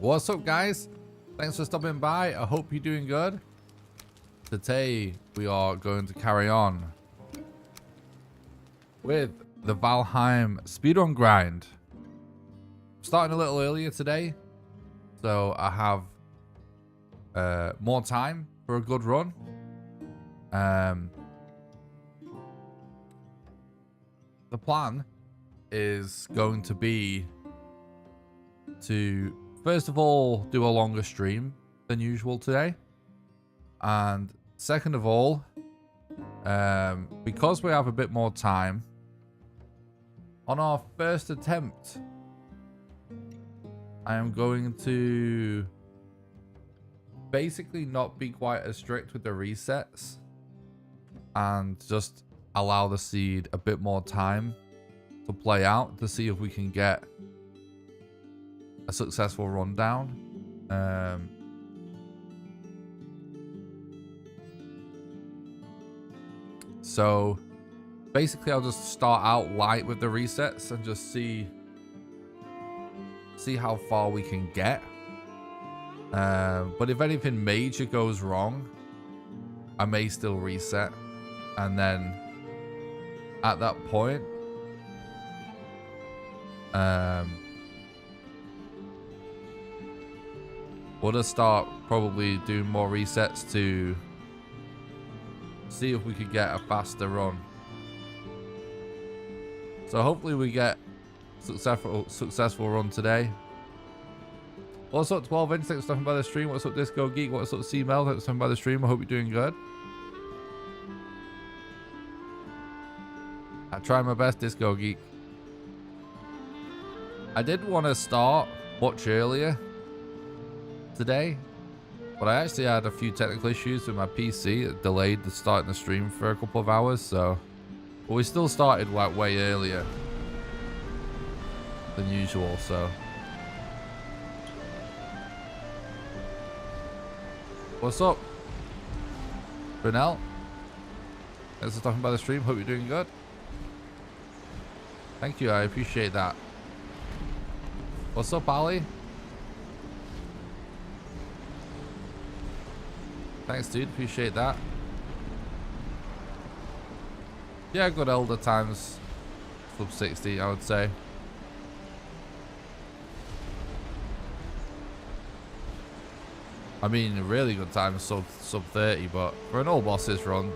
What's up, guys? Thanks for stopping by. I hope you're doing good. Today we are going to carry on with the Valheim speedrun grind. Starting a little earlier today, so I have more time for a good run. The plan is going to be to first of all do a longer stream than usual today, and second of all, because we have a bit more time, on our first attempt I am going to basically not be quite as strict with the resets and just allow the seed a bit more time to play out to see if we can get a successful rundown. So basically I'll just start out light with the resets and just see how far we can get. But if anything major goes wrong, I may still reset, and then at that point we'll just start probably doing more resets to see if we could get a faster run. So hopefully we get successful run today. What's up, 12 inch? Thanks for stopping by the stream. What's up, Disco Geek? What's up, C-Mel? Thanks for stopping by the stream. I hope you're doing good. I try my best, Disco Geek. I did want to start much earlier today, but I actually had a few technical issues with my PC. It delayed the starting the stream for a couple of hours, so but we still started like way earlier than usual. So what's up, Brunel? Thanks for talking about the stream. Hope you're doing good. Thank you, I appreciate that. What's up, Ali? Thanks, dude. Appreciate that. Yeah, good elder times. Sub 60, I would say. I mean, really good times, sub 30, but for an all bosses run,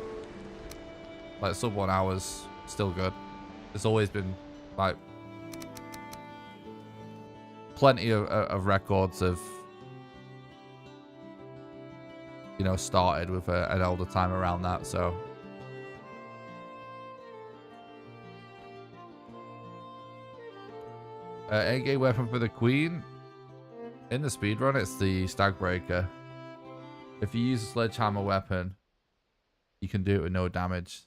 like sub 1 hour's still good. It's always been like plenty of records of, you know, started with an elder time around that. So A-game weapon for the queen in the speedrun, it's the Stagbreaker. If you use a sledgehammer weapon, you can do it with no damage.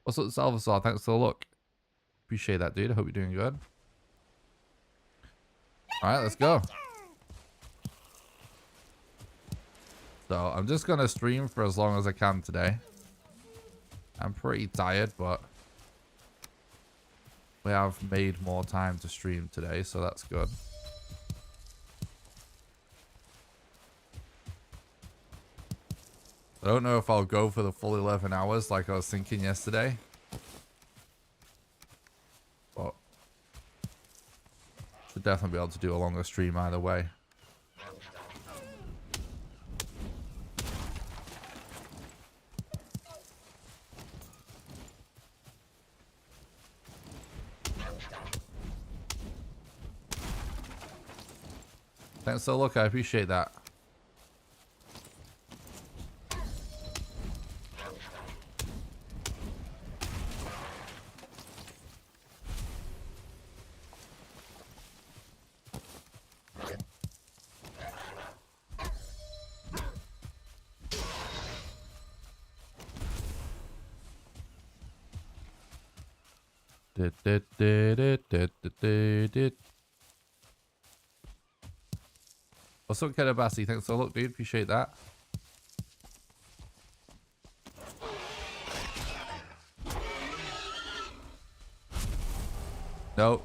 What's up, Salvasar? Thanks for the look. Appreciate that, dude. I hope you're doing good. Alright, let's go. So I'm just gonna stream for as long as I can today. I'm pretty tired, but we have made more time to stream today, so that's good. I don't know if I'll go for the full 11 hours like I was thinking yesterday, but should definitely be able to do a longer stream either way. Thanks for the look, I appreciate that. What's up, Kedabasi? Thanks for the look, dude. Appreciate that. No,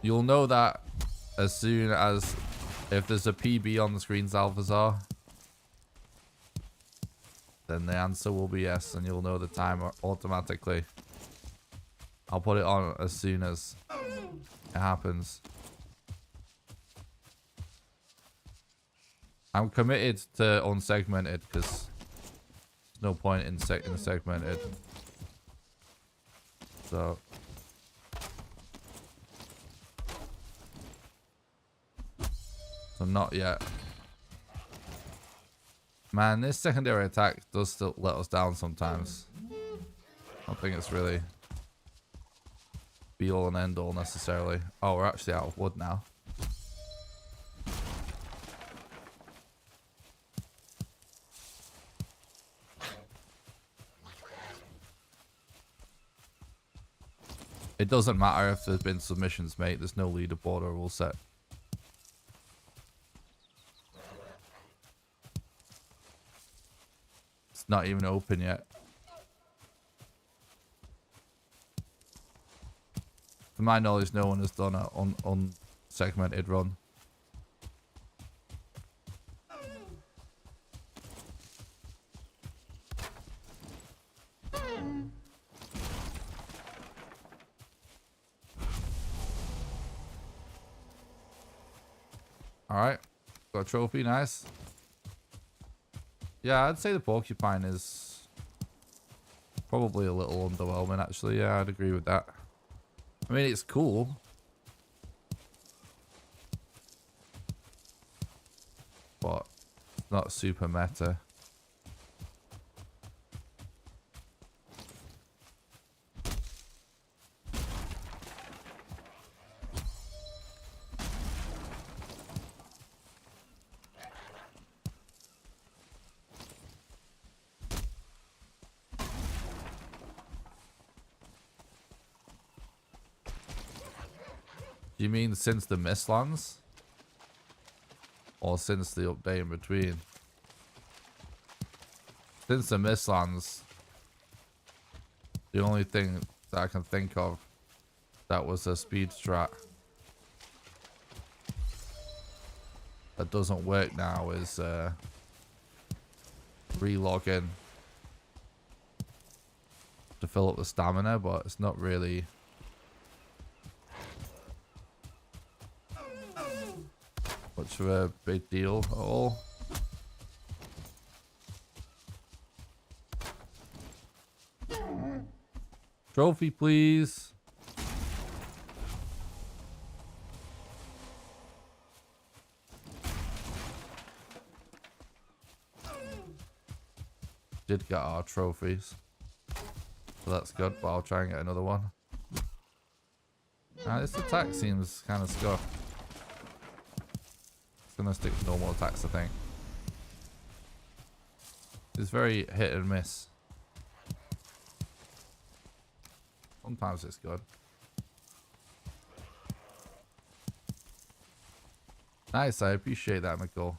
you'll know that as soon as If there's a PB on the screen, Zalvazar, then the answer will be yes, and you'll know the time automatically. I'll put it on as soon as it happens. I'm committed to unsegmented because there's no point in segmented. So not yet. Man, this secondary attack does still let us down sometimes. I don't think it's really be all and end all necessarily. Oh, we're actually out of wood now. It doesn't matter if there's been submissions, mate. There's no leaderboard or rule set. It's not even open yet. To my knowledge, no one has done an unsegmented run. Alright. Got a trophy, nice. Yeah, I'd say the porcupine is probably a little underwhelming, actually. Yeah, I'd agree with that. I mean, it's cool. But it's not super meta. You mean since the Mistlands? Or since the update in between? Since the Mistlands, the only thing that I can think of that was a speed strat that doesn't work now is re-logging to fill up the stamina, but it's not really much of a big deal at all. Trophy, please. Did get our trophies, so that's good, but I'll try and get another one. This attack seems kind of scuffed. Gonna stick to normal attacks, I think. It's very hit and miss. Sometimes it's good. Nice, I appreciate that, McCall.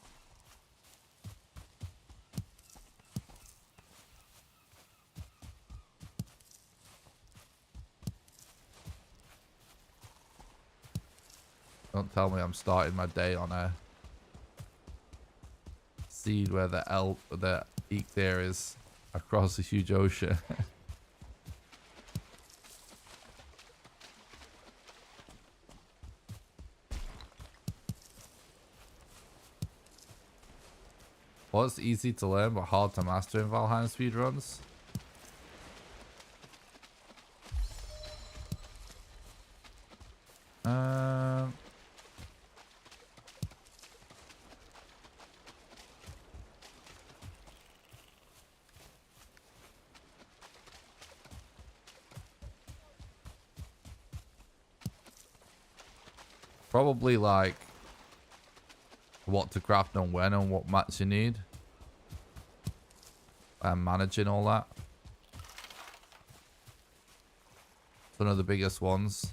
Don't tell me I'm starting my day on a seed where the eek there is across a huge ocean. What's easy to learn but hard to master in Valheim speedruns? Probably like what to craft and when and what mats you need. And managing all that. It's one of the biggest ones.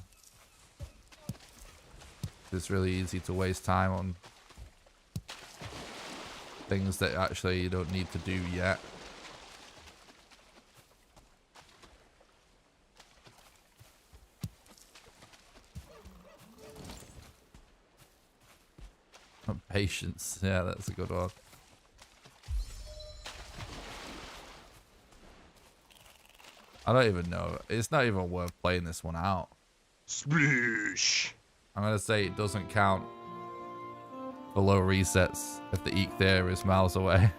It's really easy to waste time on things that actually you don't need to do yet. Patience. Yeah, that's a good one. I don't even know. It's not even worth playing this one out. Sploosh. I'm going to say it doesn't count for low resets if the Eek there is miles away.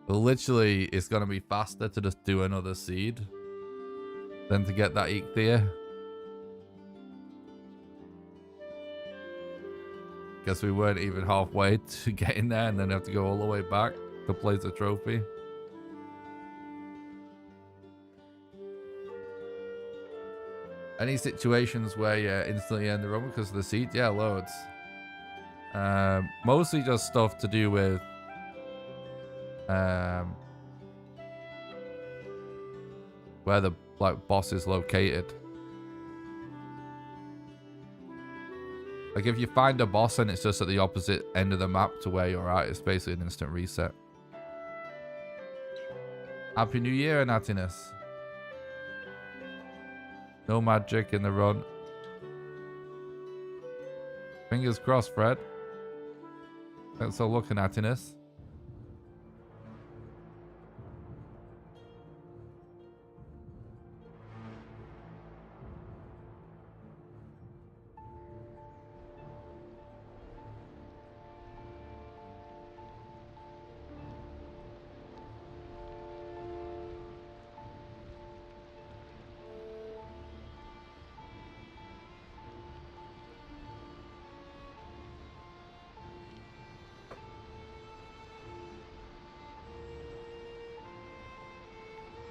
But literally, it's going to be faster to just do another seed than to get that Eek there. Guess we weren't even halfway to getting there and then have to go all the way back to place a trophy. Any situations where you instantly end the run because of the seed? Yeah, loads. Mostly just stuff to do with where the boss is located. Like if you find a boss and it's just at the opposite end of the map to where you're at, it's basically an instant reset. Happy New Year, Nattiness. No magic in the run. Fingers crossed, Fred. Thanks for looking, Nattiness.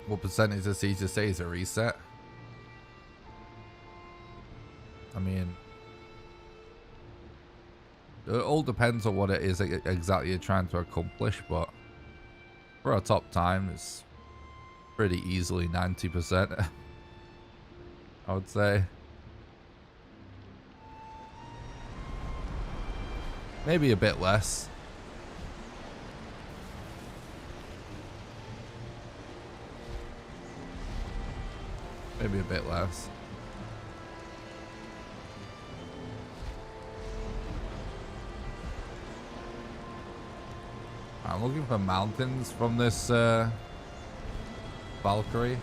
What percentage does he just say is a reset? I mean, it all depends on what it is exactly you're trying to accomplish, but for a top time, it's pretty easily 90%, I would say. Maybe a bit less. Maybe a bit less. I'm looking for mountains from this Valkyrie.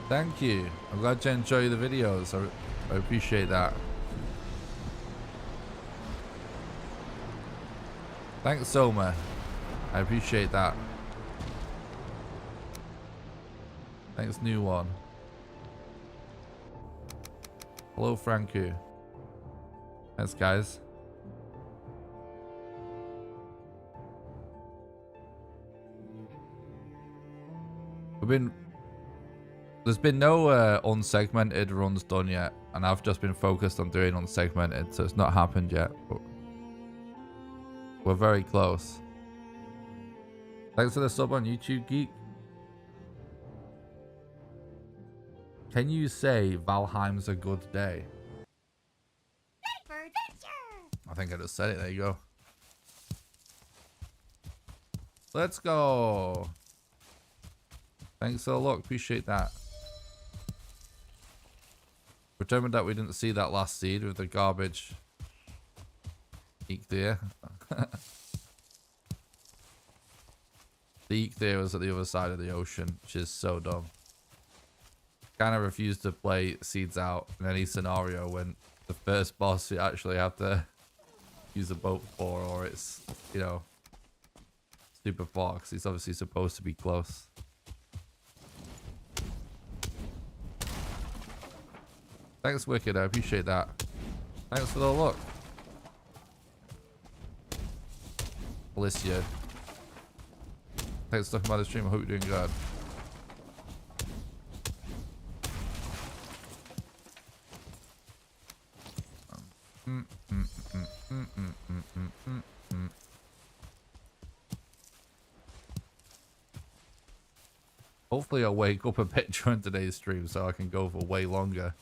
Thank you. I'm glad you enjoy the videos. I appreciate that. Thanks, Soma. I appreciate that. Thanks, new one. Hello, Franku. Thanks, guys. There's been no unsegmented runs done yet, and I've just been focused on doing unsegmented, so it's not happened yet. But we're very close. Thanks for the sub on YouTube, Geek. Can you say Valheim's a good day? I think I just said it. There you go. Let's go. Thanks for the look. Appreciate that. Determined that we didn't see that last seed with the garbage Eek there. The Eek there was at the other side of the ocean, which is so dumb. Kind of refused to play seeds out in any scenario when the first boss you actually have to use a boat for, or it's, you know, super far, because he's obviously supposed to be close. Thanks, Wicked. I appreciate that. Thanks for the look. Alicia. Thanks for talking about the stream. I hope you're doing good. Hopefully I'll wake up a bit during today's stream so I can go for way longer.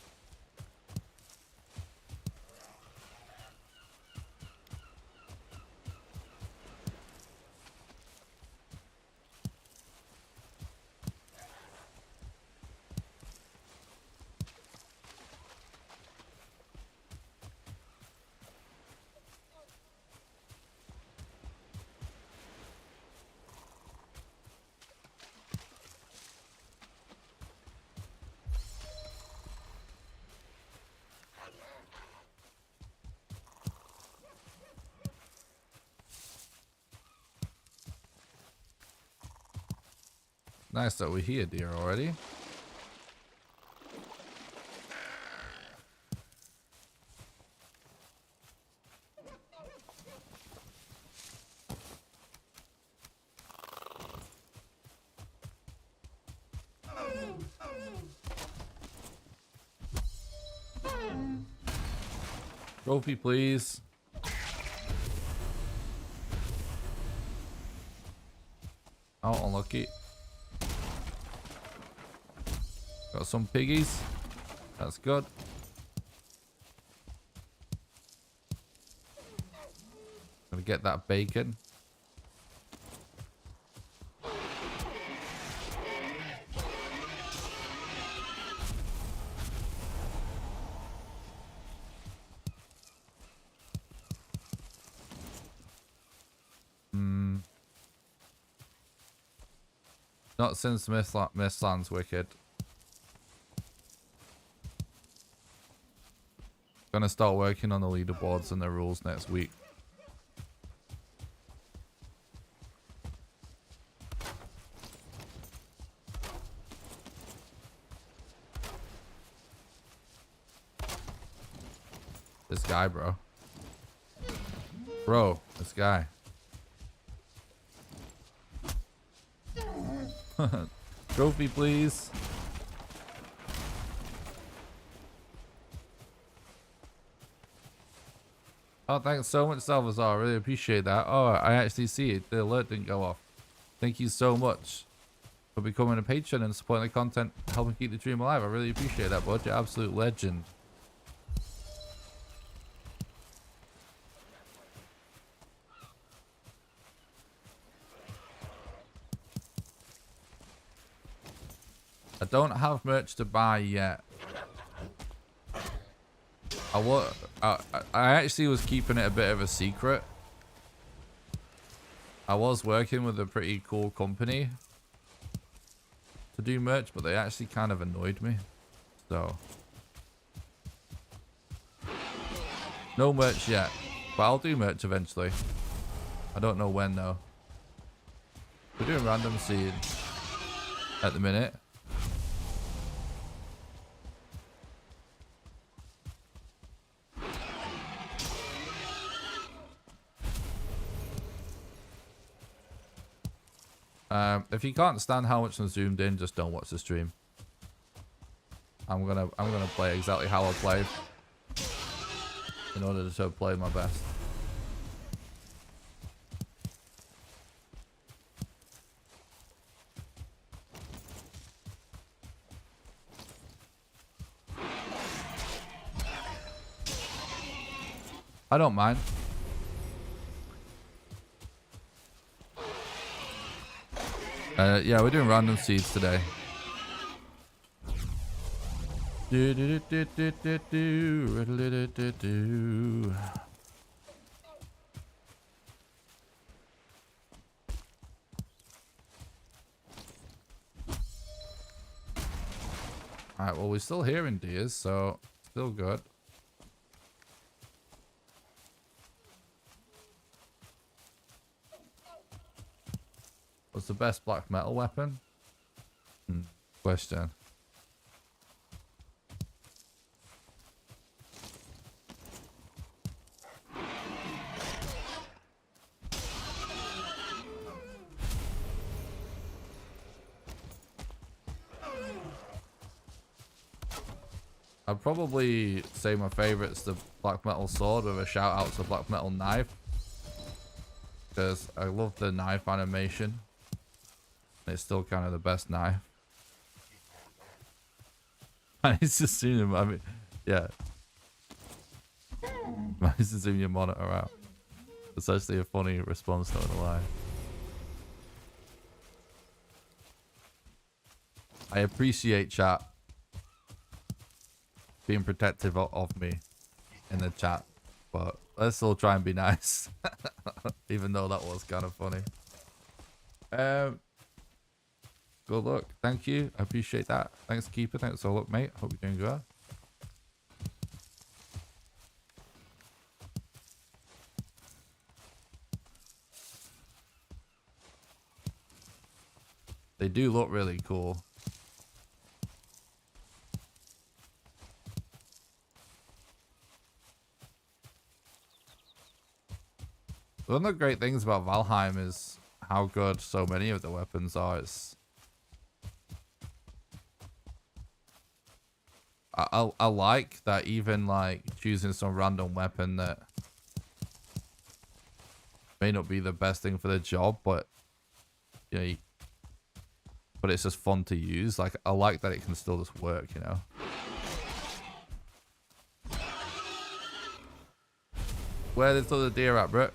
Nice that we're here, dear, already. Trophy, please. Oh, unlucky. Got some piggies. That's good. Gonna get that bacon. Not since Mistlands Wicked. Gonna start working on the leaderboards and the rules next week. This guy, bro. Bro, this guy. Trophy, please. Oh, thanks so much, Salvazar. I really appreciate that. Oh, I actually see it. The alert didn't go off. Thank you so much for becoming a patron and supporting the content, helping keep the dream alive. I really appreciate that, bud. You're an absolute legend. I don't have merch to buy yet. I actually was keeping it a bit of a secret. I was working with a pretty cool company to do merch, but they actually kind of annoyed me. So no merch yet, but I'll do merch eventually. I don't know when though. We're doing random seeds at the minute. If you can't stand how much I'm zoomed in, just don't watch the stream. I'm gonna play exactly how I play in order to play my best. I don't mind. Yeah, we're doing random seeds today. Alright, well, we're still hearing deers, so still good. What's the best black metal weapon? Question. I'd probably say my favorite's the black metal sword with a shout out to black metal knife, because I love the knife animation. It's still kind of the best knife. I need to zoom him. I mean, yeah. I need to zoom your monitor out. It's actually a funny response, not gonna lie. I appreciate chat being protective of me in the chat, but let's all try and be nice. Even though that was kind of funny. Good luck. Thank you. I appreciate that. Thanks, Keeper. Thanks all up, mate. Hope you're doing good. They do look really cool. One of the great things about Valheim is how good so many of the weapons are. I like that even like choosing some random weapon that may not be the best thing for the job, but you know, but it's just fun to use. Like I like that it can still just work, you know. Where this other deer at, bro?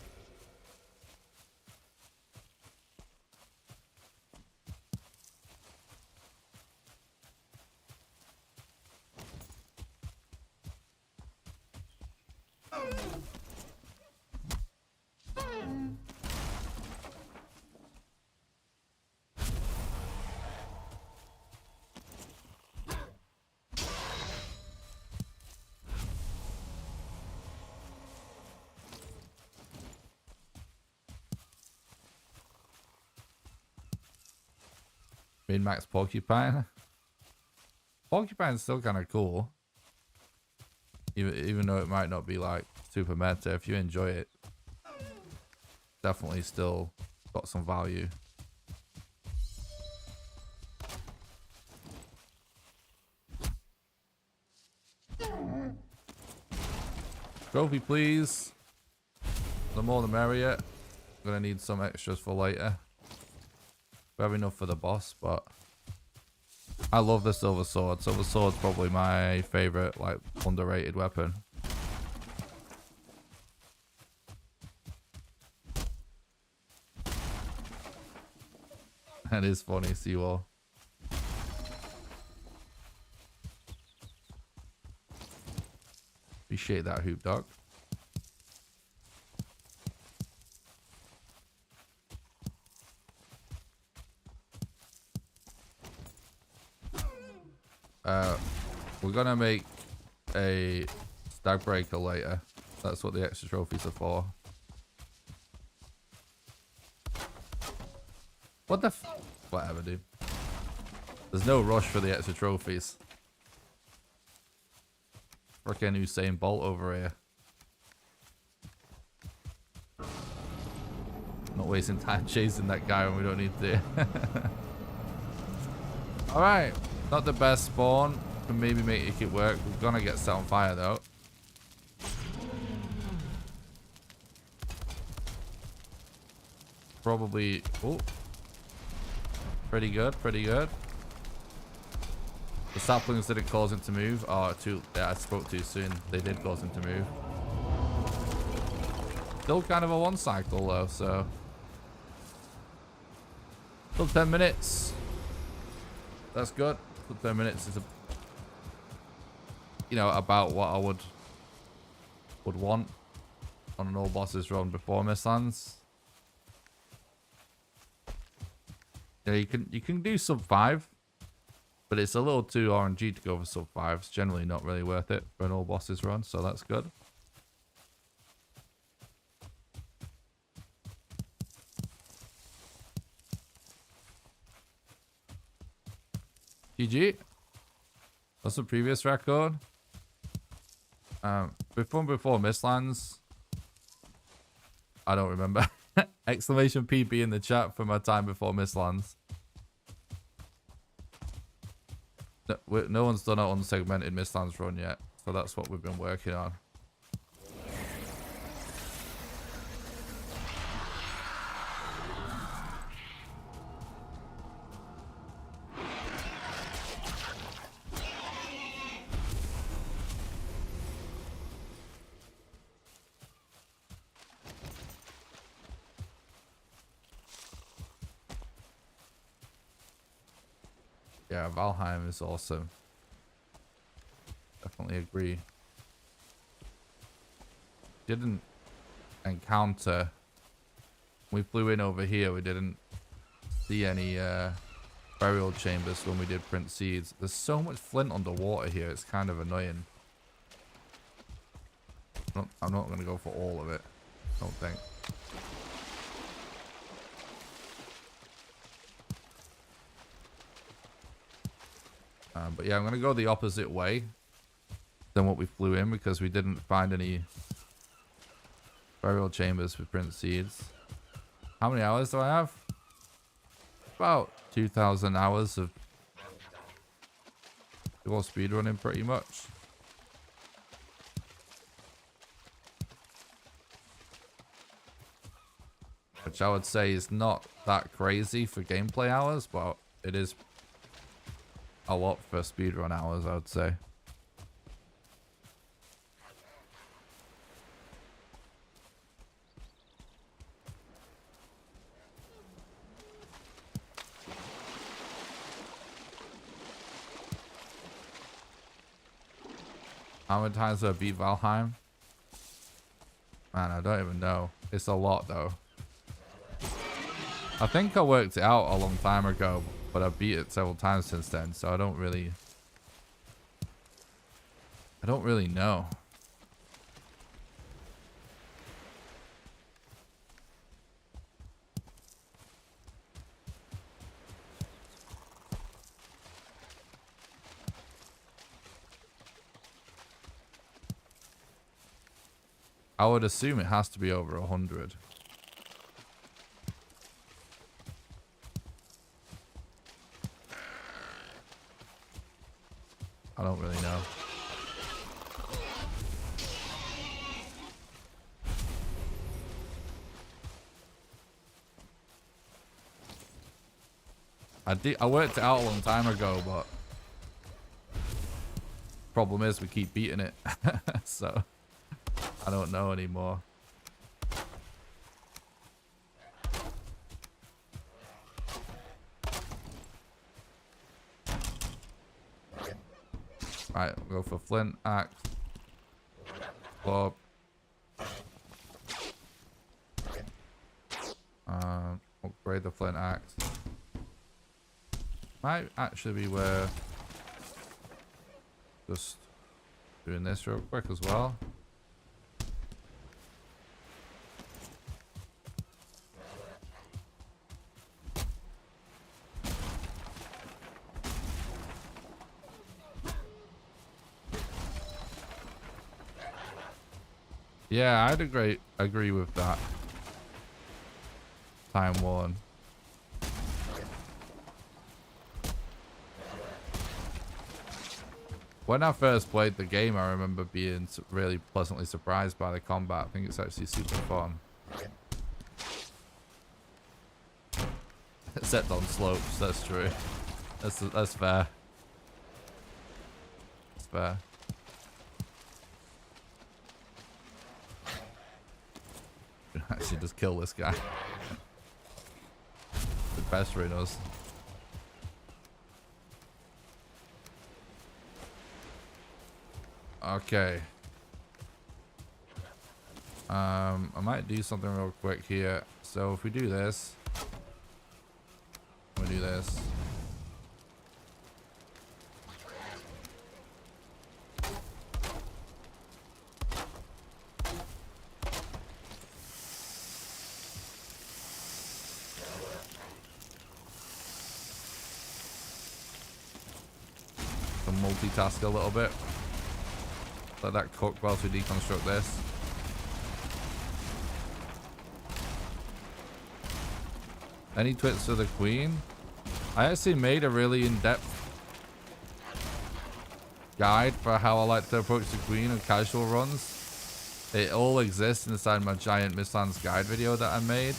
Min-max porcupine. Porcupine's still kind of cool. Even though it might not be like super meta, if you enjoy it, definitely still got some value. Trophy, please. The more the merrier. I'm gonna need some extras for later. We have enough for the boss, but I love the silver sword. Silver sword's probably my favorite, like, underrated weapon. That is funny, Seawall. Appreciate that, Hoop Dog. We're gonna make a stag breaker later. That's what the extra trophies are for. What the whatever, dude. There's no rush for the extra trophies. Frickin' Usain Bolt over here. Not wasting time chasing that guy when we don't need to. Alright. Not the best spawn. Can maybe make it work. We're gonna get set on fire though. Probably. Oh. Pretty good, pretty good. The saplings didn't cause him to move. Oh, yeah, I spoke too soon. They did cause him to move. Still kind of a one cycle though, so. Still 10 minutes. That's good. Still 10 minutes is about what I would want on an all bosses run before Mistlands. Yeah, you can do sub 5, but it's a little too RNG to go for sub 5. It's generally not really worth it for an all bosses run, so that's good. GG. What's the previous record? Before Mistlands. I don't remember. Exclamation PB in the chat for my time before Mistlands. No one's done an unsegmented Mistlands run yet, so that's what we've been working on. Yeah, Valheim is awesome. Definitely agree. Didn't encounter. We flew in over here. We didn't see any burial chambers when we did print seeds. There's so much flint underwater here. It's kind of annoying. I'm not going to go for all of it. I don't think. But yeah, I'm going to go the opposite way than what we flew in because we didn't find any burial chambers with Prince Seeds. How many hours do I have? About 2,000 hours of pure speedrunning pretty much. Which I would say is not that crazy for gameplay hours, but it is a lot for speedrun hours, I would say. How many times have I beat Valheim? Man, I don't even know. It's a lot though. I think I worked it out a long time ago, but I've beat it several times since then, so I don't really know. I would assume it has to be over 100. I don't really know. I worked it out a long time ago, but problem is we keep beating it. So I don't know anymore. Right, we'll go for flint, axe, club. Upgrade the flint axe. Might actually be where just doing this real quick as well. Yeah, I'd agree with that. Time one. When I first played the game, I remember being really pleasantly surprised by the combat. I think it's actually super fun. Except on slopes, that's true. That's fair. That's fair. Actually just kill this guy. The best runners. Okay. I might do something real quick here. So if we do this, we do this. Multitask a little bit. Let that cook whilst we deconstruct this. Any twits for the queen? I actually made a really in-depth guide for how I like to approach the queen of casual runs. It all exists inside my giant Mistlands guide video that I made,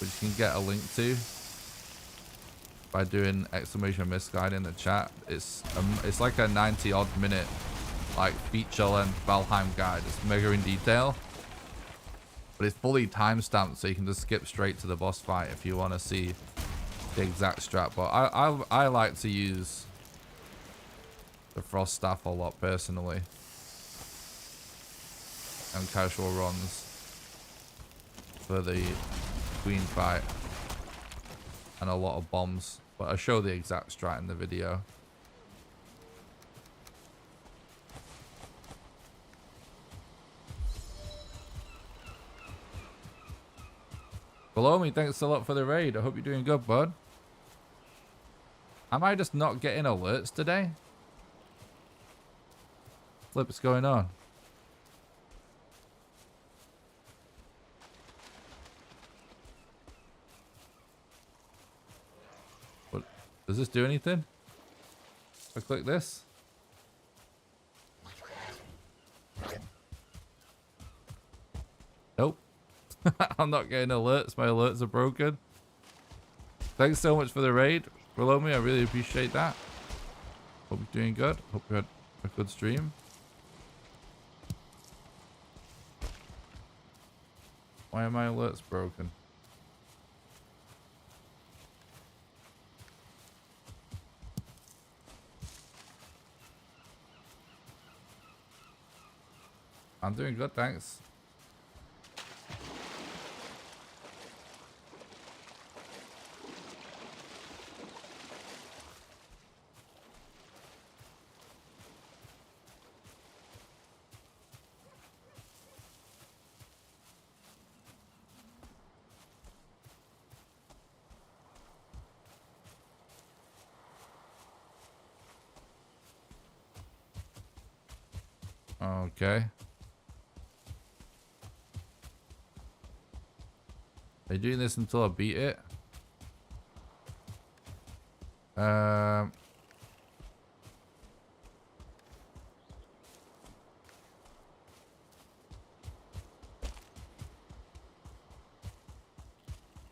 which you can get a link to by doing !mist guide in the chat. It's like a 90 odd minute like feature length Valheim guide. It's mega in detail, but it's fully timestamped, so you can just skip straight to the boss fight if you want to see the exact strat. But I like to use the frost staff a lot personally, and casual runs for the queen fight, and a lot of bombs. But I show the exact strat in the video. Below me, thanks a lot for the raid. I hope you're doing good, bud. Am I just not getting alerts today? What's going on? What? Does this do anything? If I click this? Nope. I'm not getting alerts. My alerts are broken. Thanks so much for the raid, Rolomi. I really appreciate that. Hope you're doing good. Hope you had a good stream. Why are my alerts broken? I'm doing good, thanks. Okay. Are you doing this until I beat it? I'm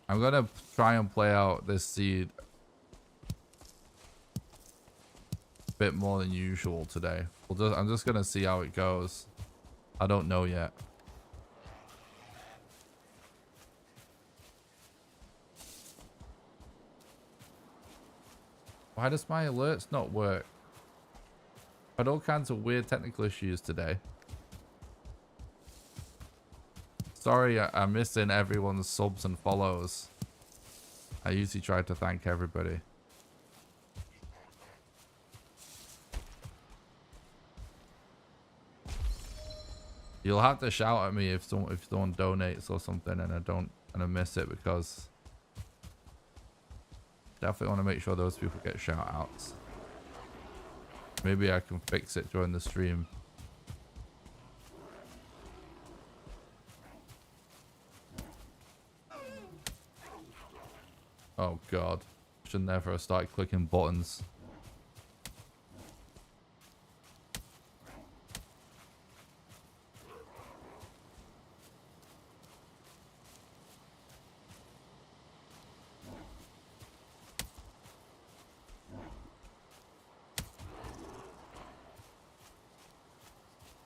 gonna try and play out this seed a bit more than usual today. I'm just gonna see how it goes. I don't know yet. Why does my alerts not work? I had all kinds of weird technical issues today. Sorry, I'm missing everyone's subs and follows. I usually try to thank everybody. You'll have to shout at me if someone donates or something and I miss it, because definitely want to make sure those people get shout outs. Maybe I can fix it during the stream. Oh god. Should never start clicking buttons.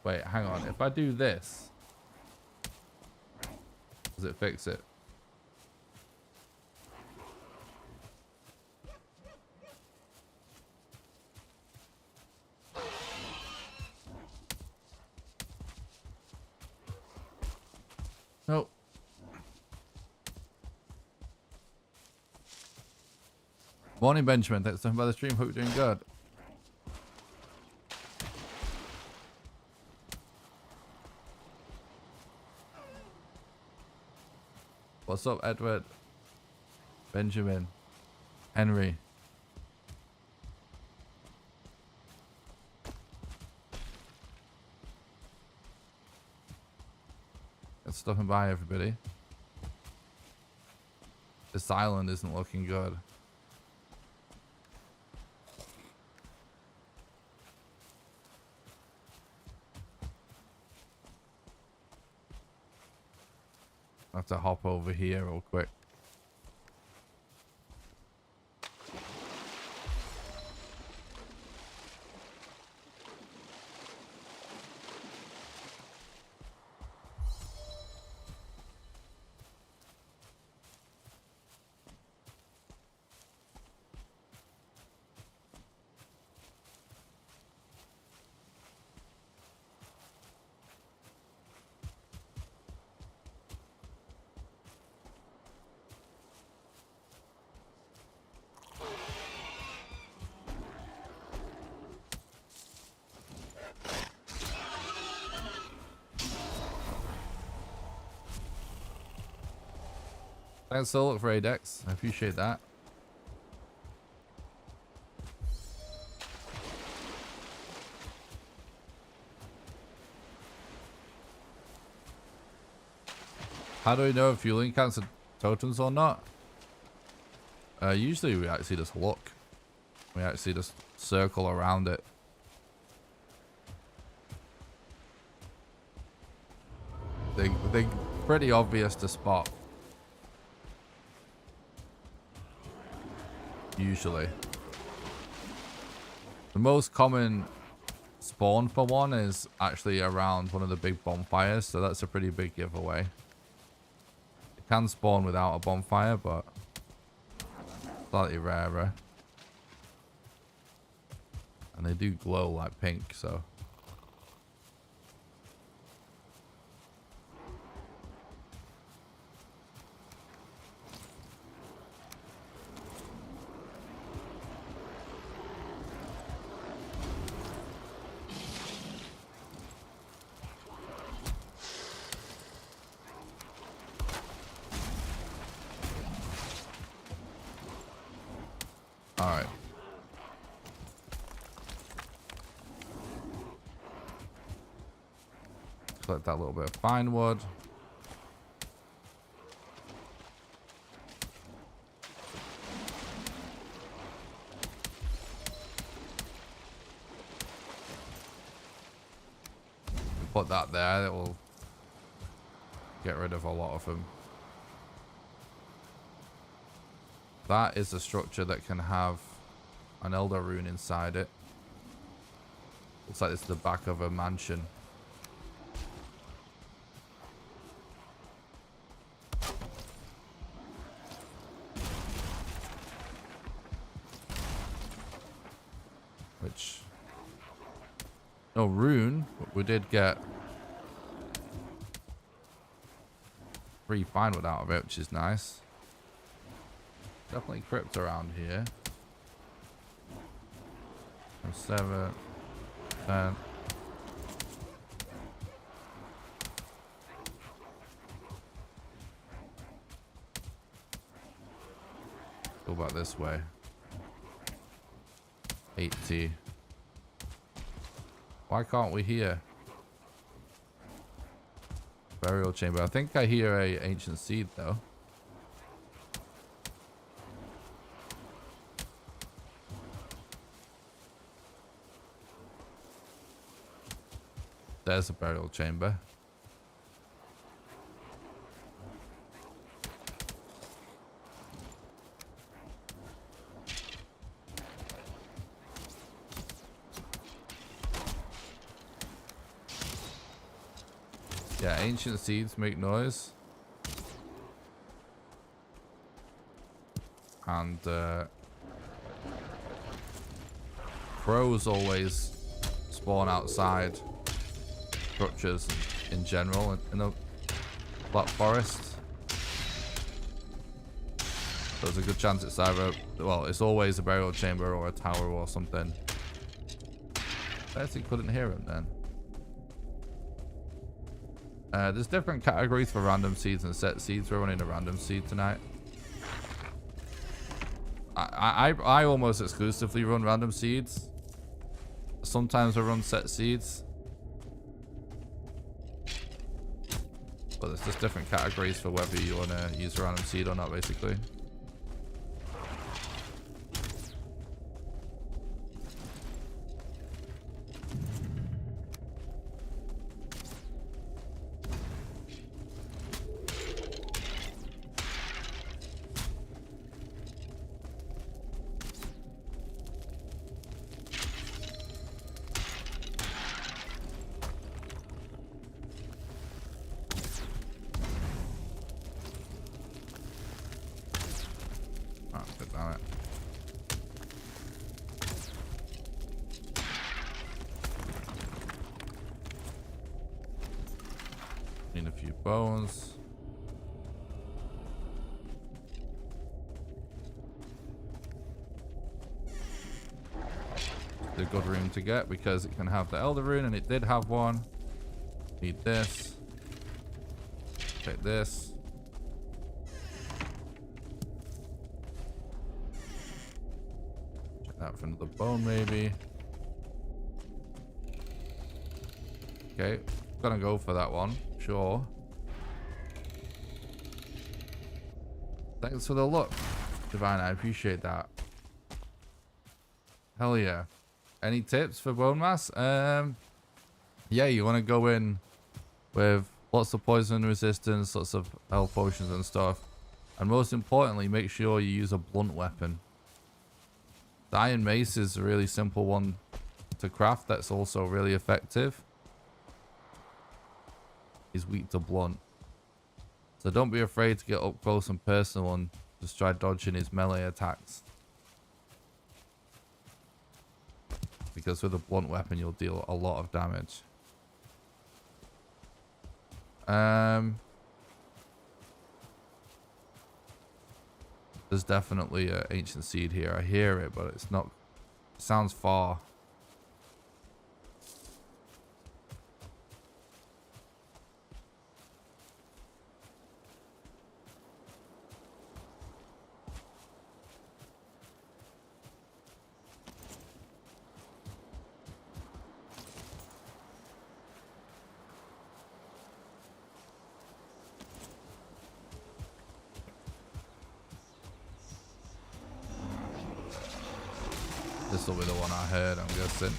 Wait, hang on. If I do this, does it fix it? Nope. Morning, Benjamin. Thanks for the stream. Hope you're doing good. What's up, Edward? Benjamin. Henry. Let's stop and by, everybody. This island isn't looking good. I have to hop over here real quick. Thanks so much for Adex. I appreciate that. How do we know if fueling counts as totems or not? Usually we actually just look. We actually just circle around it. They're pretty obvious to spot. Usually. The most common spawn for one is actually around one of the big bonfires, so that's a pretty big giveaway. It can spawn without a bonfire, but slightly rarer. And they do glow like pink, so. Alright. Collect that little bit of fine wood. Put that there, it will get rid of a lot of them. That is a structure that can have an Elder Rune inside it. Looks like it's the back of a mansion. Which... no rune, but we did get 3 fine wood out of it, which is nice. Definitely crypt around here. 7, 10. Go back this way. 80. Why can't we hear? Burial chamber. I think I hear a ancient seed though. There's a burial chamber. Yeah, ancient seeds make noise. And crows always spawn outside structures in general in the Black Forest. So there's a good chance it's either, well, it's always a burial chamber or a tower or something. I actually couldn't hear him then. There's different categories for random seeds and set seeds. We're running a random seed tonight. I almost exclusively run random seeds. Sometimes I run set seeds. But there's just different categories for whether you want to use a random seed or not, basically. Need a few bones. The good rune to get because it can have the Elder Rune, and it did have one. Need this. Take this. Check that for another bone, maybe. Okay, gonna go for that one. Sure. Thanks for the look, Divine. I appreciate that. Hell yeah. Any tips for bone mass? Yeah, you want to go in with lots of poison resistance, lots of health potions and stuff. And most importantly, make sure you use a blunt weapon. The iron mace is a really simple one to craft that's also really effective. He's weak to blunt. So don't be afraid to get up close and personal and just try dodging his melee attacks. Because with a blunt weapon, you'll deal a lot of damage. There's definitely an ancient seed here. I hear it, but it's not... It sounds far. This will be the one I heard, I'm guessing.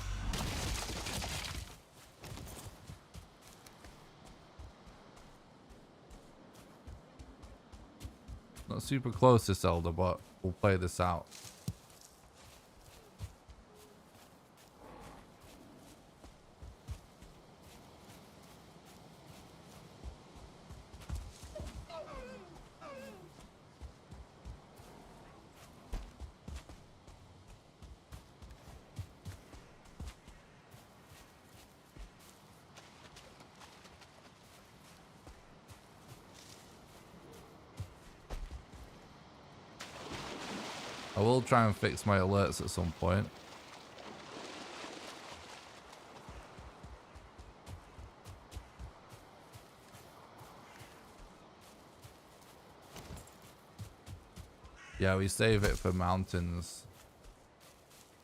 Not super close to Zelda, but we'll play this out. I will try and fix my alerts at some point. Yeah, we save it for mountains.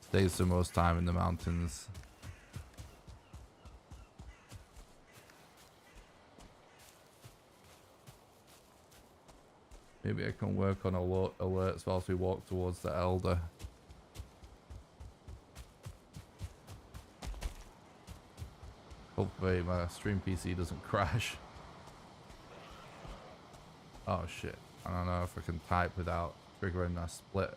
Stays the most time in the mountains. Maybe I can work on alerts whilst we walk towards the Elder. Hopefully my stream PC doesn't crash. Oh shit. I don't know if I can type without triggering a split.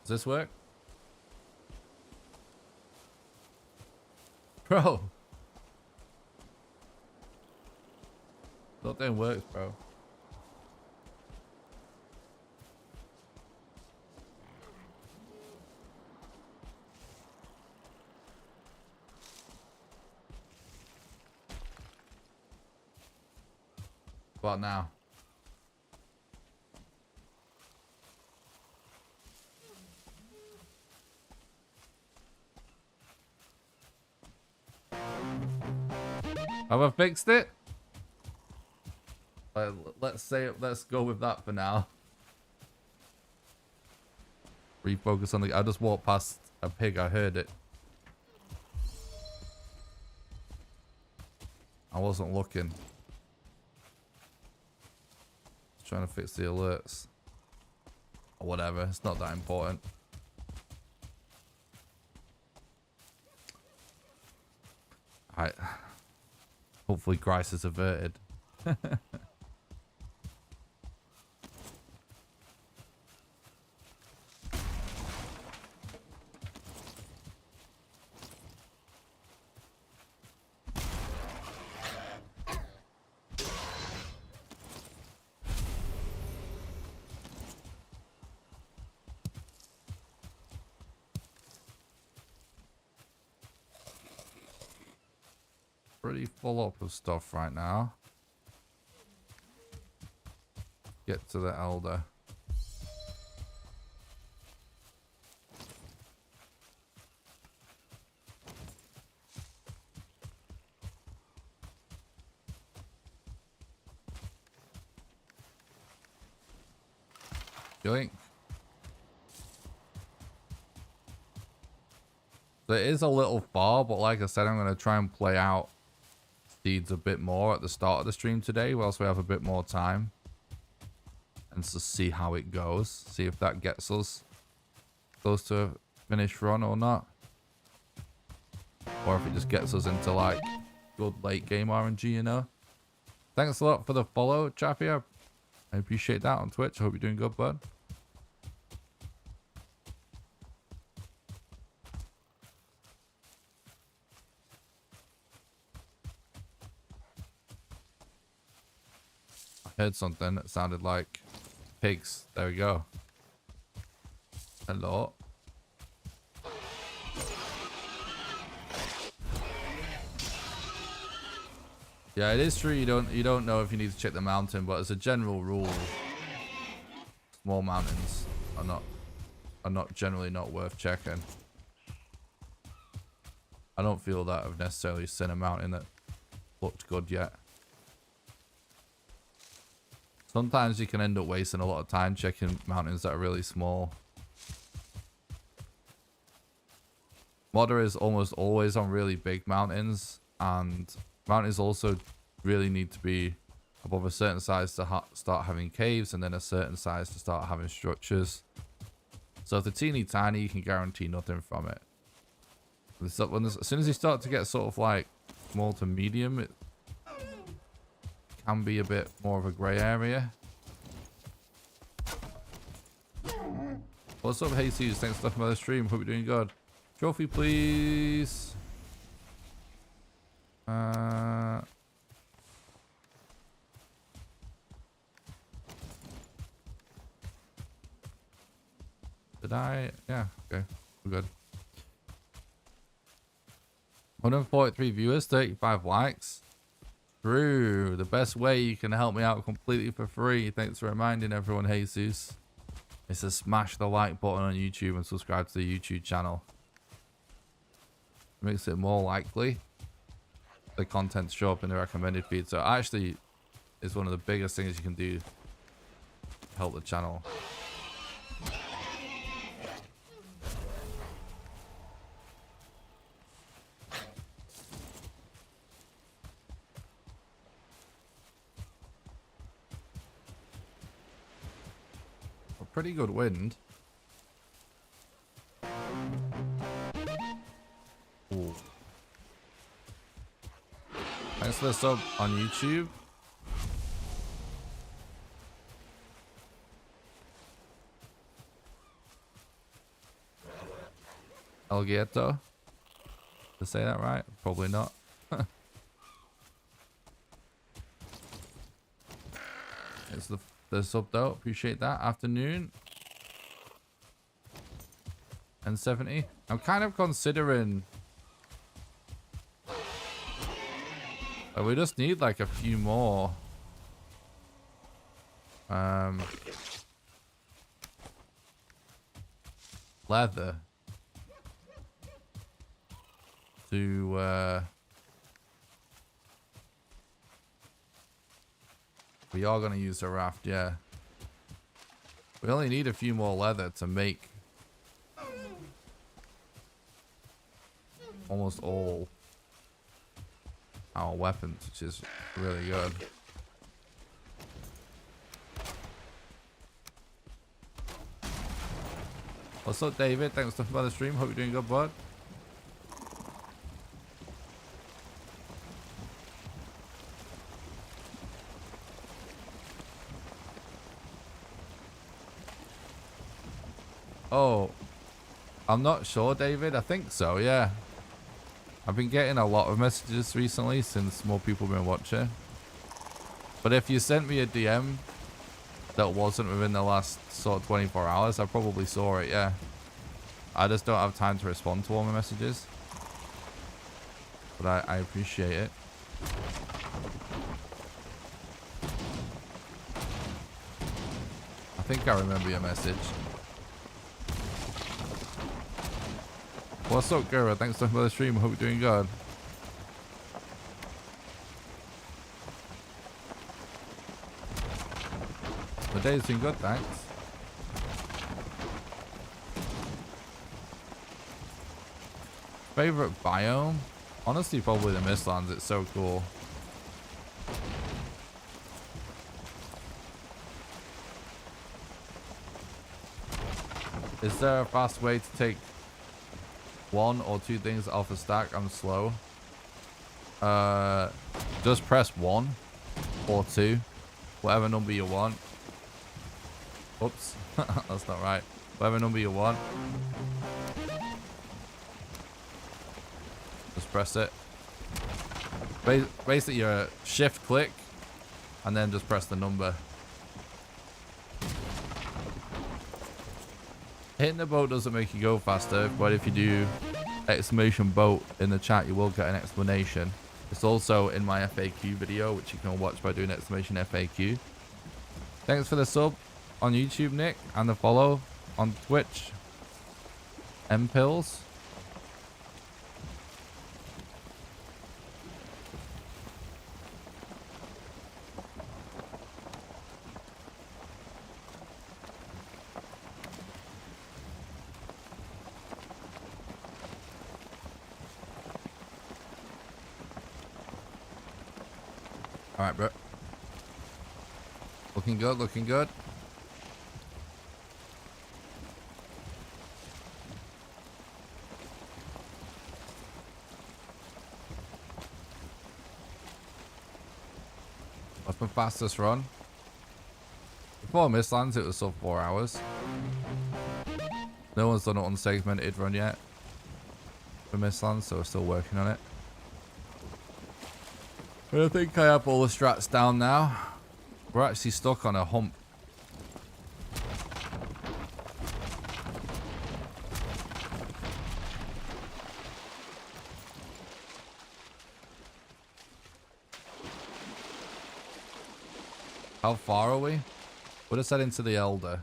Does this work? Bro. That thing works, bro. What now? Have I fixed it? Let's go with that for now. Refocus on the... I just walked past a pig, I heard it. I wasn't looking. Just trying to fix the alerts. Or whatever, it's not that important. Alright. Hopefully Grice is averted. pretty full up of stuff right now. Get to the Elder. Yoink. So it is a little far, but like I said, I'm going to try and play out seeds a bit more at the start of the stream today, whilst we have a bit more time. And just see how it goes. See if that gets us close to a finish run or not. Or if it just gets us into like good late game RNG, you know. Thanks a lot for the follow, Chappy. I appreciate that on Twitch. I hope you're doing good, bud. I heard something that sounded like pigs. There we go. Hello. Yeah, it is true. You don't know if you need to check the mountain, but as a general rule, small mountains are not generally not worth checking. I don't feel that I've necessarily seen a mountain that looked good yet. Sometimes you can end up wasting a lot of time checking mountains that are really small. Modder is almost always on really big mountains, and mountains also really need to be above a certain size to start having caves, and then a certain size to start having structures. So if they're teeny tiny, you can guarantee nothing from it. As soon as you start to get sort of like small to medium, it can be a bit more of a grey area. What's up, Jesus? Thanks for the stream. Hope you're doing good. Trophy, please. Did I? Yeah, okay. We're good. 143 viewers, 35 likes. True. The best way you can help me out completely for free, thanks for reminding everyone, Jesus, is to smash the like button on YouTube and subscribe to the YouTube channel. It makes it more likely the content show up in the recommended feed. So actually, it's one of the biggest things you can do to help the channel. A pretty good wind. Ooh. Thanks for the sub on YouTube. Algieto. To say that right? Probably not. It's the sub though. Appreciate that. Afternoon. And 70. I'm kind of considering. We just need like a few more. Leather. To we are going to use a raft, yeah. We only need a few more leather to make almost all our weapons, which is really good. What's up, David? Thanks for the stream. Hope you're doing good, bud. Oh, I'm not sure, David. I think so, yeah. I've been getting a lot of messages recently since more people have been watching. But if you sent me a DM that wasn't within the last sort of 24 hours, I probably saw it, yeah. I just don't have time to respond to all my messages. But I appreciate it. I think I remember your message. What's up, Gura? Thanks so much for the stream. I hope you're doing good. The day's been good, thanks. Favorite biome? Honestly, probably the Mistlands. It's so cool. Is there a fast way to take one or two things off a stack? I'm slow. Just press 1 or 2, whatever number you want. Oops, that's not right. Whatever number you want. Just press it. Basically, you shift click and then just press the number. Hitting the boat doesn't make you go faster, but if you do exclamation boat in the chat, you will get an explanation. It's also in my FAQ video, which you can watch by doing exclamation FAQ. Thanks for the sub on YouTube, Nick, and the follow on Twitch. M-Pills. Alright, bro. Looking good, looking good. What's my fastest run? Before Mistlands, it was sub 4 hours. No one's done an unsegmented run yet for Mistlands, so we're still working on it. But I think I have all the strats down now. We're actually stuck on a hump. How far are we? We'll just head into the Elder.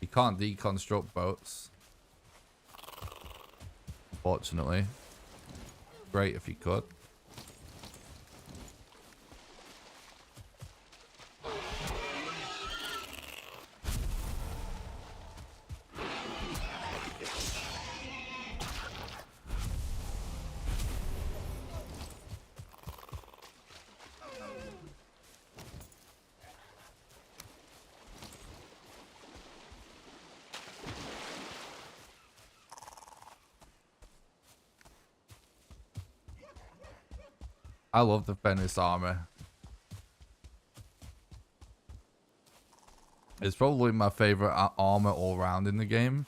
You can't deconstruct boats. Unfortunately. Great if you could. I love the Fenris armor. It's probably my favorite armor all round in the game.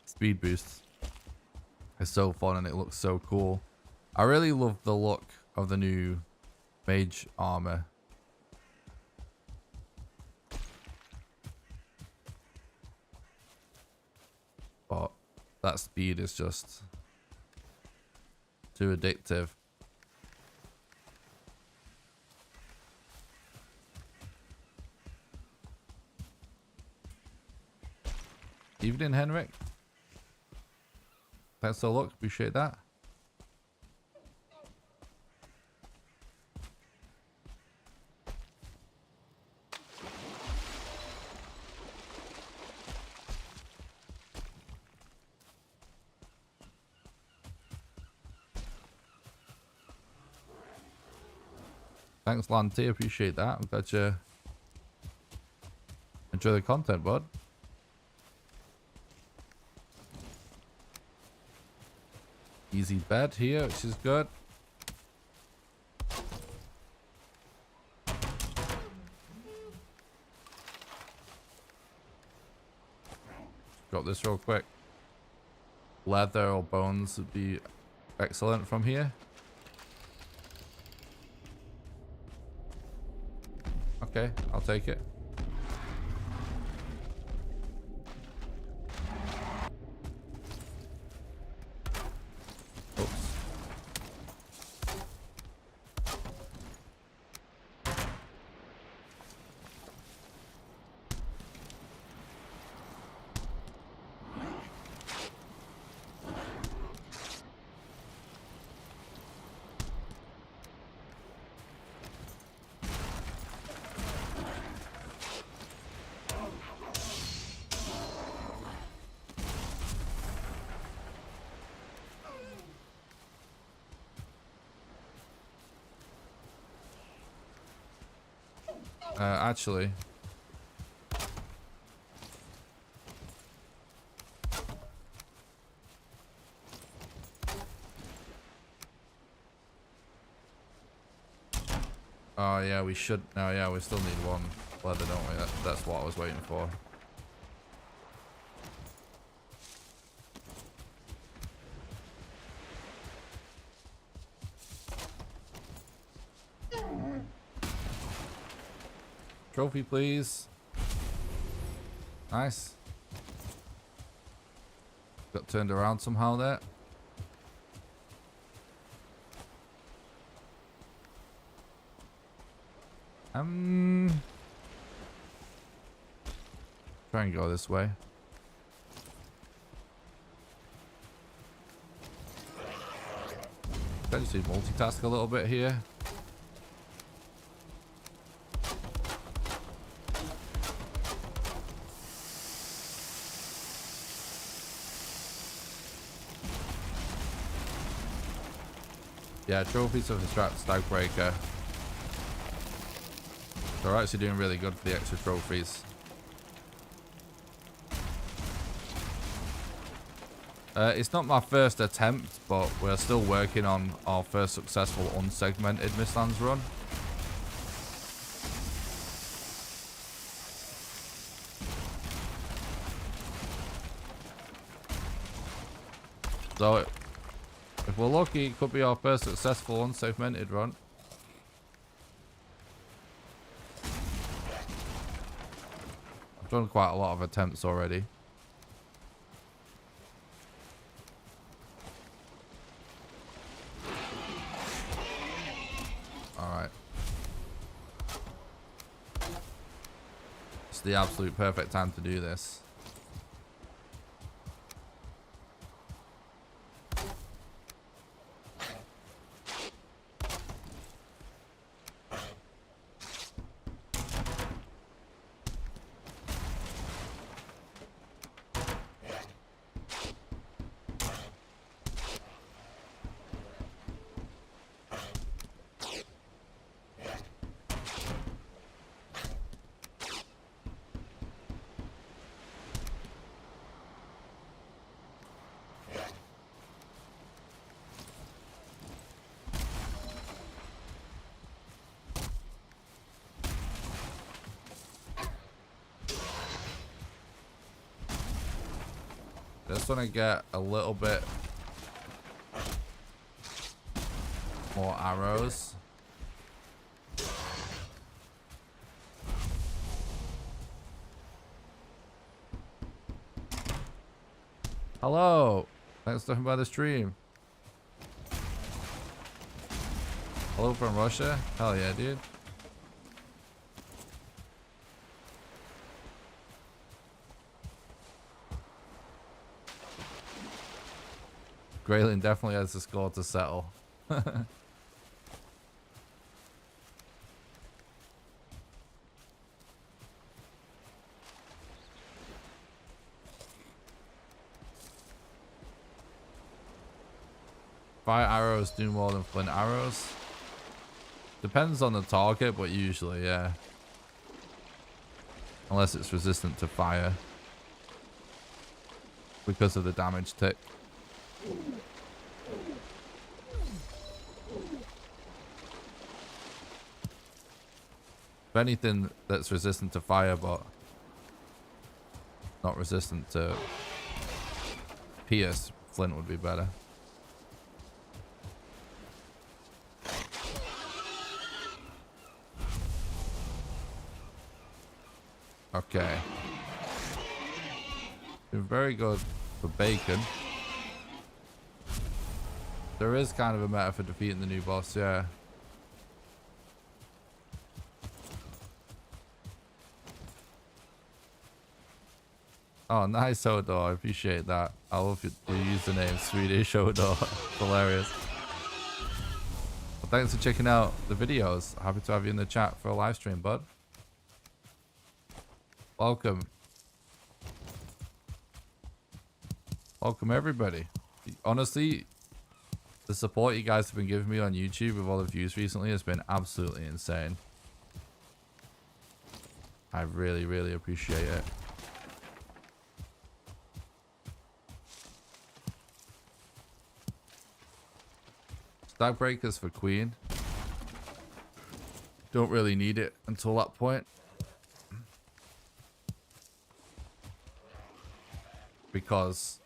Speed boost is so fun and it looks so cool. I really love the look of the new mage armor. But that speed is just too addictive. Evening, Henrik. Thanks for the look. Appreciate that. Thanks, Lanty. Appreciate that. I'm glad you enjoy the content, bud. Easy bed here, which is good. Drop this real quick. Leather or bones would be excellent from here. Okay, I'll take it. Actually. Oh yeah, we should. No, yeah, we still need one leather, don't we? That's what I was waiting for. Trophy, please. Nice. Got turned around somehow there. Try and go this way. Potentially multitask a little bit here. Yeah, trophies of the Stagbreaker. They're actually doing really good for the extra trophies. It's not my first attempt, but we're still working on our first successful unsegmented Mistlands run. So, if we're lucky, it could be our first successful unsegmented run. I've done quite a lot of attempts already. Alright. It's the absolute perfect time to do this. Just want to get a little bit more arrows. Hello. Thanks for stopping by the stream. Hello from Russia? Hell yeah, dude. Graylin definitely has the score to settle. Fire arrows do more than flint arrows. Depends on the target, but usually, yeah. Unless it's resistant to fire. Because of the damage tick. If anything that's resistant to fire, but not resistant to pierce, flint would be better. Okay. Been very good for bacon. There is kind of a meta for defeating the new boss, yeah. Oh, nice, Hodor. I appreciate that. I love your username, Swedish Hodor. Hilarious. Well, thanks for checking out the videos. Happy to have you in the chat for a live stream, bud. Welcome. Welcome, everybody. Honestly, the support you guys have been giving me on YouTube with all the views recently has been absolutely insane. I really, really appreciate it. Stag breakers for queen. Don't really need it until that point. Because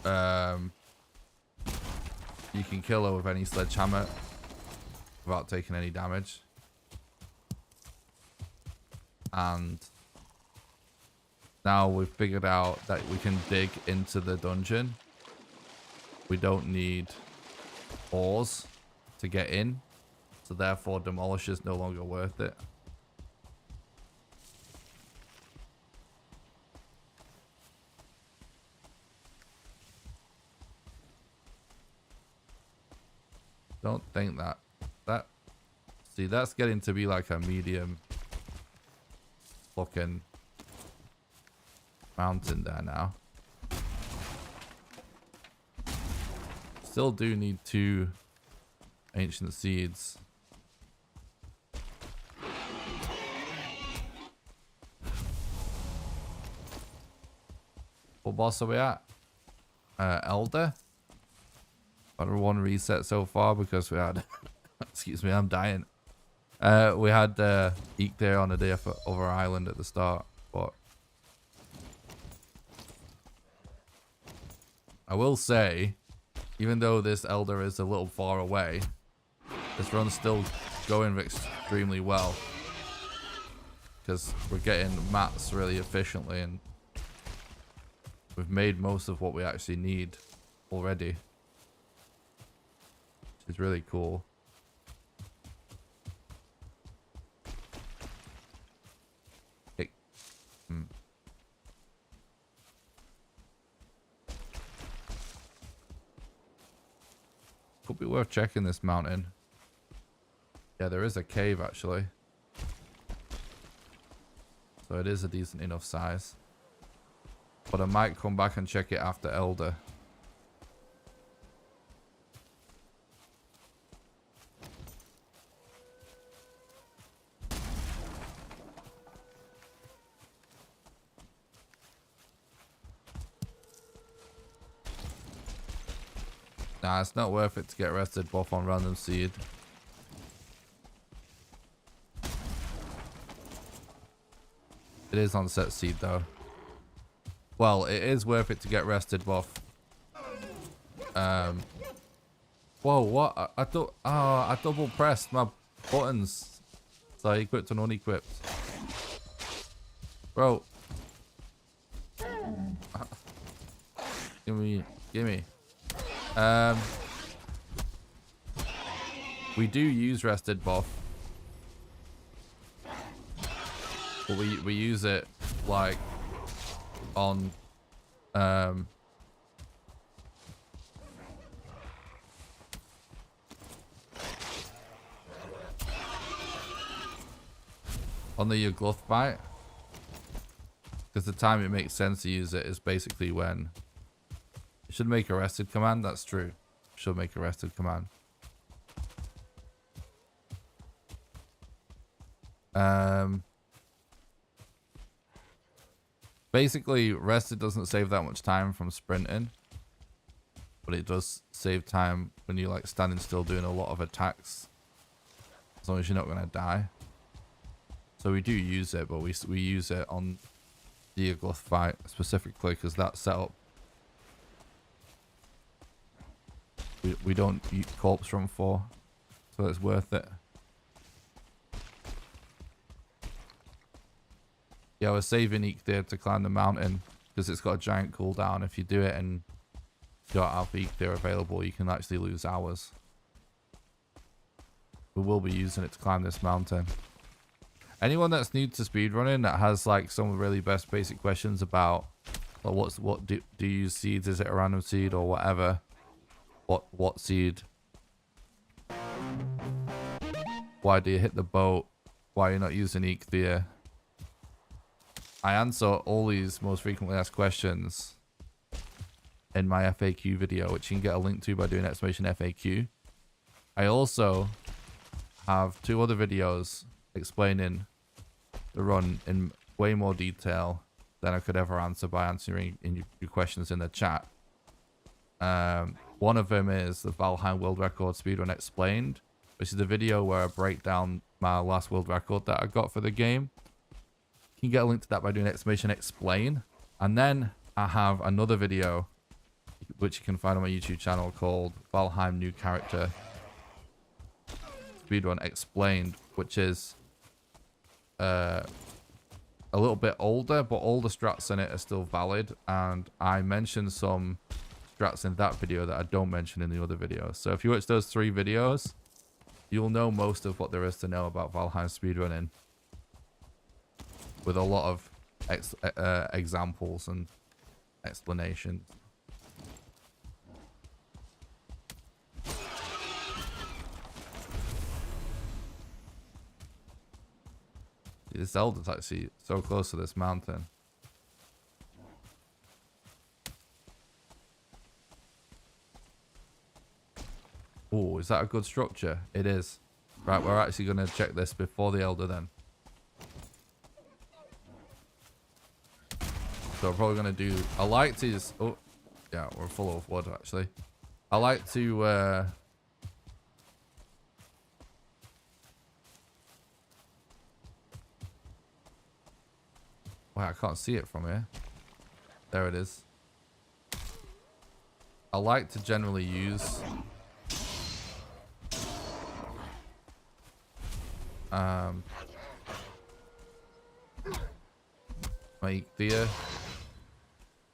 you can kill her with any sledgehammer without taking any damage. And now we've figured out that we can dig into the dungeon. We don't need ores to get in, so therefore demolish is no longer worth it. Don't think that see, that's getting to be like a medium fucking mountain there now. Still do need 2 ancient seeds. What boss are we at? Elder. Under 1 reset so far because we had excuse me, I'm dying. We had Eek there on a day of our island at the start, but I will say, even though this elder is a little far away, this run's still going extremely well because we're getting mats really efficiently and we've made most of what we actually need already, which is really cool. Could be worth checking this mountain. Yeah, there is a cave actually. So it is a decent enough size. But I might come back and check it after Elder. Nah, it's not worth it to get rested buff on random seed. It is on set seed though. Well, it is worth it to get rested buff. Whoa, what? I thought, oh, I double pressed my buttons. So I equipped and unequipped. Bro. Gimme. We do use rested buff, but we use it like on on the Yagluth fight, because the time it makes sense to use it is basically when you should make a rested command. That's true. Should make a rested command. Basically, rested doesn't save that much time from sprinting, but it does save time when you're like standing still doing a lot of attacks, as long as you're not going to die. So we do use it, but we use it on the Yagluth fight specifically because that setup. We don't eat corpse run for, so it's worth it. Yeah, I was saving Eek there to climb the mountain because it's got a giant cooldown. If you do it and you don't have Eek there available, you can actually lose hours. We will be using it to climb this mountain. Anyone that's new to speedrunning that has like some really best basic questions about what do you use seeds? Is it a random seed or whatever? What seed? Why do you hit the boat? Why are you not using Eek there? I answer all these most frequently asked questions in my FAQ video, which you can get a link to by doing !FAQ. I also have 2 other videos explaining the run in way more detail than I could ever answer by answering your questions in the chat. One of them is the Valheim World Record Speedrun Explained, which is the video where I break down my last world record that I got for the game. You can get a link to that by doing exclamation explain. And then I have another video which you can find on my YouTube channel called Valheim New Character Speedrun Explained, which is a little bit older, but all the strats in it are still valid, and I mentioned some strats in that video that I don't mention in the other videos. So if you watch those 3 videos, you'll know most of what there is to know about Valheim speedrunning, with a lot of examples and explanations. This Elder's actually so close to this mountain. Oh, is that a good structure? It is. Right, we're actually going to check this before the Elder then. So we're probably going to do... I like to just... Oh, yeah, we're full of wood actually. I like to... Wow, I can't see it from here. There it is. I like to generally use... my Thea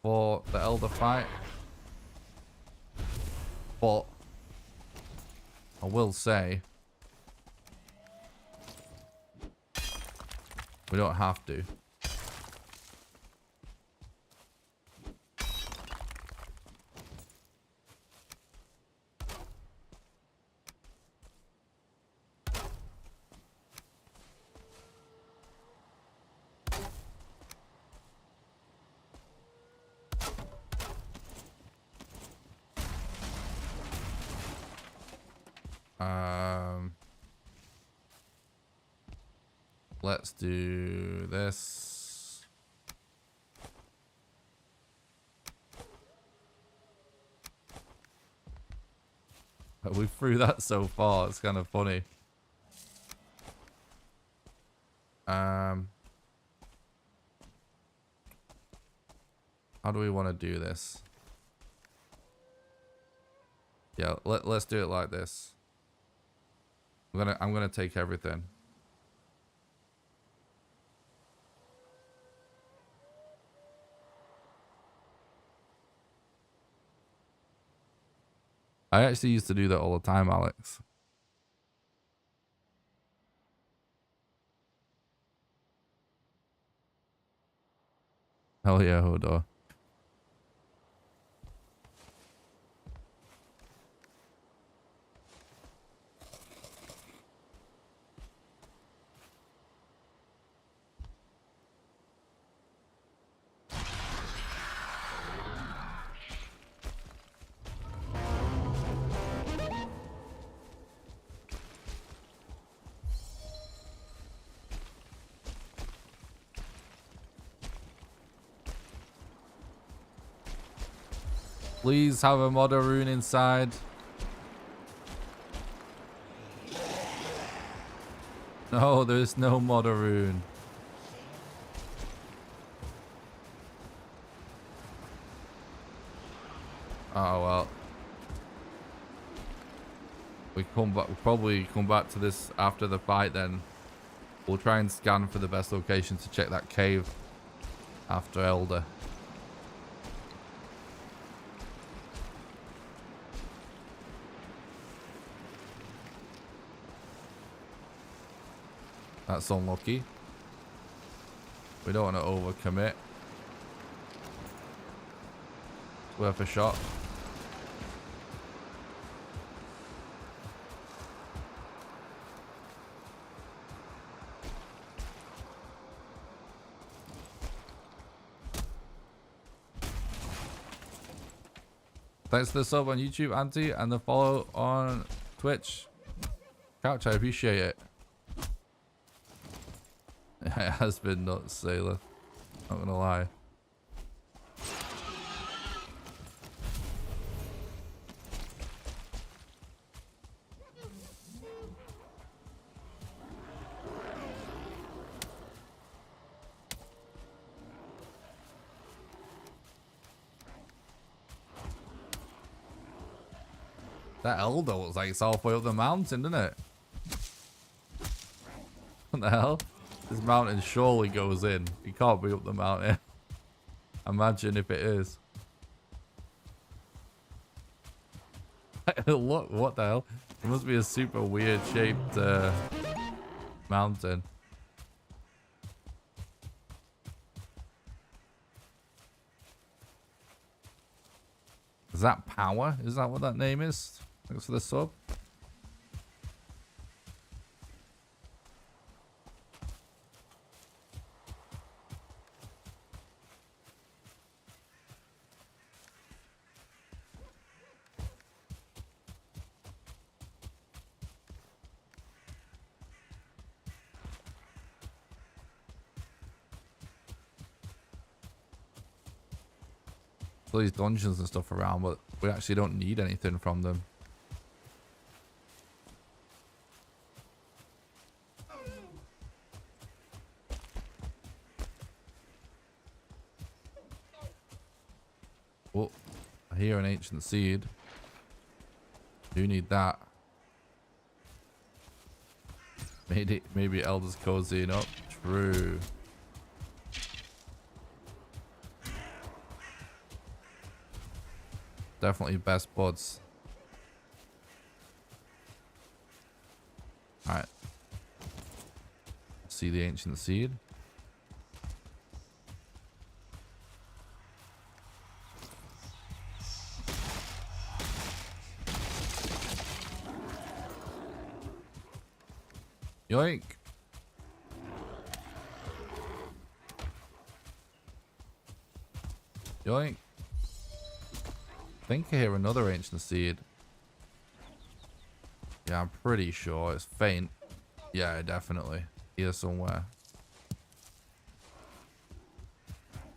for the Elder fight. But I will say we don't have to. Let's do this. We threw that so far, it's kind of funny. How do we want to do this? Yeah, let's do it like this. I'm gonna take everything. I actually used to do that all the time, Alex. Hell yeah, Hodor. Please have a modder rune inside. No, there's no modder rune. Oh well. We'll probably come back to this after the fight then. We'll try and scan for the best location to check that cave after Elder. That's unlucky. We don't want to overcommit. It's worth a shot. Thanks for the sub on YouTube, Auntie, and the follow on Twitch. Couch, I appreciate it. It has been nuts, Sailor. Not gonna lie. That elder looks like it's halfway up the mountain, doesn't it? What the hell? This mountain surely goes in. It can't be up the mountain. Imagine if it is. Look, what the hell? It must be a super weird shaped mountain. Is that power? Is that what that name is? Thanks for the sub. All these dungeons and stuff around, but we actually don't need anything from them. Oh, I hear an ancient seed. Do need that. Maybe Elder's cozying up. True. Definitely best buds. Alright. See the ancient seed. Yoink. Yoink. I think I hear another ancient seed. Yeah, I'm pretty sure it's faint. Yeah, definitely. Here somewhere.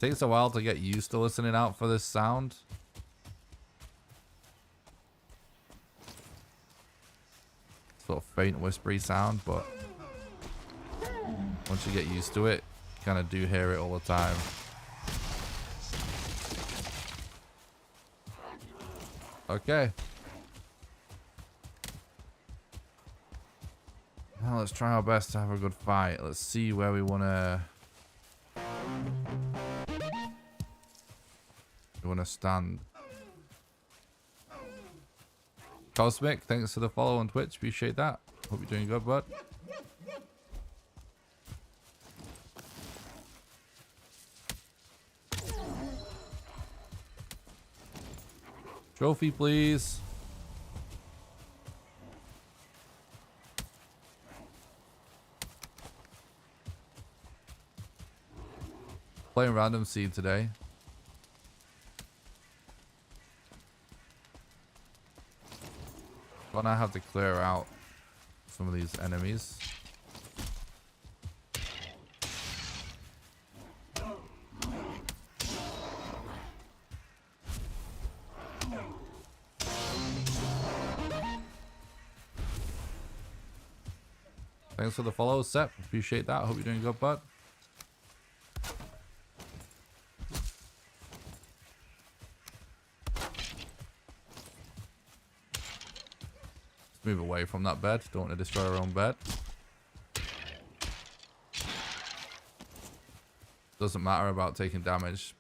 Takes a while to get used to listening out for this sound. Sort of faint whispery sound, but once you get used to it, you kind of do hear it all the time. Okay. Now let's try our best to have a good fight. Let's see where we want to stand. Cosmic, thanks for the follow on Twitch. Appreciate that. Hope you're doing good, bud. Trophy, please. Playing random seed today. Gonna have to clear out some of these enemies. Thanks for the follow, Sep. Appreciate that. Hope you're doing good, bud. Move away from that bed. Don't want to destroy our own bed. Doesn't matter about taking damage.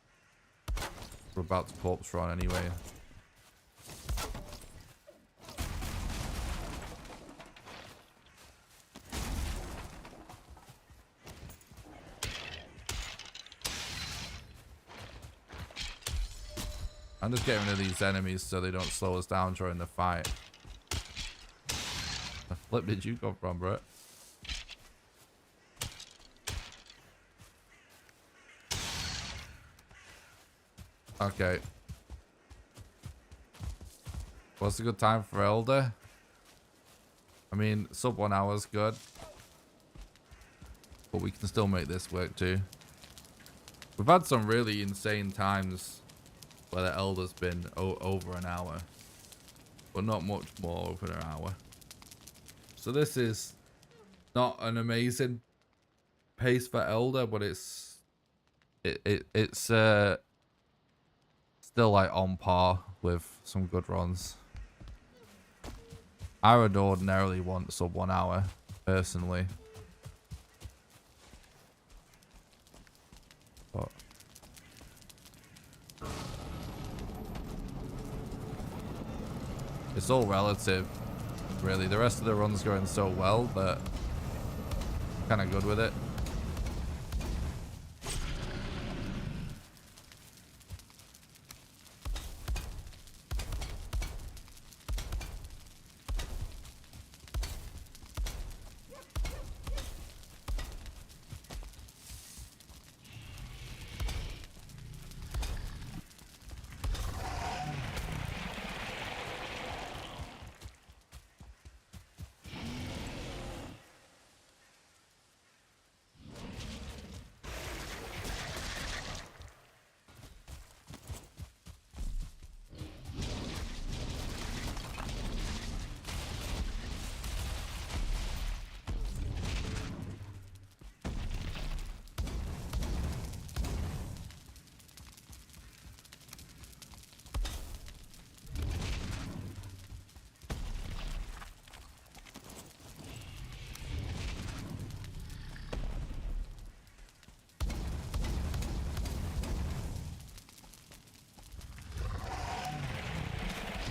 We're about to corpse run anyway. I'm just getting rid of these enemies so they don't slow us down during the fight. The flip did you come from, bro? Okay. What's a good time for Elder? I mean, sub 1 hour is good. But we can still make this work too. We've had some really insane times where the Elder's been over an hour. But not much more over an hour. So this is not an amazing pace for Elder, but it's still like on par with some good runs. I would ordinarily want sub 1 hour, personally. But it's all relative, really. The rest of the run's going so well that I'm kind of good with it.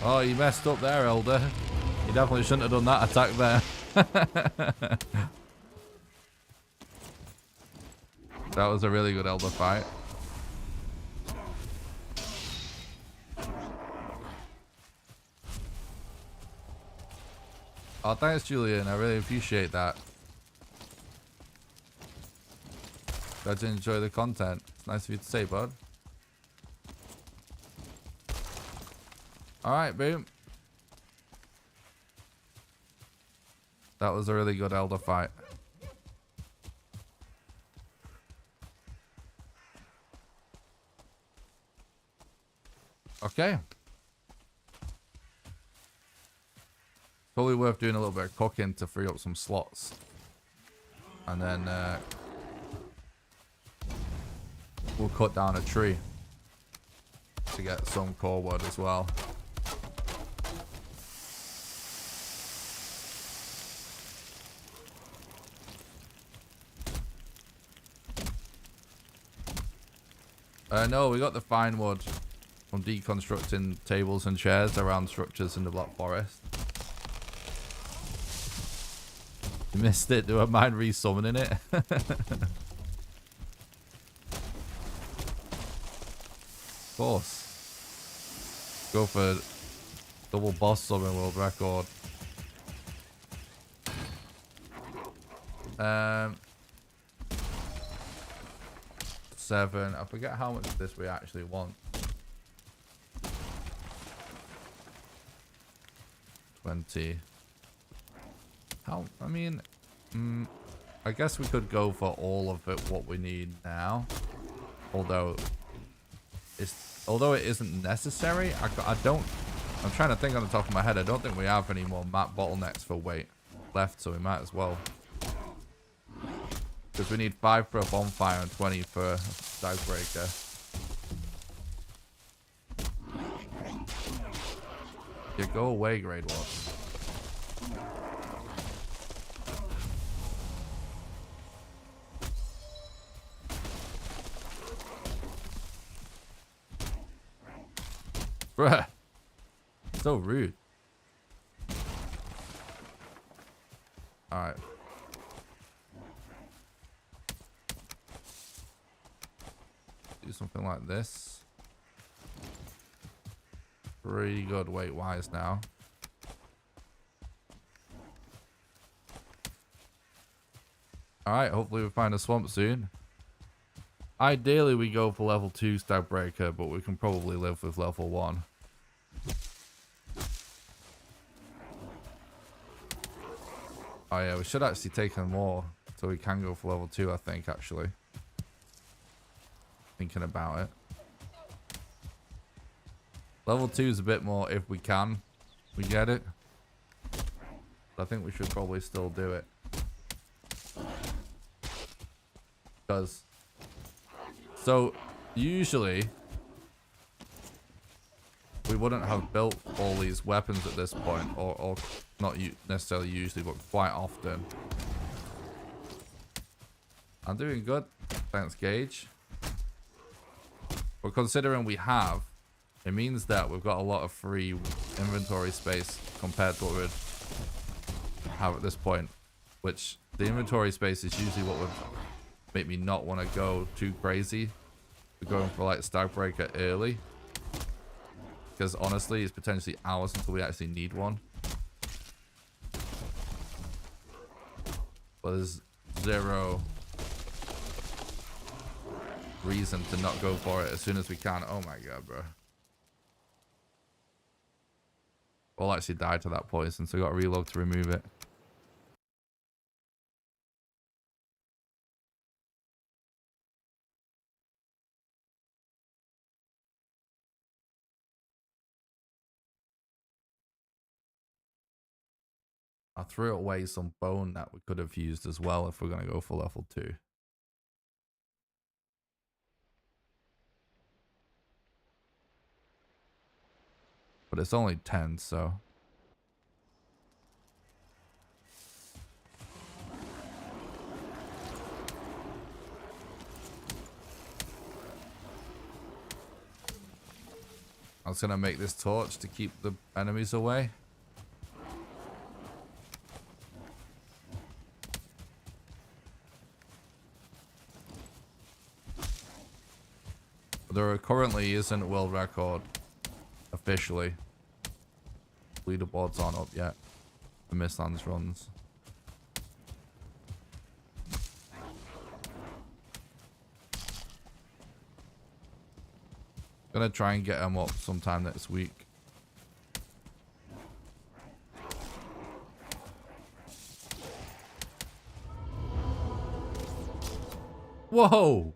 Oh, you messed up there, Elder. You definitely shouldn't have done that attack there. That was a really good Elder fight. Oh, thanks, Julian. I really appreciate that. Glad to enjoy the content. It's nice of you to say, bud. Alright, boom. That was a really good Elder fight. Okay. Probably worth doing a little bit of cooking to free up some slots. And then we'll cut down a tree to get some core wood as well. No, we got the fine wood from deconstructing tables and chairs around structures in the Black Forest. You missed it. Do I mind resummoning it? Of course. Go for double boss summon world record. 7. I forget how much of this we actually want. 20. How? I mean, I guess we could go for all of it. What we need now, although it isn't necessary. I don't. I'm trying to think on the top of my head. I don't think we have any more map bottlenecks for weight left, so we might as well. Because we need 5 for a bonfire and 20 for a Stagbreaker. Yeah, go away, Grade Wasp. Bruh. So rude. Alright. Do something like this. Pretty good weight wise now. Alright, hopefully we find a swamp soon. Ideally we go for level 2 Stagbreaker, but we can probably live with level 1. Oh yeah, we should actually take on more So we can go for level 2, I think, actually. Thinking about it. Level 2 is a bit more if we can. We get it. But I think we should probably still do it. Because... So, usually... we wouldn't have built all these weapons at this point. Or not necessarily usually, but quite often. I'm doing good. Thanks, Gage. But considering we have, it means that we've got a lot of free inventory space compared to what we'd have at this point. Which, the inventory space is usually what would make me not want to go too crazy. We're going for like Stagbreaker early. Because honestly, it's potentially hours until we actually need one. But there's zero reason to not go for it as soon as we can. Oh my god, bro. We'll actually die to that poison, so we got to reload to remove it. I threw away some bone that we could have used as well if we're going to go for level 2. But it's only 10, so... I was going to make this torch to keep the enemies away. There currently isn't a world record officially. Leaderboards aren't up yet. The Mistlands runs. Gonna try and get them up sometime next week. Whoa!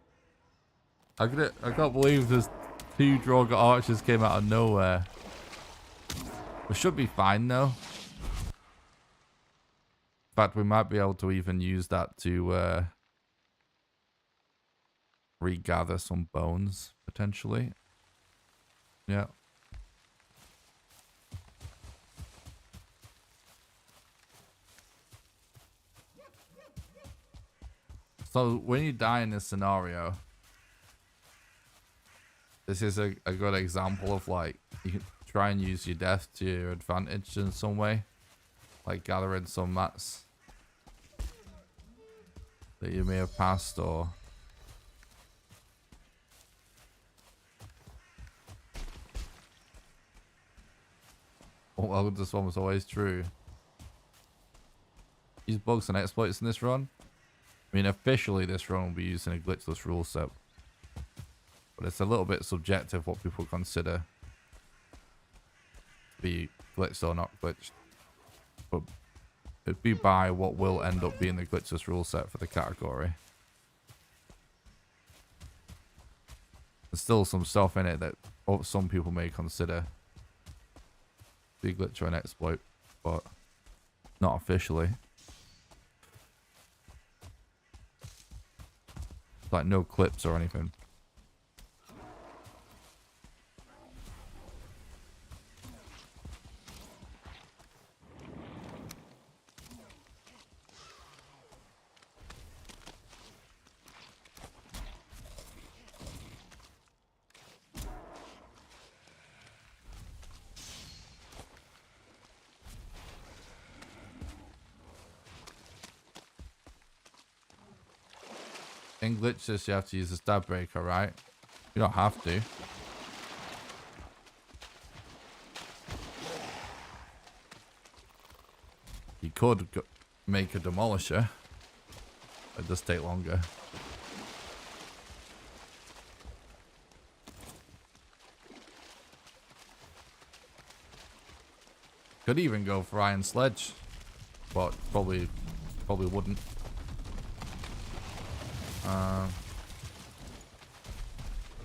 I can't believe there's 2 Droga archers came out of nowhere. We should be fine though. In fact, we might be able to even use that to regather some bones potentially. Yeah. So when you die in this scenario, this is a good example of like, you can try and use your death to your advantage in some way. Like gathering some mats that you may have passed or... Oh, well, this one was always true. Use bugs and exploits in this run. I mean, officially this run will be using a glitchless rule set. But it's a little bit subjective what people consider to be glitched or not glitched. But it'd be by what will end up being the glitchless rule set for the category. There's still some stuff in it that some people may consider be glitch or an exploit, but not officially. Like no clips or anything. In glitches, you have to use a stab breaker, right? You don't have to. You could make a demolisher. It does take longer. Could even go for iron sledge, but probably wouldn't.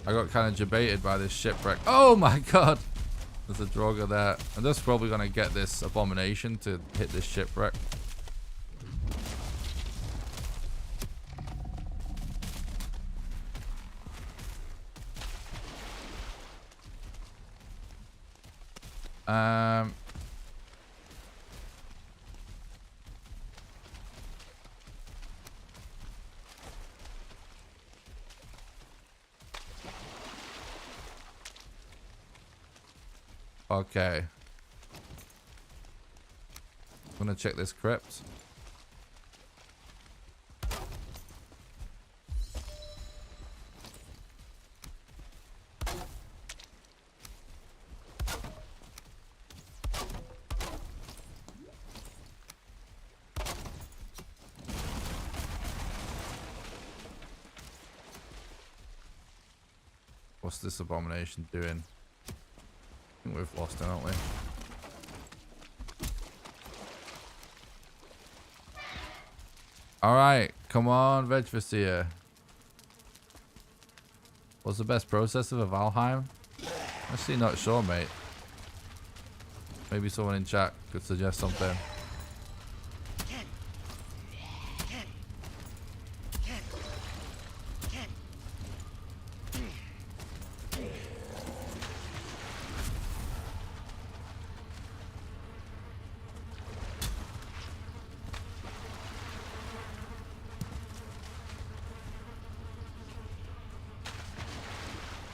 I got kind of debated by this shipwreck. Oh my god! There's a Droga there. I'm just probably going to get this Abomination to hit this shipwreck. Okay. I'm gonna check this crypt. What's this Abomination doing? I think we've lost it, haven't we? Alright, come on, Vegversier. What's the best processor for Valheim? Actually not sure, mate. Maybe someone in chat could suggest something.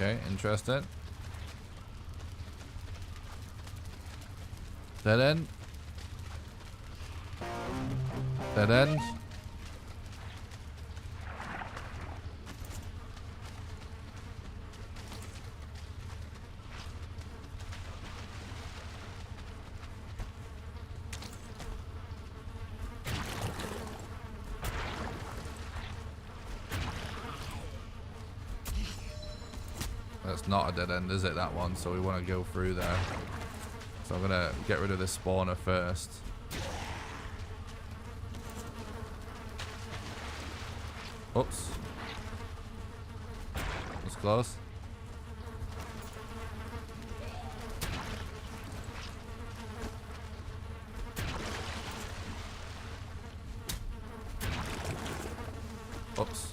Okay, interesting. Dead end. Dead end. That's not a dead end, is it, that one? So we want to go through there. So I'm going to get rid of this spawner first. Oops. That's close. Oops.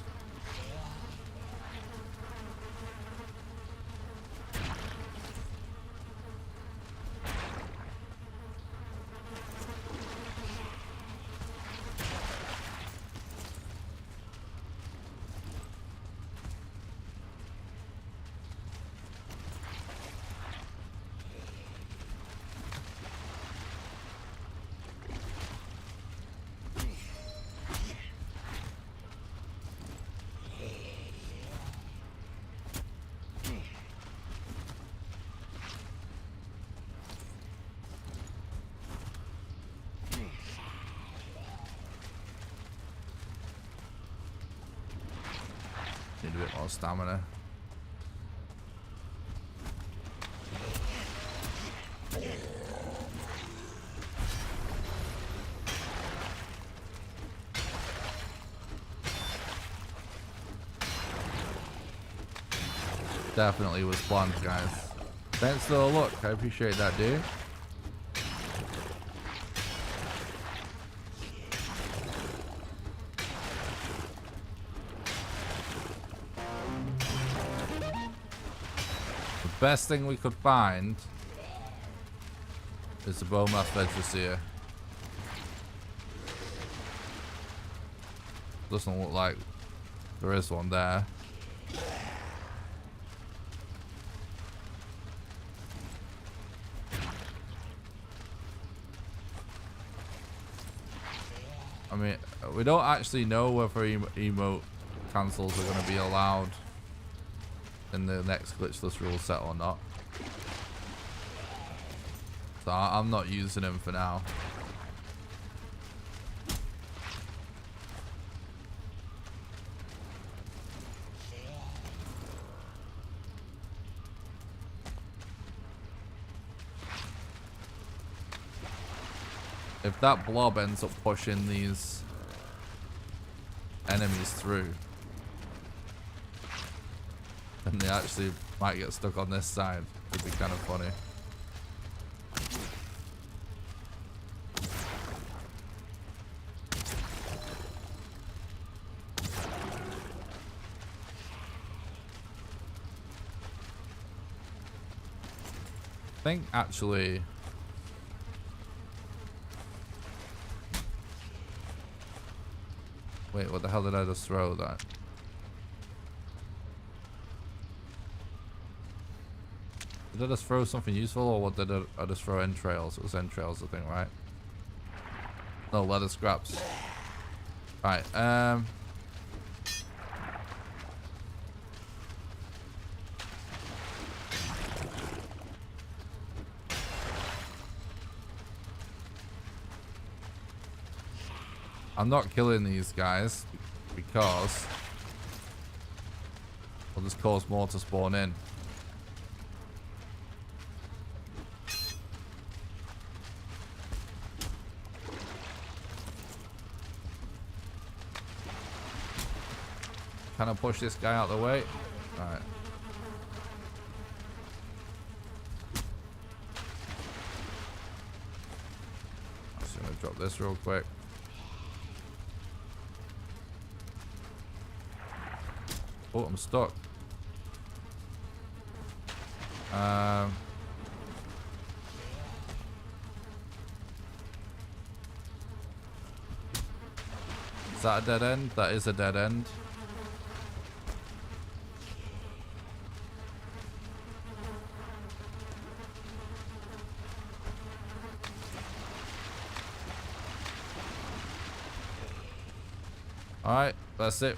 Need a bit more stamina. Definitely was planned, guys. Thanks for the look. I appreciate that, dude. Best thing we could find is the Bowmath Vegversier. Doesn't look like there is one there. I mean, we don't actually know whether emote cancels are going to be allowed in the next glitchless rule set or not. So I'm not using them for now. If that blob ends up pushing these enemies through, And they actually might get stuck on this side. Could be kind of funny. I think actually... Wait, what the hell did I just throw that? Did I just throw something useful, or what did I just throw? Entrails? It was entrails, I think, right? No, leather scraps. Right, I'm not killing these guys because will just cause more to spawn in. Can I push this guy out of the way? Alright. I'm just gonna drop this real quick. Oh, I'm stuck. Is that a dead end? That is a dead end. Alright, that's it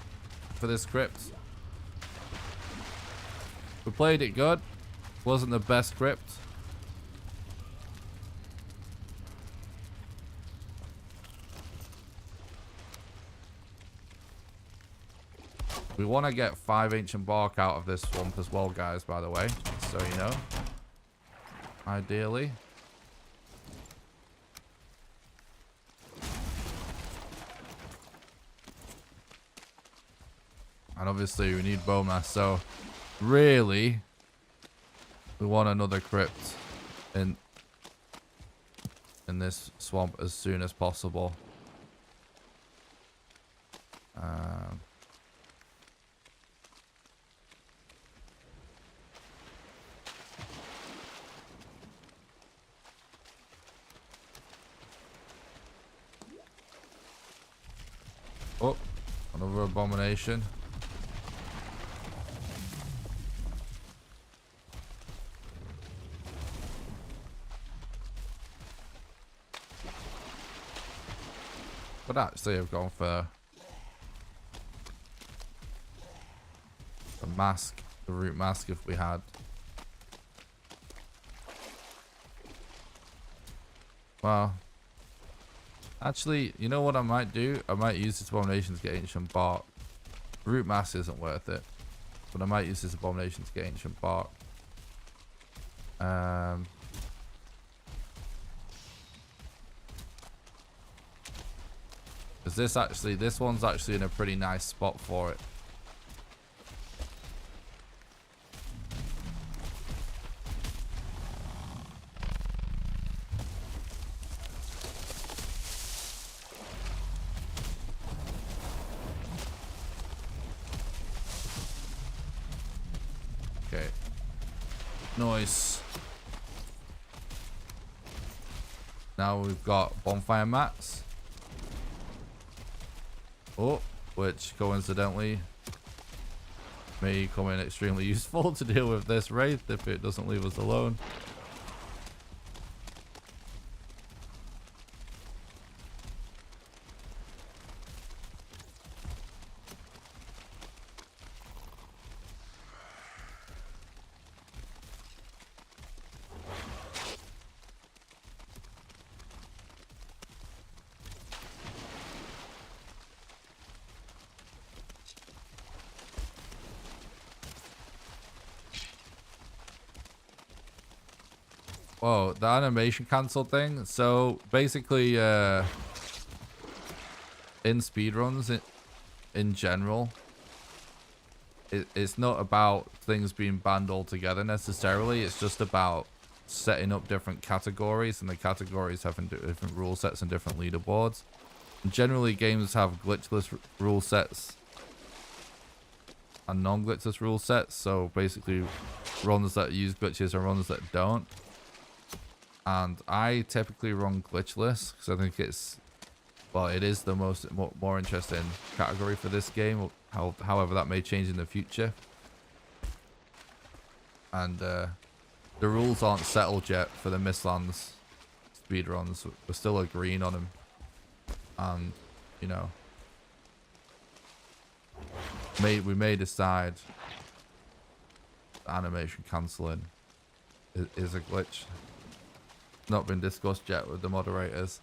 for this crypt. We played it good. Wasn't the best crypt. We want to get 5 ancient bark out of this swamp as well, guys, by the way. So you know. Ideally. And obviously we need bone mass, so really we want another crypt in this swamp as soon as possible. Oh, another abomination. But actually I've gone for the mask, the root mask if we had. Well, actually, you know what I might do? I might use this abomination to get ancient bark. Root mask isn't worth it, but I might use this abomination to get ancient bark. Because this one's actually in a pretty nice spot for it. Okay. Nice. Now we've got bonfire mats. Oh, which coincidentally may come in extremely useful to deal with this wraith if it doesn't leave us alone. Whoa, the animation cancel thing. So basically, in speedruns, in general, it's not about things being banned altogether necessarily. It's just about setting up different categories, and the categories having different rule sets and different leaderboards. And generally, games have glitchless rule sets and non-glitchless rule sets. So basically, runs that use glitches and runs that don't. And I typically run glitchless because I think it's, well, it is the more interesting category for this game. However, that may change in the future. And the rules aren't settled yet for the Mistlands speedruns. We're still agreeing on them. And, you know, we may decide animation cancelling is a glitch. Not been discussed yet with the moderators.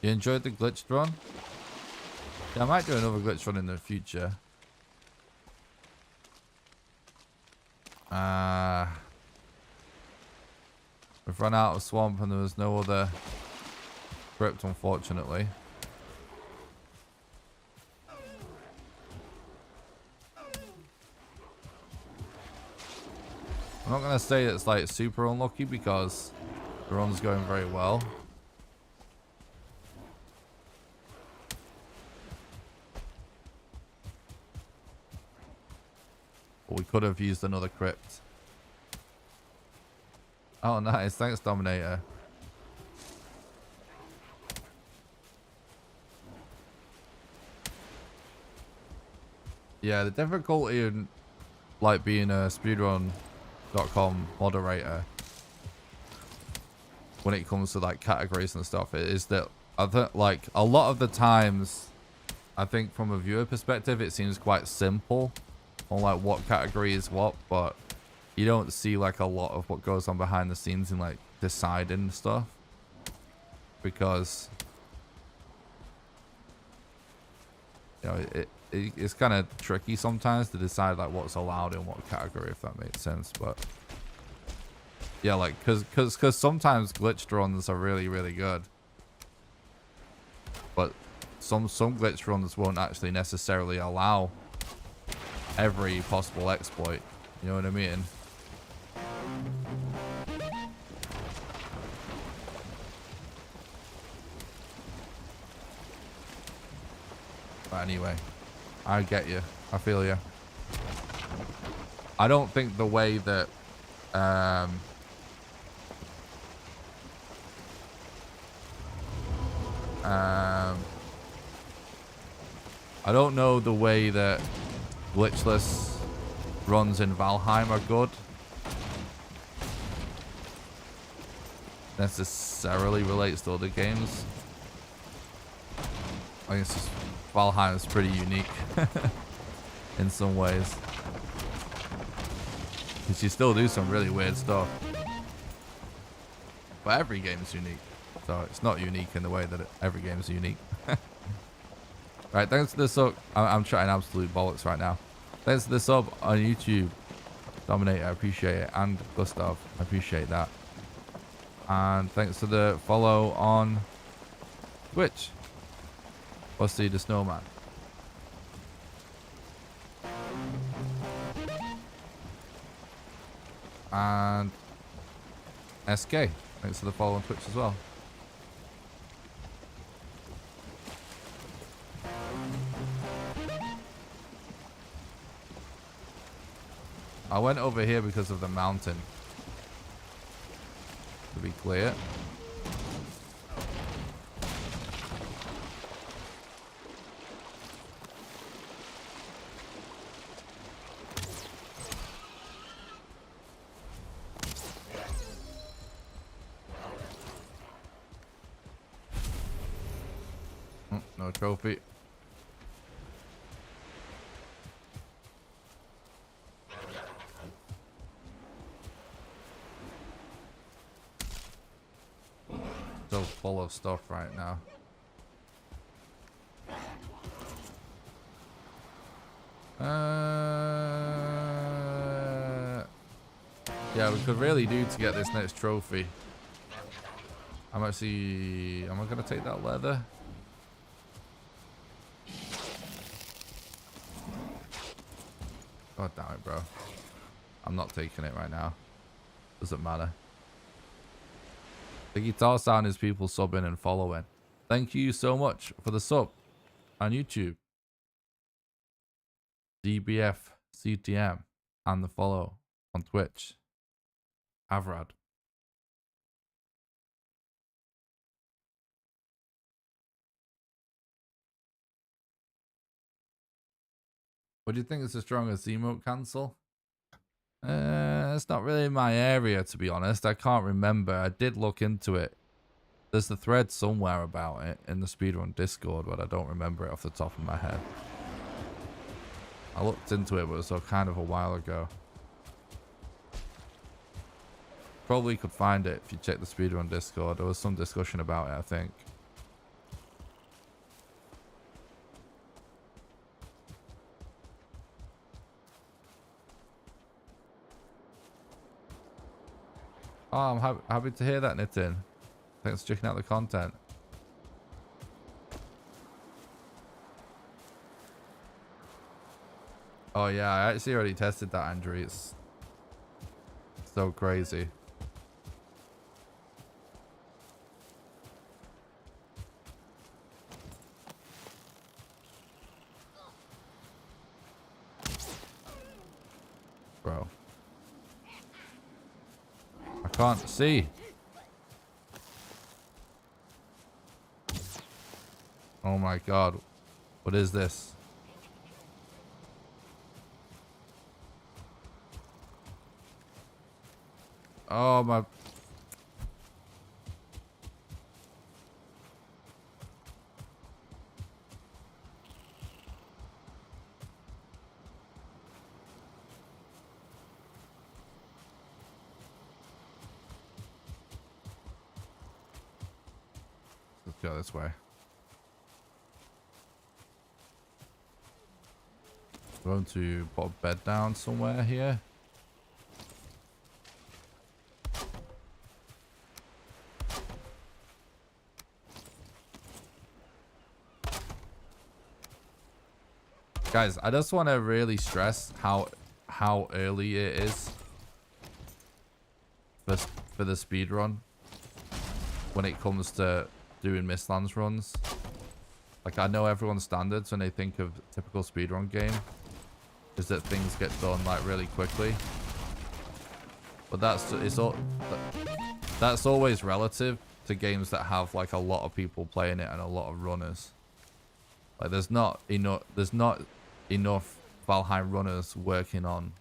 You enjoyed the glitched run? Yeah, I might do another glitch run in the future. We've run out of swamp and there was no other crypt, unfortunately. I'm not going to say it's like super unlucky because the run's going very well. But we could have used another crypt. Oh, nice. Thanks, Dominator. Yeah, the difficulty in like being a speedrun.com moderator when it comes to like categories and stuff is that I think like a lot of the times, I think from a viewer perspective, it seems quite simple on like what category is what, but you don't see like a lot of what goes on behind the scenes in like deciding stuff, because you know it's kind of tricky sometimes to decide like what's allowed in what category, if that makes sense. But yeah, like because sometimes glitched runs are really good, but some glitch runs won't actually necessarily allow every possible exploit, you know what I mean? But anyway, I get you. I feel you. I don't think the way that I don't know the way that glitchless runs in Valheim are good necessarily relates to other games. I think it's just Valheim is pretty unique in some ways, because you still do some really weird stuff, but every game is unique, so it's not unique in the way that every game is unique. Right, thanks for the sub. I'm trying absolute bollocks right now. Thanks for the sub on YouTube, Dominator. I appreciate it, and Gustav, I appreciate that. And thanks for the follow on Twitch. Busty the Snowman. And SK, thanks for the follow on Twitch as well. I went over here because of the mountain, to be clear. No trophy. So full of stuff right now. Yeah, we could really do to get this next trophy. Am I gonna take that leather? God damn it, bro. I'm not taking it right now. Doesn't matter. The guitar sound is people subbing and following. Thank you so much for the sub on YouTube. DBF CTM and the follow on Twitch. Avrad. What do you think is as strong as emote cancel? It's not really my area, to be honest. I can't remember. I did look into it. There's the thread somewhere about it in the Speedrun Discord, but I don't remember it off the top of my head. I looked into it, but it was kind of a while ago. Probably could find it if you check the Speedrun Discord. There was some discussion about it, I think. Oh, I'm happy to hear that, Nitin. Thanks for checking out the content. Oh yeah, I actually already tested that, Andrew. It's so crazy. Bro. I can't see. Oh my god. What is this? Oh my. Let's go this way. I'm going to put a bed down somewhere here. Guys, I just want to really stress how early it is for the speed run when it comes to doing Mistlands runs. Like, I know everyone's standards when they think of typical speedrun game is that things get done like really quickly, but that's always relative to games that have like a lot of people playing it and a lot of runners. Like, there's not enough Valheim runners working on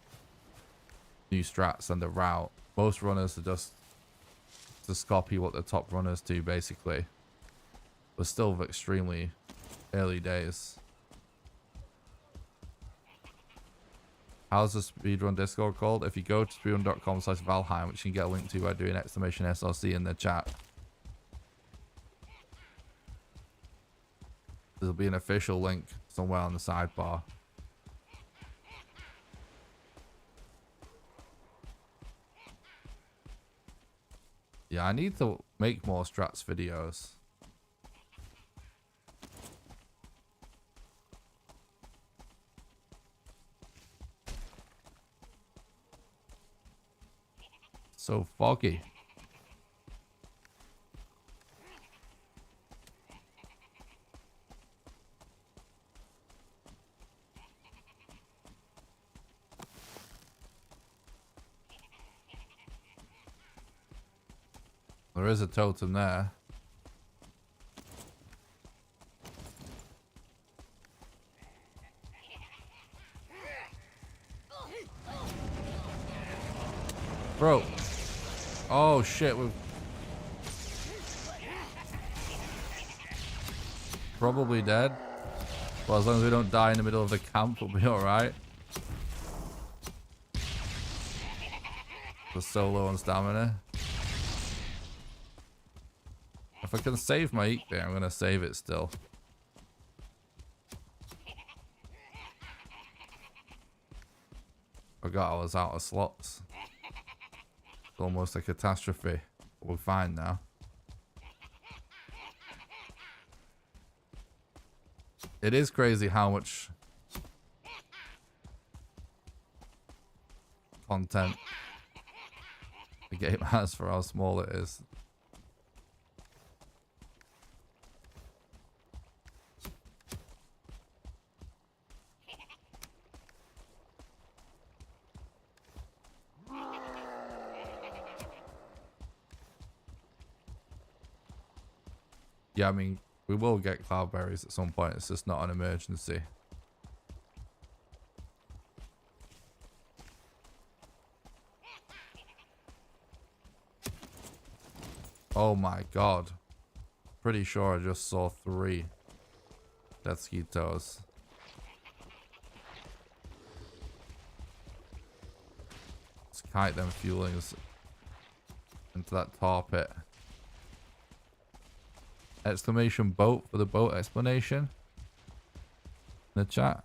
new strats and the route. Most runners are just copy what the top runners do, basically. We're still extremely early days. How's the speedrun Discord called? If you go to speedrun.com/Valheim, which you can get a link to by doing !SRC in the chat, there'll be an official link somewhere on the sidebar. Yeah, I need to make more strats videos. So foggy. There is a totem there. Bro. Oh shit, we're probably dead. Well, as long as we don't die in the middle of the camp, we'll be alright. We're so low on stamina. If I can save my eat there, I'm gonna save it still. Forgot I was out of slots. It's almost a catastrophe. But we're fine now. It is crazy how much content the game has for how small it is. Yeah, I mean, we will get cloudberries at some point. It's just not an emergency. Oh my god. Pretty sure I just saw 3 dead mosquitoes. Let's kite them fueling us into that tar pit. Exclamation boat for the boat explanation in the chat.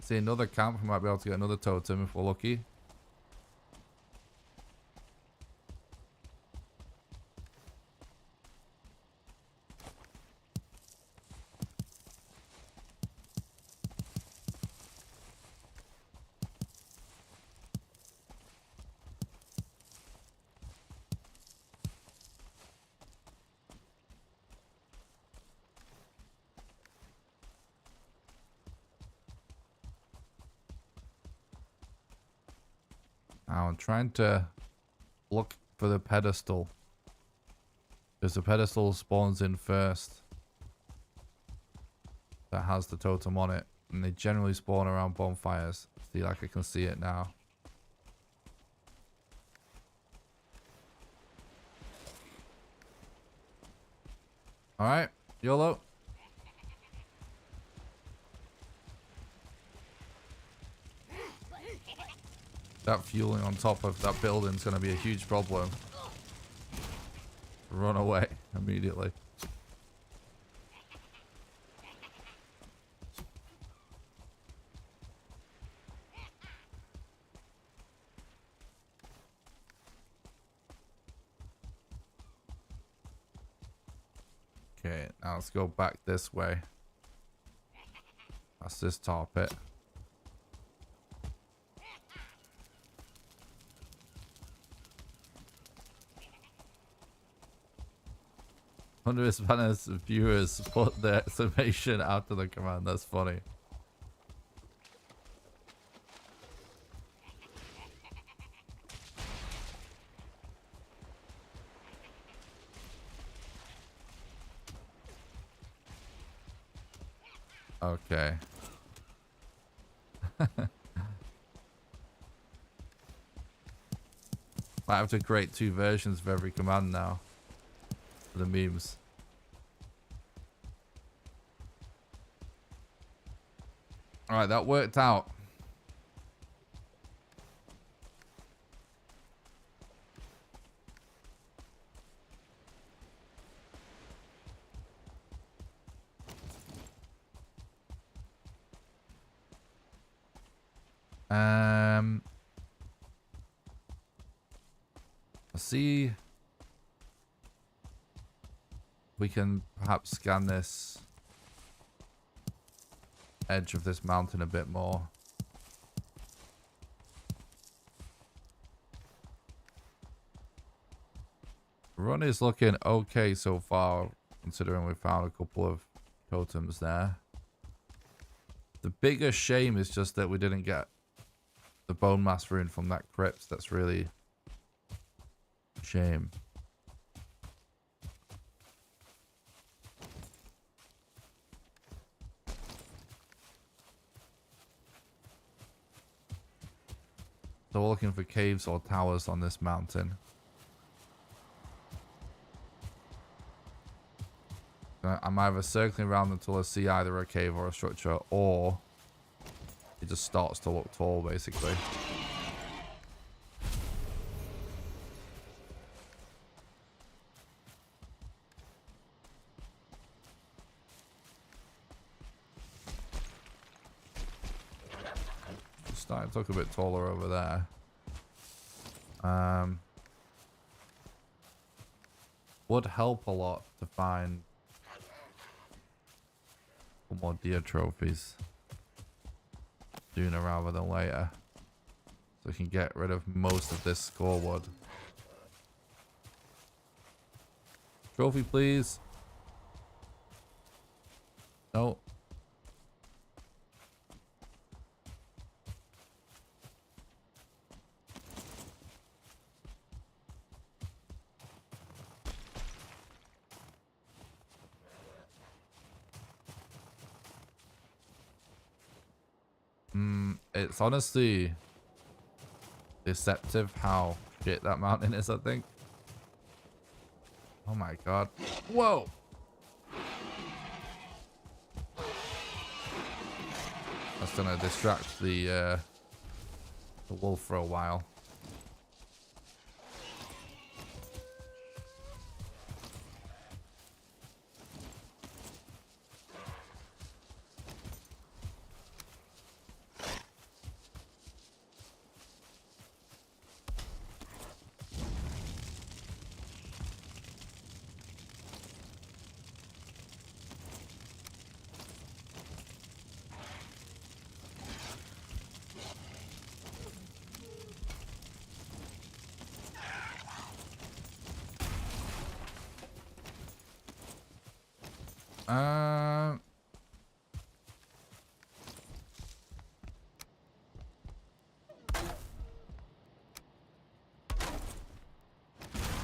See another camp. We might be able to get another totem if we're lucky. Now I'm trying to look for the pedestal, because the pedestal spawns in first that has the totem on it, and they generally spawn around bonfires. See, like I can see it now. Alright, YOLO. That fueling on top of that building is going to be a huge problem. Run away immediately. Okay, now let's go back this way. That's this tar pit. Hundreds of viewers put the exclamation after the command. That's funny. Okay. Might have to create 2 versions of every command now. For the memes. Alright, that worked out. Let's see. We can perhaps scan this edge of this mountain a bit more. Run is looking okay so far, considering we found a couple of totems there. The biggest shame is just that we didn't get the bone mass rune from that crypt. That's really a shame. So we're looking for caves or towers on this mountain. I'm either circling around until I see either a cave or a structure, or it just starts to look tall, basically. It's starting to look a bit taller over there. would help a lot to find more deer trophies sooner rather than later, so we can get rid of most of this scorewood. Trophy, please. No. It's honestly deceptive how shit that mountain is, I think. Oh my god. Whoa! That's gonna distract the wolf for a while.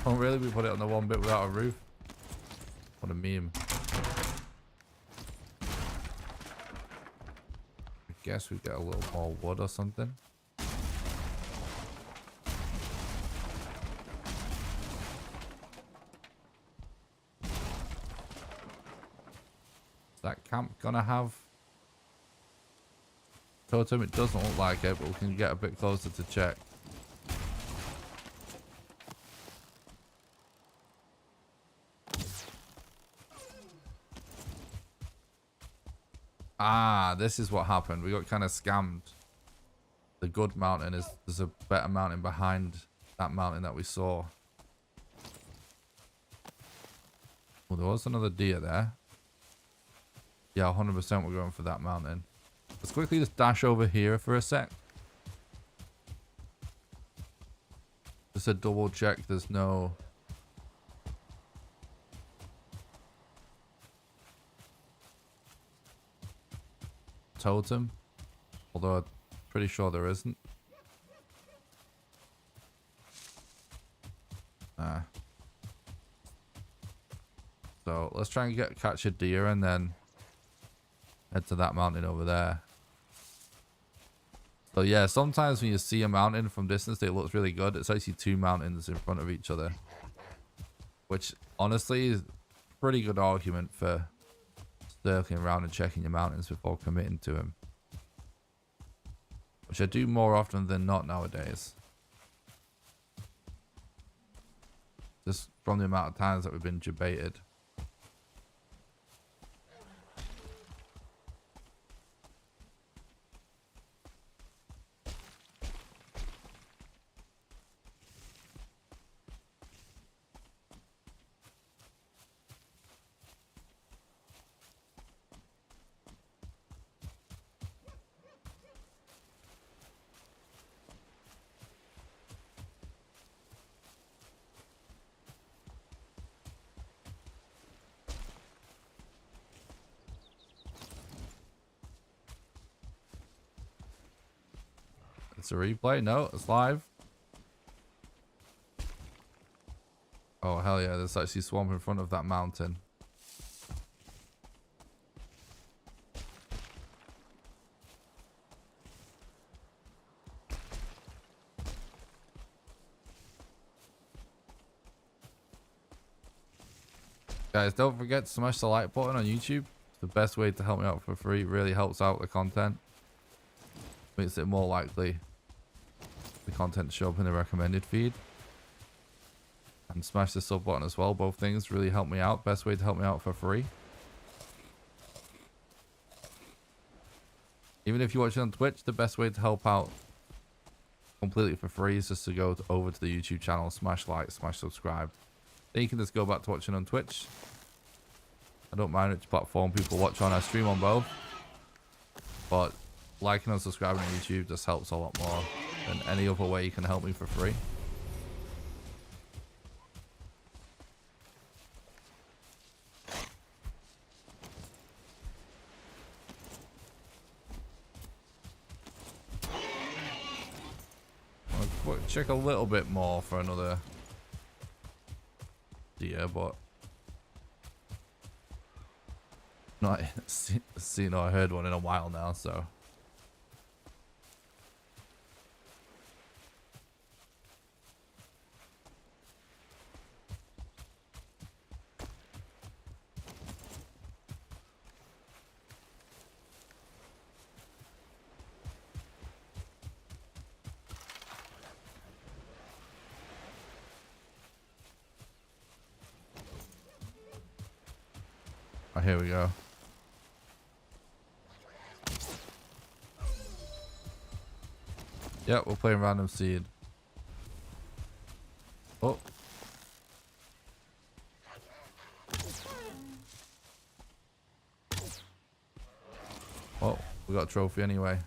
Oh really? We put it on the one bit without a roof? What a meme. I guess we get a little more wood or something. Is that camp gonna have totem? It doesn't look like it, but we can get a bit closer to check. Ah, this is what happened. We got kind of scammed. The good mountain is, there's a better mountain behind that mountain that we saw. Well, there was another deer there. Yeah, 100% we're going for that mountain. Let's quickly just dash over here for a sec. Just a double check there's no... totem. Although I'm pretty sure there isn't. So let's try and catch a deer and then head to that mountain over there. So yeah, sometimes when you see a mountain from distance, it looks really good. It's actually two mountains in front of each other, which honestly is a pretty good argument for circling around and checking your mountains before committing to them, which I do more often than not nowadays, just from the amount of times that we've been debated. It's a replay? No, it's live. Oh, hell yeah, there's actually swamp in front of that mountain. Guys, don't forget to smash the like button on YouTube. It's the best way to help me out for free. It really helps out the content. Makes it more likely the content to show up in the recommended feed. And smash the sub button as well. Both things really help me out. Best way to help me out for free. Even if you're watching on Twitch, the best way to help out completely for free is just to go over to the YouTube channel, smash like, smash subscribe. Then you can just go back to watching on Twitch. I don't mind which platform people watch on. I stream on both. But liking and subscribing on YouTube just helps a lot more than any other way you can help me for free. I'll check a little bit more for another deer, but not seen or heard one in a while now, so. Oh, here we go. Yeah, we're playing random seed. Oh. Oh, we got a trophy anyway.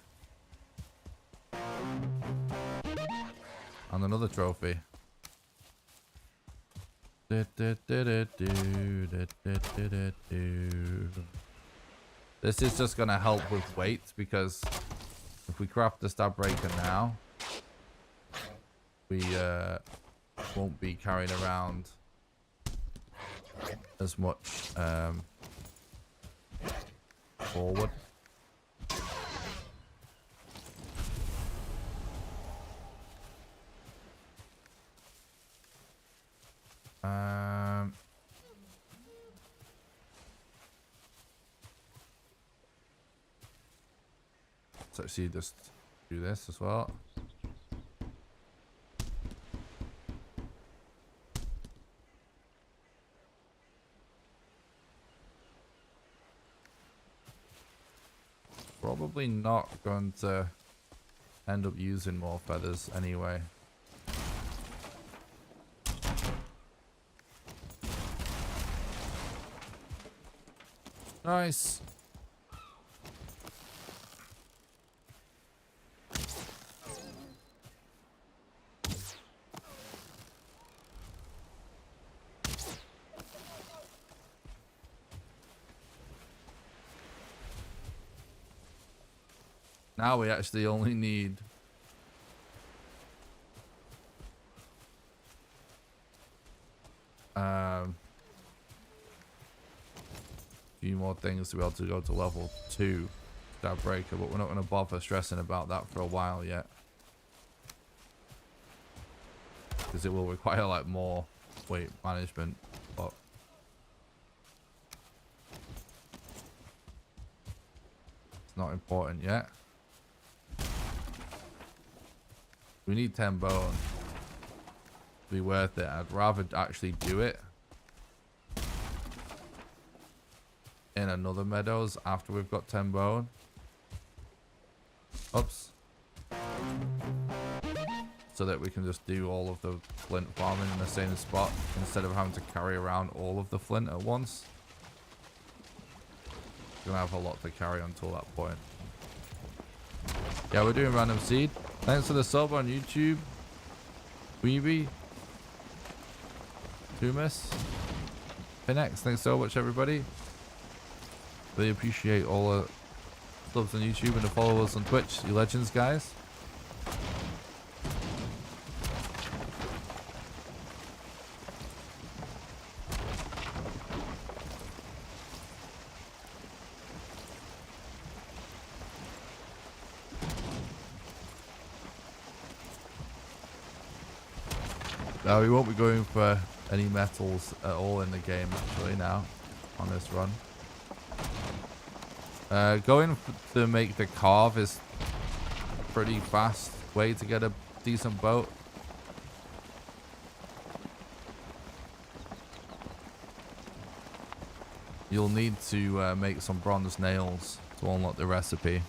And another trophy. This is just gonna help with weight, because if we craft the stab breaker now, we won't be carrying around as much forward. So actually just do this as well. Probably not going to end up using more feathers anyway. Nice. Now we actually only need a few more things to be able to go to level 2 stab breaker, but we're not going to bother stressing about that for a while yet, because it will require like more weight management, but it's not important yet. We need 10 bone to be worth it. I'd rather actually do it in another meadows after we've got 10 bone. Oops. So that we can just do all of the flint farming in the same spot instead of having to carry around all of the flint at once. We're gonna have a lot to carry until that point. Yeah, we're doing random seed. Thanks for the sub on YouTube. Weeby. Tumis. Pinex. Thanks so much, everybody. Really appreciate all the subs on YouTube and the followers on Twitch. You legends, guys. We won't be going for any metals at all in the game actually now on this run. Going to make the carve is a pretty fast way to get a decent boat. You'll need to make some bronze nails to unlock the recipe.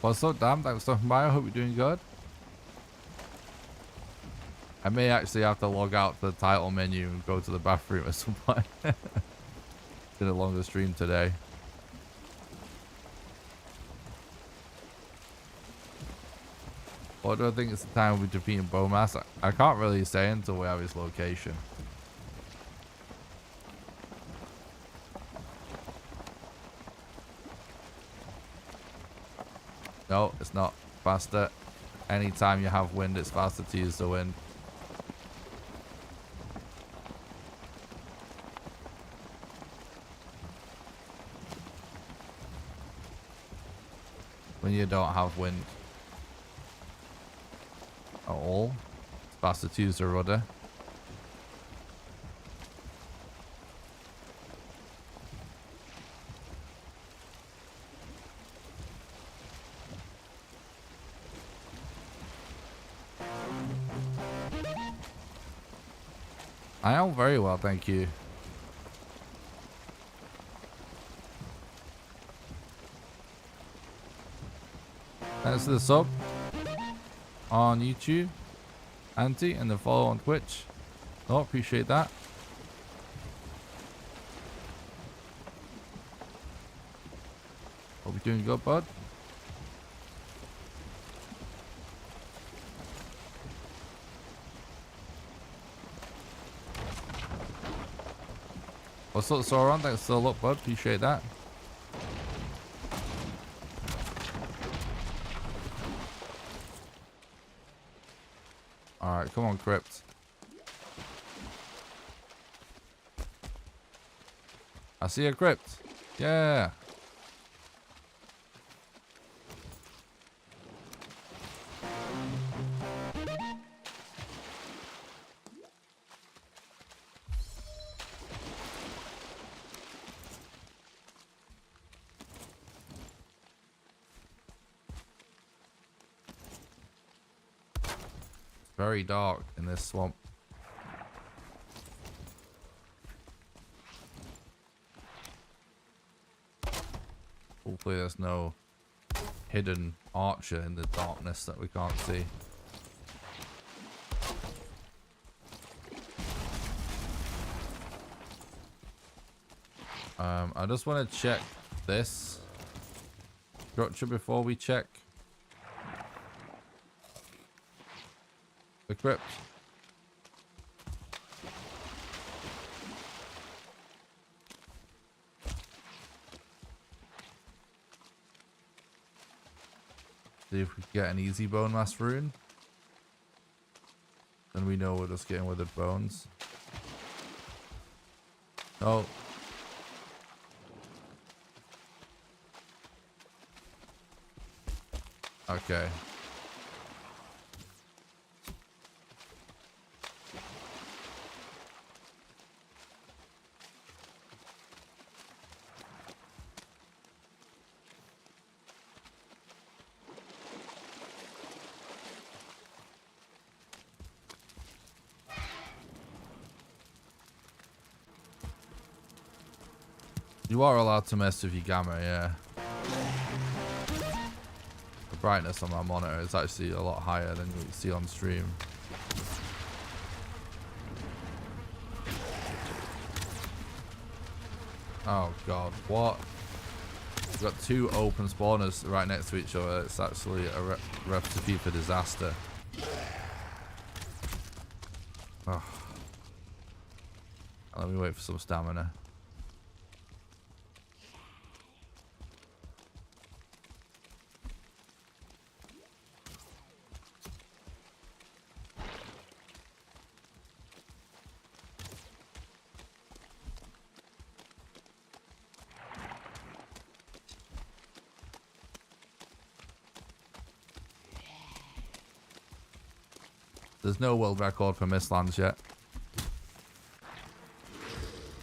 What's up, Dan? Thanks for stopping by. I hope you're doing good. I may actually have to log out the title menu and go to the bathroom at some point. Been a longer stream today. What do I think it's the time we'll be defeating Bowmass? I can't really say until we have his location. No, it's not faster. Anytime you have wind, it's faster to use the wind. When you don't have wind at all, it's faster to use the rudder. I am very well, thank you. Thanks for the sub on YouTube, Auntie, and the follow on Twitch. Oh, appreciate that. Hope you're doing good, bud. What's up, Sauron? Thanks for the look, bud. Appreciate that. Alright, come on, crypt. I see a crypt. Yeah. Very dark in this swamp. Hopefully there's no hidden archer in the darkness that we can't see. I just want to check this structure before we check the crypt. See if we can get an easy bone mass rune. Then we know we're just getting withered bones. Oh. Okay. You are allowed to mess with your gamma, yeah. The brightness on my monitor is actually a lot higher than you see on stream. Oh god, what? We've got two open spawners right next to each other. It's actually a recipe for disaster. Oh. Let me wait for some stamina. There's no world record for Mistlands yet.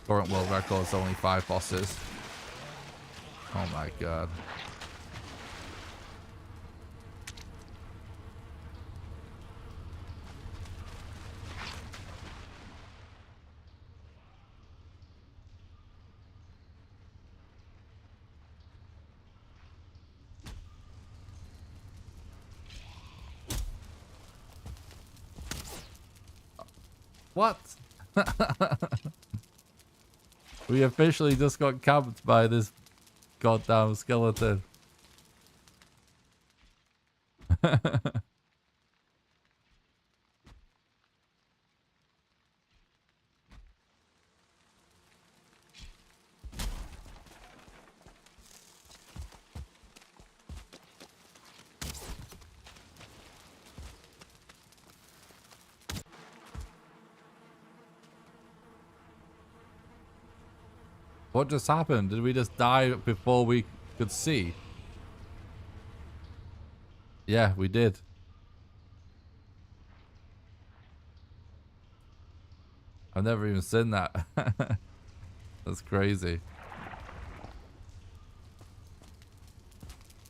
Current world record is only 5 bosses. Oh my god. What? We officially just got camped by this goddamn skeleton. What just happened? Did we just die before we could see? Yeah, we did. I've never even seen that. That's crazy.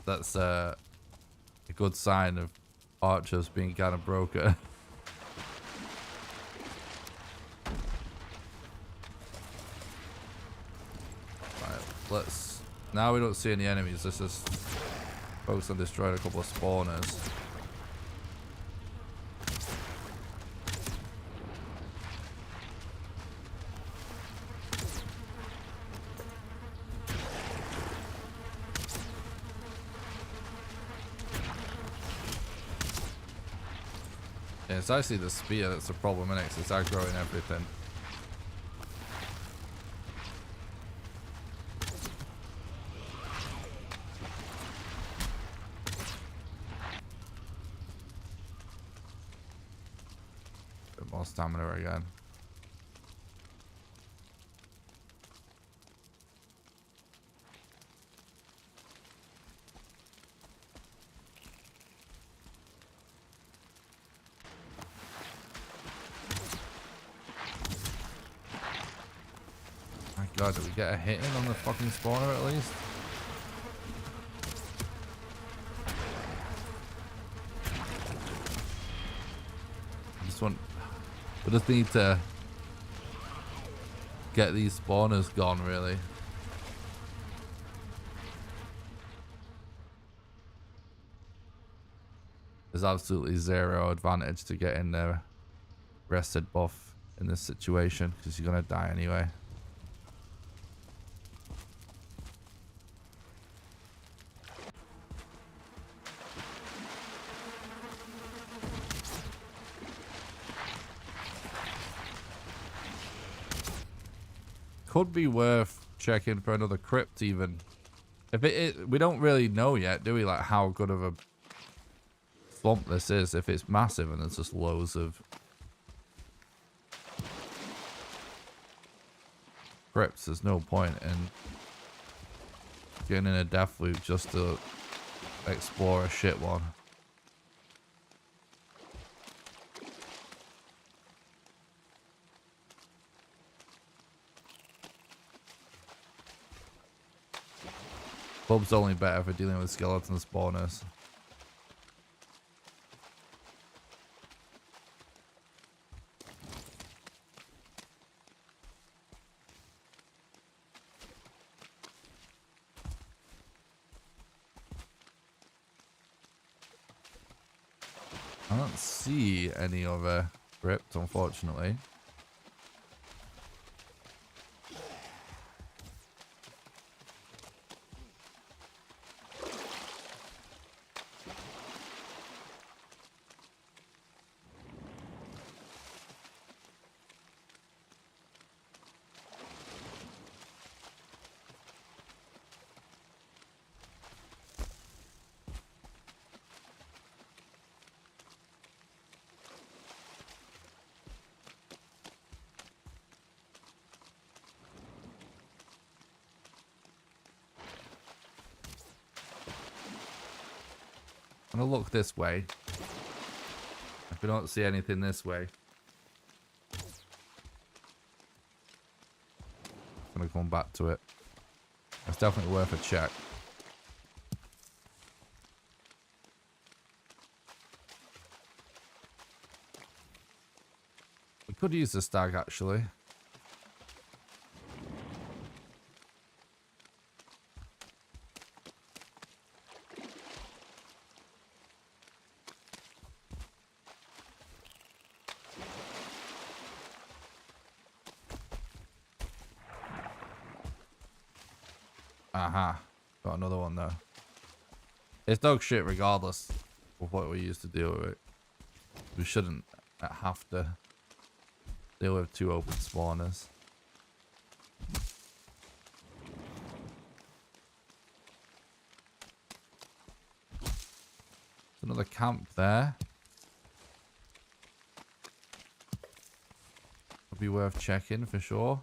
That's a good sign of archers being kind of broken. Let's, now we don't see any enemies, let's just focus on destroying a couple of spawners. Yeah, it's actually the spear that's the problem, innit? 'Cause it's aggroing everything. Bit more stamina again. My god, did we get a hit in on the fucking spawner at least? We just need to get these spawners gone, really. There's absolutely zero advantage to getting the rested buff in this situation because you're gonna die anyway. Could be worth checking for another crypt even. If we don't really know yet, do we? Like how good of a swamp this is. If it's massive and there's just loads of crypts, there's no point in getting in a death loop just to explore a shit one. Club's only better for dealing with skeleton spawners. I don't see any other crypt, unfortunately. I'm gonna look this way. If we don't see anything this way, I'm gonna come back to it. It's definitely worth a check. We could use the stag actually. Aha. Got another one though. It's dog shit regardless of what we used to deal with it. We shouldn't have to deal with 2 open spawners. There's another camp there. Would be worth checking for sure.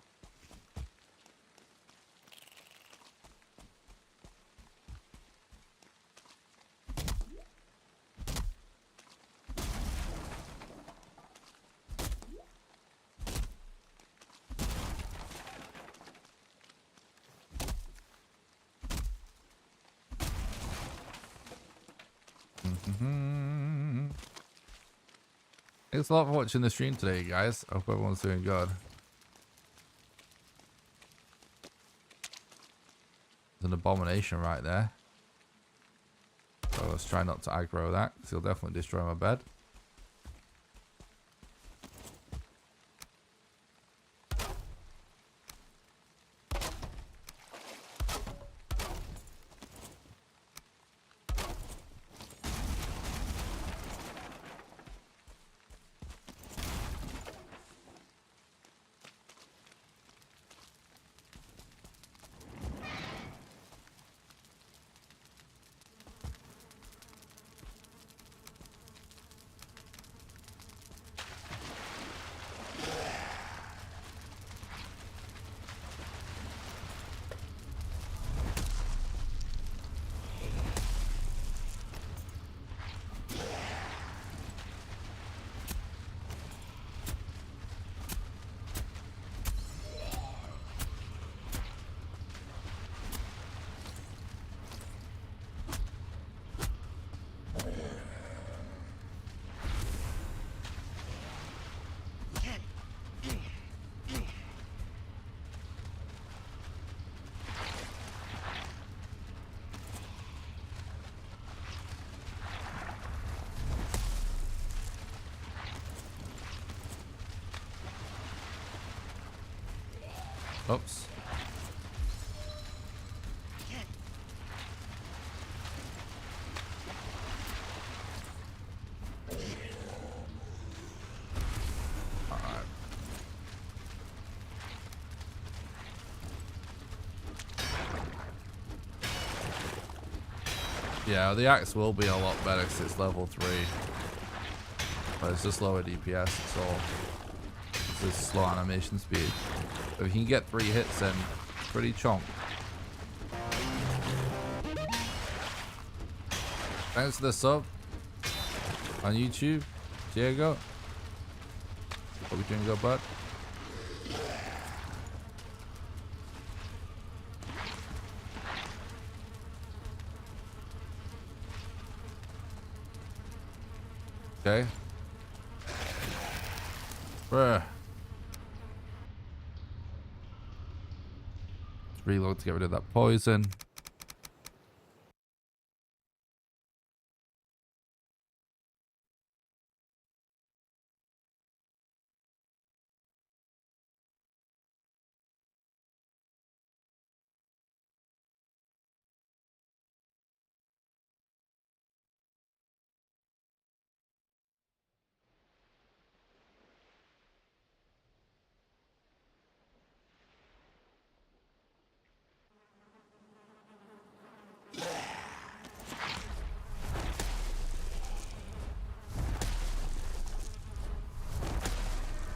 Thanks a lot for watching the stream today, guys. I hope everyone's doing good. There's an abomination right there. So let's try not to aggro that, because he'll definitely destroy my bed. Oops. Alright. Yeah, the axe will be a lot better because it's level 3. But it's just lower DPS, it's all. It's just slow animation speed. If you can get 3 hits in, pretty chonk. Thanks for the sub on YouTube, Diego. Hope you're doing good, bud. Okay. Bruh. Let's reload to get rid of that poison.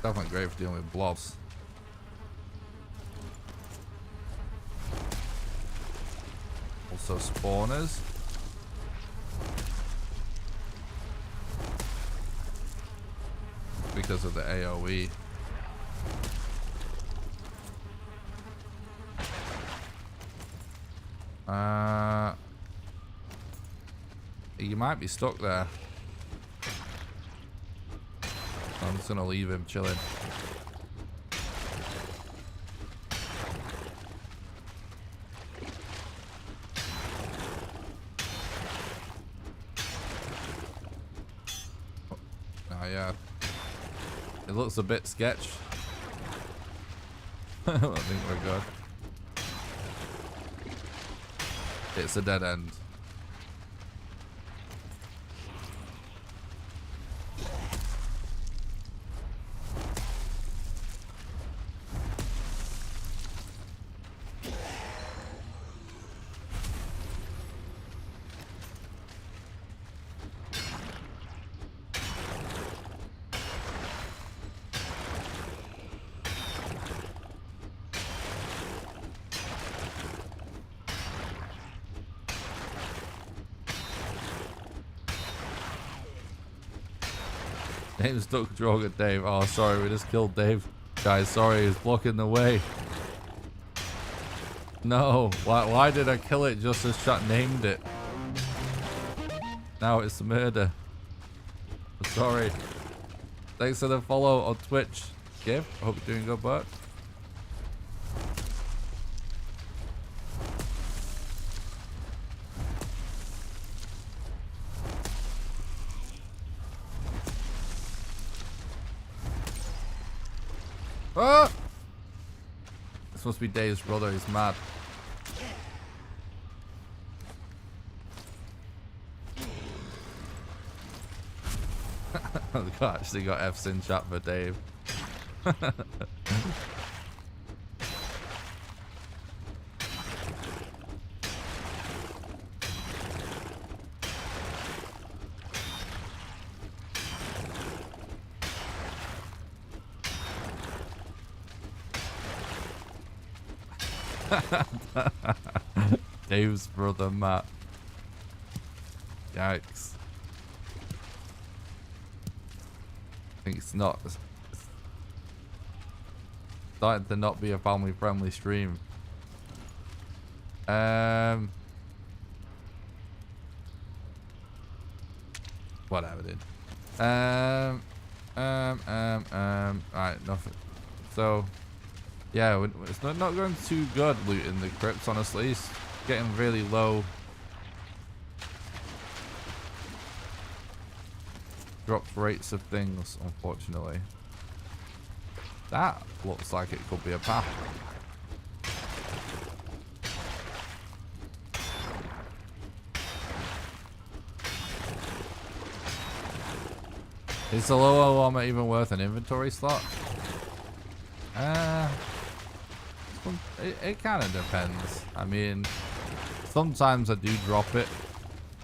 Definitely great for dealing with blobs. Also spawners. Because of the AoE. You might be stuck there. I'm just gonna leave him chilling. Oh yeah. It looks a bit sketch. I think we're good. it's a dead end. Dave's stuck drog at Dave. Oh, sorry, we just killed Dave. Guys, sorry, he's blocking the way. No, why did I kill it just as chat named it? Now it's murder. I'm sorry. Thanks for the follow on Twitch. Give, I hope you're doing good work. Ah! This must be Dave's brother, he's mad. I actually got F's in chat for Dave. Dave's brother Matt. Yikes. I think it's not. It's starting to not be a family friendly stream. Whatever, dude. Alright, nothing. So, yeah, it's not going too good looting the crypts, honestly. It's getting really low. Drop rates of things, unfortunately. That looks like it could be a path. Is the lower armor even worth an inventory slot? It kind of depends. I mean, sometimes I do drop it,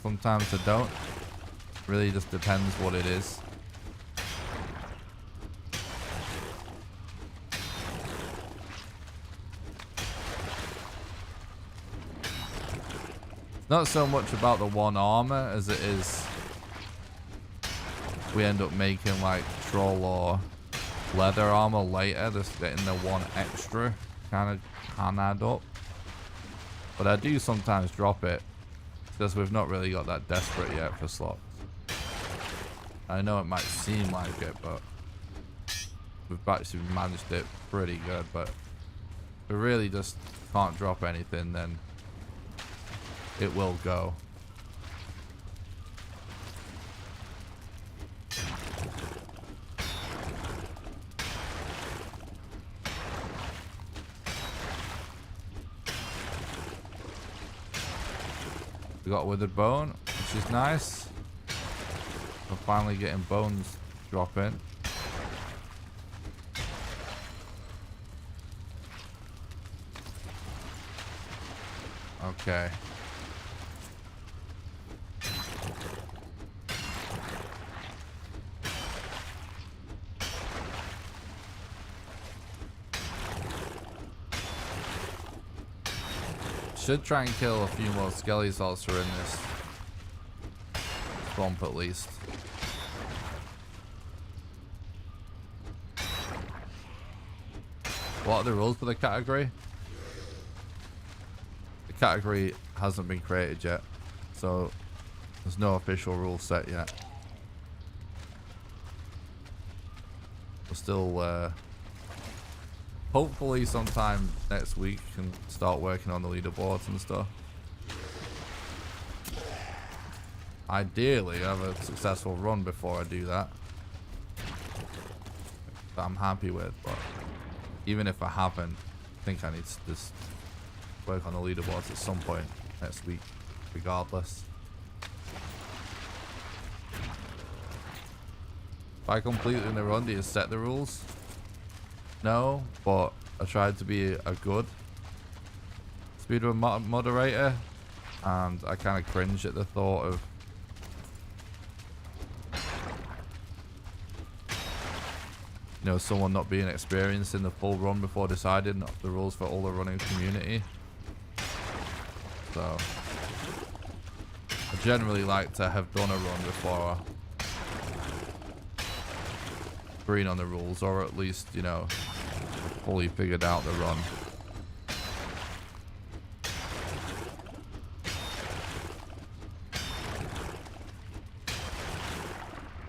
sometimes I don't. Really just depends what it is. Not so much about the one armor as it is we end up making like troll or leather armor later, just getting the one extra kind of can add up. But I do sometimes drop it because we've not really got that desperate yet for slots. I know it might seem like it, but we've actually managed it pretty good. But if we really just can't drop anything, then it will go. We got withered bone, which is nice. We're finally getting bones dropping. Okay. Should try and kill a few more skellies also in this swamp at least. What are the rules for the category? The category hasn't been created yet, so there's no official rule set yet. We're still hopefully sometime next week can start working on the leaderboards and stuff. Ideally have a successful run before I do that. That I'm happy with, but even if I haven't, I think I need to just work on the leaderboards at some point next week, regardless. If I completely in the run, do you set the rules? No, but I tried to be a good speedrun moderator, and I kind of cringe at the thought of someone not being experienced in the full run before deciding the rules for all the running community. So I generally like to have done a run before agreeing on the rules, or at least fully figured out the run.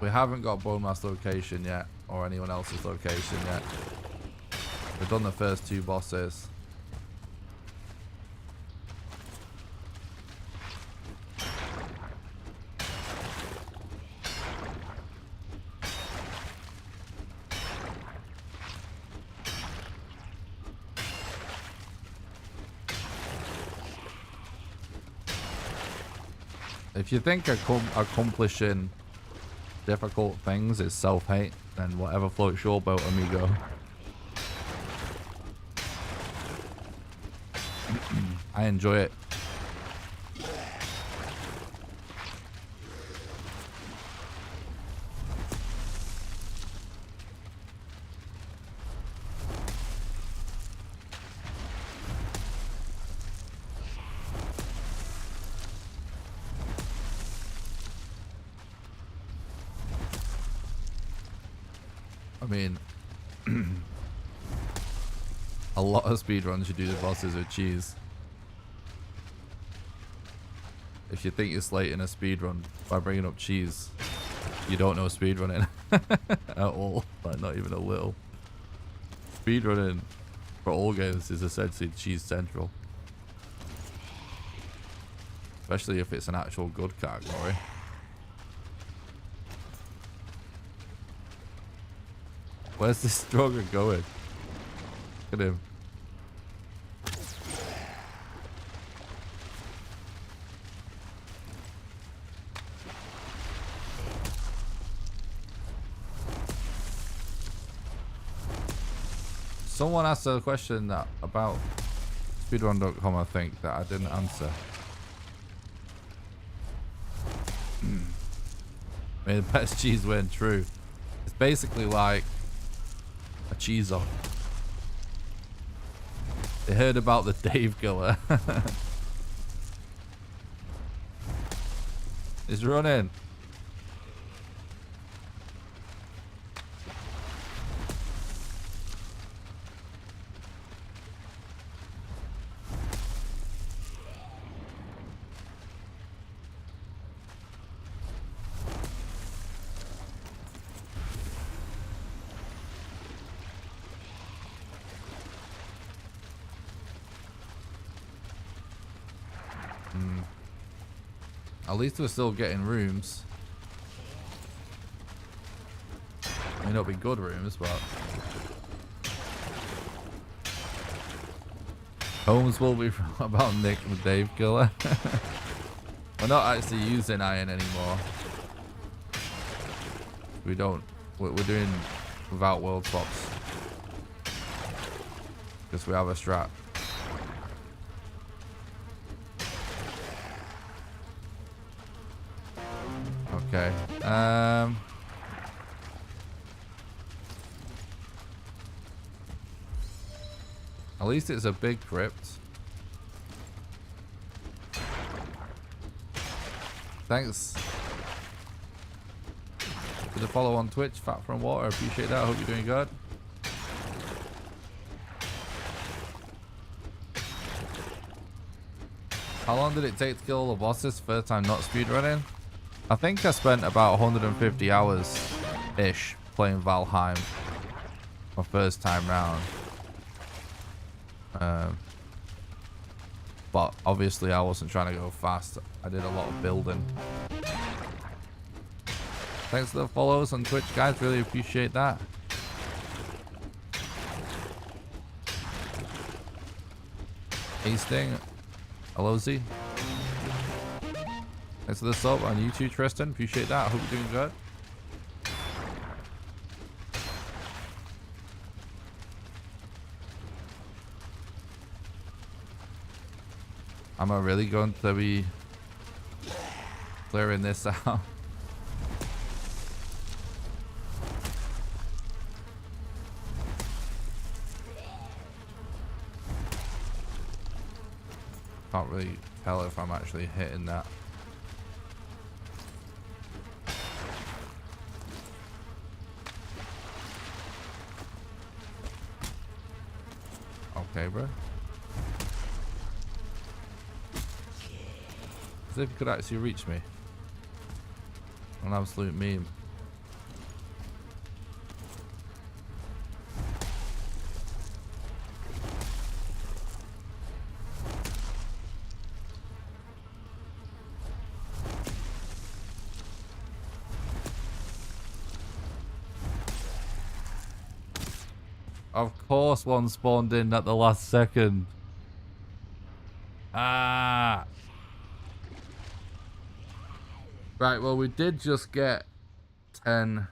We haven't got Bone Mass location yet, or anyone else's location yet. We've done the first 2 bosses. If you think accomplishing difficult things is self-hate, then whatever floats your boat, amigo. I enjoy it. I mean, a lot of speedruns you do the bosses with cheese. If you think you're slating a speedrun by bringing up cheese, you don't know speedrunning at all. Like, not even a little. Speedrunning for all games is essentially cheese central. Especially if it's an actual good category. Where's this stronger going? Look at him. Someone asked a question about speedrun.com, I think, that I didn't answer. May the best cheese win, true. It's basically like a cheese off. They heard about the Dave killer. He's running. At least we're still getting rooms. May not be good rooms, but homes will be about Nick the Dave killer. We're not actually using iron anymore. We're doing without world swaps because we have a strat. Okay. At least it's a big crypt. Thanks for the follow on Twitch, Fat from Water. Appreciate that. Hope you're doing good. How long did it take to kill all the bosses first time not speedrunning? I think I spent about 150 hours-ish playing Valheim my first time round. But obviously I wasn't trying to go fast. I did a lot of building. Thanks for the follows on Twitch, guys. Really appreciate that. Hasting. Hello, Z. Thanks for the sub on YouTube, Tristan. Appreciate that. I hope you're doing good. Am I really going to be clearing this out? Can't really tell if I'm actually hitting that. Okay, bro. As if you could actually reach me. An absolute meme. Of course one spawned in at the last second. Ah. Right, well we did just get 10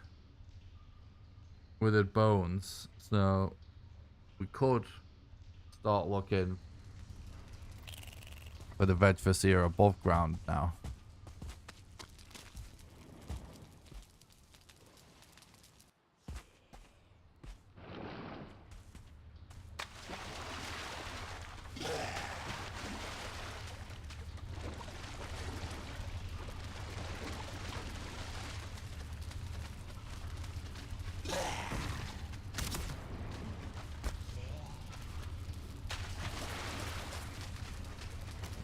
withered bones, so we could start looking for the veg Vizier above ground now.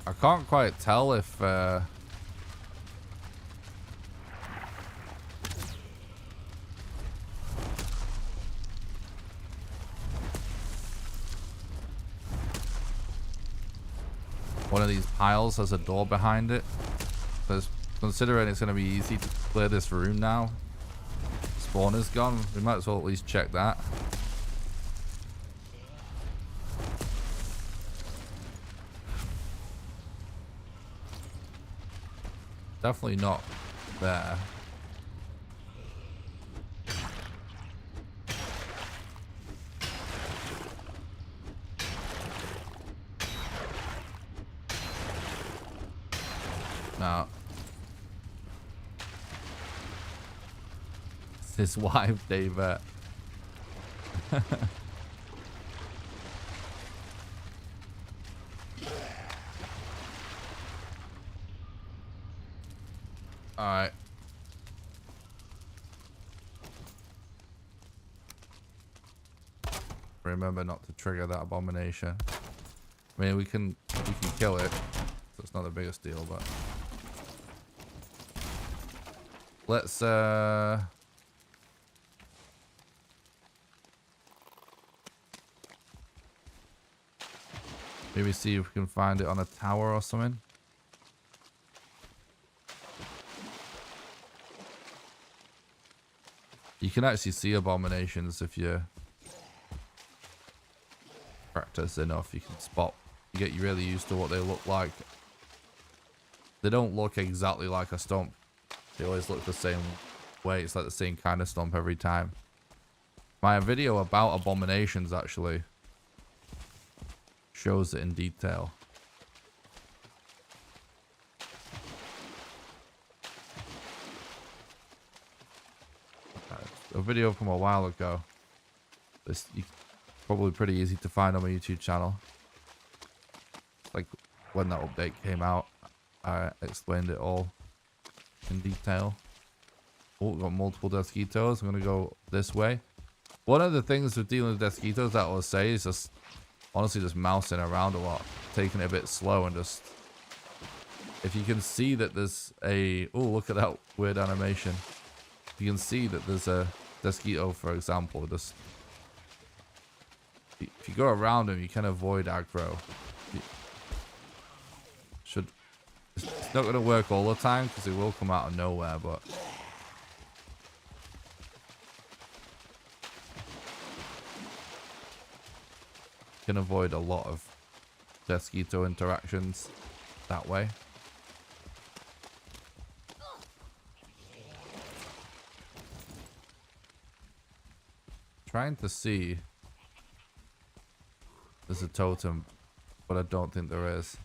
I can't quite tell if one of these piles has a door behind it. Because considering it's going to be easy to clear this room now, spawn is gone, we might as well at least check that. Definitely not there. No. It's his wife, David. Alright. Remember not to trigger that abomination. I mean, we can kill it, so it's not the biggest deal, but let's maybe see if we can find it on a tower or something. You can actually see abominations if you practice enough. You can spot, you get really used to what they look like. They don't look exactly like a stump. They always look the same way. It's like the same kind of stump every time. My video about abominations actually shows it in detail. A video from a while ago. This probably pretty easy to find on my YouTube channel. Like when that update came out, I explained it all in detail. Oh, we've got multiple Desquitos. I'm gonna go this way. One of the things with dealing with Desquitos that I'll say is just honestly just mousing around a lot, taking it a bit slow, and just if you can see that there's a look at that weird animation. You can see that there's a Desquito, for example. Just if you go around him, you can avoid aggro. It's not going to work all the time because it will come out of nowhere, but you can avoid a lot of Desquito interactions that way. Trying to see. There's a totem, but I don't think there is.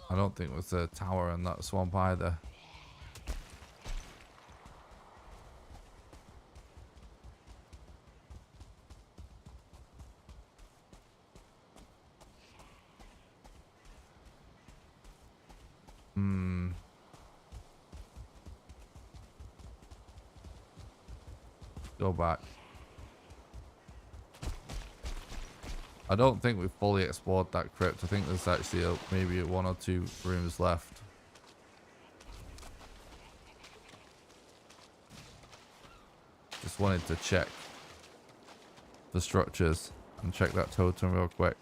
I don't think there's a tower in that swamp either. Go back. I don't think we've fully explored that crypt. I think there's actually maybe 1 or 2 rooms left. Just wanted to check the structures and check that totem real quick.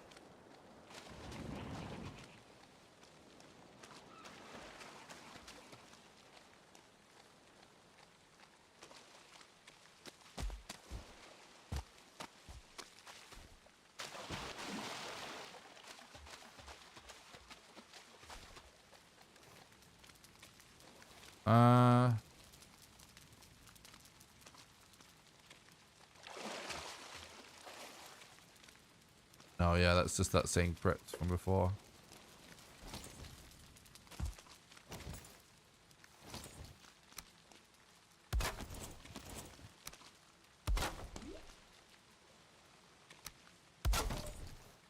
Oh yeah, that's just that same crypt from before.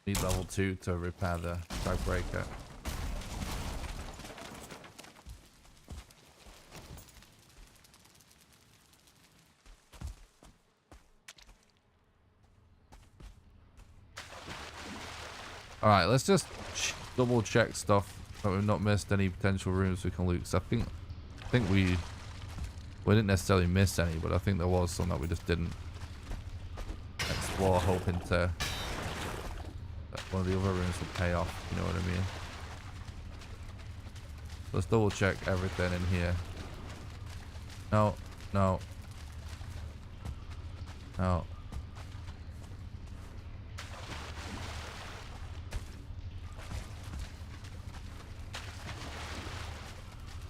Need level 2 to repair the tiebreaker. Alright, let's just double check stuff that we've not missed any potential rooms we can loot. So I think we didn't necessarily miss any, but I think there was some that we just didn't explore, hoping to that one of the other rooms would pay off, you know what I mean? Let's double check everything in here. No, no. No.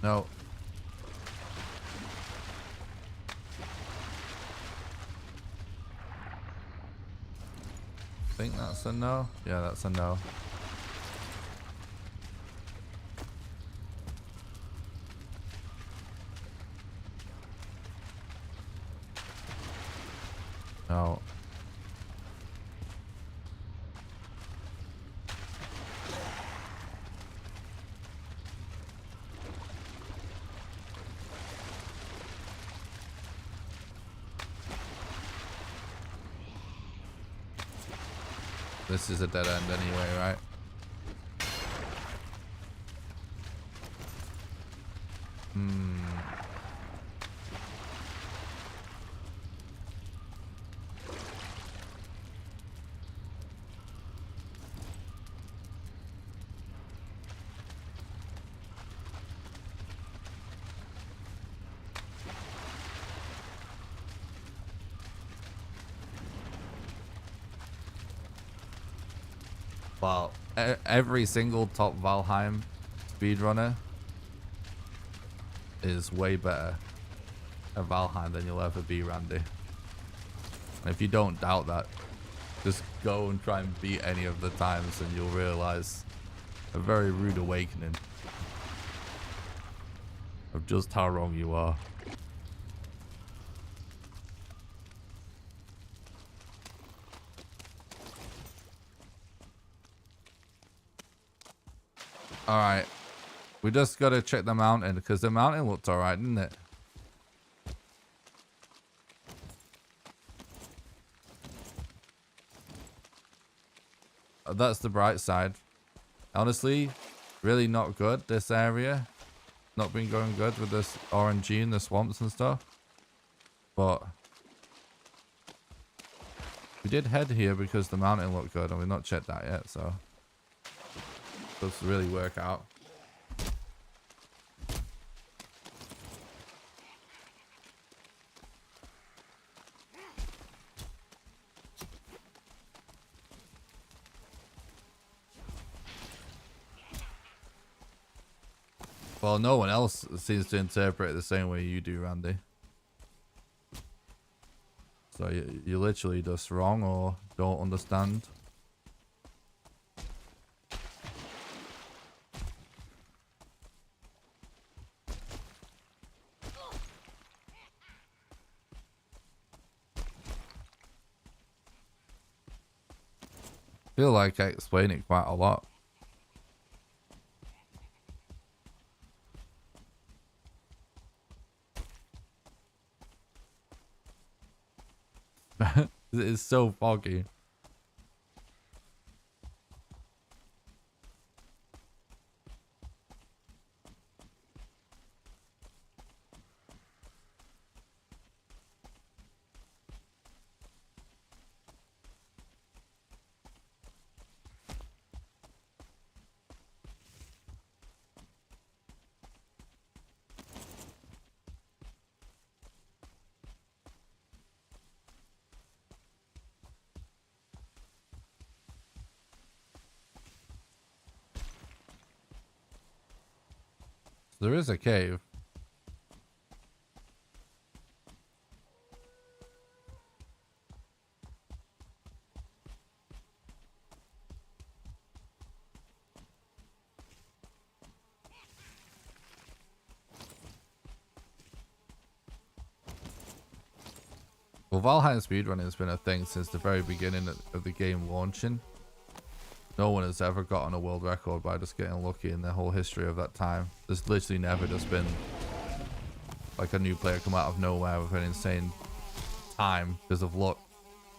No. I think that's a no. Yeah, that's a no. No. This is a dead end anyway, right? Well, every single top Valheim speedrunner is way better at Valheim than you'll ever be, Randy. And if you don't doubt that, just go and try and beat any of the times and you'll realize a very rude awakening of just how wrong you are. Alright, we just gotta check the mountain because the mountain looked alright, didn't it? That's the bright side. Honestly, really not good, this area. Not been going good with this RNG and the swamps and stuff. But we did head here because the mountain looked good and we've not checked that yet, so does really work out. Well, no one else seems to interpret it the same way you do, Randy. So you're literally just wrong or don't understand. I feel like I explain it quite a lot. It's so foggy. There is a cave. Well, Valheim speedrunning has been a thing since the very beginning of the game launching. No one has ever gotten a world record by just getting lucky in the whole history of that time. There's literally never just been like a new player come out of nowhere with an insane time because of luck.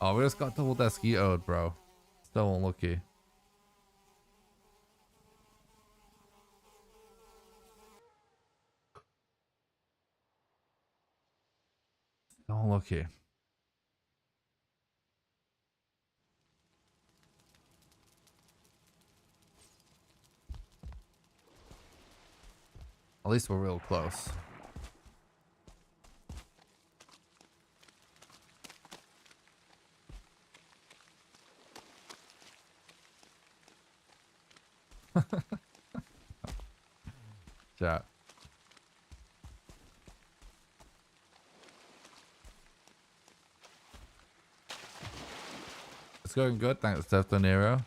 Oh, we just got double Deskito'd, bro. So unlucky. So unlucky. At least we're real close. Chat. It's going good, thanks to De Niro.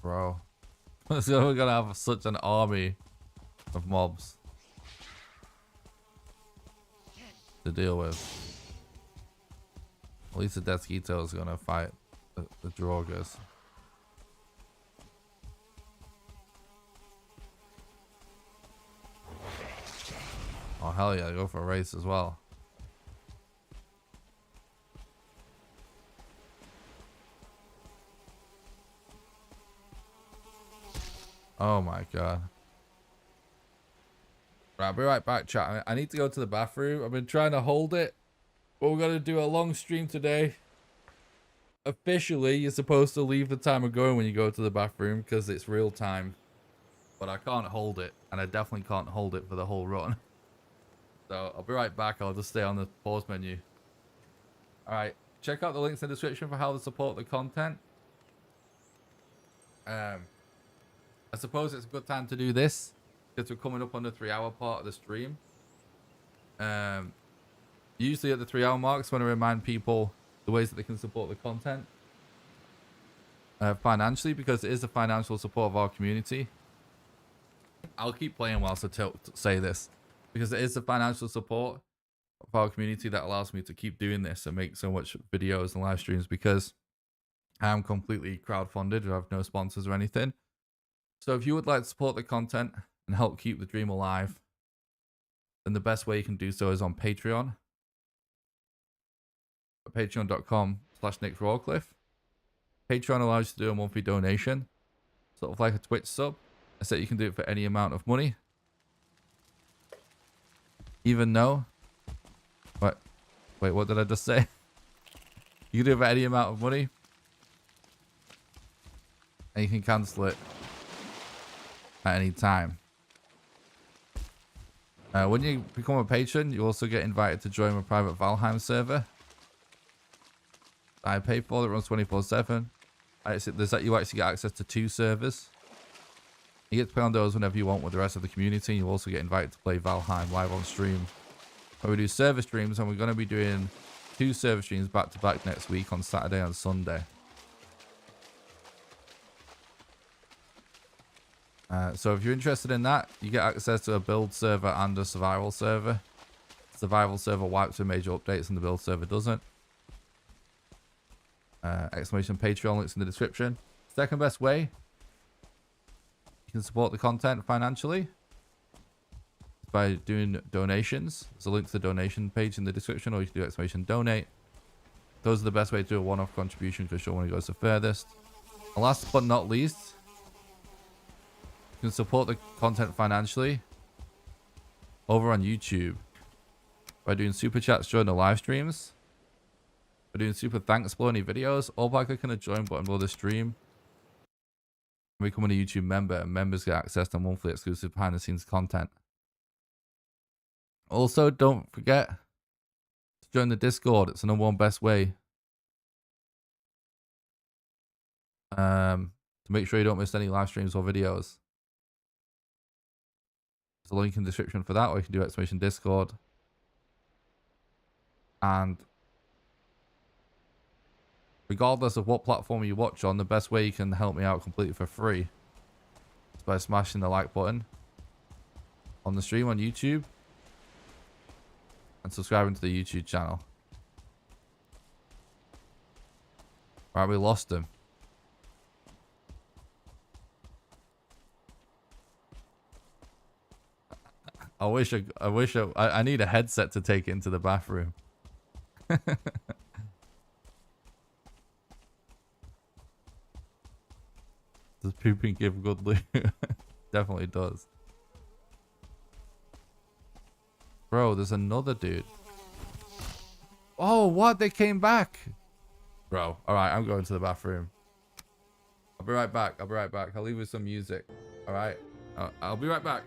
Bro. So we're gonna have such an army of mobs to deal with. At least the Deskito is gonna fight the Drogas. Oh hell yeah, go for a race as well. Oh my god. Right, I'll be right back, chat. I need to go to the bathroom. I've been trying to hold it, but we're gonna do a long stream today. Officially, you're supposed to leave the timer going when you go to the bathroom because it's real time. But I can't hold it, and I definitely can't hold it for the whole run. So I'll be right back. I'll just stay on the pause menu. Alright, check out the links in the description for how to support the content. I suppose it's a good time to do this because we're coming up on the 3-hour part of the stream. Usually at the 3-hour marks, when I remind people the ways that they can support the content financially, because it is the financial support of our community. I'll keep playing whilst I say this, because it is the financial support of our community that allows me to keep doing this and make so much videos and live streams, because I am completely crowdfunded. I have no sponsors or anything. So if you would like to support the content and help keep the dream alive, then the best way you can do so is on Patreon. Patreon.com patreon.com/NickRawcliffe. Patreon allows you to do a monthly donation, sort of like a Twitch sub, except you can do it for any amount of money. Even though, wait, what did I just say? You can do it for any amount of money, and you can cancel it at any time. When you become a patron, you also get invited to join my private Valheim server I pay for. It runs 24/7. You actually get access to 2 servers. You get to play on those whenever you want with the rest of the community. You also get invited to play Valheim live on stream. Where we do server streams, and we're going to be doing 2 server streams back to back next week on Saturday and Sunday. So if you're interested in that, you get access to a build server and a survival server. The survival server wipes with major updates and the build server doesn't. Exclamation Patreon, links in the description. Second best way you can support the content financially is by doing donations. There's a link to the donation page in the description, or you can do exclamation donate. Those are the best way to do a one-off contribution because your money goes the furthest. And last but not least, you can support the content financially over on YouTube by doing super chats during the live streams, by doing super thanks below any videos, or by clicking the join button below the stream and becoming a YouTube member. And members get access to monthly exclusive behind the scenes content. Also, don't forget to join the Discord. It's the #1 best way to make sure you don't miss any live streams or videos. There's a link in the description for that, or you can do exclamation Discord. And regardless of what platform you watch on, the best way you can help me out completely for free is by smashing the like button on the stream on YouTube and subscribing to the YouTube channel. Right, we lost him. I need a headset to take into the bathroom. Does pooping give good loot? Definitely does. Bro, there's another dude. Oh, what? They came back. Bro, alright, I'm going to the bathroom. I'll be right back. I'll leave with some music. Alright? I'll be right back.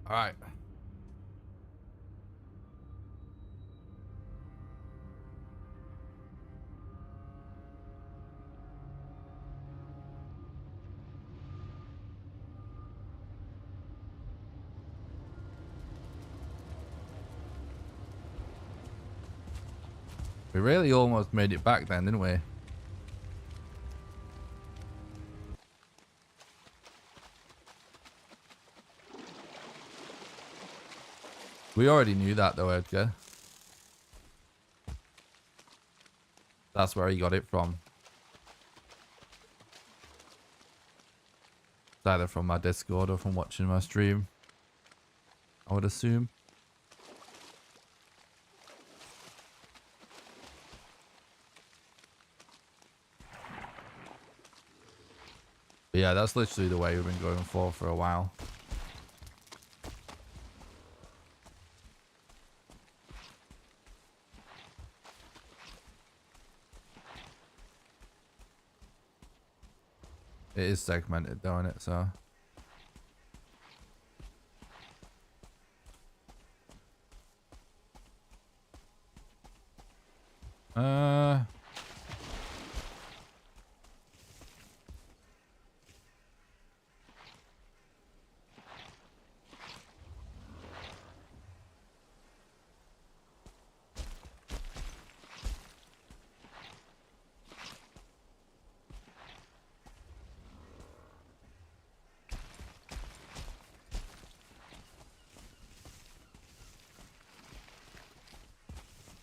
All right. We really almost made it back then, didn't we? We already knew that though, Edgar. That's where he got it from. It's either from my Discord or from watching my stream, I would assume. But yeah, that's literally the way we've been going for a while. It is segmented, though, isn't it? So.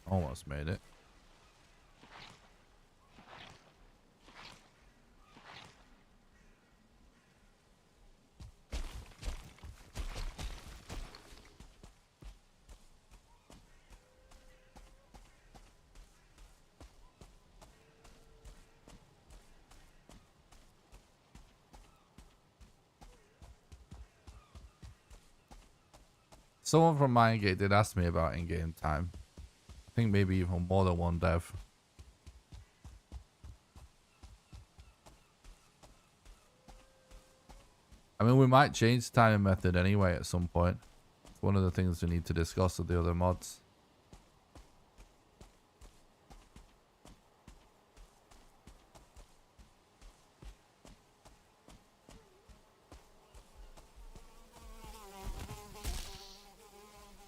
Almost made it. Someone from Mindgate did ask me about in-game time. I think maybe even more than one dev. I mean, we might change the timing method anyway at some point. It's one of the things we need to discuss with the other mods.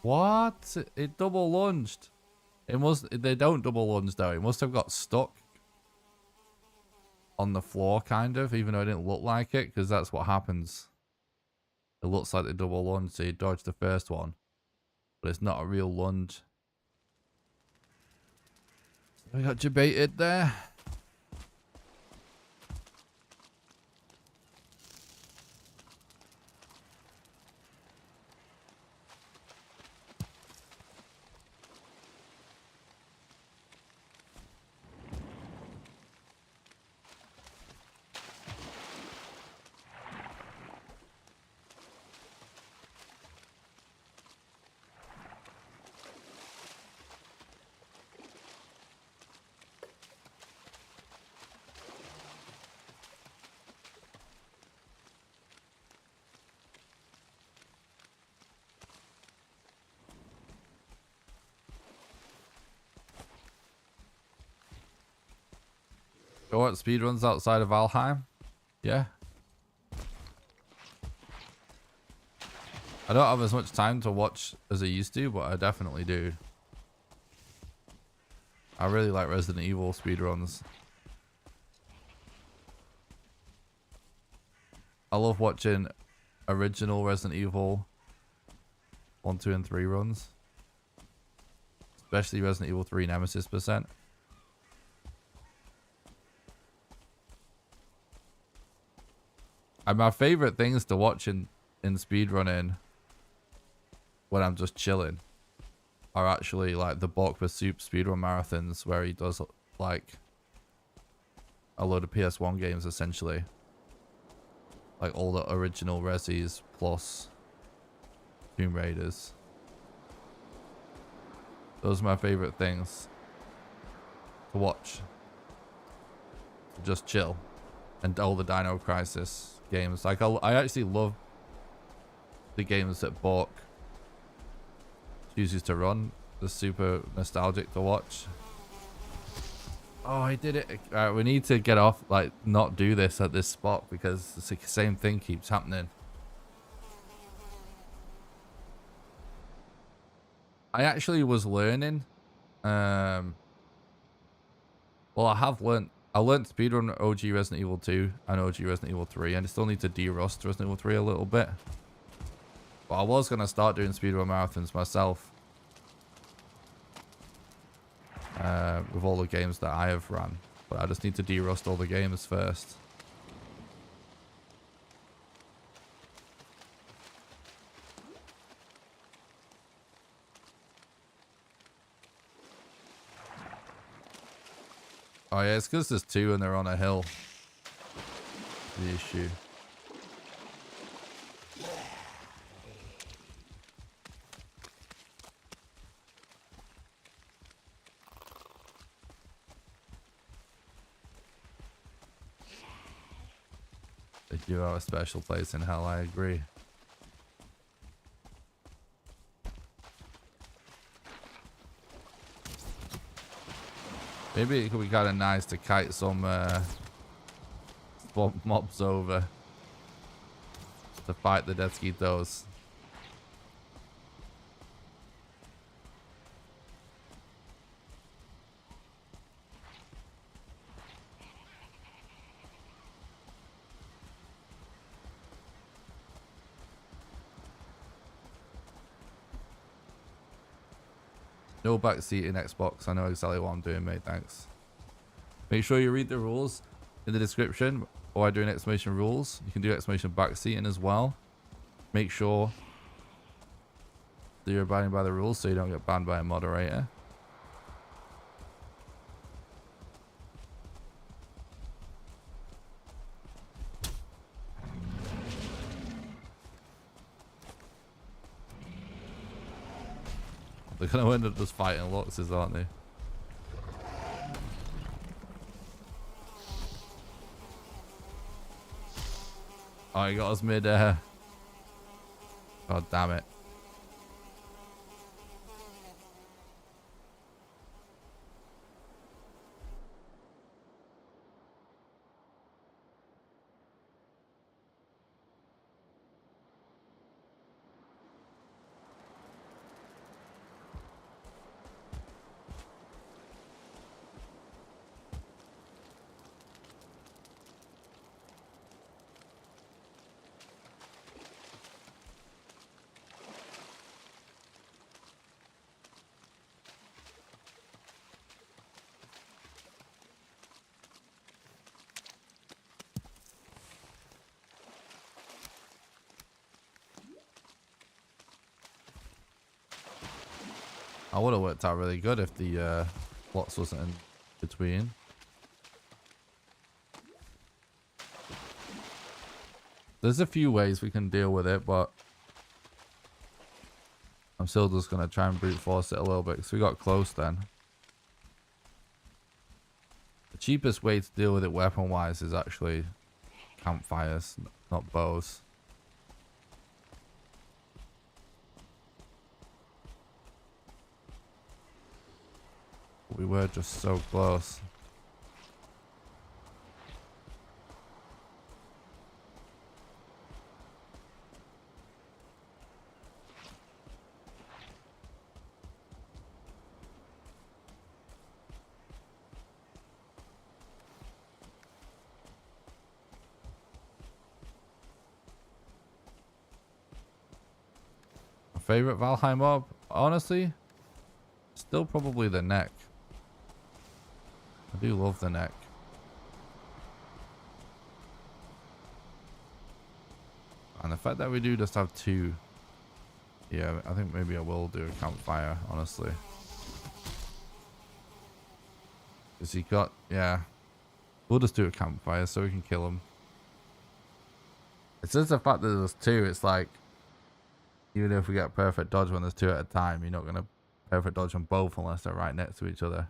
What? It double lunged. It must. They don't double lunge though. It must have got stuck on the floor, kind of, even though it didn't look like it, because that's what happens. It looks like they double lunge, so you dodge the first one, but it's not a real lunge. So we got debated there. Go what speedruns outside of Valheim? Yeah. I don't have as much time to watch as I used to, but I definitely do. I really like Resident Evil speedruns. I love watching original Resident Evil 1, 2, and 3 runs. Especially Resident Evil 3 Nemesis percent. And my favorite things to watch in speedrunning when I'm just chilling are actually like the Bork Soup speedrun marathons, where he does like a load of PS1 games essentially. Like all the original Resis plus Tomb Raiders. Those are my favorite things to watch. Just chill. And all the Dino Crisis games. Like I actually love the games that Bork chooses to run. They're super nostalgic to watch. Oh, I did it. We need to get off, like, not do this at this spot because the same thing keeps happening. I actually was learning. Well, I learned speedrun OG Resident Evil 2 and OG Resident Evil 3, and I still need to de-rust Resident Evil 3 a little bit. But I was going to start doing speedrun marathons myself. With all the games that I have run. But I just need to de-rust all the games first. Oh yeah, it's because there's two and they're on a hill. The issue. They do have a special place in hell, I agree. Maybe it could be kind of nice to kite some mobs over to fight the Deathsquitos. No backseat in Xbox. I know exactly what I'm doing, mate. Thanks. Make sure you read the rules in the description. Or I do an exclamation rules. You can do exclamation backseating as well. Make sure that you're abiding by the rules so you don't get banned by a moderator. They're going to end up just fighting Luxes, aren't they? Oh, he got us mid-air. God damn it. I would have worked out really good if the Lux wasn't in between. There's a few ways we can deal with it, but I'm still just going to try and brute force it a little bit because we got close then. The cheapest way to deal with it weapon-wise is actually campfires, not bows. We were just so close. My favorite Valheim mob, honestly, still probably the neck. I do love the neck. And the fact that we do just have two. Yeah, I think maybe I will do a campfire, honestly. Because he got, yeah. We'll just do a campfire so we can kill him. It's just the fact that there's two, it's like, even if we get perfect dodge when there's two at a time, you're not going to perfect dodge them both unless they're right next to each other.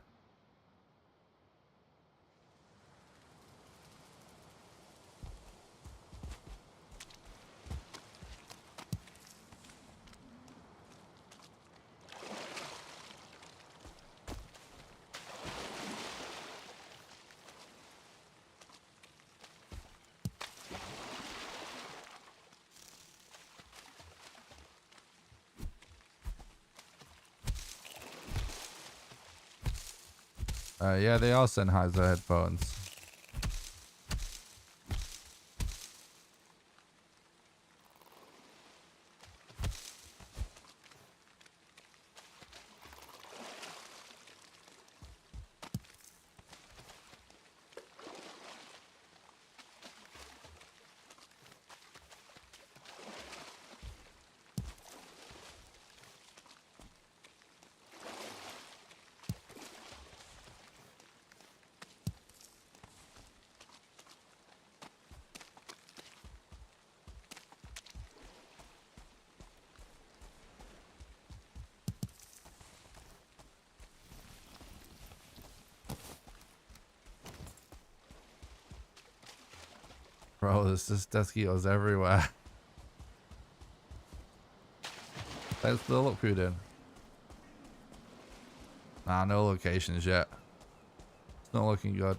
Yeah, they are Sennheiser headphones. Bro, there's just mosquitoes everywhere. Let's still look through then. Nah, no locations yet. It's not looking good.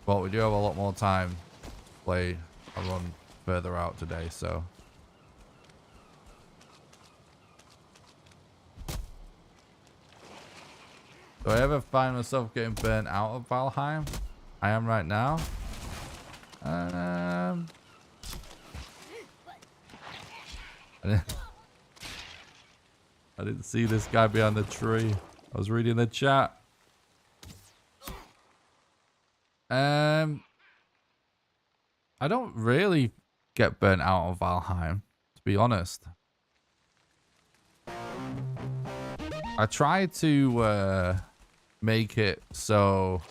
But we do have a lot more time to play a run further out today, so. Do I ever find myself getting burnt out of Valheim? I am right now. I didn't see this guy behind the tree. I was reading the chat. I don't really get burnt out of Valheim, to be honest. I try to make it so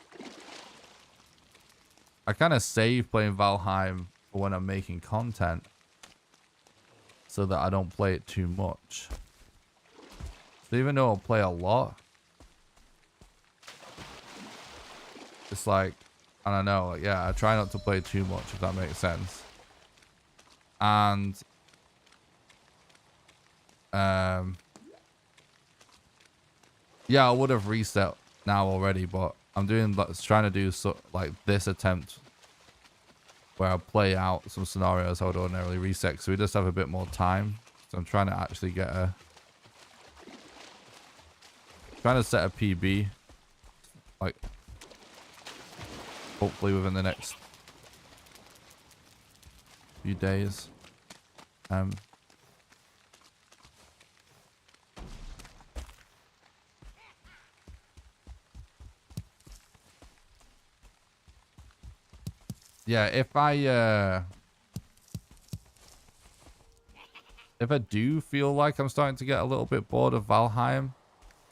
I kind of save playing Valheim for when I'm making content so that I don't play it too much. So even though I'll play a lot, it's like, I don't know, like, yeah, I try not to play too much, if that makes sense. And yeah, I would have reset now already, but I'm doing trying to do like this attempt where I play out some scenarios I would ordinarily reset, so we just have a bit more time. So I'm trying to actually get trying to set a PB, like hopefully within the next few days. Yeah, if I do feel like I'm starting to get a little bit bored of Valheim,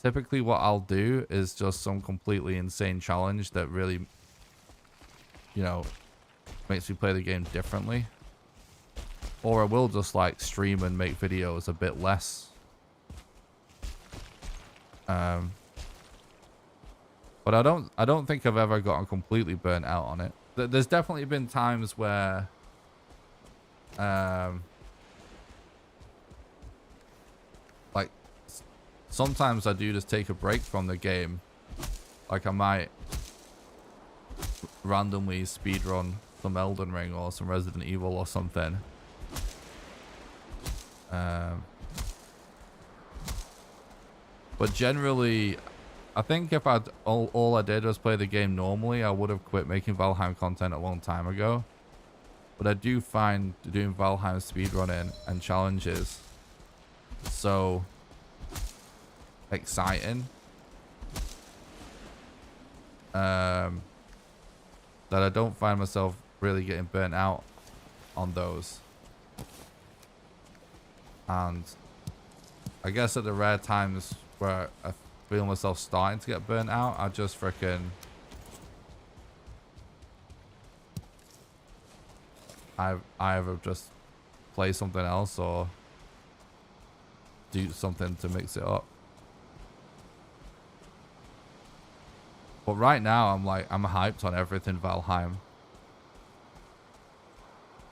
typically what I'll do is just some completely insane challenge that really, you know, makes me play the game differently. Or I will just like stream and make videos a bit less. But I don't think I've ever gotten completely burnt out on it. There's definitely been times where like sometimes I do just take a break from the game. Like I might randomly speedrun some Elden Ring or some Resident Evil or something. But generally, I think if all I did was play the game normally, I would have quit making Valheim content a long time ago. But I do find doing Valheim speedrunning and challenges so exciting that I don't find myself really getting burnt out on those. And I guess at the rare times where I feel myself starting to get burnt out, I just freaking I either just play something else or do something to mix it up. But right now I'm hyped on everything Valheim.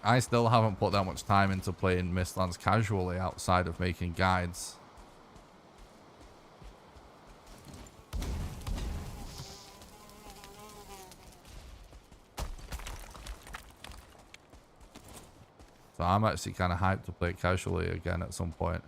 I still haven't put that much time into playing Mistlands casually outside of making guides. So I'm actually kind of hyped to play it casually again at some point.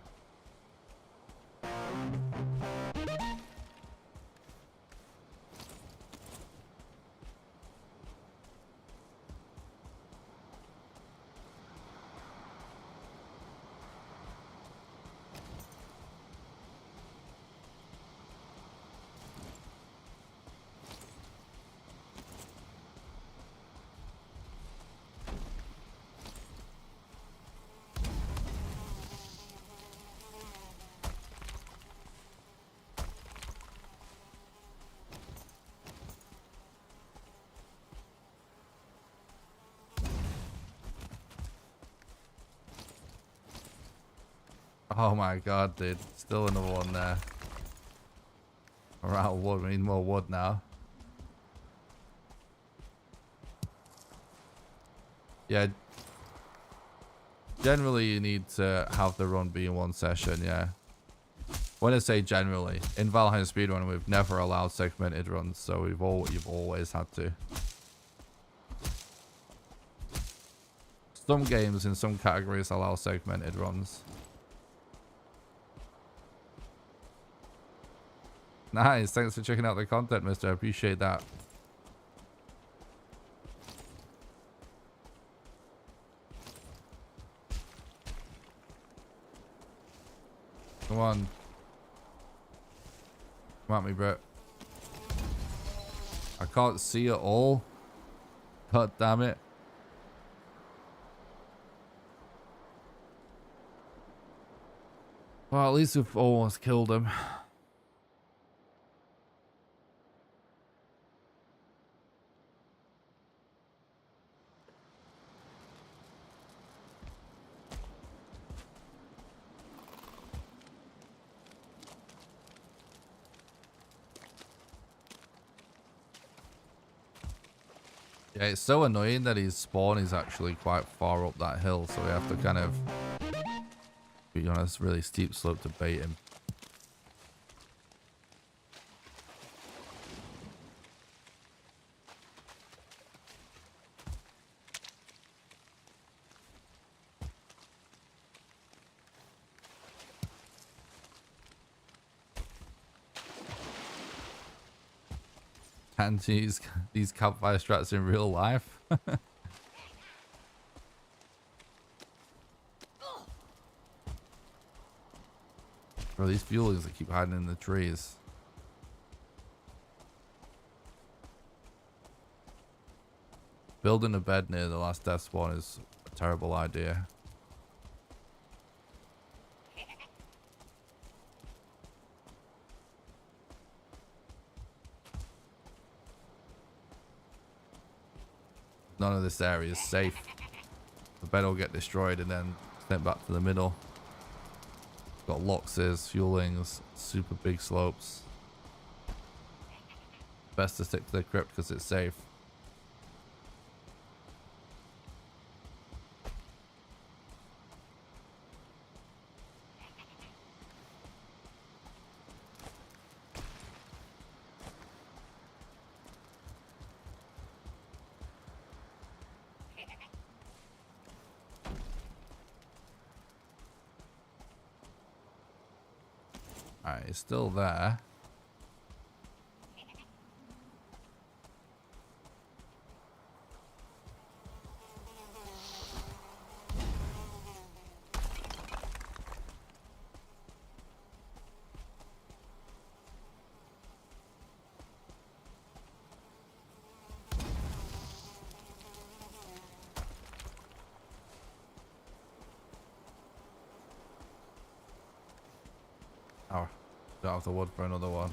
Oh my god, dude. Still another one there. We're out of wood. We need more wood now. Yeah. Generally, you need to have the run be in one session, yeah. When I say generally, in Valheim Speedrun, we've never allowed segmented runs, so you've always had to. Some games in some categories allow segmented runs. Nice, thanks for checking out the content, mister. I appreciate that. Come on. Come at me, bro. I can't see it all. God damn it. Well, at least we've almost killed him. Yeah, it's so annoying that his spawn is actually quite far up that hill, so we have to kind of be on a really steep slope to bait him. And these campfire strats in real life. Bro, these fuelings that keep hiding in the trees. Building a bed near the last death spawn is a terrible idea. None of this area is safe. The bed will get destroyed and then sent back to the middle. Got loxes, fuelings, super big slopes. Best to stick to the crypt because it's safe. Alright, it's still there. Oh, don't have the wood for another one.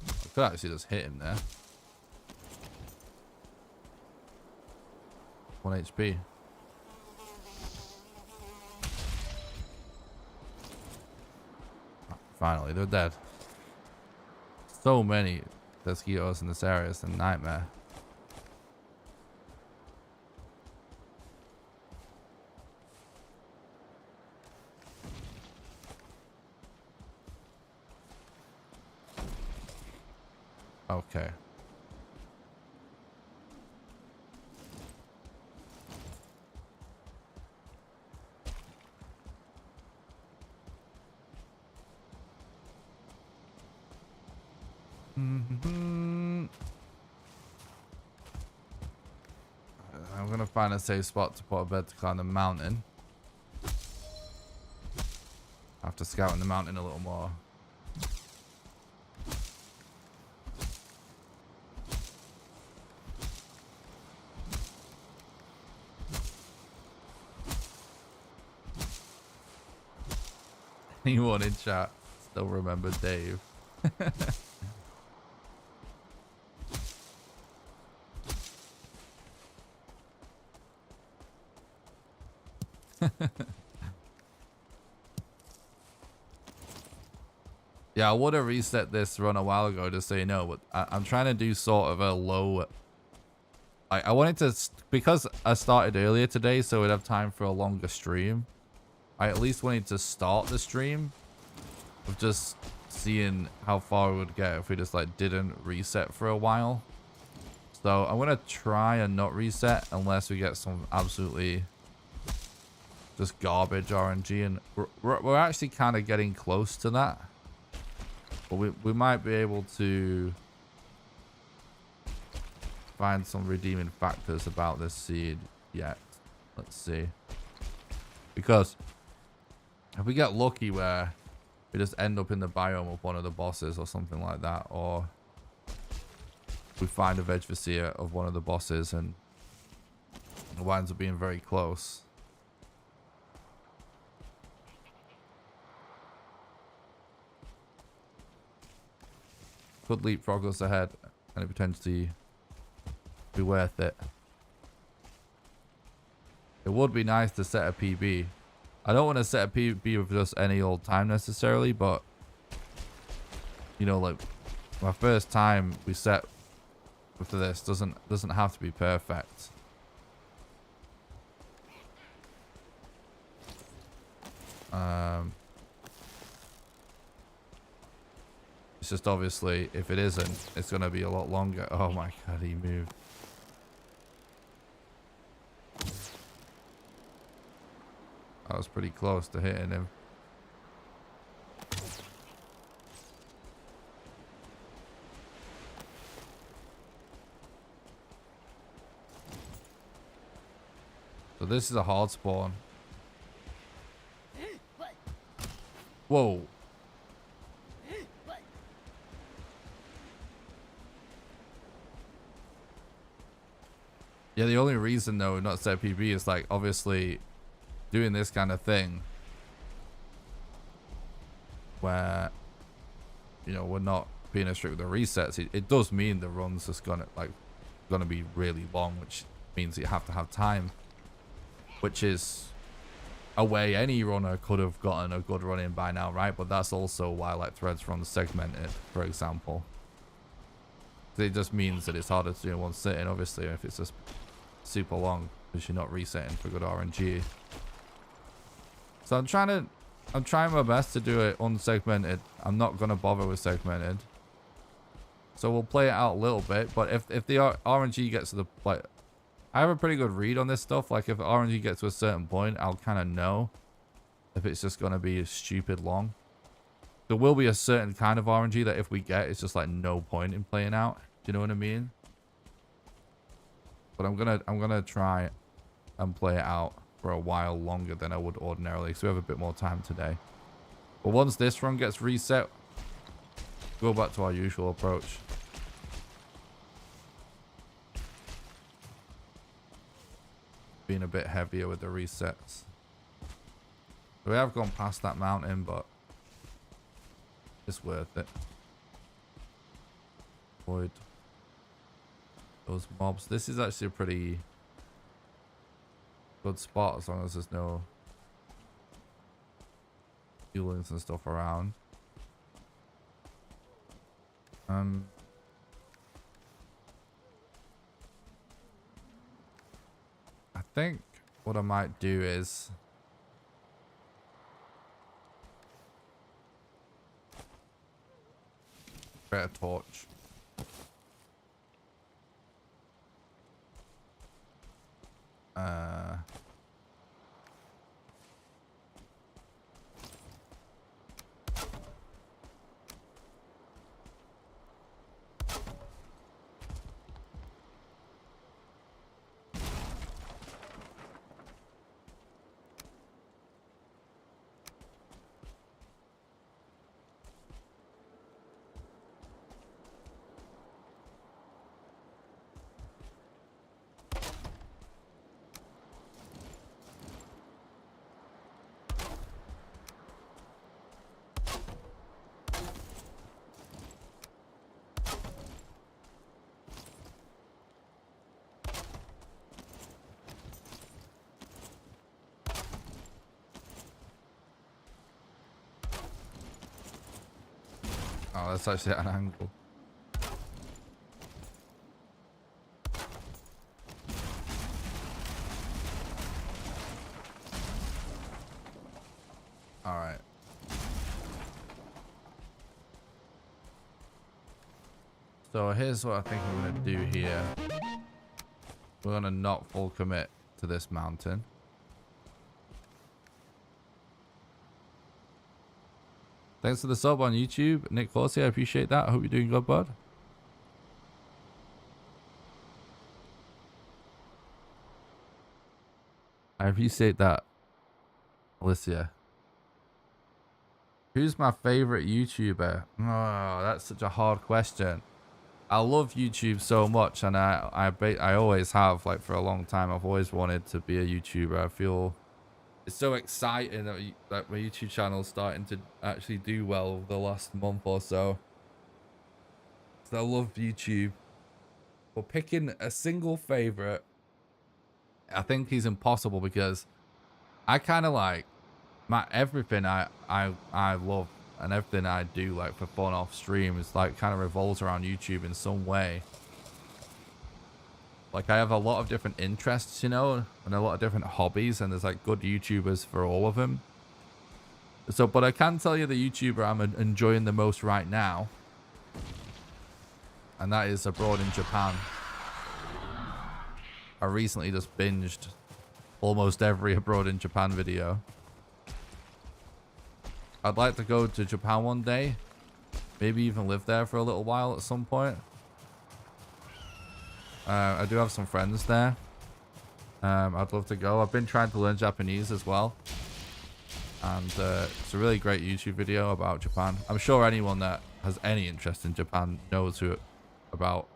I could actually just hit him there. 1 HP. Finally, they're dead. So many mosquitoes in this area, it's a nightmare. Okay. I'm gonna find a safe spot to put a bed to climb the mountain. After scouting the mountain a little more. Anyone in chat still remember Dave? Yeah, I would have reset this run a while ago, just so you know, but I'm trying to do sort of a low... I wanted to... Because I started earlier today, so we'd have time for a longer stream. I at least wanted to start the stream of just seeing how far we would get if we just, like, didn't reset for a while. So I'm going to try and not reset unless we get some absolutely just garbage RNG. And we're actually kind of getting close to that. But we might be able to find some redeeming factors about this seed yet. Let's see. Because if we get lucky where we just end up in the biome of one of the bosses or something like that, or we find a Vegvasia of one of the bosses and it winds up being very close. Could leapfrog us ahead and it potentially be worth it. It would be nice to set a PB. I don't want to set a PB with just any old time necessarily, but you know, like my first time we set with this doesn't have to be perfect. It's just obviously if it isn't, it's gonna be a lot longer. Oh my god, he moved. I was pretty close to hitting him. So this is a hard spawn. Whoa. Yeah, the only reason though not set PB is like obviously doing this kind of thing where, you know, we're not being as strict with the resets. It does mean the run's just gonna be really long, which means you have to have time, which is a way any runner could have gotten a good run in by now, right? But that's also why like threads run segmented, for example. It just means that it's harder to do in one sitting, obviously, if it's just super long because you're not resetting for good RNG. So I'm trying my best to do it unsegmented. I'm not gonna bother with segmented. So we'll play it out a little bit, but if the RNG gets to the, like, I have a pretty good read on this stuff. Like if RNG gets to a certain point, I'll kind of know if it's just gonna be stupid long. There will be a certain kind of RNG that if we get, it's just like no point in playing out. Do you know what I mean? But I'm gonna try and play it out for a while longer than I would ordinarily, so we have a bit more time today. But once this run gets reset, go back to our usual approach. Being a bit heavier with the resets. So we have gone past that mountain, but it's worth it. Avoid those mobs. This is actually a pretty good spot as long as there's no fuelings and stuff around. I think what I might do is create a torch. Oh, that's actually at an angle. All right. So here's what I think I'm going to do here. We're going to not full commit to this mountain. Thanks for the sub on YouTube, Nick Corsi. I appreciate that. I hope you're doing good, bud. I appreciate that, Alicia. Who's my favorite YouTuber? Oh, that's such a hard question. I love YouTube so much, and I always have, like, for a long time. I've always wanted to be a YouTuber. I feel it's so exciting that my YouTube channel is starting to actually do well over the last month or so. So I love YouTube. But picking a single favorite, I think is impossible because I kind of like everything I love and everything I do, like, for fun off stream is like kind of revolves around YouTube in some way. Like, I have a lot of different interests, you know, and a lot of different hobbies, and there's like good YouTubers for all of them. So, but I can tell you the YouTuber I'm enjoying the most right now, and that is abroad in Japan. I recently just binged almost every abroad in Japan video. I'd like to go to Japan one day, maybe even live there for a little while at some point. I do have some friends there. I'd love to go. I've been trying to learn Japanese as well. And it's a really great YouTube video about Japan. I'm sure anyone that has any interest in Japan knows about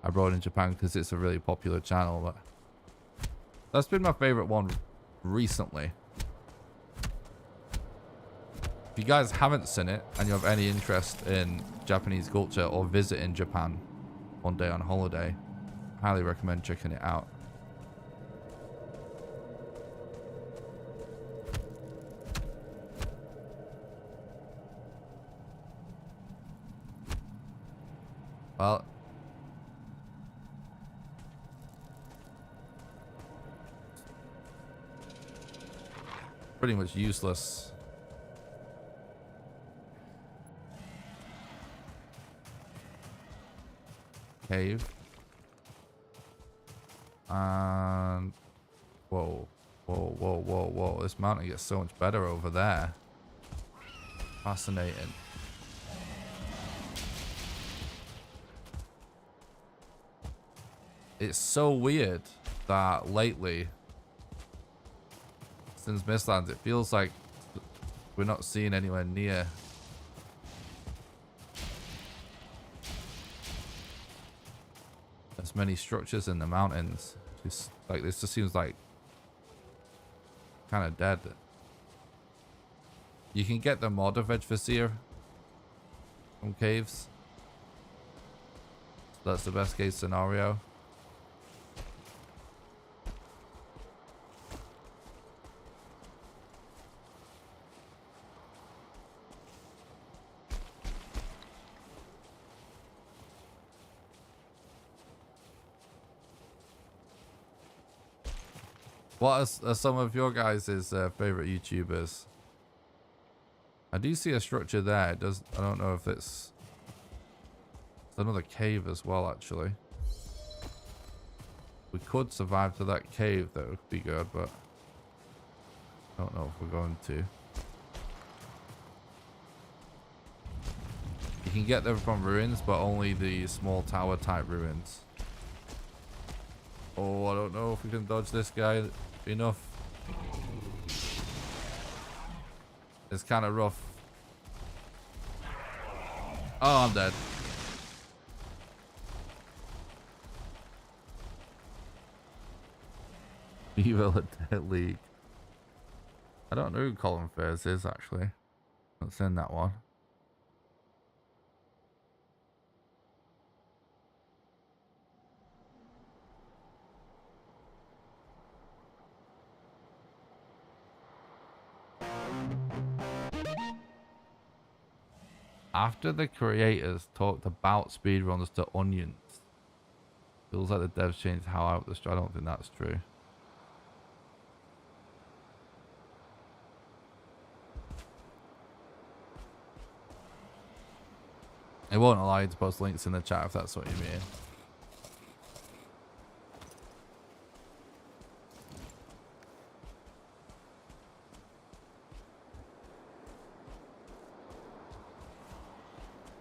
abroad in Japan because it's a really popular channel. But that's been my favorite one recently. If you guys haven't seen it and you have any interest in Japanese culture or visiting Japan one day on holiday, I highly recommend checking it out. Well, pretty much useless. Cave. And whoa, whoa, whoa, whoa, whoa. This mountain gets so much better over there. Fascinating. It's so weird that lately, since Mistlands, it feels like we're not seeing anywhere near as many structures in the mountains. Just like this just seems like kind of dead. You can get the mod of Edgevizier from caves. So that's the best case scenario. What are some of your guys' favorite YouTubers? I do see a structure there. It does. I don't know if it's another cave as well. Actually, we could survive to that cave. That would be good, but I don't know if we're going to. You can get them from ruins, but only the small tower type ruins. Oh, I don't know if we can dodge this guy enough. It's kind of rough. Oh, I'm dead. Evil Dead League. I don't know who Colin Fairs is actually. Not seen that one. After the creators talked about speedruns to onions, feels like the devs changed how out the I don't think that's true. It won't allow you to post links in the chat if that's what you mean.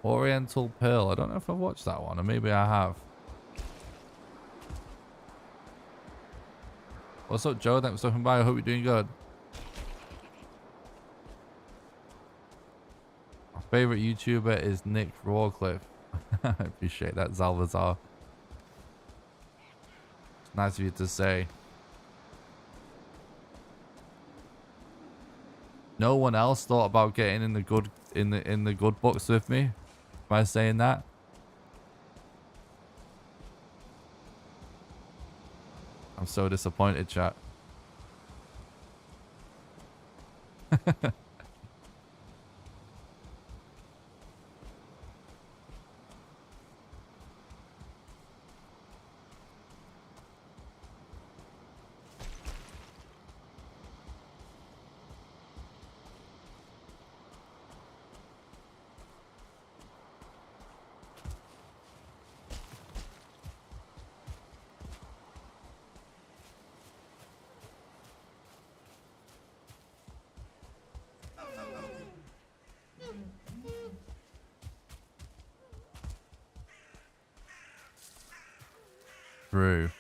Oriental Pearl. I don't know if I've watched that one, or maybe I have. What's up, Joe? Thanks for stopping by. I hope you're doing good. My favorite YouTuber is Nick Rawcliffe. I appreciate that, Zalvazar. It's nice of you to say. No one else thought about getting in the good books with me by saying that. I'm so disappointed, chat. True.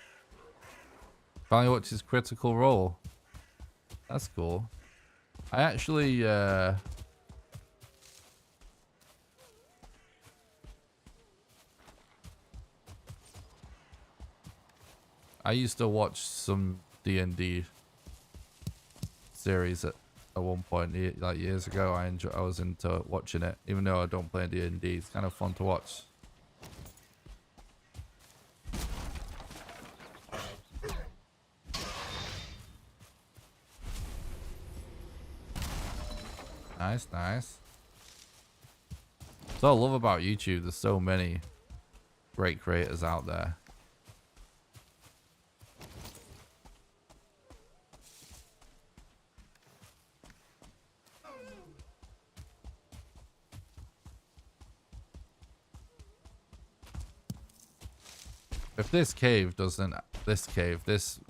Finally watched his Critical Role. That's cool. I actually I used to watch some D&D series at one point, like years ago. I was into watching it, even though I don't play D&D. It's kind of fun to watch. Nice, nice. So I love about YouTube, there's so many great creators out there. If this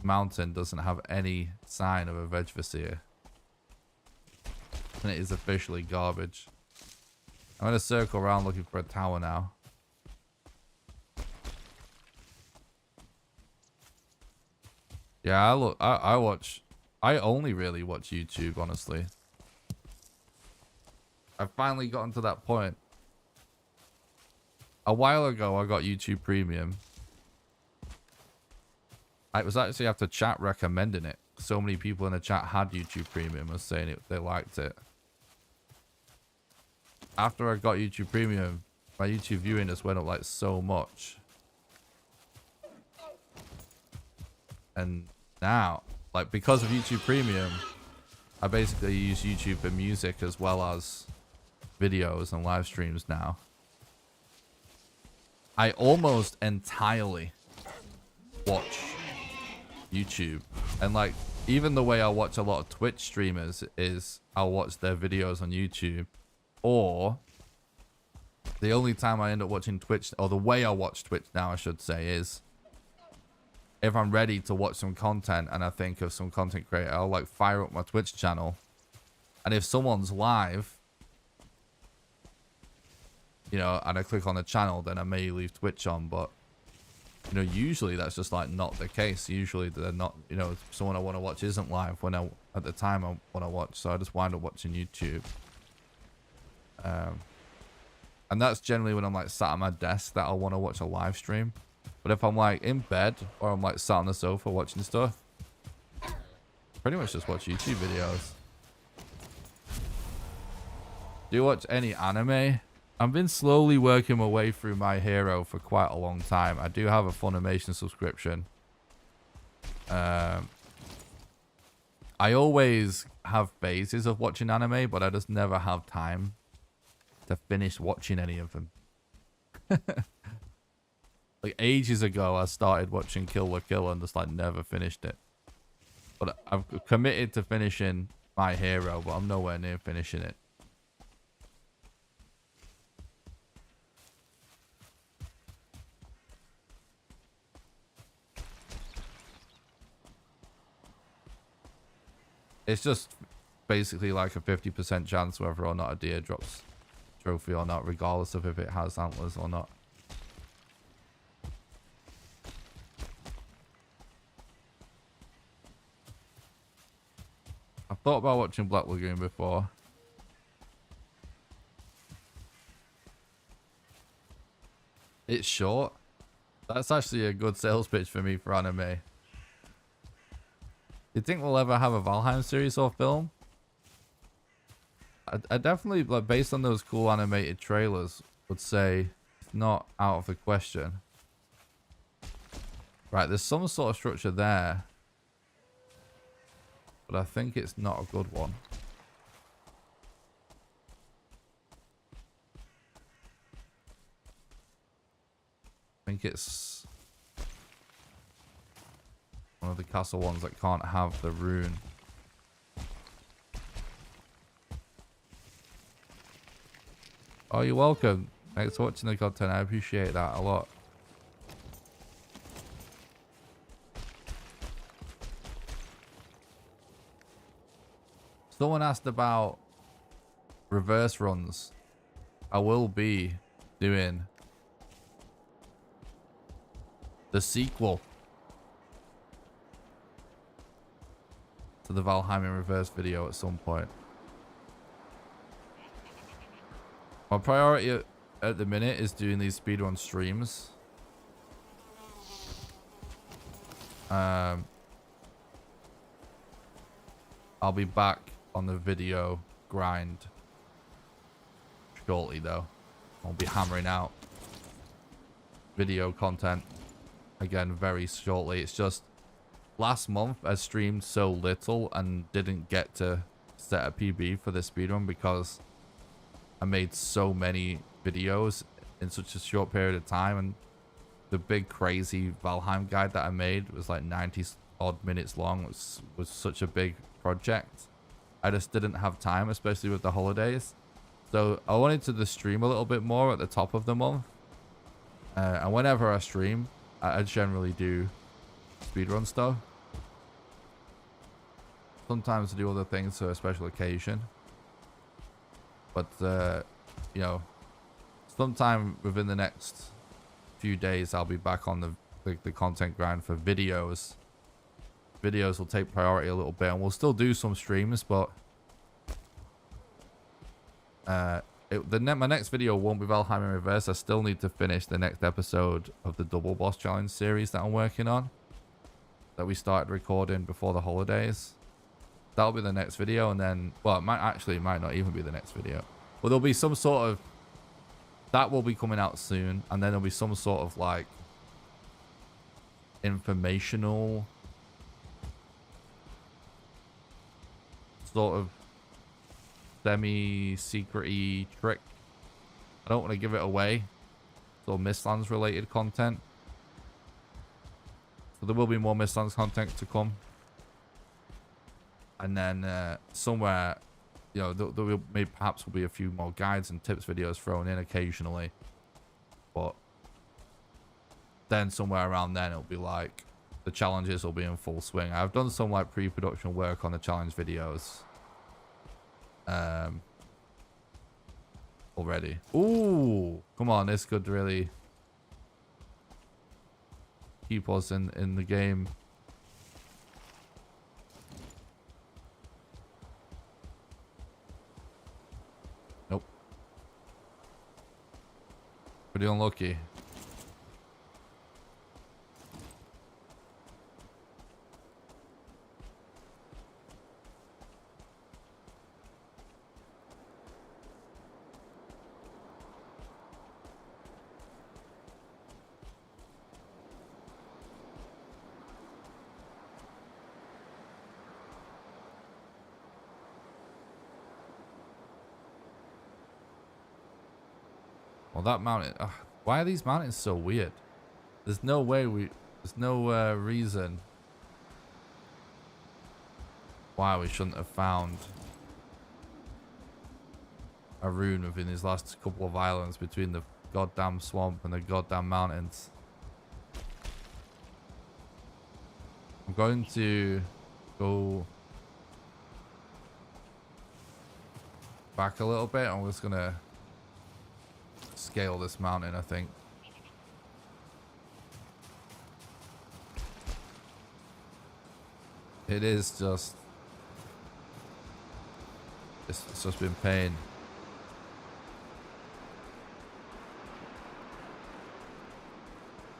mountain doesn't have any sign of a Vegvasir, then it is officially garbage. I'm gonna circle around looking for a tower now. Yeah, I only really watch YouTube, honestly. I've finally gotten to that point. A while ago, I got YouTube Premium. I was actually after chat recommending it. So many people in the chat had YouTube Premium and saying they liked it. After I got YouTube Premium, my YouTube viewing just went up like so much. And now, like, because of YouTube Premium, I basically use YouTube for music as well as videos and live streams now. I almost entirely watch YouTube. And like, even the way I watch a lot of Twitch streamers is I'll watch their videos on YouTube. Or the only time I end up watching Twitch, or the way I watch Twitch now, I should say, is if I'm ready to watch some content and I think of some content creator, I'll like fire up my Twitch channel. And if someone's live, you know, and I click on the channel, then I may leave Twitch on. But, you know, usually that's just like not the case. Usually they're not, you know, someone I want to watch isn't live when at the time I want to watch. So I just wind up watching YouTube. And that's generally when I'm like sat at my desk that I want to watch a live stream. But if I'm like in bed or I'm like sat on the sofa watching stuff, pretty much just watch YouTube videos. Do you watch any anime? I've been slowly working my way through My Hero for quite a long time. I do have a Funimation subscription. I always have phases of watching anime, but I just never have time to finish watching any of them. Like ages ago, I started watching Kill la Kill and just like never finished it. But I've committed to finishing My Hero, but I'm nowhere near finishing it. It's just basically like a 50% chance whether or not a deer drops trophy or not, regardless of if it has antlers or not. I've thought about watching Black Lagoon before. It's short. That's actually a good sales pitch for me for anime. Do you think we'll ever have a Valheim series or film? I definitely, like, based on those cool animated trailers, would say it's not out of the question. Right, there's some sort of structure there. But I think it's not a good one. I think it's one of the castle ones that can't have the rune. Oh, you're welcome. Thanks for watching the content. I appreciate that a lot. Someone asked about reverse runs. I will be doing the sequel to the Valheim in reverse video at some point. My priority at the minute is doing these speedrun streams. I'll be back on the video grind shortly though. I'll be hammering out video content again very shortly. It's just last month I streamed so little and didn't get to set a PB for the speedrun because I made so many videos in such a short period of time, and the big crazy Valheim guide that I made was like 90 odd minutes long. It was such a big project. I just didn't have time, especially with the holidays. So I wanted to just stream a little bit more at the top of the month. And whenever I stream, I generally do speedrun stuff. Sometimes I do other things for a special occasion. But, you know, sometime within the next few days, I'll be back on the content grind for videos. Videos will take priority a little bit, and we'll still do some streams, but my next video won't be Valheim in reverse. I still need to finish the next episode of the Double Boss Challenge series that I'm working on, that we started recording before the holidays. That'll be the next video, and then, well, it might not even be the next video, but there'll be some sort of, that will be coming out soon, and then there'll be some sort of like informational sort of semi-secret-y trick. I don't want to give it away. So Mistlands related content. So there will be more Mistlands content to come. And then somewhere, you know, perhaps will be a few more guides and tips videos thrown in occasionally. But then somewhere around then it'll be like the challenges will be in full swing. I've done some like pre-production work on the challenge videos already. Ooh, come on, this could really keep us in the game. Nope. Pretty unlucky. Well, that mountain... why are these mountains so weird? There's no way There's no reason why we shouldn't have found a rune within these last couple of islands between the goddamn swamp and the goddamn mountains. I'm going to go back a little bit. I'm just gonna scale this mountain, I think. It is just... It's just been pain.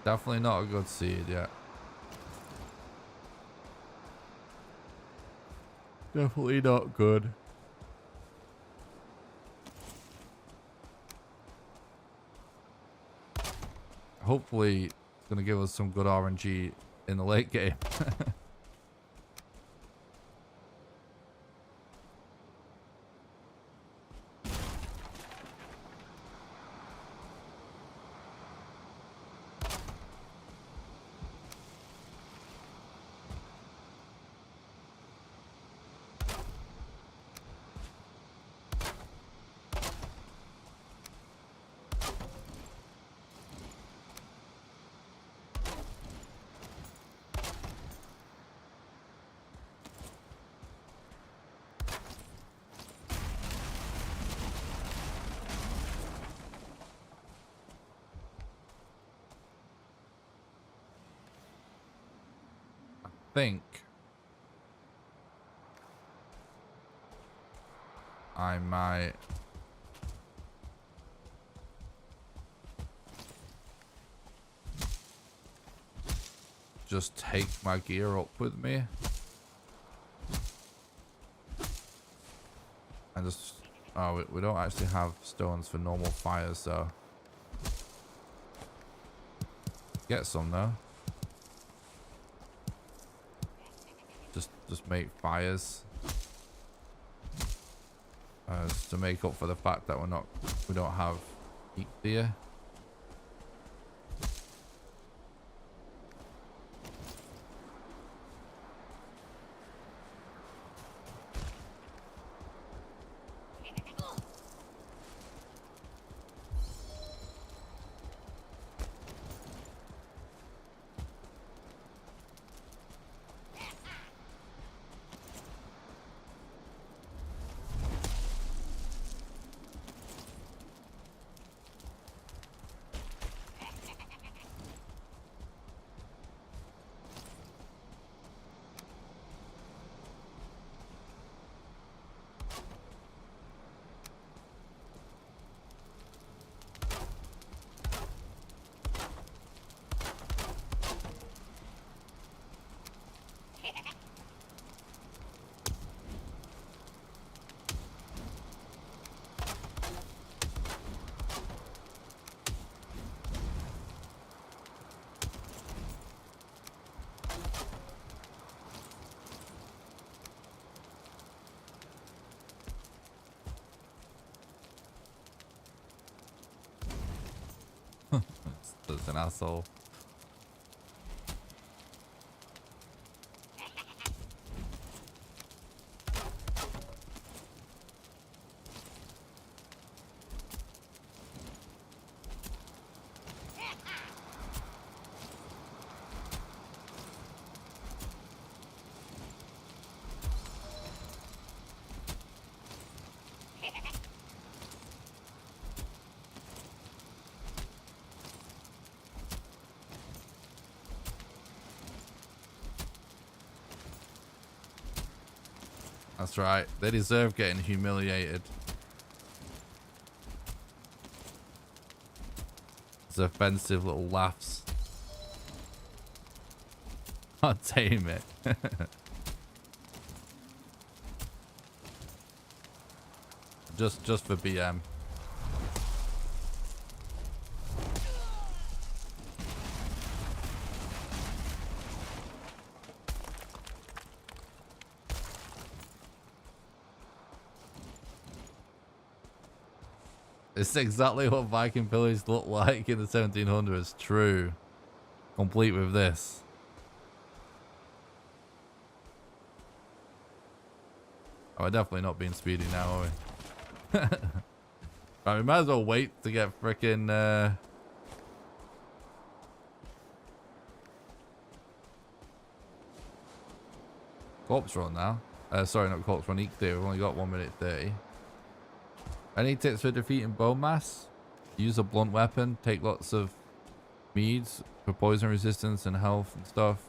Definitely not a good seed yet. Definitely not good. Hopefully it's going to give us some good RNG in the late game. Think I might just take my gear up with me and just... oh, we don't actually have stones for normal fires, so get some though. Just make fires just to make up for the fact that we don't have heat there. That's an asshole. That's right. They deserve getting humiliated. It's offensive little laughs. Can't tame it. just for BM. It's exactly what Viking pillage looked like in the 1700s. True. Complete with this. Oh, we're definitely not being speedy now, are we? Right, we might as well wait to get frickin' corpse run now. Sorry, not corpse run, Eek We've only got 1 minute 30. Any tips for defeating bone mass? Use a blunt weapon. Take lots of meads for poison resistance and health and stuff.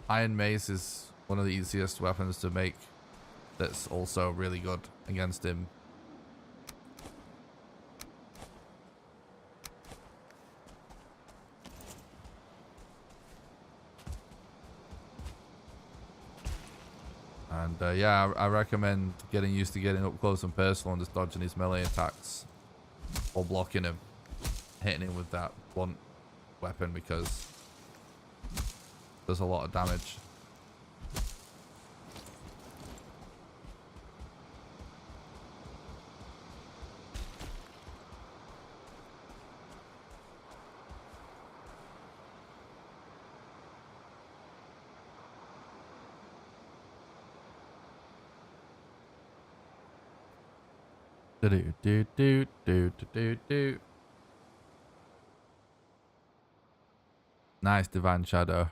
Iron mace is one of the easiest weapons to make. That's also really good against him. And yeah, I recommend getting used to getting up close and personal and just dodging his melee attacks. Or blocking him. Hitting him with that blunt weapon because it does a lot of damage. Do do do do do do do. Nice divine shadow.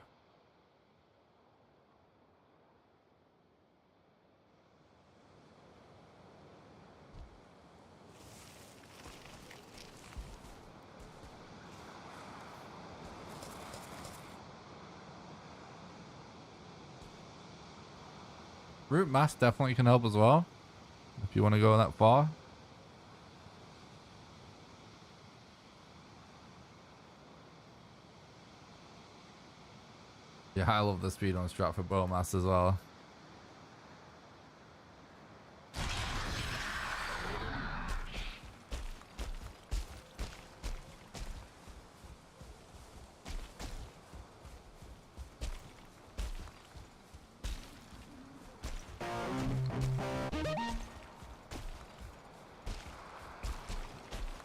Root mass definitely can help as well. If you want to go that far. Yeah, I love the speedrun strat for bow mass as well.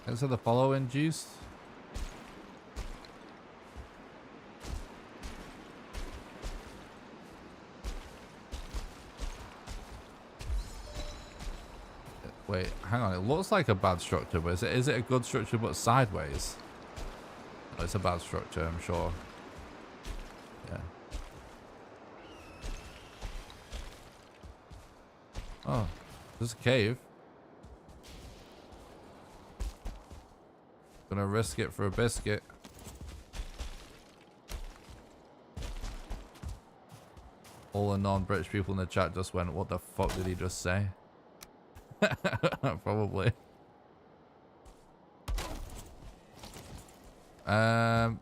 Is it the following juice? Wait, hang on. It looks like a bad structure, but is it a good structure but sideways? No, it's a bad structure, I'm sure. Yeah. Oh, there's a cave. Gonna risk it for a biscuit. All the non-British people in the chat just went, what the fuck did he just say? Probably. Let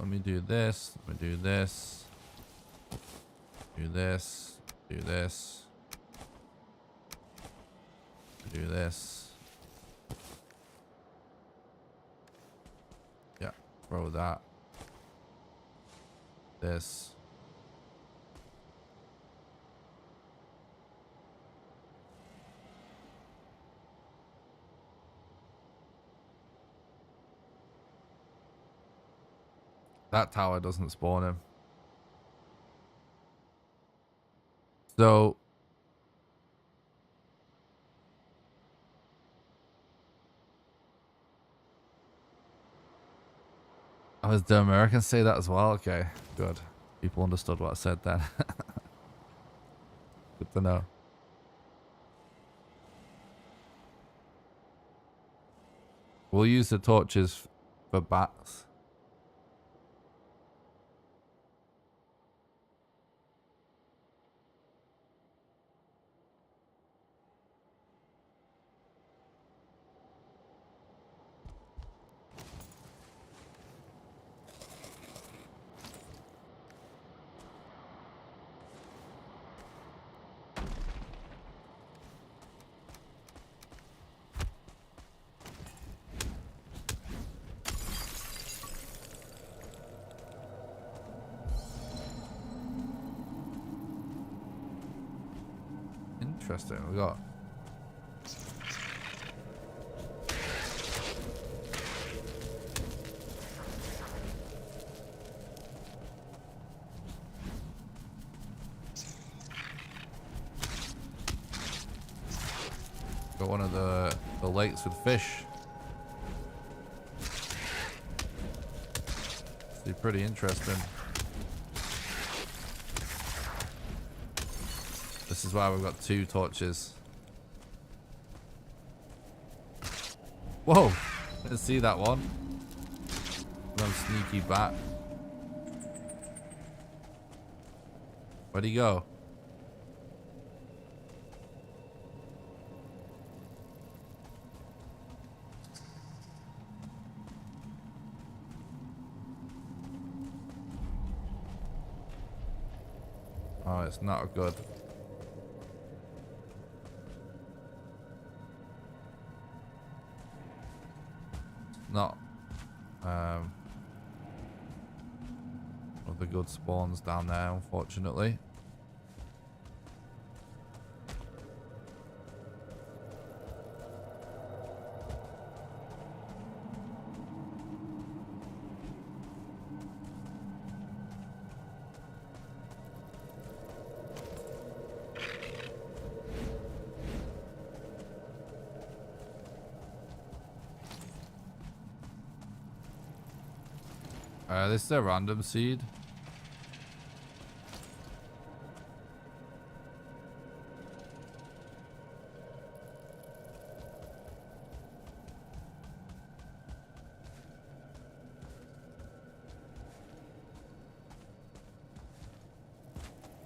me do this. Let me do this. Do this. Do this. Do this. Yeah, throw that. This. That tower doesn't spawn him. So oh, the Americans say that as well? Okay, good. People understood what I said then. Good to know. We'll use the torches for bats. interesting. We got one of the lakes with fish. It's pretty interesting. This is why we've got 2 torches. Whoa! Didn't see that one. No sneaky bat. Where'd he go? Oh, it's not good. Not one of the good spawns down there, unfortunately. This is a random seed.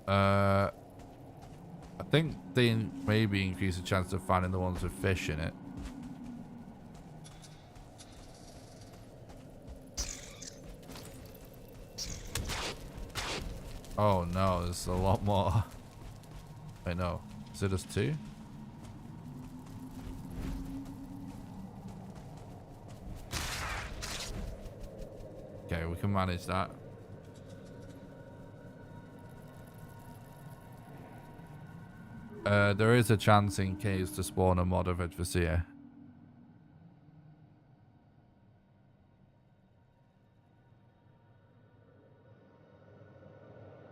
I think they maybe increase the chance of finding the ones with fish in it. Oh no, there's a lot more. Wait, no. Is it just 2? Okay, we can manage that. There is a chance in caves to spawn a mod of Adversea.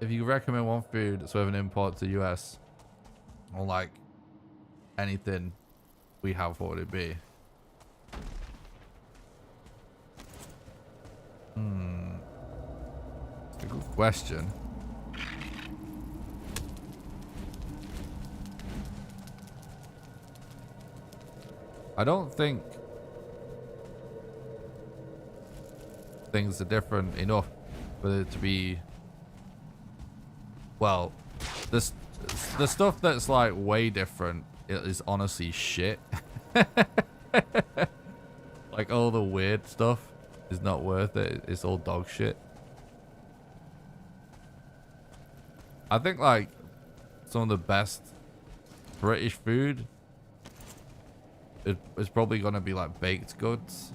If you recommend one food that's worth an import to US, or like anything we have, what would it be? It's a good question. I don't think things are different enough for it to be... Well, the stuff that's like way different is honestly shit. Like all the weird stuff is not worth it. It's all dog shit. I think like some of the best British food is probably gonna be like baked goods.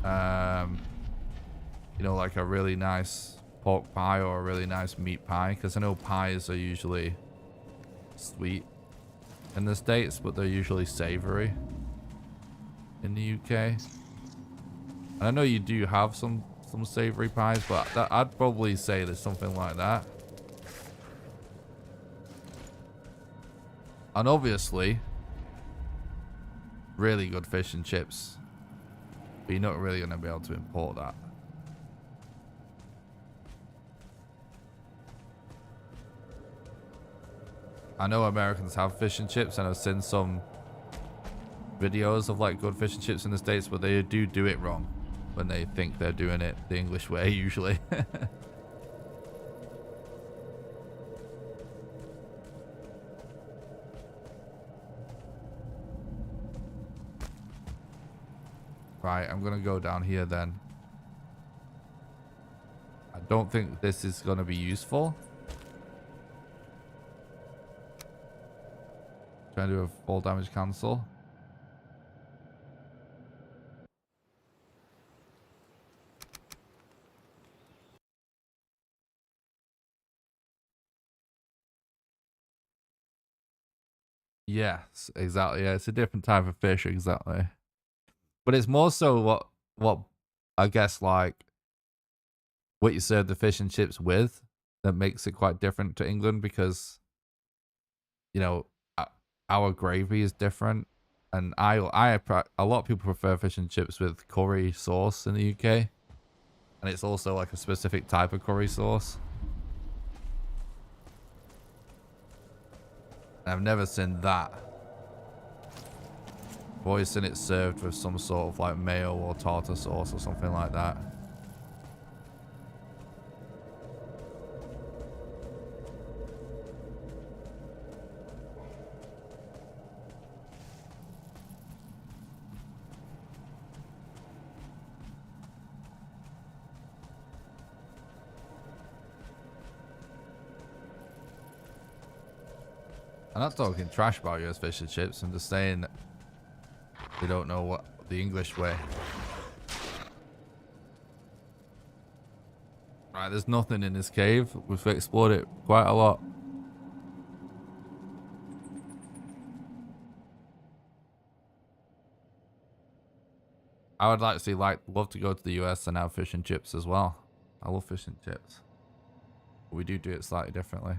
You know, like a really nice pork pie or a really nice meat pie, because I know pies are usually sweet in the States, but they're usually savory in the UK. And I know you do have some savory pies, but I'd probably say there's something like that. And obviously, really good fish and chips, but you're not really going to be able to import that. I know Americans have fish and chips, and I've seen some videos of like good fish and chips in the States, but they do it wrong when they think they're doing it the English way usually. Right, I'm gonna go down here then. I don't think this is gonna be useful. Trying to do a fall damage cancel. Yes, exactly. Yeah, it's a different type of fish, exactly. But it's more so what I guess like what you serve the fish and chips with that makes it quite different to England because you know our gravy is different, and a lot of people prefer fish and chips with curry sauce in the UK, and it's also like a specific type of curry sauce. And I've never seen that. I've always seen it served with some sort of like mayo or tartar sauce or something like that. I'm not talking trash about US fish and chips. I'm just saying they don't know what the English way. Right, there's nothing in this cave. We've explored it quite a lot. I would like to see, love to go to the US and have fish and chips as well. I love fish and chips. But we do it slightly differently.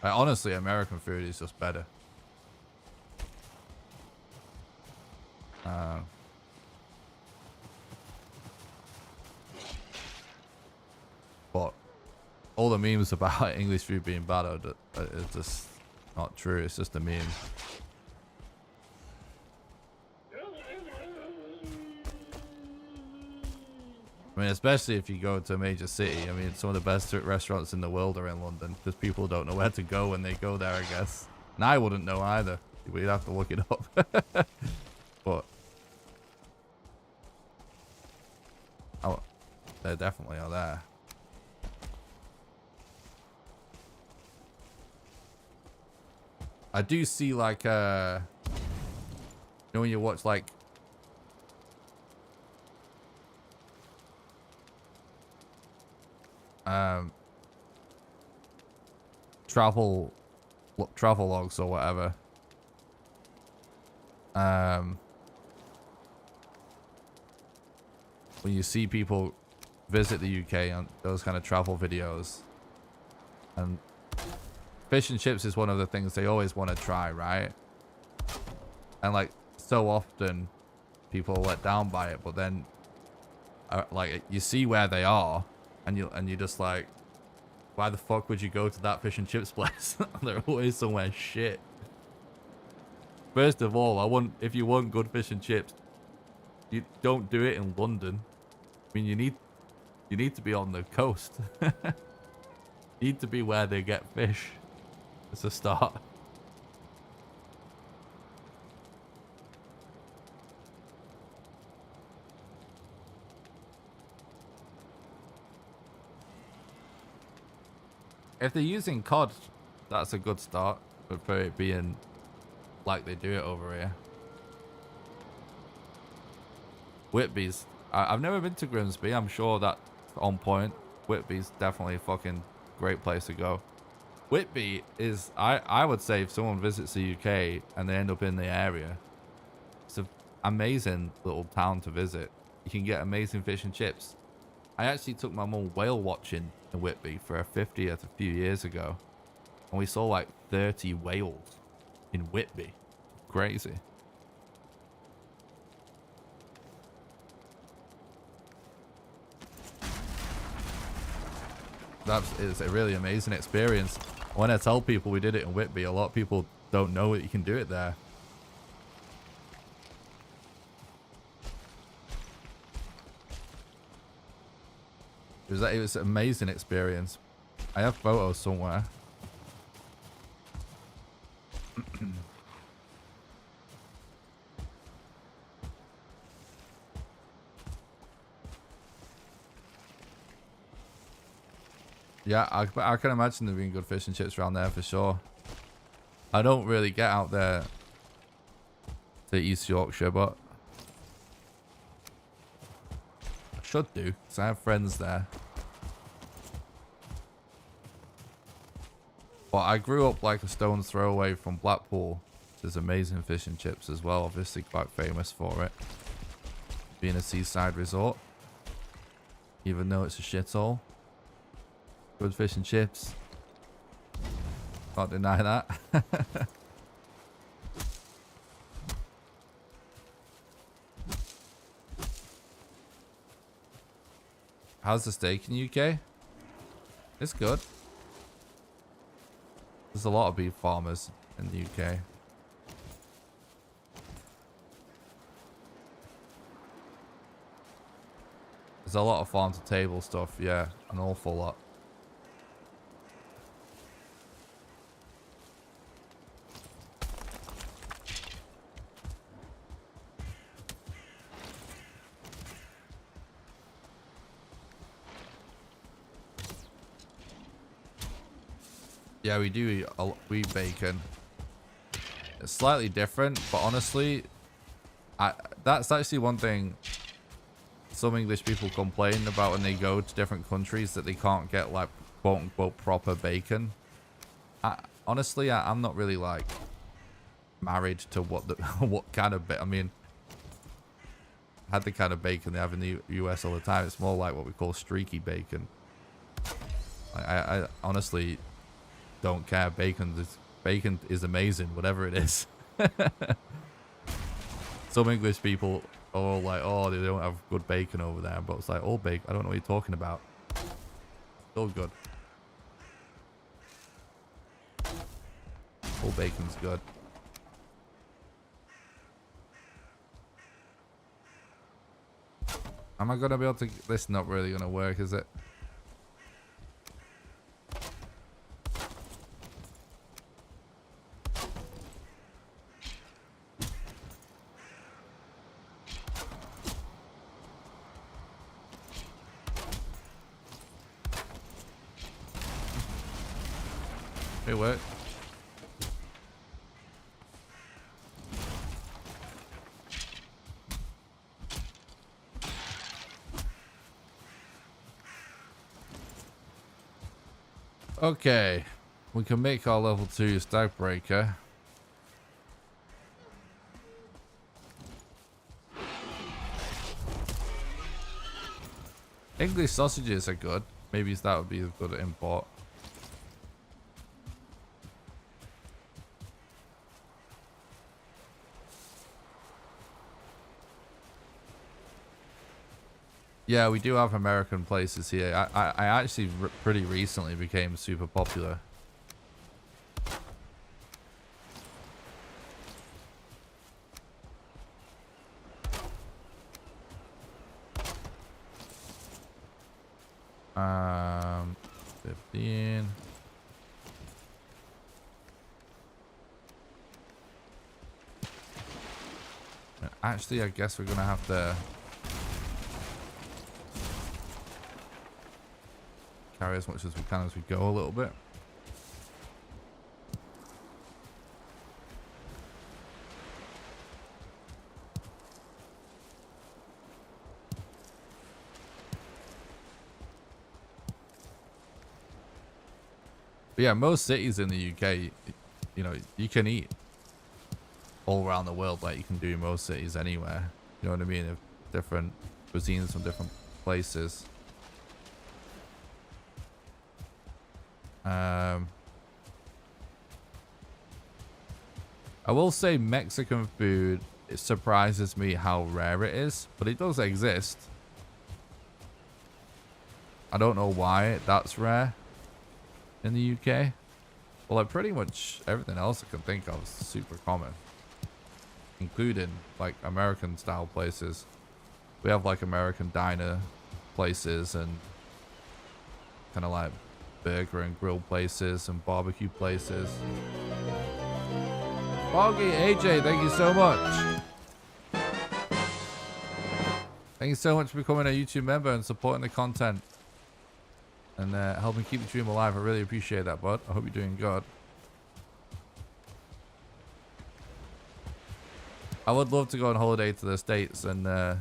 Honestly, American food is just better. But all the memes about English food being bad are just not true. It's just a meme. I mean, especially if you go to a major city. I mean, some of the best restaurants in the world are in London because people don't know where to go when they go there, I guess. And I wouldn't know either. We'd have to look it up. But oh, they definitely are there. I do see like you know when you watch like travel logs or whatever. When you see people visit the UK on those kind of travel videos, and fish and chips is one of the things they always want to try, right? And like so often people are let down by it, but then like you see where they are and you're just like, why the fuck would you go to that fish and chips place? They're always somewhere shit. First of all, if you want good fish and chips, you don't do it in London. I mean, you need to be on the coast. You need to be where they get fish. It's a start. If they're using cod, that's a good start. But for it being like they do it over here. Whitby's. I've never been to Grimsby. I'm sure that's on point. Whitby's definitely a fucking great place to go. Whitby is, I would say, if someone visits the UK and they end up in the area, it's an amazing little town to visit. You can get amazing fish and chips. I actually took my mum whale watching in Whitby for her 50th a few years ago. And we saw like 30 whales in Whitby. Crazy. It's a really amazing experience. When I tell people we did it in Whitby, a lot of people don't know that you can do it there. It was an amazing experience. I have photos somewhere. Yeah, I can imagine there being good fish and chips around there for sure. I don't really get out there to East Yorkshire, but I should do, because I have friends there. But I grew up like a stone's throw away from Blackpool. There's amazing fish and chips as well, obviously quite famous for it. Being a seaside resort. Even though it's a shithole. Good fish and chips. Can't deny that. How's the steak in the UK? It's good. There's a lot of beef farmers in the UK. There's a lot of farm to table stuff, yeah, an awful lot. Yeah, we do eat bacon. It's slightly different, but honestly, that's actually one thing some English people complain about when they go to different countries, that they can't get like quote unquote proper bacon. Honestly, I'm not really like married to what kind of I mean, I had the kind of bacon they have in the US all the time. It's more like what we call streaky bacon. I honestly don't care. Bacon is amazing, whatever it is. Some English people are all like, oh, they don't have good bacon over there, but it's like, all bacon, I don't know what you're talking about. It's all good. All bacon's good. Am I gonna be able to? This is not really gonna work, is it? It worked. Okay, we can make our level 2 stag breaker. English sausages are good. Maybe that would be a good import. Yeah, we do have American places here. I actually pretty recently became super popular. Um, 15. Actually, I guess we're gonna have to carry as much as we can as we go a little bit. But yeah, most cities in the UK, you know, you can eat all around the world like you can do in most cities anywhere. You know what I mean? If different cuisines from different places. I will say Mexican food, it surprises me how rare it is, but it does exist. I don't know why that's rare in the UK. Well, like pretty much everything else I can think of is super common, including like American style places. We have like American diner places and kind of like burger and grill places and barbecue places. Foggy AJ, thank you so much. Thank you so much for becoming a YouTube member and supporting the content and helping keep the dream alive. I really appreciate that, bud. I hope you're doing good. I would love to go on holiday to the States and have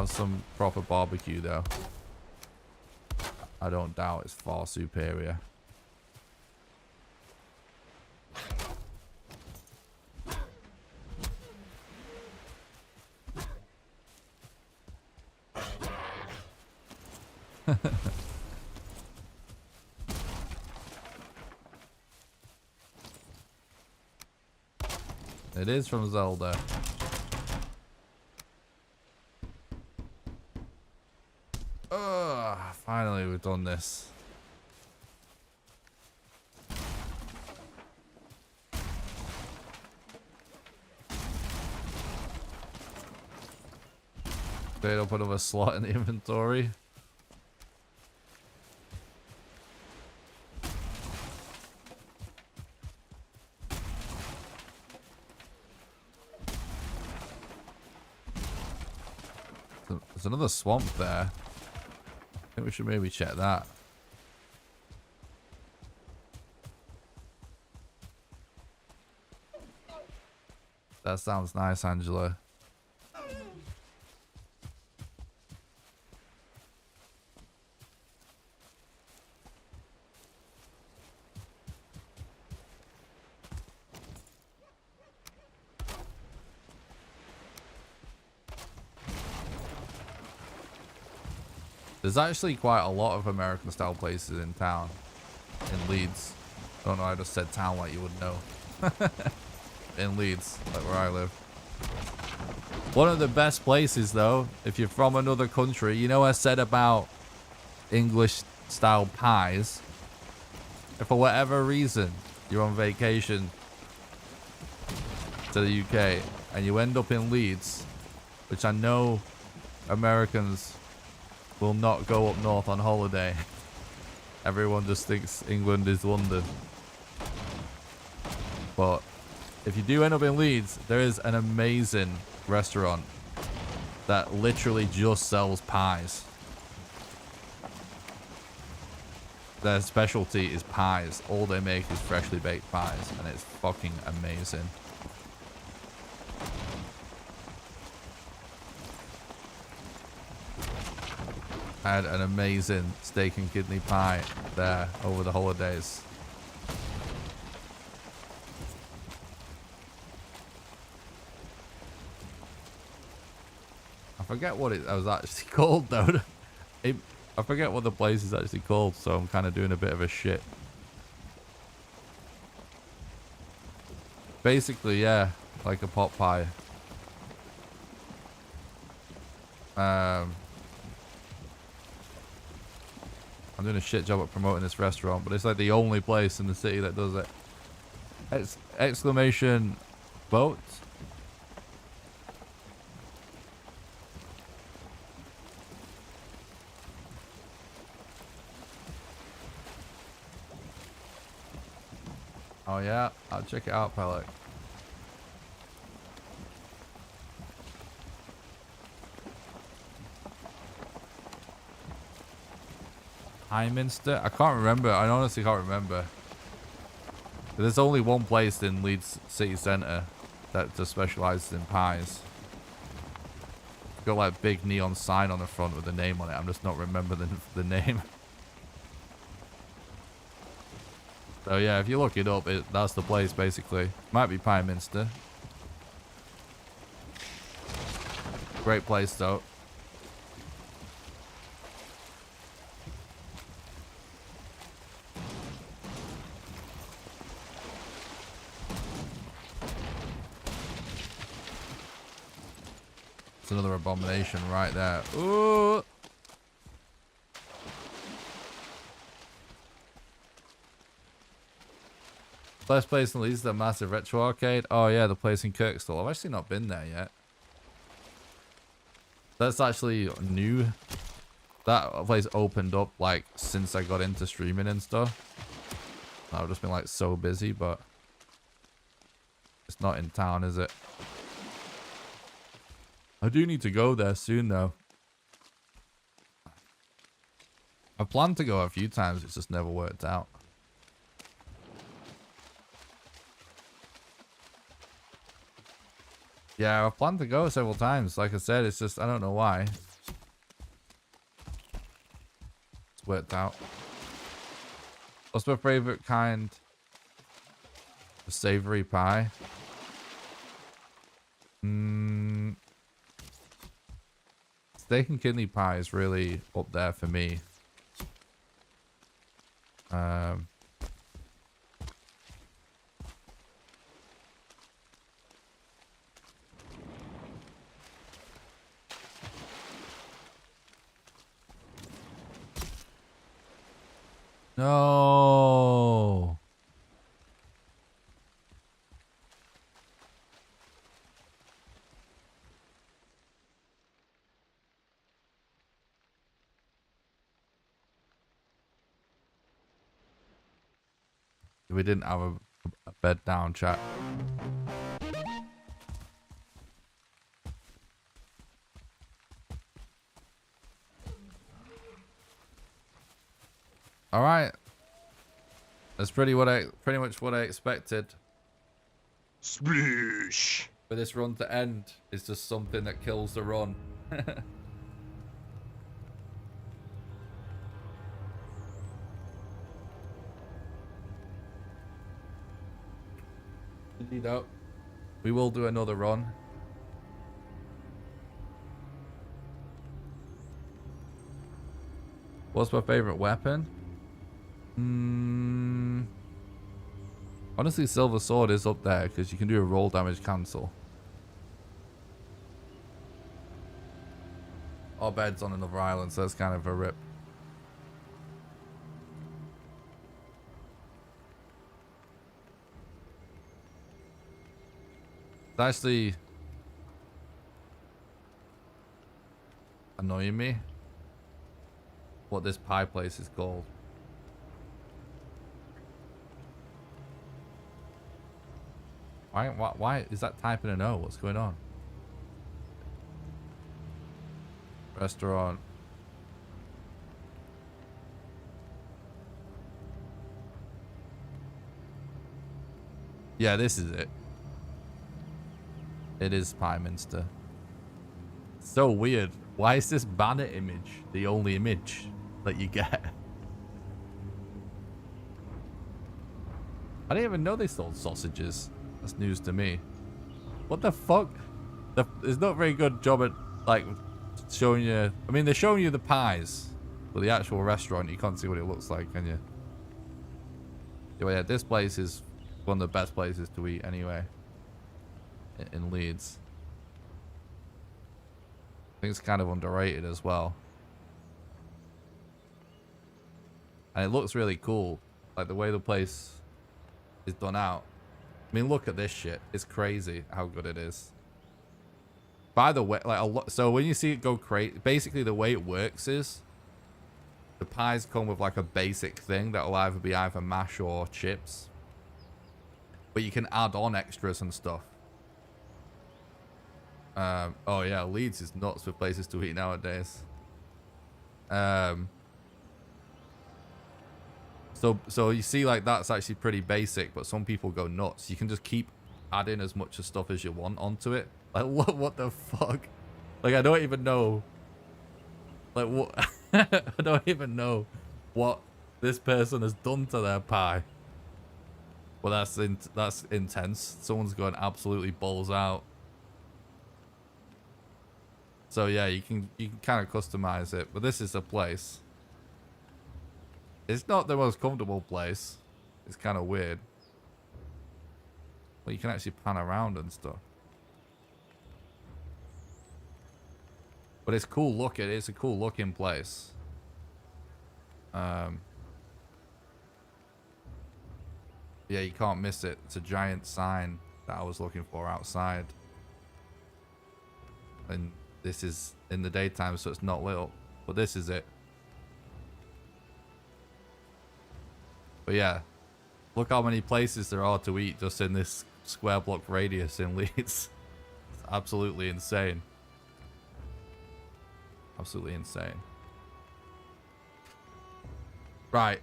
some proper barbecue though. I don't doubt it's far superior. It is from Zelda. Ugh, finally we've done this. Cleared up another slot in the inventory. There's another swamp there. I think we should maybe check that. That sounds nice, Angela. There's actually quite a lot of American style places in town. In Leeds. I don't know, I just said town like you would know. In Leeds, like where I live. One of the best places though, if you're from another country, you know I said about English style pies. If for whatever reason you're on vacation to the UK and you end up in Leeds, which I know Americans will not go up north on holiday. Everyone just thinks England is London. But if you do end up in Leeds, there is an amazing restaurant that literally just sells pies. Their specialty is pies. All they make is freshly baked pies, and it's fucking amazing. I had an amazing steak and kidney pie there over the holidays. I forget what it was actually called though. I forget what the place is actually called, so I'm kind of doing a bit of a shit. Basically, yeah, like a pot pie. I'm doing a shit job at promoting this restaurant, but it's like the only place in the city that does it. Exclamation boat. Oh yeah, I'll check it out, Pellic. Highminster? I can't remember. I honestly can't remember. There's only one place in Leeds city centre that just specialises in pies. It's got like big neon sign on the front with the name on it. I'm just not remembering the name. So yeah, if you look it up, that's the place basically. Might be Highminster. Great place though. Another abomination right there. Ooh. Best place in Leeds is the massive retro arcade. Oh yeah, the place in Kirkstall. I've actually not been there yet. That's actually new. That place opened up like since I got into streaming and stuff. I've just been like so busy, but it's not in town, is it? I do need to go there soon, though. I've planned to go a few times, it's just never worked out. Yeah, I've planned to go several times. Like I said, it's just, I don't know why. It's worked out. What's my favorite kind of savory pie? Steak and kidney pie is really up there for me. No. We didn't have a bed down, chat. All right. That's pretty much what I expected. Sploosh. For this run to end is just something that kills the run. Indeed, out. We will do another run. What's my favorite weapon? Honestly, Silver Sword is up there because you can do a roll damage cancel. Our bed's on another island, so that's kind of a rip. It's actually annoying me what this pie place is called. Why is that typing an O? What's going on? Restaurant. Yeah, this is it. It is Pie Minster. So weird. Why is this banner image the only image that you get? I didn't even know they sold sausages. That's news to me. What the fuck? There's not a very good job at, like, showing you... I mean, they're showing you the pies. But the actual restaurant, you can't see what it looks like, can you? Yeah, this place is one of the best places to eat anyway. In Leeds. I think it's kind of underrated as well. And it looks really cool. Like, the way the place is done out. I mean, look at this shit. It's crazy how good it is. By the way, like so when you see it go crazy, basically the way it works is the pies come with like a basic thing that'll either be either mash or chips. But you can add on extras and stuff. Oh yeah, Leeds is nuts for places to eat nowadays. So you see, like, that's actually pretty basic, but some people go nuts. You can just keep adding as much stuff as you want onto it. Like, what the fuck? Like, I don't even know. Like, what? I don't even know what this person has done to their pie. Well, that's intense. Someone's going absolutely balls out. So yeah, you can kind of customize it, but this is a place. It's not the most comfortable place. It's kind of weird. Well, you can actually pan around and stuff. But it's cool looking. It's a cool looking place. Yeah, you can't miss it. It's a giant sign that I was looking for outside. And this is in the daytime, so it's not lit up. But this is it. But yeah, look how many places there are to eat just in this square block radius in Leeds. It's absolutely insane. Absolutely insane. Right.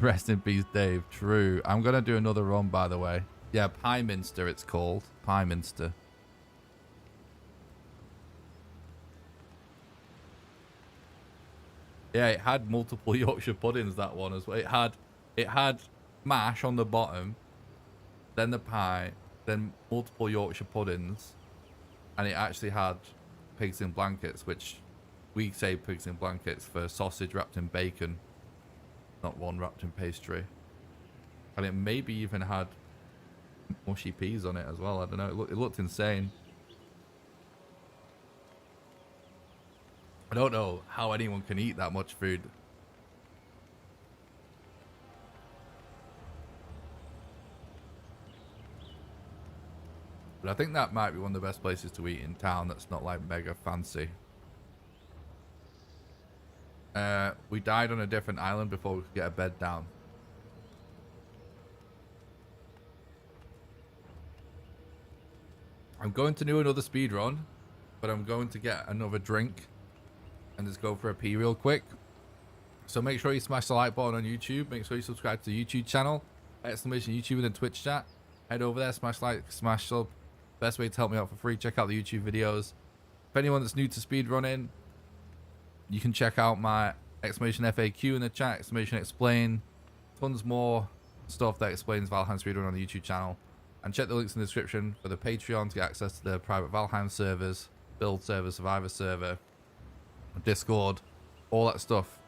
Rest in peace, Dave. True. I'm going to do another run, by the way. Yeah, Pieminster it's called. Pieminster. Yeah, it had multiple Yorkshire puddings, that one as well. It had mash on the bottom, then the pie, then multiple Yorkshire puddings, and it actually had pigs in blankets, which we say pigs in blankets for sausage wrapped in bacon, not one wrapped in pastry. And it maybe even had mushy peas on it as well. I don't know. It looked insane. I don't know how anyone can eat that much food. But I think that might be one of the best places to eat in town that's not like mega fancy. We died on a different island before we could get a bed down. I'm going to do another speed run, but I'm going to get another drink and just go for a pee real quick. So make sure you smash the like button on YouTube. Make sure you subscribe to the YouTube channel. Exclamation YouTube in the Twitch chat. Head over there, smash like, smash sub. Best way to help me out for free. Check out the YouTube videos. If anyone that's new to speedrunning, you can check out my exclamation FAQ in the chat, exclamation explain. Tons more stuff that explains Valheim speedrun on the YouTube channel. And check the links in the description for the Patreon to get access to the private Valheim servers, build server, survivor server, Discord, all that stuff.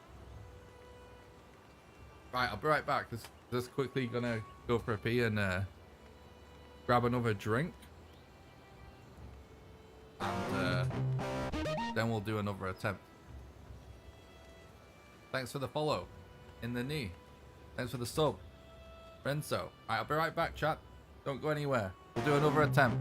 Right, I'll be right back. Just quickly gonna go for a pee and grab another drink. And then we'll do another attempt. Thanks for the follow. In the knee. Thanks for the sub. Renzo. Alright, I'll be right back, chat. Don't go anywhere. We'll do another attempt.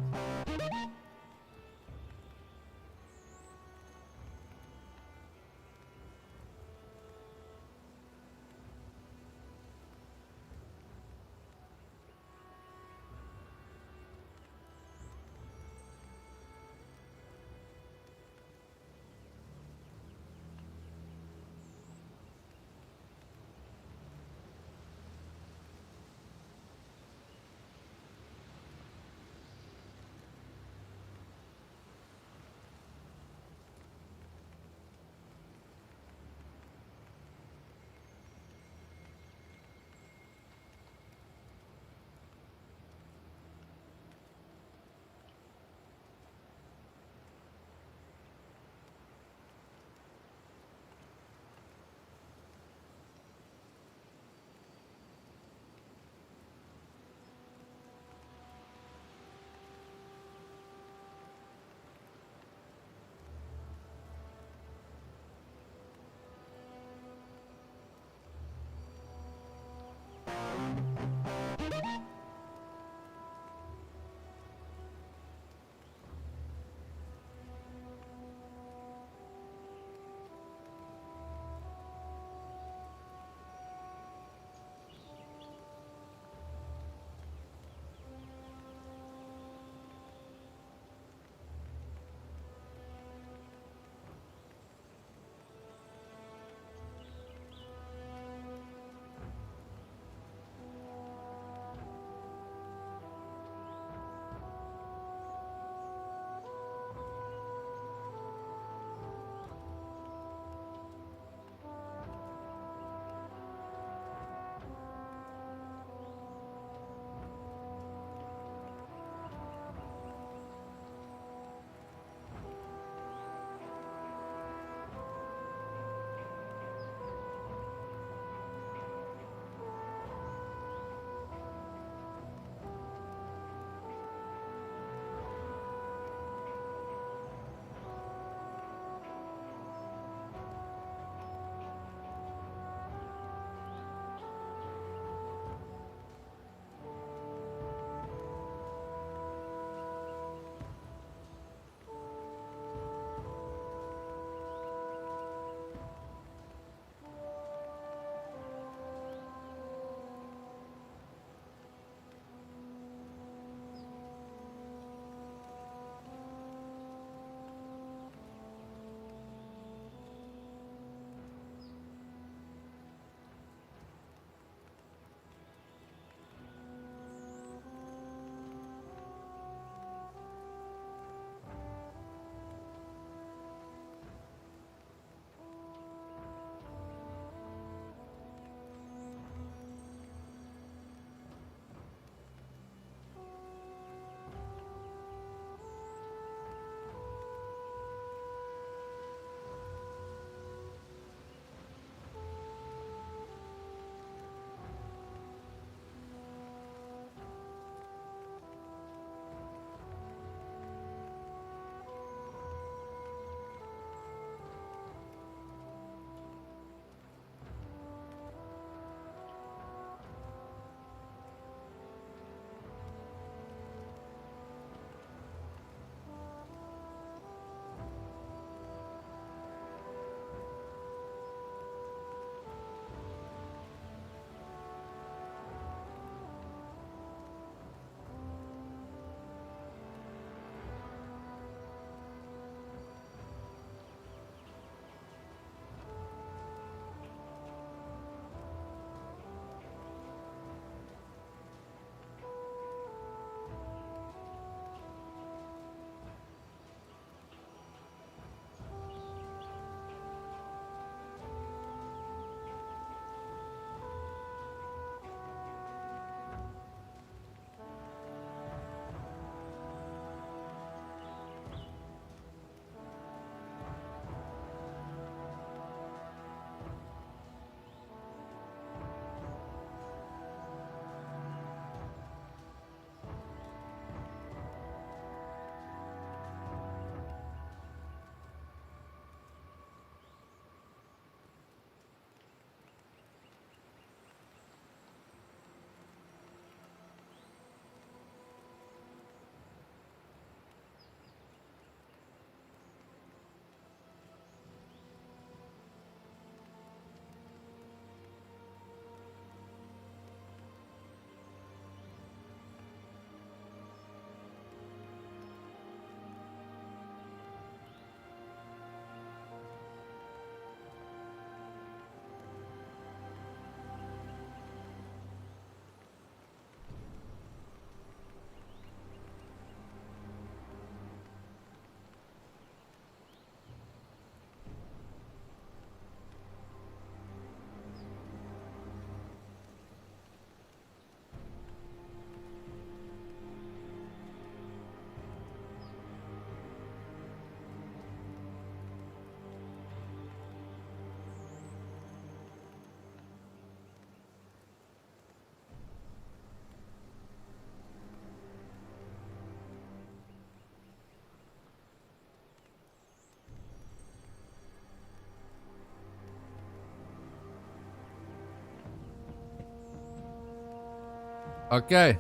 Okay.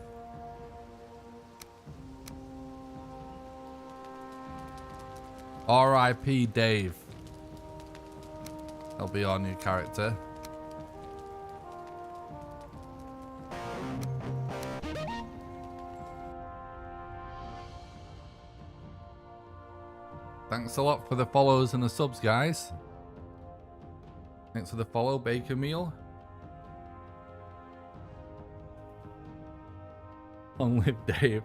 R.I.P. Dave. He'll be our new character. Thanks a lot for the follows and the subs, guys. Thanks for the follow, Bacon Meal. Long live Dave.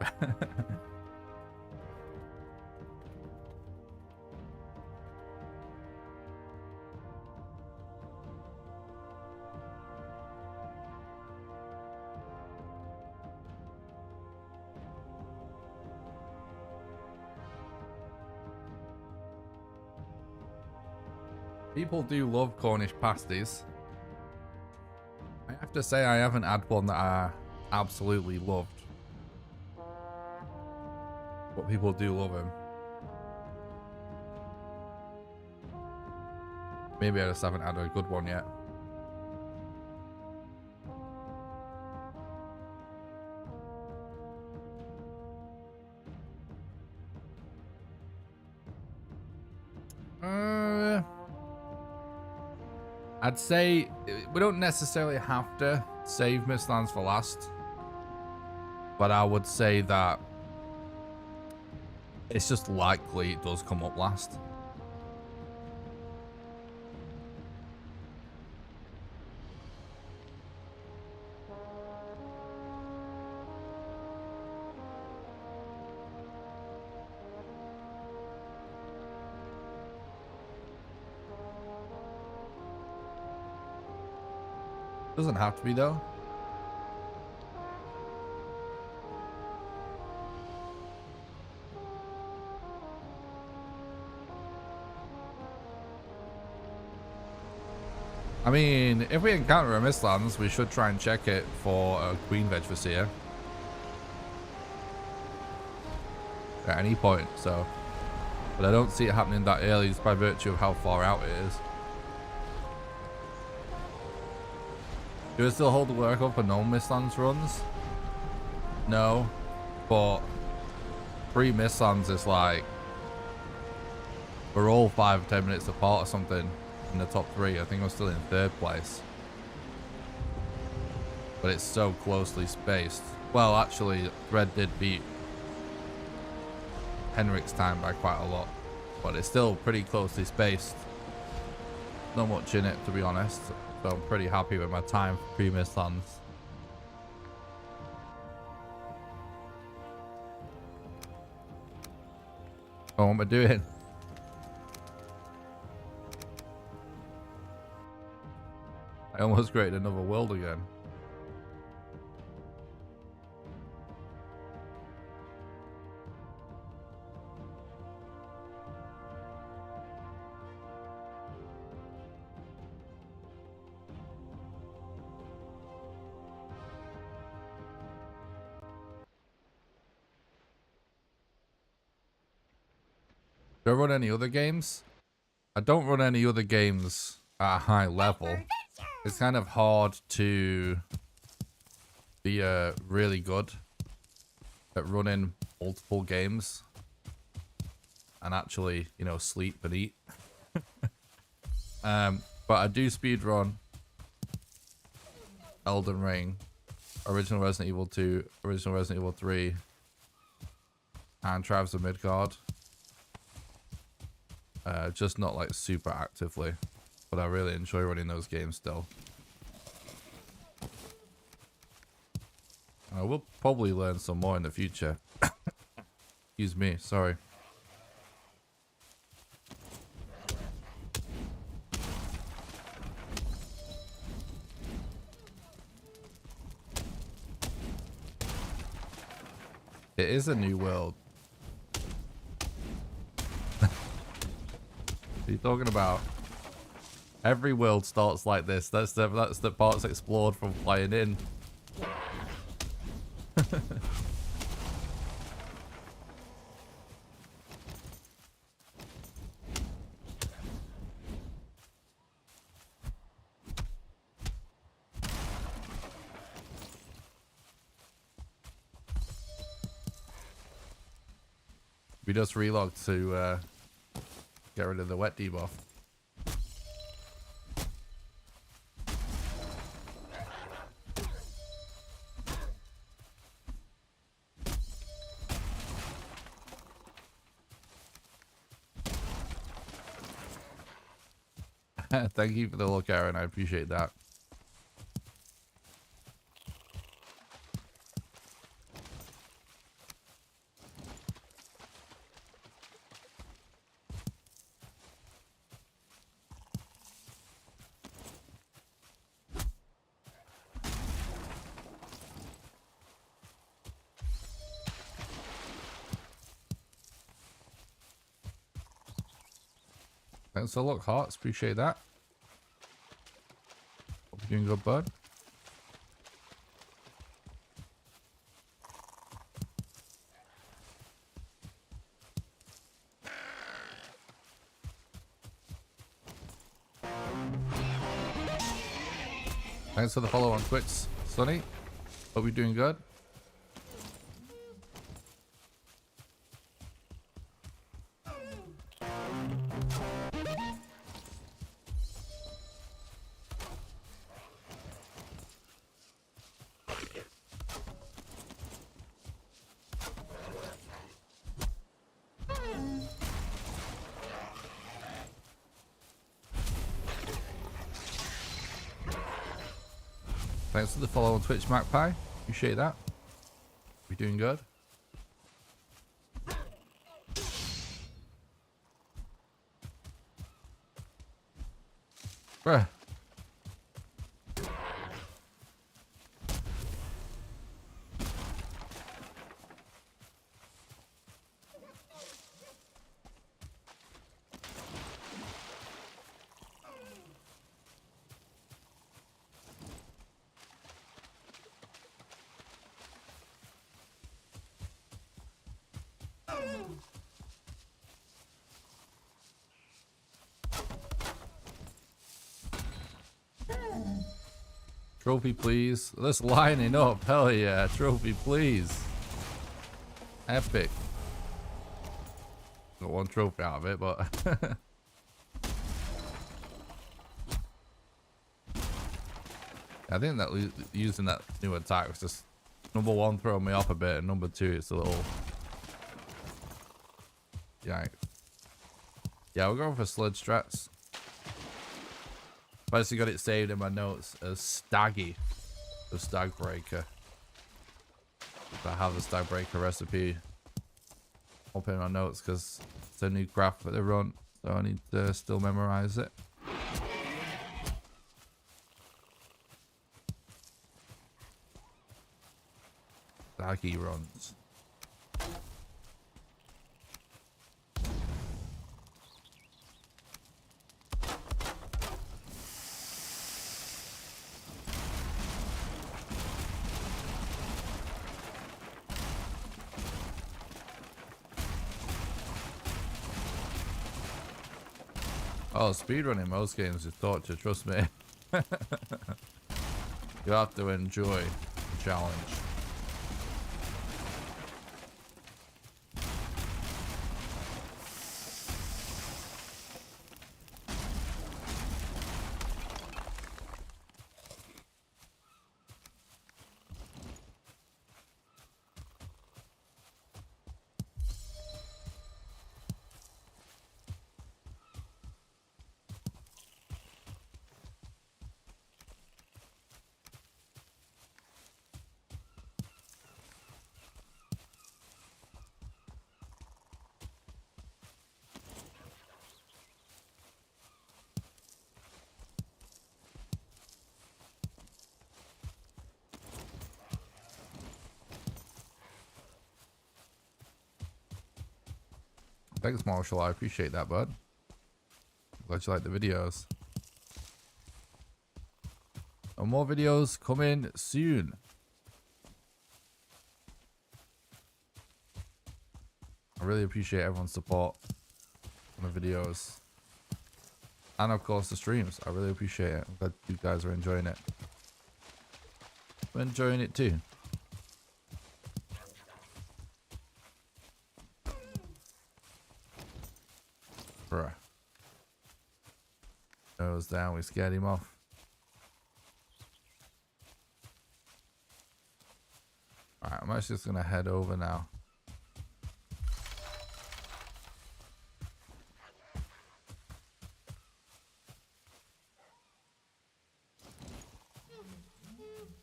People do love Cornish pasties. I have to say I haven't had one that I absolutely loved. But people do love him. Maybe I just haven't had a good one yet. I'd say we don't necessarily have to save Mistlands for last, but I would say that it's just likely it does come up last. Doesn't have to be though. I mean, if we encounter a Mistlands, we should try and check it for a Queen Vegetaseer at any point, so. But I don't see it happening that early just by virtue of how far out it is. Do I still hold the work up for no Mistlands runs? No, but 3 Mistlands is like, we're all 5 or 10 minutes apart or something in the top 3. I think I'm still in 3rd place. But it's so closely spaced. Well, actually, Thread did beat Henrik's time by quite a lot, but it's still pretty closely spaced. Not much in it, to be honest. So I'm pretty happy with my time for pre-Mistlands. Oh, what am I doing? I almost created another world again. Do I run any other games? I don't run any other games at a high level. It's kind of hard to be really good at running multiple games and actually, you know, sleep and eat. But I do speedrun Elden Ring, original Resident Evil 2, original Resident Evil 3, and Travis of Midgard. Just not like super actively, but I really enjoy running those games still. I will probably learn some more in the future. Excuse me, sorry. It is a new world. What are you talking about? Every world starts like this. That's the parts explored from flying in. We just relogged to get rid of the wet debuff. Thank you for the look, Aaron. I appreciate that. Thanks for the look, Hearts. Appreciate that. Hope you're doing good, bud. Thanks for the follow on Twitch, Sonny. Hope you're doing good. Thanks for the follow on Twitch, Magpie. Appreciate that. We're doing good. Bruh. Trophy, please. Let's lining up. Hell yeah. Trophy, please. Epic. Got one trophy out of it, but... I think that using that new attack was just... Number one, throwing me off a bit, and number two, it's a little... Yikes. Yeah, we're going for sludge strats. I actually got it saved in my notes as Staggy, the Stag Breaker. I have the Stag Breaker recipe up in my notes because it's a new craft that they run, so I need to still memorize it. Staggy runs. Oh, speedrunning most games is torture, trust me. You have to enjoy the challenge. Thanks, Marshall. I appreciate that, bud. Glad you like the videos. And more videos coming soon. I really appreciate everyone's support on the videos. And of course the streams. I really appreciate it. I'm glad you guys are enjoying it. I'm enjoying it too. Bruh. Goes down, we scared him off. Alright, I'm actually just gonna head over now.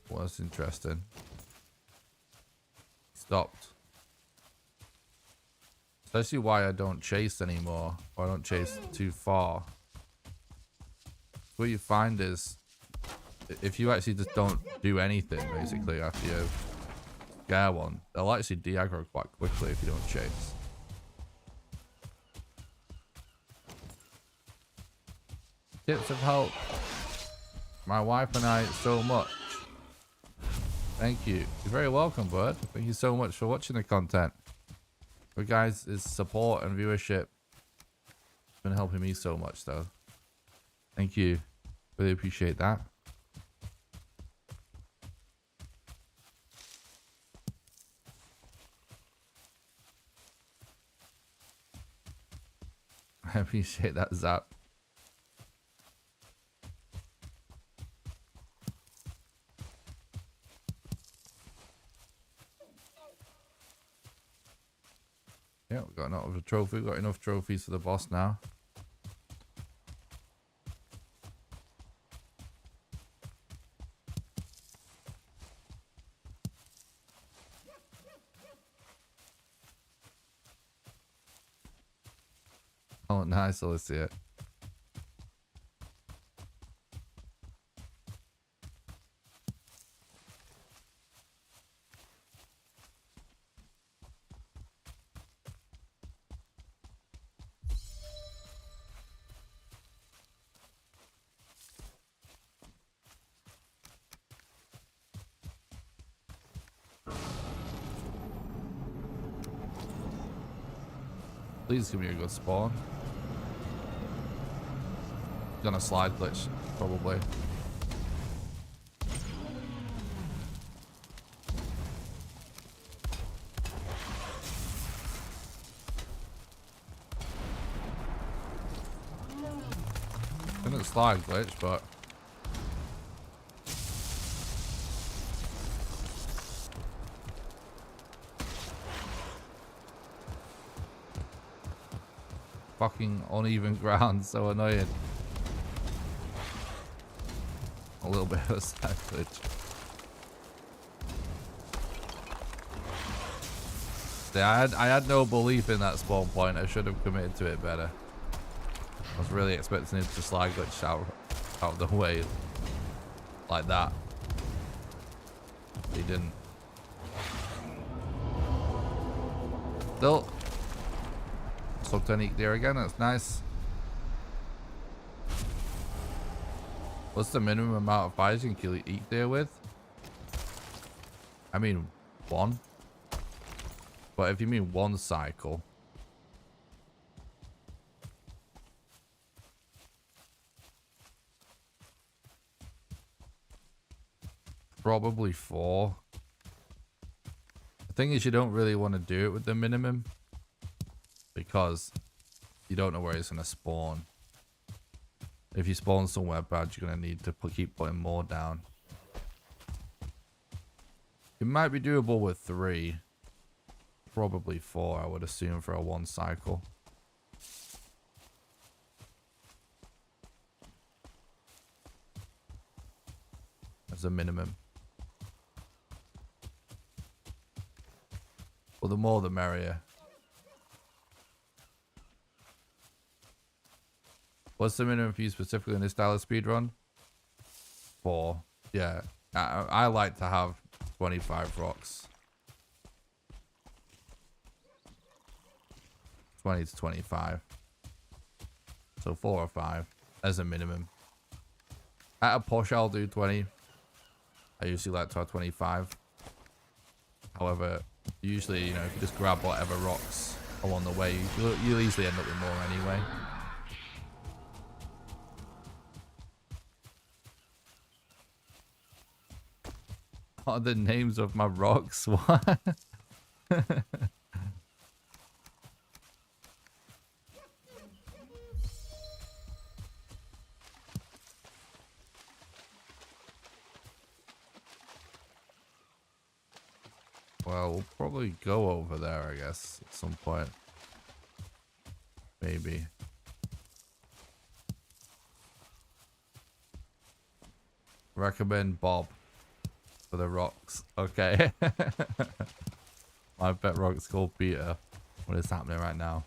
Well, that's interesting. Stopped. Especially why I don't chase anymore, or I don't chase too far. What you find is, if you actually just don't do anything, basically, after you scare one, they'll actually de-aggro quite quickly if you don't chase. Tips have helped my wife and I so much. Thank you. You're very welcome, bud. Thank you so much for watching the content. For guys' support and viewership. It's been helping me so much, though. Thank you. Really appreciate that. I appreciate that, Zap. Yeah, we got another trophy. We've got enough trophies for the boss now. Oh, nice, Alicia. Please give me a good spawn. Gonna slide glitch, probably. Didn't slide glitch, but fucking uneven ground, so annoying. A little bit of a slide glitch. Yeah, I had no belief in that spawn point. I should have committed to it better. I was really expecting it to slide glitch out of the way like that. He didn't. Still, subtechnique there again. That's nice. What's the minimum amount of fires you can eat there with? I mean, one. But if you mean one cycle, probably 4. The thing is, you don't really want to do it with the minimum because you don't know where it's going to spawn. If you spawn somewhere bad, you're going to need to keep putting more down. It might be doable with 3. Probably 4, I would assume, for a 1 cycle. As a minimum. Well, the more the merrier. What's the minimum for you specifically in this style of speedrun? 4. Yeah. I like to have 25 rocks. 20 to 25. So 4 or 5 as a minimum. At a push, I'll do 20. I usually like to have 25. However, usually, you know, if you just grab whatever rocks along the way, you'll easily end up with more anyway. What are the names of my rocks? What? probably go over there, I guess, at some point. Maybe. Recommend Bob for the rocks. Okay. My pet rock's called Peter. What is happening right now?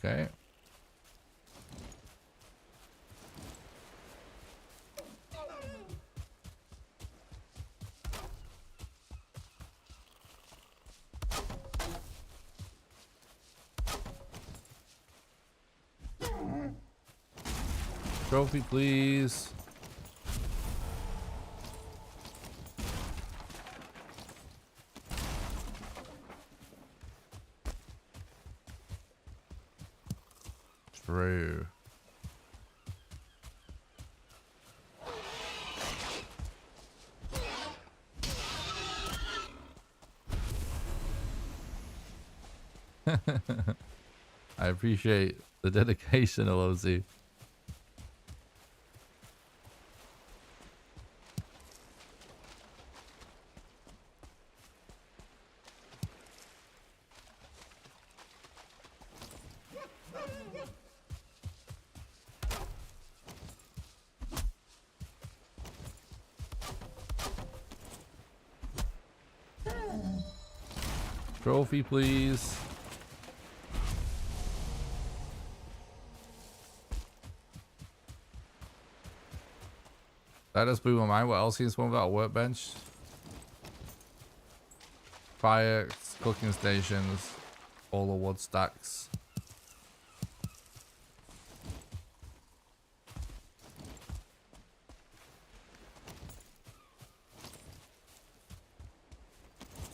Okay. Trophy, please. True. I appreciate the dedication, LOZ. Trophy, please. That just blew my mind. What else can you spawn without a workbench? Fire, cooking stations, all the wood stacks.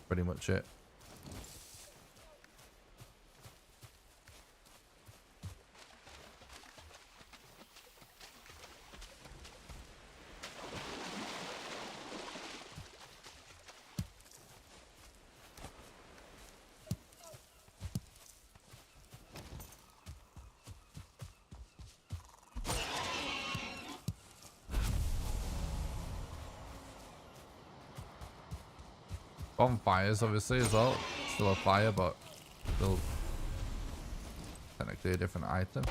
Pretty much it. Bonfires, obviously, as well. Still a fire, but still technically a different item.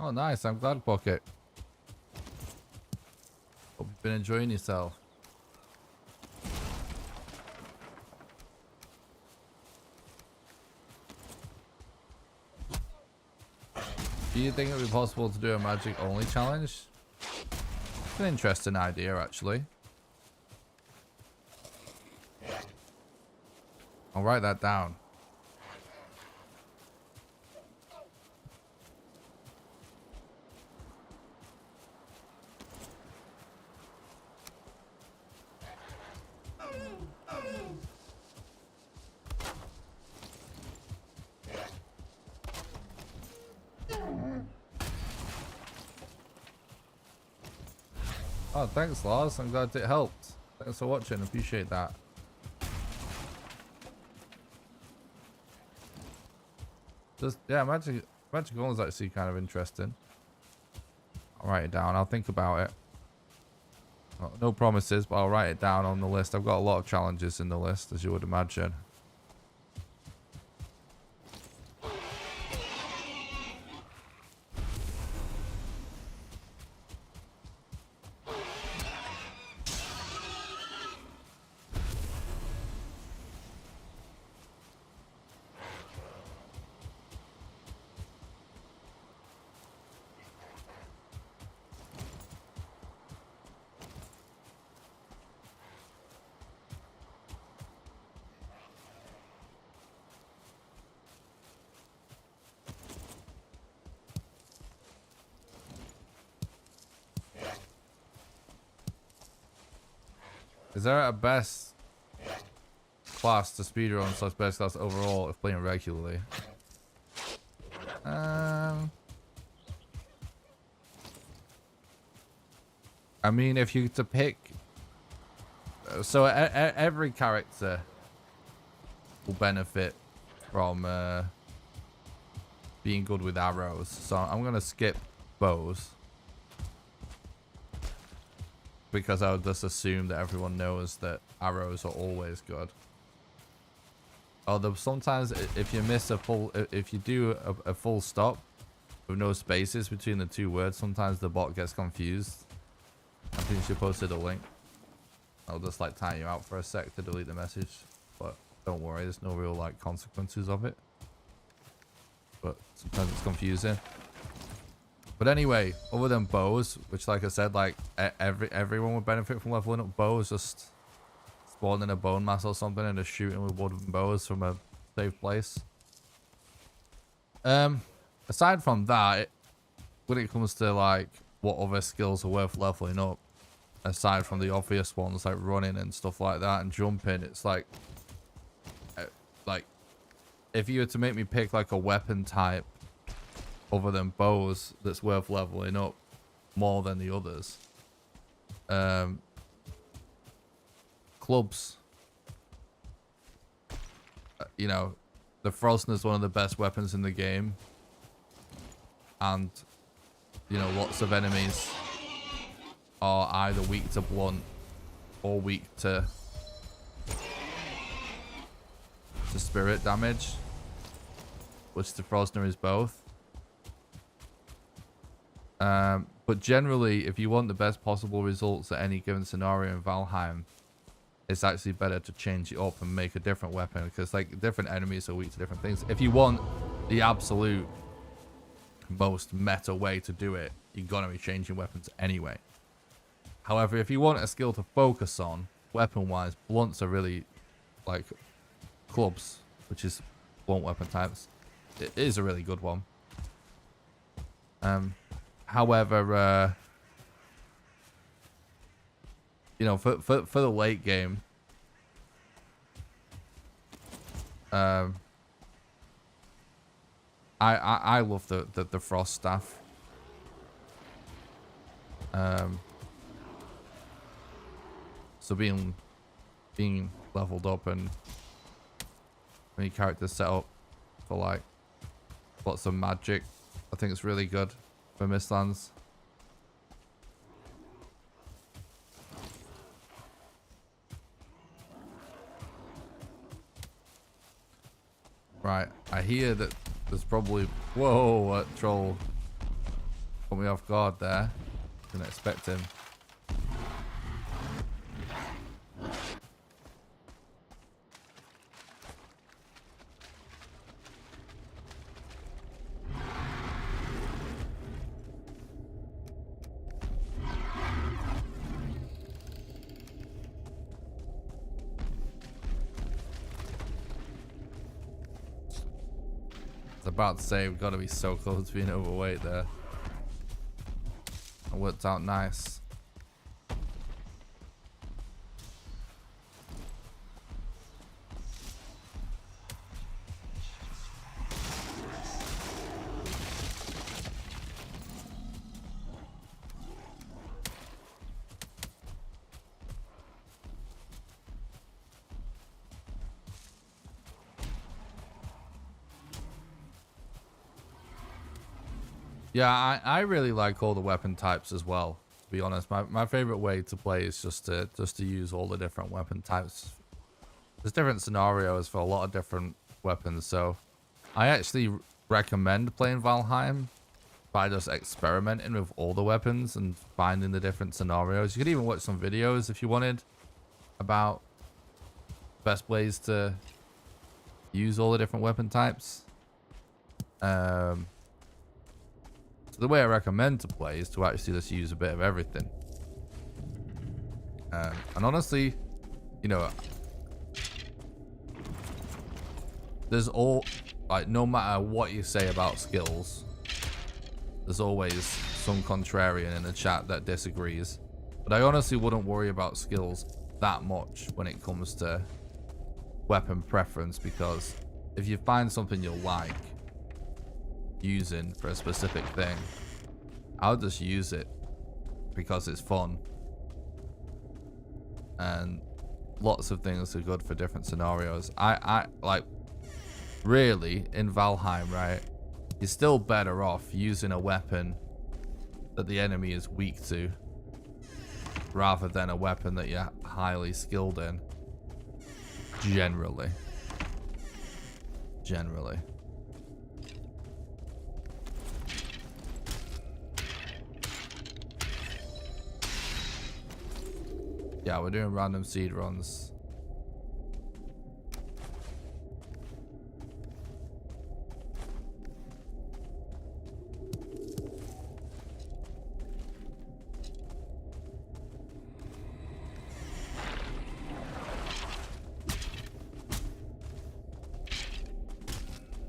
Oh, nice. I'm glad, Pocket. Hope you've been enjoying yourself. Do you think it would be possible to do a magic only challenge? It's an interesting idea, actually. I'll write that down. Oh, thanks, Lars. I'm glad it helped. Thanks for watching. Appreciate that. Just, yeah, magic only is actually kind of interesting. I'll write it down. I'll think about it. Well, no promises, but I'll write it down on the list. I've got a lot of challenges in the list, as you would imagine. Is there a best class to speedrun / best class overall if playing regularly? I mean, if you to pick, so every character will benefit from being good with arrows. So I'm gonna skip bows because I would just assume that everyone knows that arrows are always good. Although sometimes if you miss a full, if you do a full stop with no spaces between the two words, sometimes the bot gets confused. I think she posted a link. I'll just like time you out for a sec to delete the message, but don't worry, there's no real like consequences of it. But sometimes it's confusing. But anyway, other than bows, which like I said, like everyone would benefit from leveling up bows, just spawning a bone mass or something and just shooting with wooden bows from a safe place. Aside from that, when it comes to like what other skills are worth leveling up, aside from the obvious ones like running and stuff like that and jumping, it's like if you were to make me pick like a weapon type other than bows that's worth leveling up more than the others, clubs. You know, the Frostner is one of the best weapons in the game, and you know, lots of enemies are either weak to blunt or weak to spirit damage, which the Frostner is both. But generally, if you want the best possible results at any given scenario in Valheim, it's actually better to change it up and make a different weapon, because like different enemies are weak to different things. If you want the absolute most meta way to do it, you're gonna be changing weapons anyway. However, if you want a skill to focus on weapon wise, blunts are really like clubs, which is blunt weapon types. It is a really good one. However, you know, for the late game, I love the frost staff. So being leveled up and many characters set up for like lots of magic, I think it's really good for Mistlands. Right, I hear that there's probably... Whoa, that troll put me off guard there. Didn't expect him. About to say we've got to be so close to being overweight there. It worked out nice. Yeah, I really like all the weapon types as well, to be honest. My favorite way to play is just to use all the different weapon types. There's different scenarios for a lot of different weapons, so I actually recommend playing Valheim by just experimenting with all the weapons and finding the different scenarios. You could even watch some videos if you wanted about best ways to use all the different weapon types. So the way I recommend to play is to actually just use a bit of everything. And honestly, you know, there's all, like, no matter what you say about skills, there's always some contrarian in the chat that disagrees. But I honestly wouldn't worry about skills that much when it comes to weapon preference, because if you find something you like using for a specific thing, I'll just use it because it's fun. And lots of things are good for different scenarios. I like, really, in Valheim, right, you're still better off using a weapon that the enemy is weak to rather than a weapon that you're highly skilled in. Generally. Yeah, we're doing random seed runs.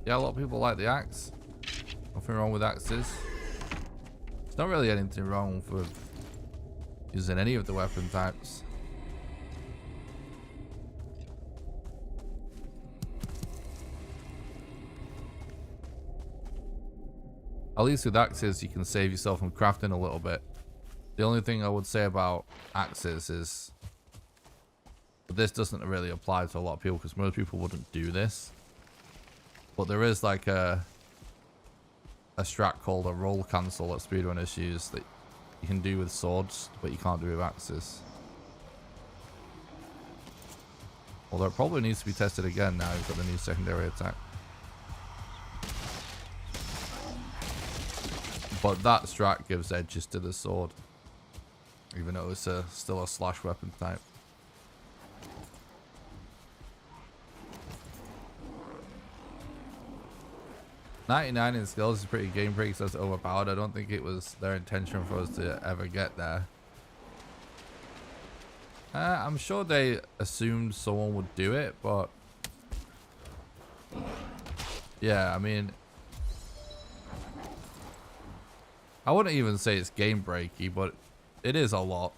Yeah, a lot of people like the axe. Nothing wrong with axes. There's not really anything wrong with using any of the weapon types. At least with axes, you can save yourself from crafting a little bit. The only thing I would say about axes is, but this doesn't really apply to a lot of people because most people wouldn't do this. But there is like a strat called a roll cancel that speedrunners use that you can do with swords, but you can't do with axes. Although it probably needs to be tested again now you've got the new secondary attack. But that strat gives edges to the sword, even though it's still a slash weapon type. $99 in skills is pretty game break, so it's overpowered. I don't think it was their intention for us to ever get there. I'm sure they assumed someone would do it, but yeah, I mean, I wouldn't even say it's game breaky, but it is a lot.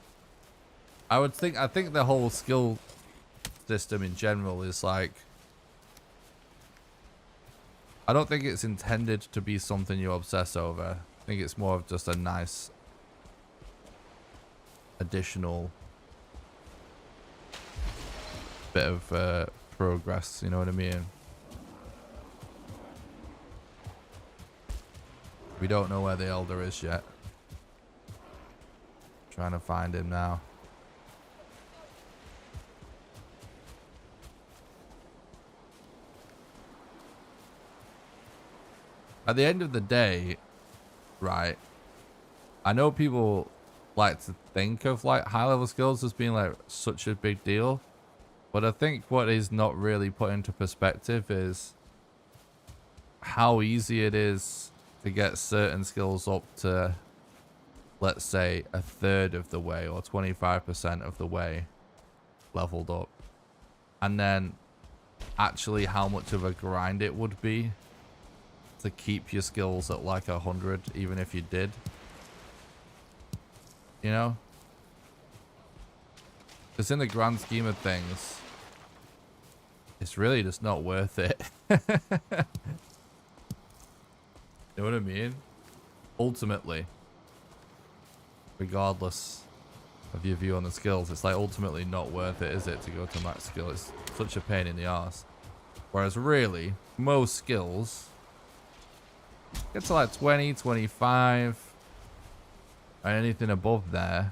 I think the whole skill system in general is like, I don't think it's intended to be something you obsess over. I think it's more of just a nice additional bit of progress, you know what I mean? We don't know where the Elder is yet. Trying to find him now. At the end of the day, right, I know people like to think of like high level skills as being like such a big deal, but I think what is not really put into perspective is how easy it is to get certain skills up to, let's say, a third of the way or 25% of the way leveled up, and then actually how much of a grind it would be to keep your skills at like 100, even if you did, you know? Because in the grand scheme of things, it's really just not worth it. You know what I mean? Ultimately, regardless of your view on the skills, it's like ultimately not worth it, is it, to go to max skill? It's such a pain in the arse. Whereas really, most skills get to like 20, 25, and anything above there,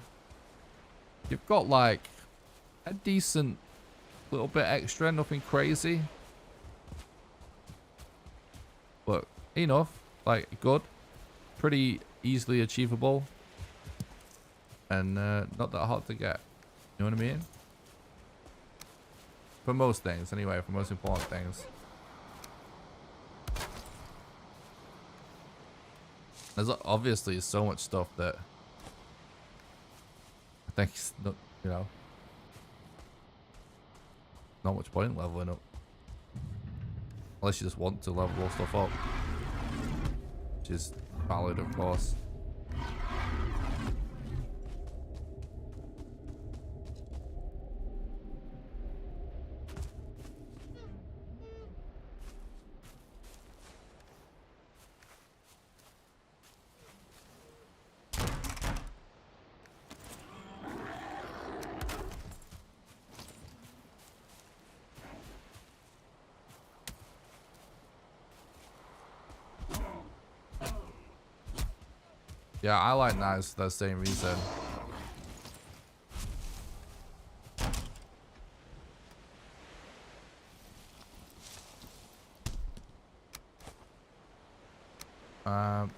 you've got like a decent little bit extra, nothing crazy, but enough, like good, pretty easily achievable, and not that hard to get. You know what I mean? For most things, anyway, for most important things. There's obviously so much stuff that I think is not, you know, not much point in leveling up. Unless you just want to level stuff up. Which is valid, of course. Yeah, I like knives for the same reason. Um,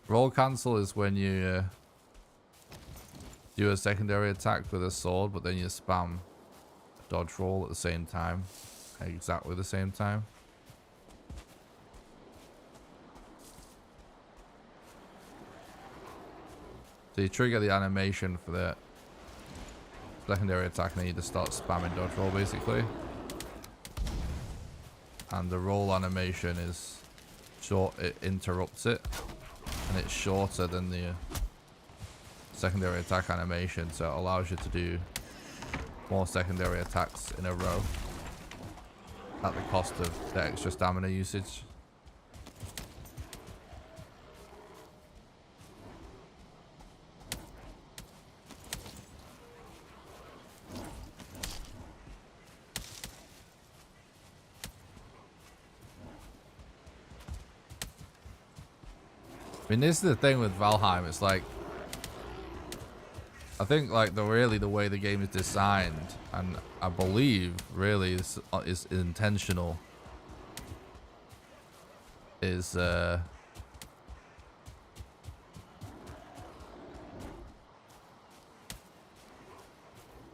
roll cancel is when you do a secondary attack with a sword, but then you spam a dodge roll at the same time. Exactly the same time. So you trigger the animation for the secondary attack and then you just start spamming dodge roll basically. And the roll animation is short, it interrupts it. And it's shorter than the secondary attack animation, so it allows you to do more secondary attacks in a row at the cost of the extra stamina usage. I mean, this is the thing with Valheim. It's like, I think like the way the game is designed, and I believe really is intentional, is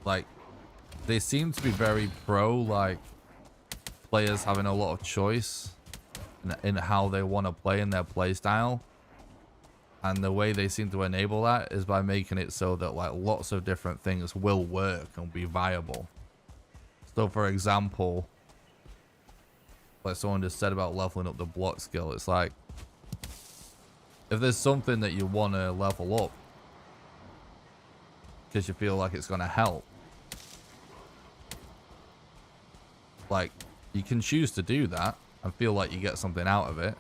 like they seem to be very pro like players having a lot of choice in how they want to play in their play style. And the way they seem to enable that is by making it so that like lots of different things will work and be viable. So for example, like someone just said about leveling up the block skill, it's like if there's something that you want to level up because you feel like it's going to help, like you can choose to do that and feel like you get something out of it.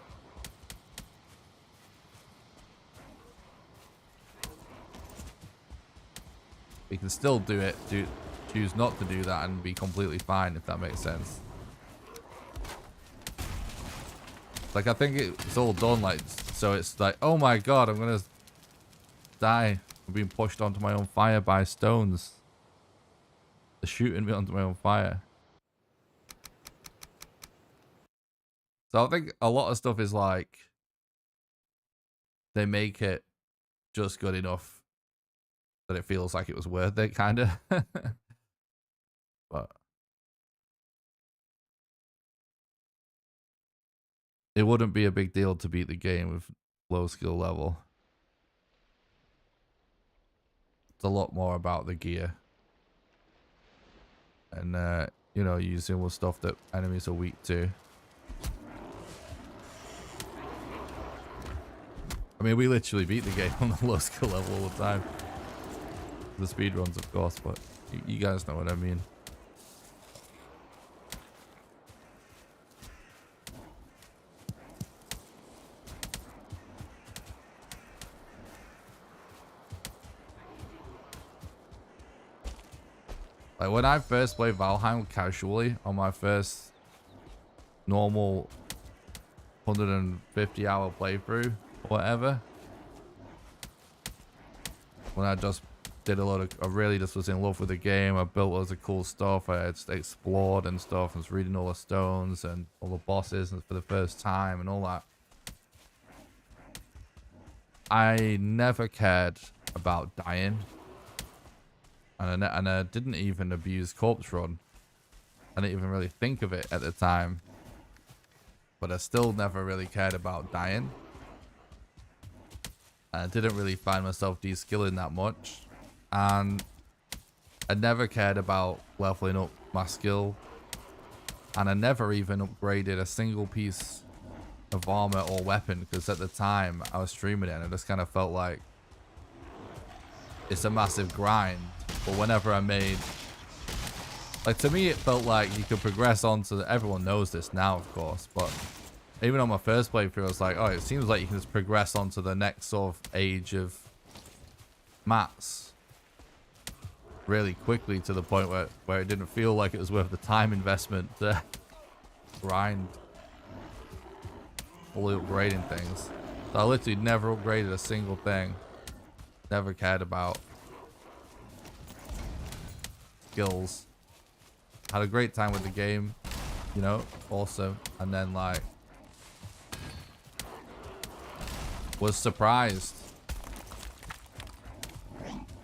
You can still do it, choose not to do that and be completely fine, if that makes sense. Like, I think it's all done, like, so it's like, oh my god, I'm gonna die. I'm being pushed onto my own fire by stones. They're shooting me onto my own fire. So I think a lot of stuff is like, they make it just good enough that it feels like it was worth it, kind of. But it wouldn't be a big deal to beat the game with low skill level. It's a lot more about the gear. And, you know, using with stuff that enemies are weak to. I mean, we literally beat the game on the low skill level all the time. The speedruns, of course, but you guys know what I mean. Like, when I first played Valheim casually on my first normal 150-hour playthrough, or whatever, when I just did a lot of, I really just was in love with the game. I built loads of cool stuff. I just explored and stuff. I was reading all the stones and all the bosses for the first time and all that. I never cared about dying. And I didn't even abuse corpse run. I didn't even really think of it at the time. But I still never really cared about dying. I didn't really find myself de-skilling that much. And I never cared about leveling up my skill. And I never even upgraded a single piece of armor or weapon. Because at the time, I was streaming it and I just kind of felt like it's a massive grind. But whenever I made... Like, to me, it felt like you could progress on to... Everyone knows this now, of course. But even on my first playthrough, I was like, oh, it seems like you can just progress on to the next sort of age of mats really quickly to the point where it didn't feel like it was worth the time investment to grind all the upgrading things. So I literally never upgraded a single thing. Never cared about skills. Had a great time with the game, you know, awesome. And then like was surprised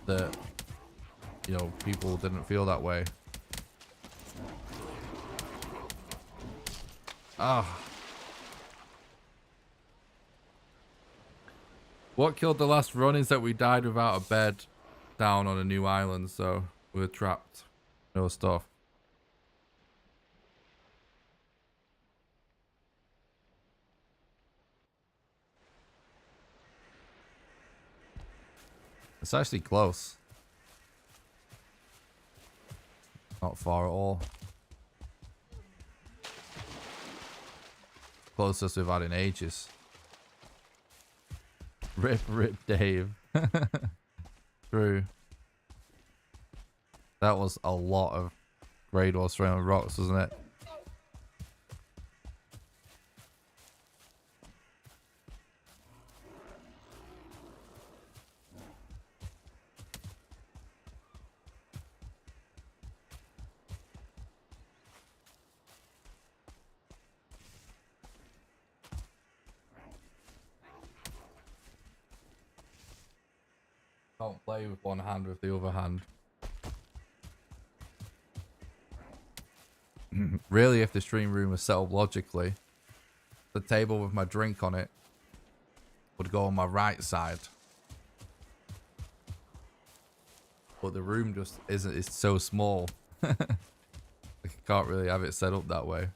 that, you know, people didn't feel that way. Ah. What killed the last run is that we died without a bed down on a new island, so we were trapped. No stuff. It's actually close. Not far at all. Closest we've had in ages. Rip Dave. True. That was a lot of Grade War throwing rocks, wasn't it? Don't play with one hand with the other hand. Really, if the stream room was set up logically, the table with my drink on it would go on my right side. But the room just isn't, it's so small. I can't really have it set up that way.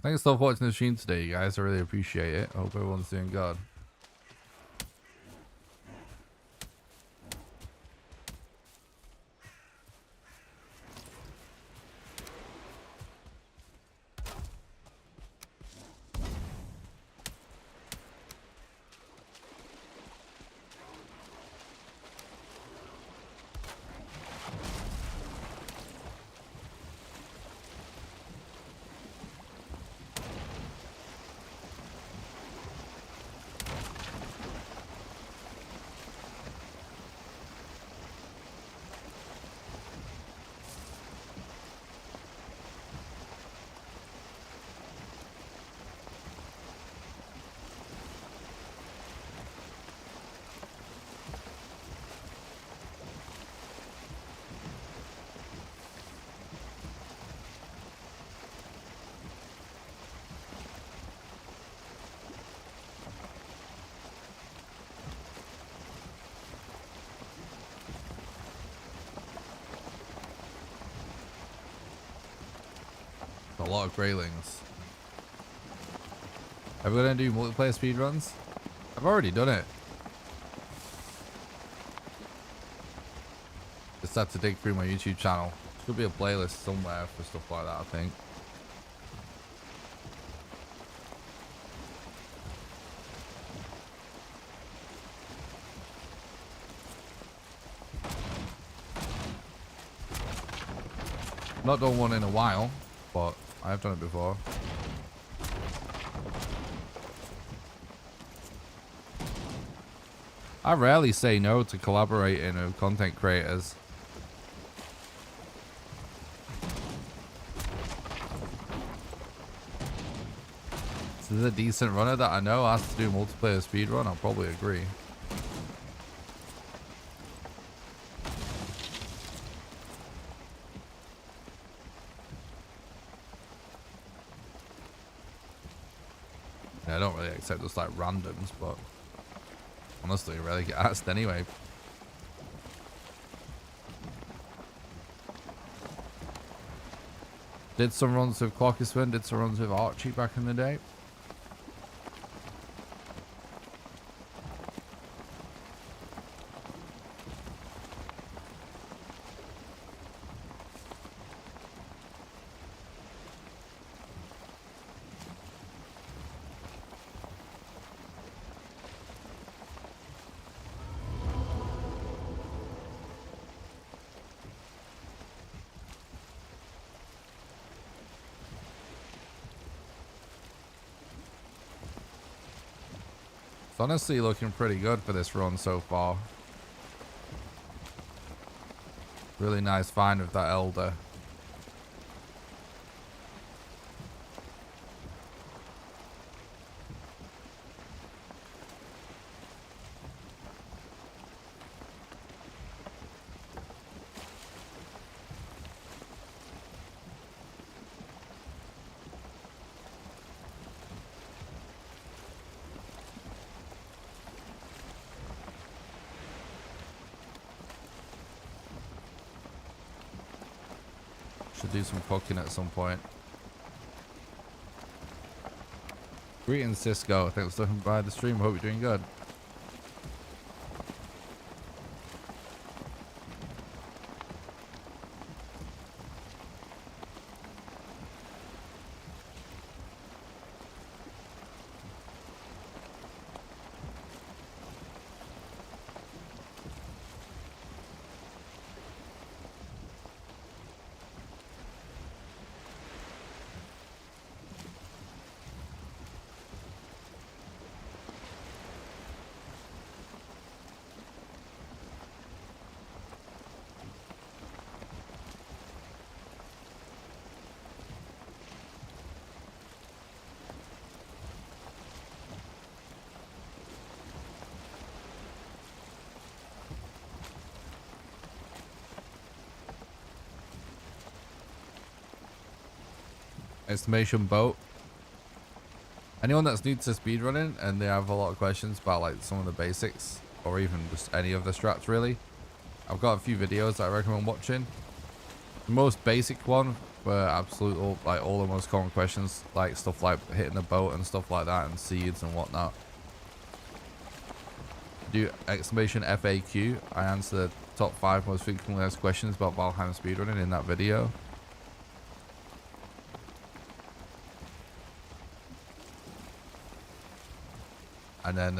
Thanks for watching the stream today, you guys. I really appreciate it. I hope everyone's doing good. A lot of Greylings. Are we going to do multiplayer speedruns? I've already done it. Just had to dig through my YouTube channel. Should be a playlist somewhere for stuff like that, I think. Not done one in a while, but I have done it before. I rarely say no to collaborating with content creators. This is a decent runner that I know has to do multiplayer speedrun. I'll probably agree. Yeah, I don't really accept just like randoms, but honestly, I rarely get asked anyway. Did some runs with Clockisman, did some runs with Archie back in the day. It's honestly looking pretty good for this run so far. Really nice find with that elder. Should do some cooking at some point. Greetings, Cisco. Thanks for stopping by the stream. Hope you're doing good. Estimation boat. Anyone that's new to speedrunning and they have a lot of questions about like some of the basics or even just any of the strats really, I've got a few videos that I recommend watching. The most basic one for absolute all the most common questions, like stuff like hitting the boat and stuff like that and seeds and whatnot. Do exclamation FAQ. I answer the top 5 most frequently asked questions about Valheim speedrunning in that video. And then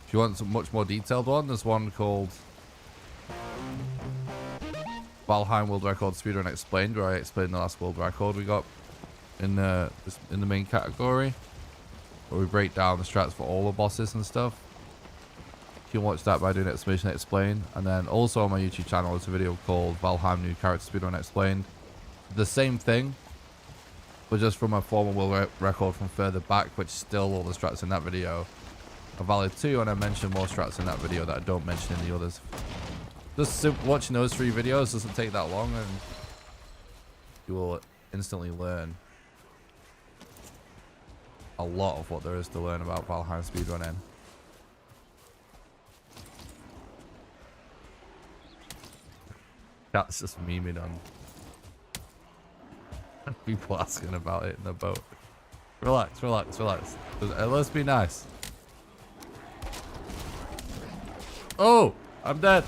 if you want some much more detailed one, there's one called Valheim World Record Speedrun Explained, where I explain the last world record we got in the main category, where we break down the strats for all the bosses and stuff. You can watch that by doing exclamation explain. And then also on my YouTube channel is a video called Valheim New Character Speedrun Explained. The same thing, but just from a former world record from further back, which still all the strats in that video are valid too, and I mention more strats in that video that I don't mention in the others. Just watching those 3 videos doesn't take that long, and you will instantly learn a lot of what there is to learn about Valheim speedrunning. That's just memeing on people asking about it in the boat. Relax, relax, relax. Let's be nice. Oh, I'm dead.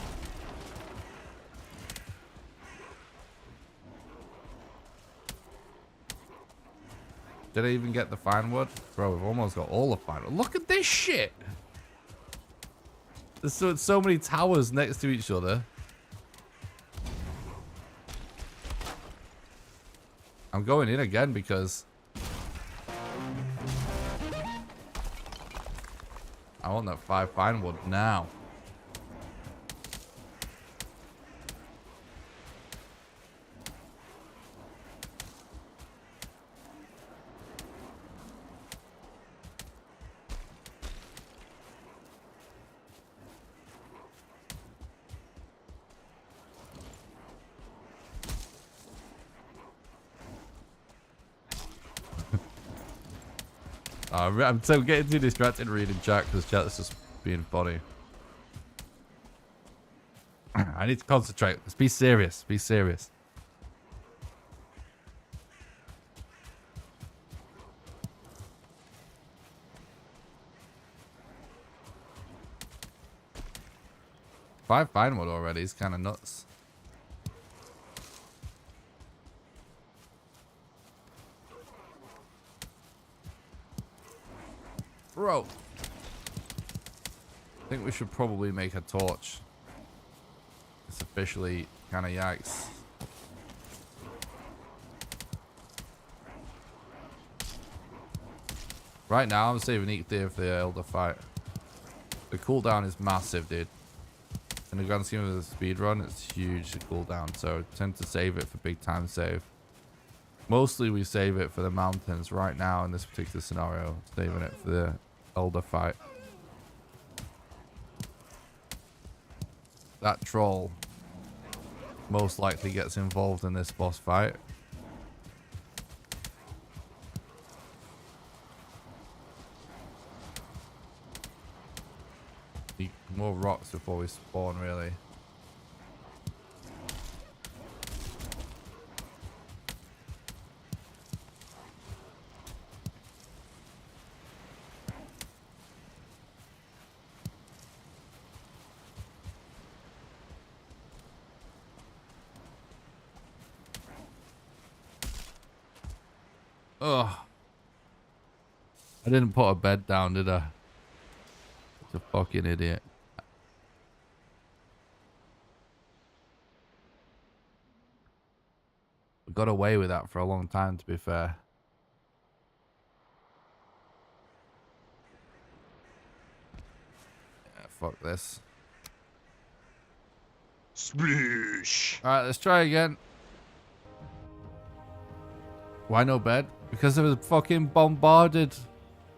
Did I even get the fine wood? Bro, we've almost got all the fine wood. Look at this shit. There's so many towers next to each other. I'm going in again because I want that 5 fine wood now. I'm so getting too distracted reading chat because chat's just being funny. I need to concentrate. Let's be serious. Be serious. Five fine wood already is kind of nuts. Bro. I think we should probably make a torch. It's officially kind of yikes. Right now, I'm saving each day for the Elder fight. The cooldown is massive, dude. In the grand scheme of the speedrun, it's huge, the cooldown. So I tend to save it for big time save. Mostly we save it for the mountains right now in this particular scenario. Saving it for the Elder fight. That troll most likely gets involved in this boss fight. Need more rocks before we spawn, really. Ugh. I didn't put a bed down, did I? It's a fucking idiot. We got away with that for a long time, to be fair. Yeah, fuck this. Sploosh. Alright, let's try again. Why no bed? Because I was fucking bombarded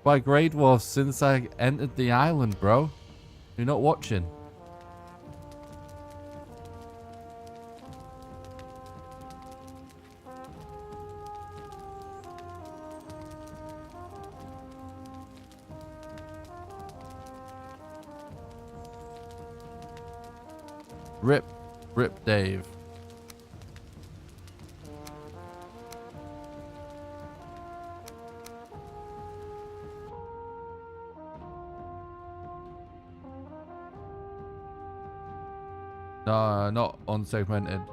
by Grey Dwarfs since I entered the island, bro. You're not watching. Rip Dave. No, not unsegmented.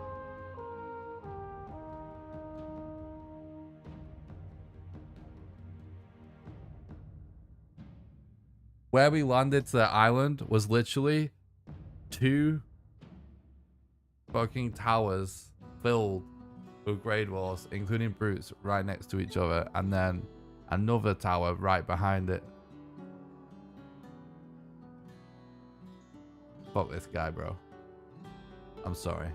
Where we landed to the island was literally 2 fucking towers filled with Grey Dwarfs, including brutes, right next to each other, and then another tower right behind it. Fuck this guy, bro. I'm sorry.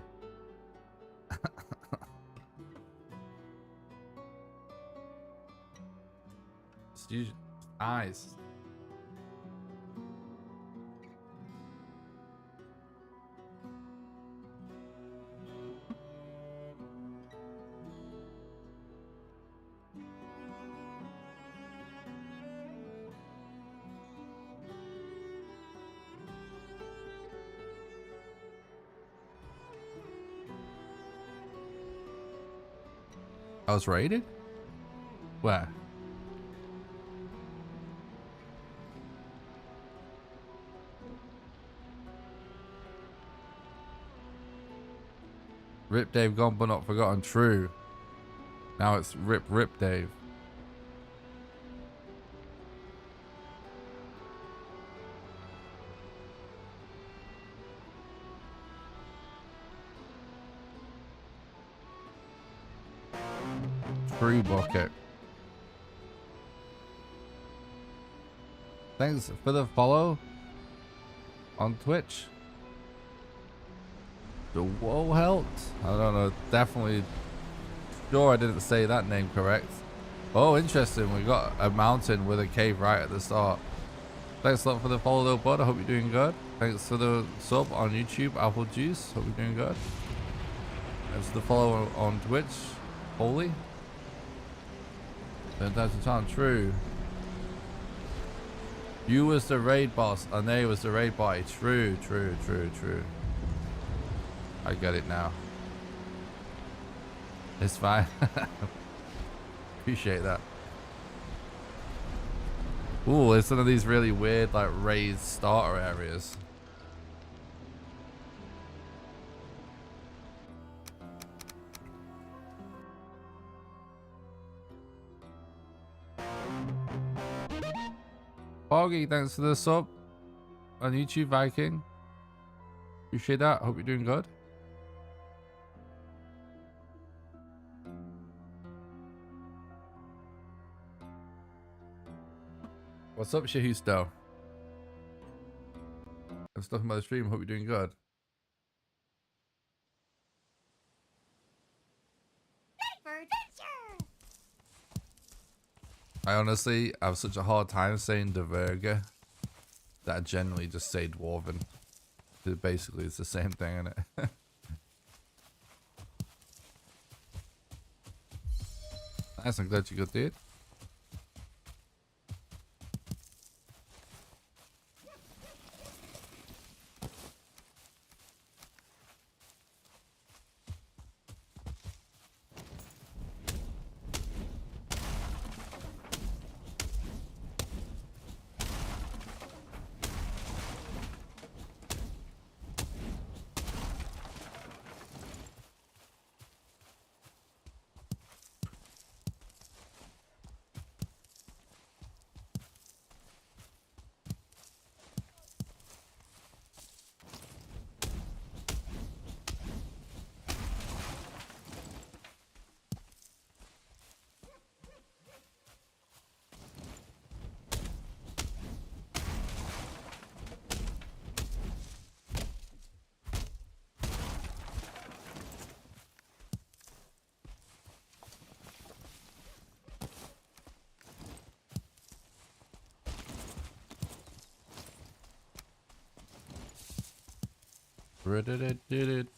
Just use eyes. I was raided? Where? Rip Dave gone but not forgotten. True. Now it's Rip Dave. True bucket. Thanks for the follow on Twitch. The Woe Health? I don't know. Definitely sure I didn't say that name correct. Oh, interesting. We got a mountain with a cave right at the start. Thanks a lot for the follow though, bud. I hope you're doing good. Thanks for the sub on YouTube, Apple Juice. Hope you're doing good. Thanks for the follow on Twitch, Holy. Turn time to time. True. You was the raid boss, and they was the raid boy. True. I get it now. It's fine. Appreciate that. Ooh, it's one of these really weird, like, raised starter areas. Foggy, thanks for the sub on YouTube, Viking. Appreciate that. Hope you're doing good. What's up, Shahusto? I'm stuck in my stream. Hope you're doing good. I honestly have such a hard time saying Dverga that I generally just say Dwarven. Basically, it's the same thing, isn't it? Nice, I'm glad you got it.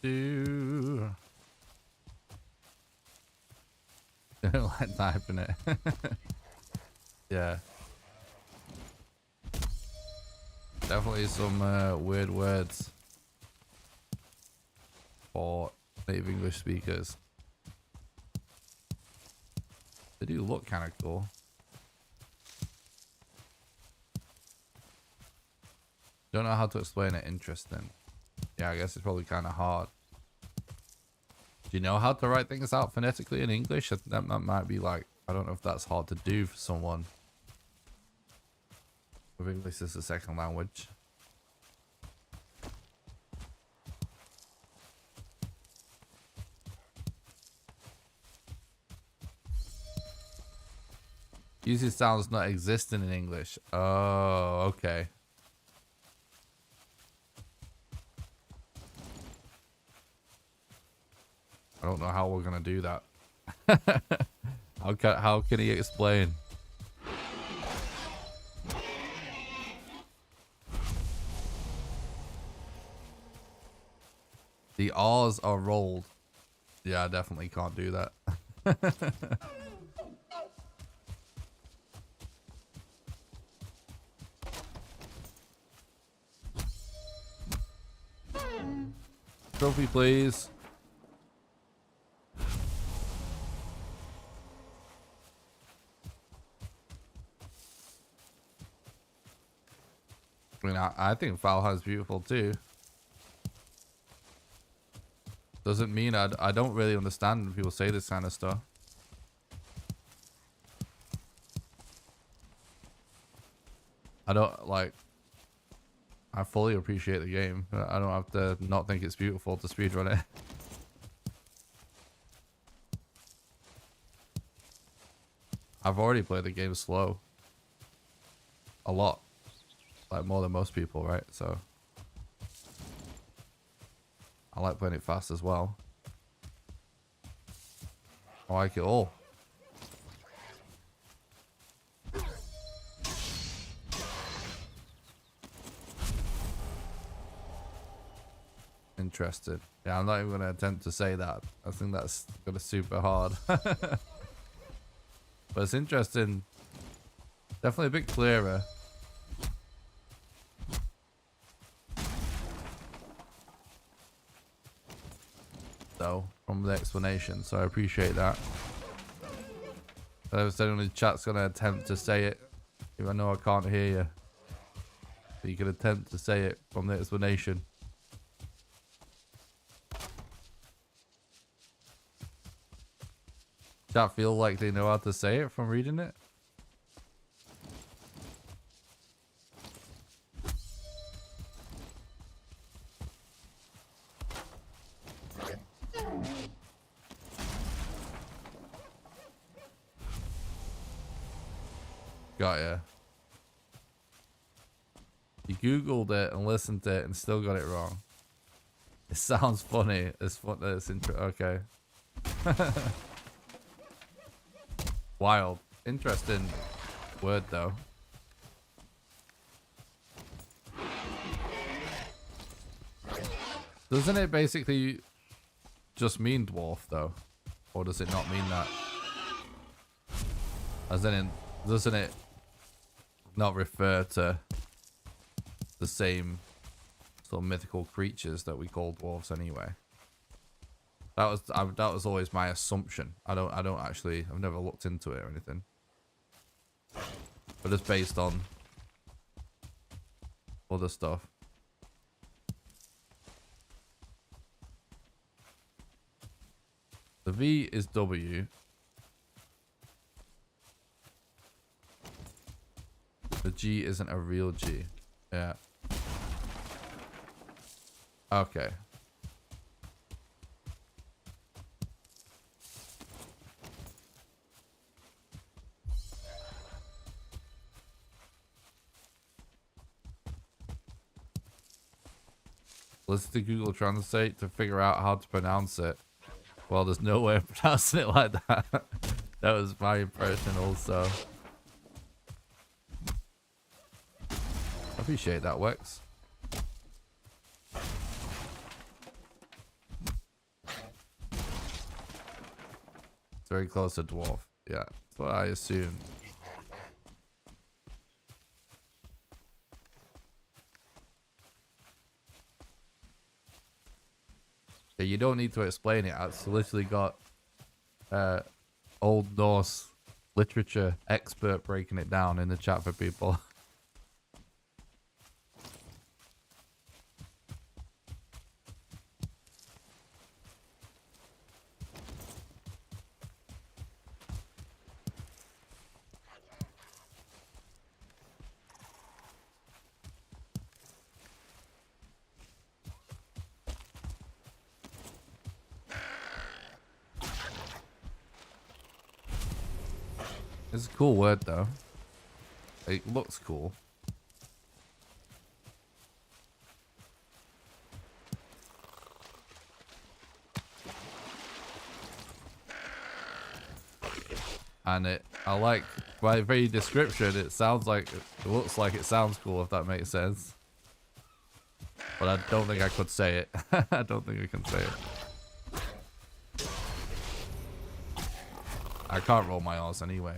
Do. Don't like typing it. Yeah. Definitely some weird words for native English speakers. They do look kind of cool. Don't know how to explain it. Interesting. Yeah, I guess it's probably kind of hard. Do you know how to write things out phonetically in English? That might be like, I don't know if that's hard to do for someone with English as a second language. Uses sounds not existing in English. Oh, okay. I don't know how we're gonna do that. How can he explain? The R's are rolled. Yeah, I definitely can't do that. Trophy, please. mean, I think Valheim's beautiful too. Doesn't mean I don't really understand when people say this kind of stuff. I don't like. I fully appreciate the game. I don't have to not think it's beautiful to speedrun it. I've already played the game slow. A lot. Like more than most people, right? So I like playing it fast as well. I like it all. Interesting. Yeah, I'm not even going to attempt to say that. I think that's going to super hard. But it's interesting. Definitely a bit clearer. Though, from the explanation, so I appreciate that. If anyone in the chat's going to attempt to say it, if I know I can't hear you, but you can attempt to say it from the explanation. Chat feel like they know how to say it from reading it? Got ya. You googled it and listened to it and still got it wrong. It sounds funny. It's fun. It's okay. Wild. Interesting word though. Doesn't it basically just mean dwarf though? Or does it not mean that? As in, doesn't it not refer to the same sort of mythical creatures that we call dwarves anyway? That was always my assumption. I don't actually, I've never looked into it or anything. But it's based on other stuff. The V is W. The G isn't a real G. Yeah. Okay. Listen to Google Translate to figure out how to pronounce it. Well, there's no way of pronouncing it like that. That was my impression also. I appreciate that, Wex. It's very close to dwarf. Yeah, that's what I assumed. Yeah, you don't need to explain it. It's literally got Old Norse literature expert breaking it down in the chat for people. It's a cool word though. It looks cool. And I like, by very description, it sounds like, it looks like it sounds cool, if that makes sense. But I don't think I could say it. I don't think I can say it. I can't roll my R's anyway.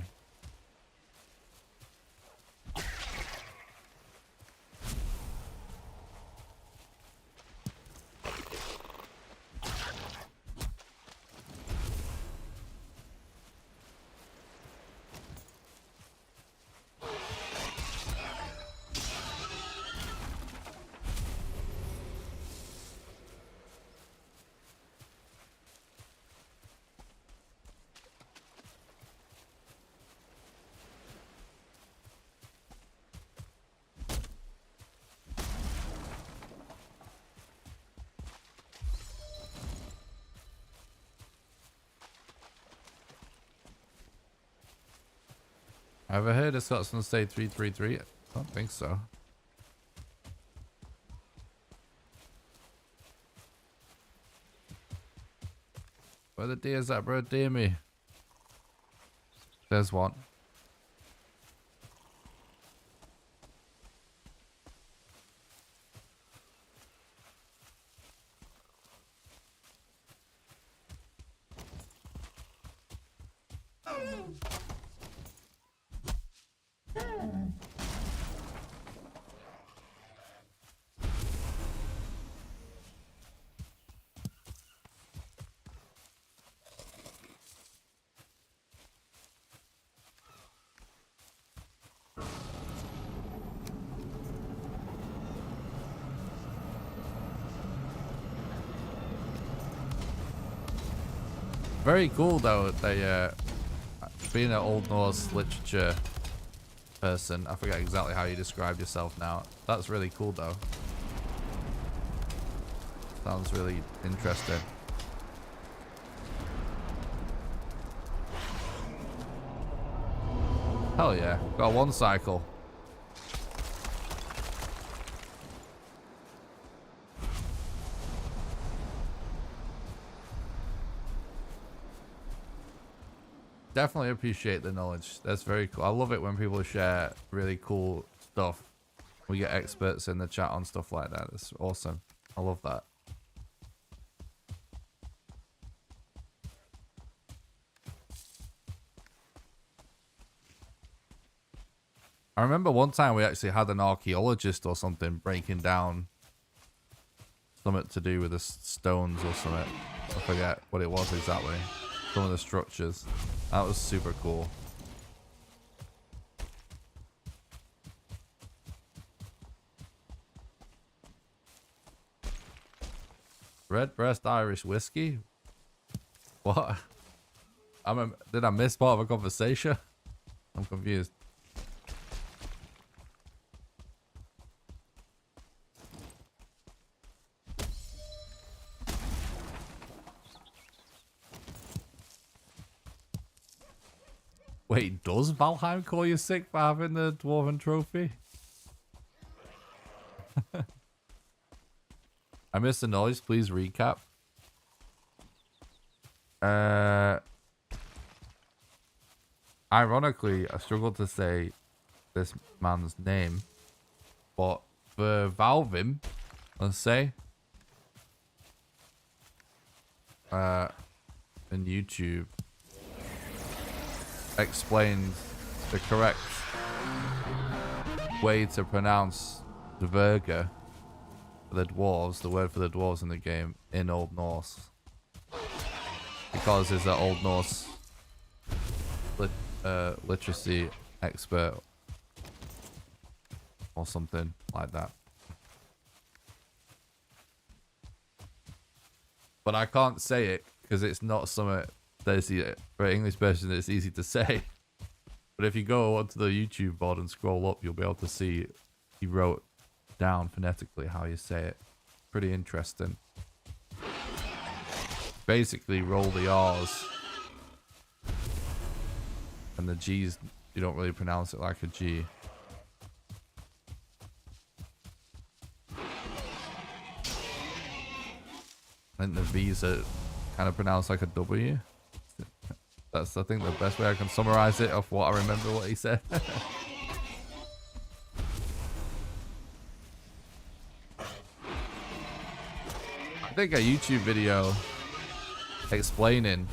Have I heard it's got some say 333? I don't think so. Where the deer's at, bro? Dear me. There's one. Very cool though, they being an Old Norse literature person, I forget exactly how you describe yourself now. That's really cool though. Sounds really interesting. Hell yeah, got one cycle. Definitely appreciate the knowledge. That's very cool. I love it when people share really cool stuff. We get experts in the chat on stuff like that. It's awesome. I love that. I remember one time we actually had an archaeologist or something breaking down something to do with the stones or something. I forget what it was exactly. Some of the structures. That was super cool. Redbreast Irish whiskey? What? Did I miss part of a conversation? I'm confused. Wait, does Valheim call you sick for having the Dwarven trophy? I missed the noise. Please recap. Ironically, I struggled to say this man's name, but for Valheim, let's say, in YouTube, explained the correct way to pronounce Dverga for the dwarves, the word for the dwarves in the game, in Old Norse. Because he's an Old Norse literacy expert or something like that. But I can't say it because it's not something that's for an English person it's easy to say. But if you go onto the YouTube board and scroll up, you'll be able to see he wrote down phonetically how you say it. Pretty interesting. Basically roll the R's and the G's, you don't really pronounce it like a G. I think the V's are kind of pronounced like a W. That's, I think, the best way I can summarize it of what I remember what he said. I think a YouTube video explaining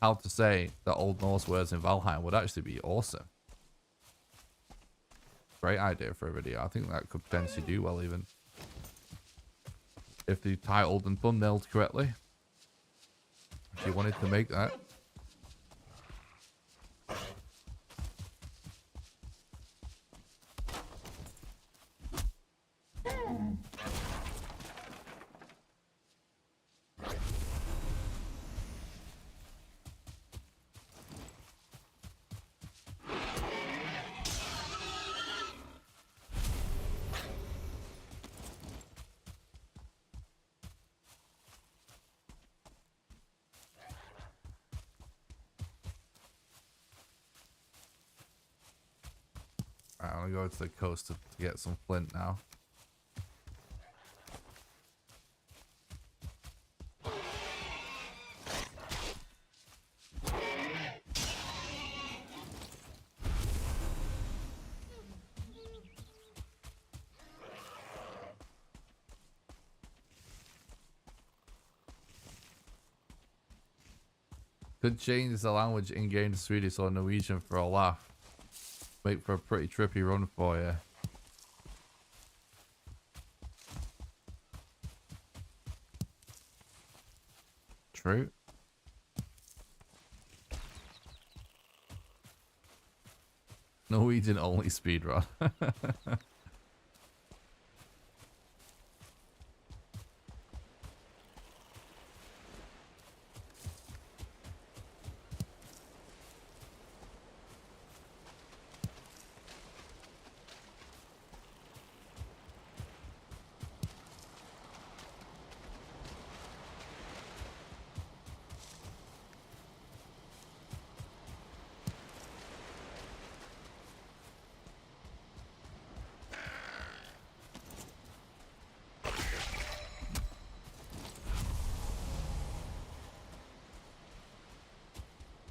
how to say the Old Norse words in Valheim would actually be awesome. Great idea for a video. I think that could potentially do well even. If they titled and thumbnailed correctly. If you wanted to make that. Right, I'm gonna go to the coast to get some flint now. Could change the language in-game to Swedish or Norwegian for a laugh. Make for a pretty trippy run for you. True. Norwegian only speedrun.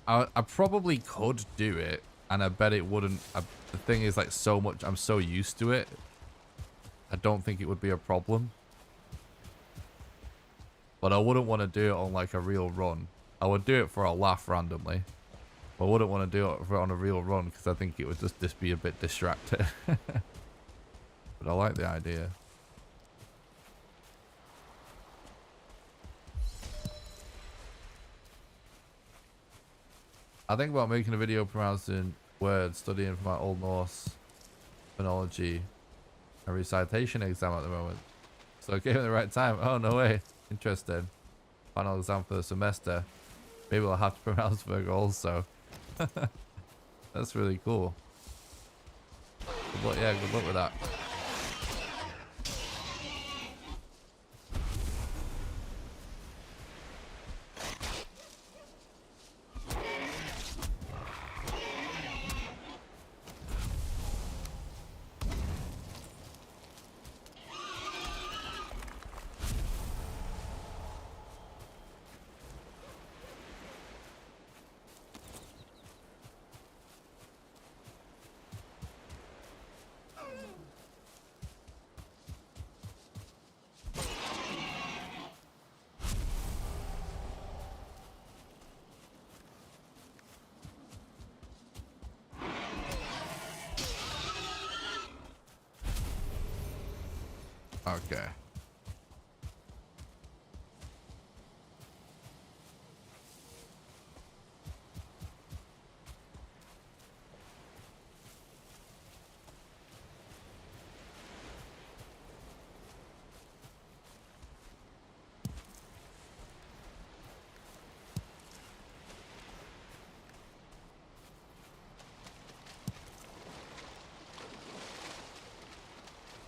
I probably could do it, and I bet it wouldn't. The thing is, like, so much, I'm so used to it, I don't think it would be a problem. But I wouldn't want to do it on, like, a real run. I would do it for a laugh randomly. But I wouldn't want to do it on a real run, because I think it would just be a bit distracting. But I like the idea. I think about making a video pronouncing words, studying for my Old Norse phonology and recitation exam at the moment. So I gave it the right time. Oh, no way. Interesting. Final exam for the semester. Maybe I'll have to pronounce Virgo also. That's really cool. Good luck, yeah, good luck with that. Okay.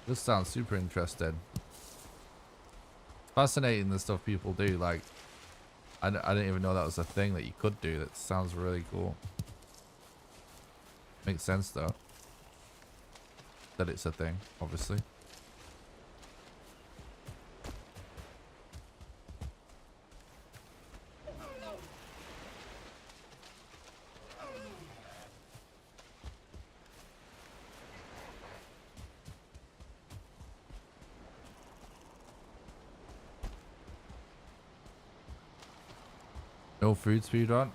This sounds super interesting. Fascinating the stuff people do. Like, I didn't even know that was a thing that you could do. That sounds really cool. Makes sense though. That it's a thing, obviously. No food speedrun.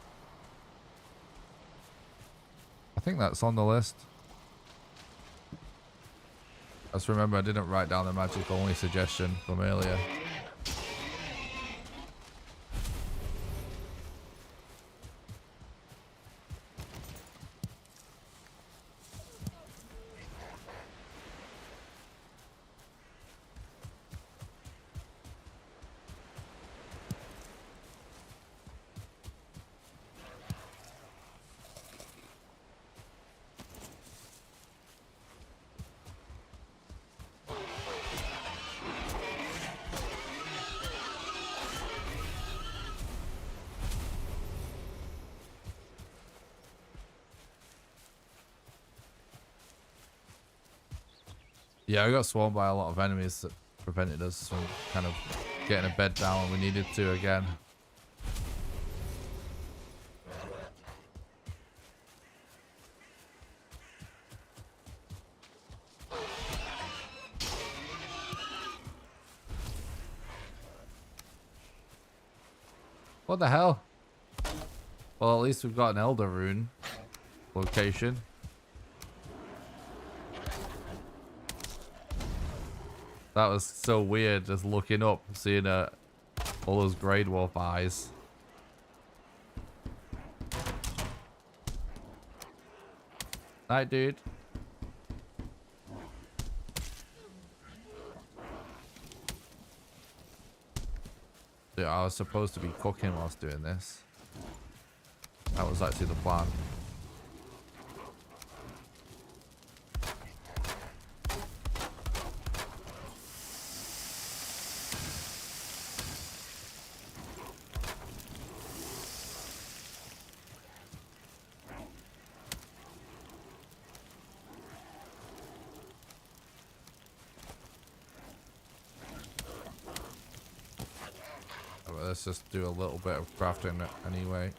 I think that's on the list. Just remember, I didn't write down the magic only suggestion from earlier. Yeah, I got swarmed by a lot of enemies that prevented us from kind of getting a bed down when we needed to again. What the hell? Well, at least we've got an Elder Rune location. That was so weird, just looking up, seeing all those Grey Dwarf eyes. Night, dude. Dude, I was supposed to be cooking whilst doing this. That was actually the plan. Let's just do a little bit of crafting anyway.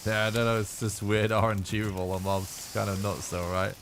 Yeah, I don't know, it's this weird orange evil and mobs. Kind of nuts though, right?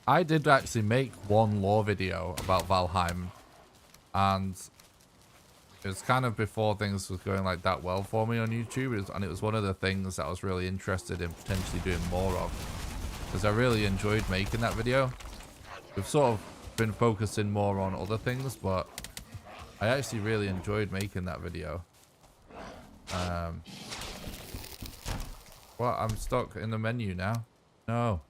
I did actually make one lore video about Valheim, and it was kind of before things was going like that well for me on YouTube, and it was one of the things that I was really interested in potentially doing more of, because I really enjoyed making that video. We've sort of been focusing more on other things, but I actually really enjoyed making that video. Well, I'm stuck in the menu now. No.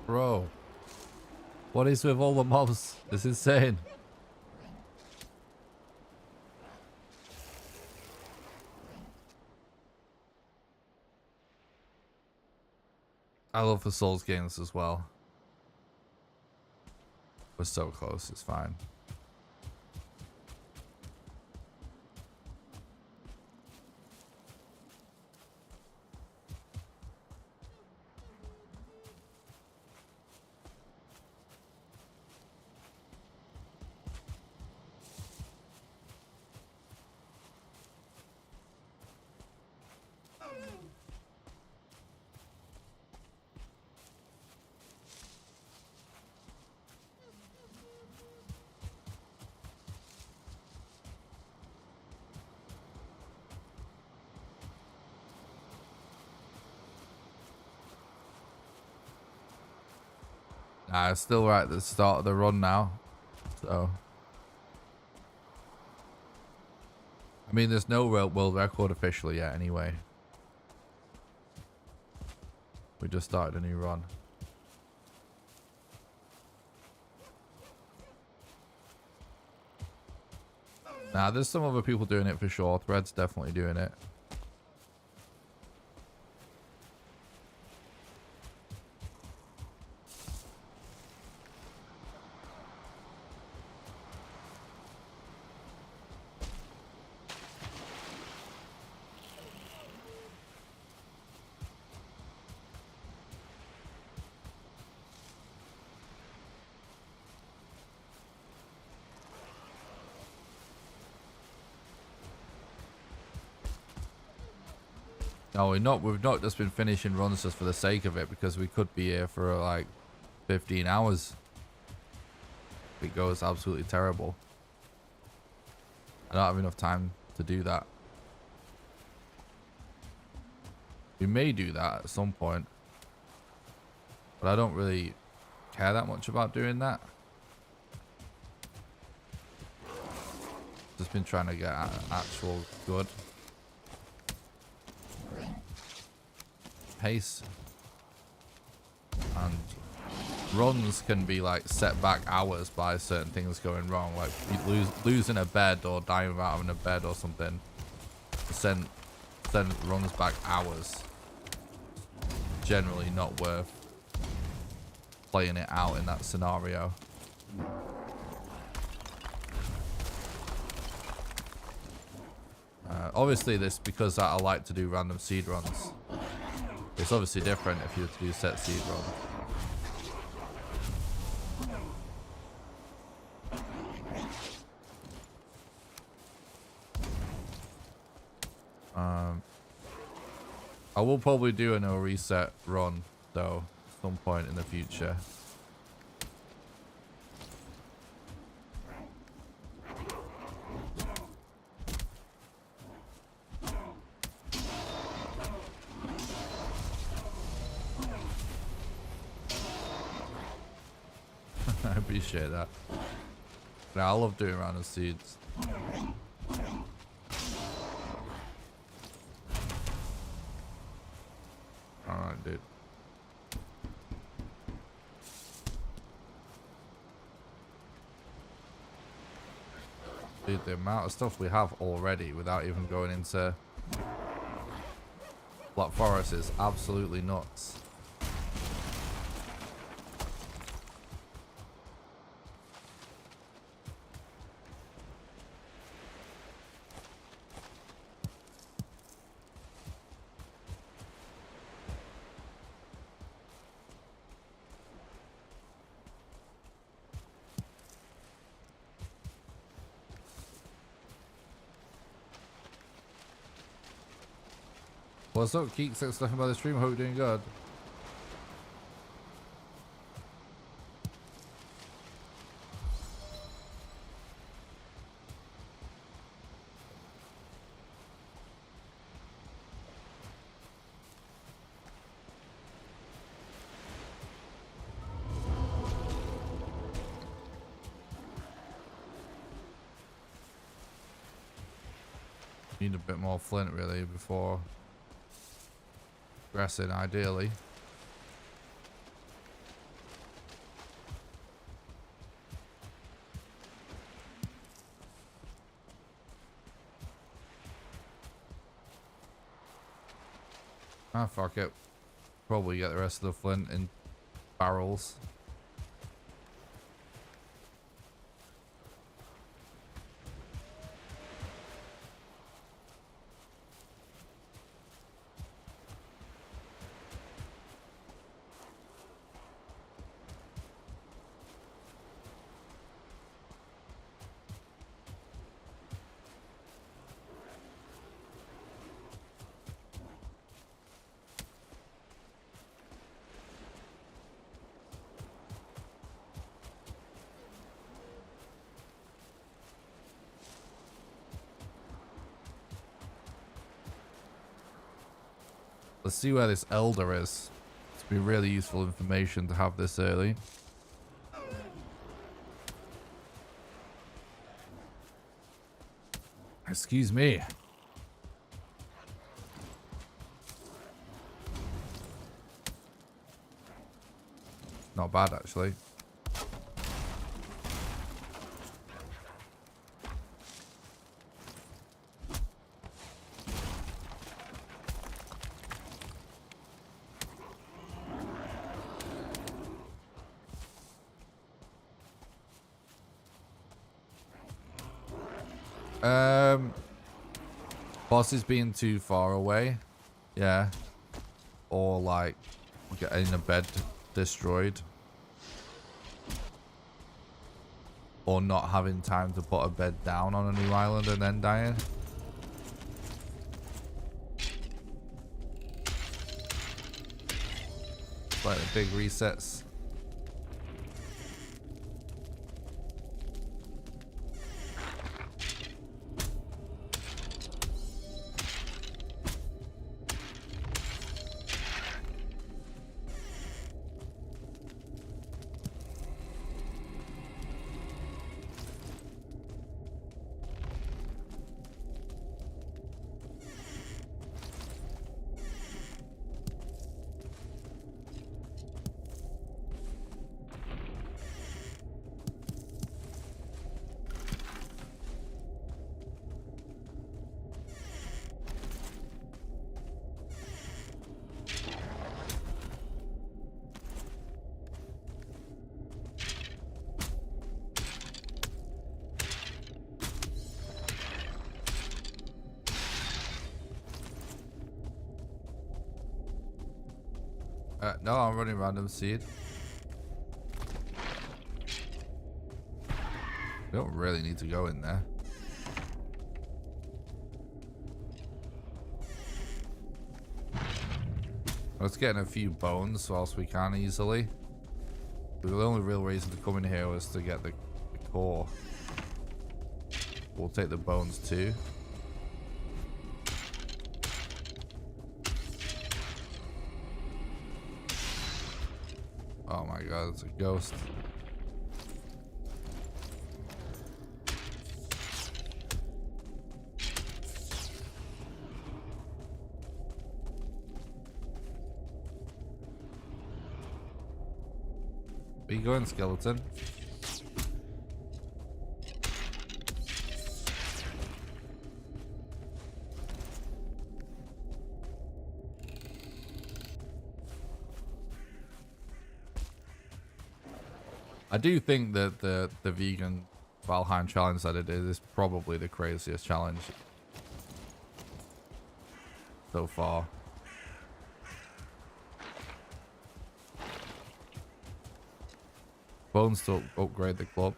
Bro, what is with all the mobs? It's insane. I love the Souls games as well. We're so close, it's fine. Nah, it's still right at the start of the run now. So, I mean, there's no world record officially yet anyway. We just started a new run. Nah, there's some other people doing it for sure. Thread's definitely doing it. No, we've not just been finishing runs just for the sake of it, because we could be here for like 15 hours. It goes absolutely terrible. I don't have enough time to do that. We may do that at some point, but I don't really care that much about doing that. Just been trying to get actual good pace, and runs can be like set back hours by certain things going wrong, like losing a bed or dying without having a bed or something. Send runs back hours. Generally not worth playing it out in that scenario. Obviously this, because I like to do random seed runs. It's obviously different if you were to do set seed runs. I will probably do a no reset run though at some point in the future. I appreciate that. Yeah, I love doing random seeds. Alright, dude. Dude, the amount of stuff we have already without even going into Black Forest is absolutely nuts. What's up, Keeks? Thanks for stopping by the stream. I hope you're doing good. Need a bit more flint really before progressing, ideally. Ah, fuck it. Probably get the rest of the flint in barrels. Let's see where this elder is. It's be really useful information to have this early. Excuse me. Not bad, actually. Bosses being too far away. Yeah. Or like getting a bed destroyed. Or not having time to put a bed down on a new island and then dying. Like the big resets. No, I'm running random seed. We don't really need to go in there. Let's get in a few bones whilst we can easily. The only real reason to come in here was to get the core. We'll take the bones too. Oh my god, it's a ghost. Where you going, skeleton? I do think that the vegan Valheim challenge that it is probably the craziest challenge so far. Bones to upgrade the club.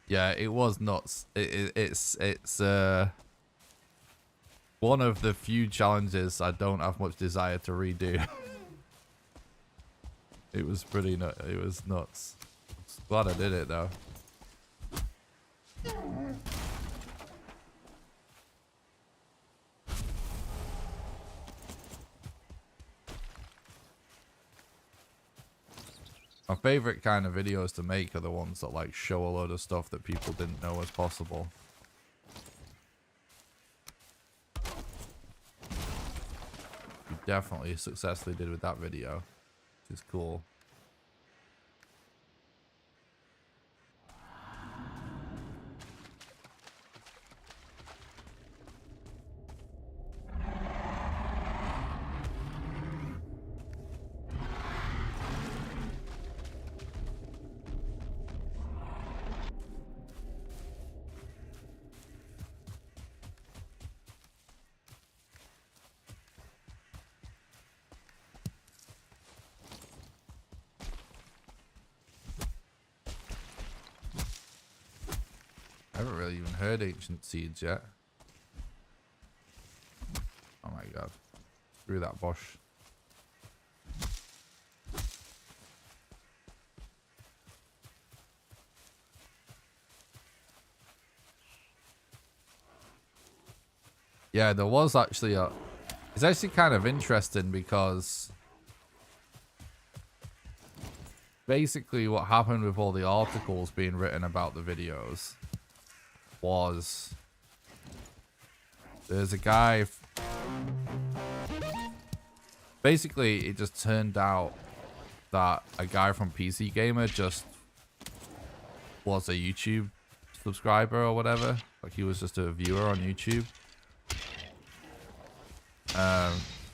Yeah, it was nuts. It's one of the few challenges I don't have much desire to redo. It was pretty it was nuts. Glad I did it though. My favorite kind of videos to make are the ones that like show a load of stuff that people didn't know was possible. You definitely successfully did with that video, which is cool. I haven't really even heard ancient seeds yet. Oh my god. Screw that bush. Yeah, there was actually a... It's actually kind of interesting because basically what happened with all the articles being written about the videos was there's a guy. Basically, it just turned out that a guy from PC Gamer just was a YouTube subscriber or whatever. Like he was just a viewer on YouTube.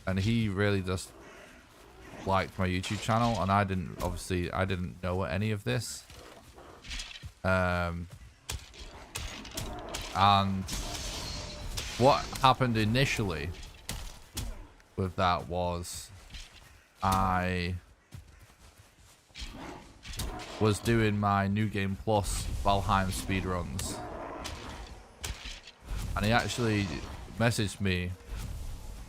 And he really just liked my YouTube channel, and I didn't know any of this. And what happened initially with that was I was doing my New Game Plus Valheim speedruns, and he actually messaged me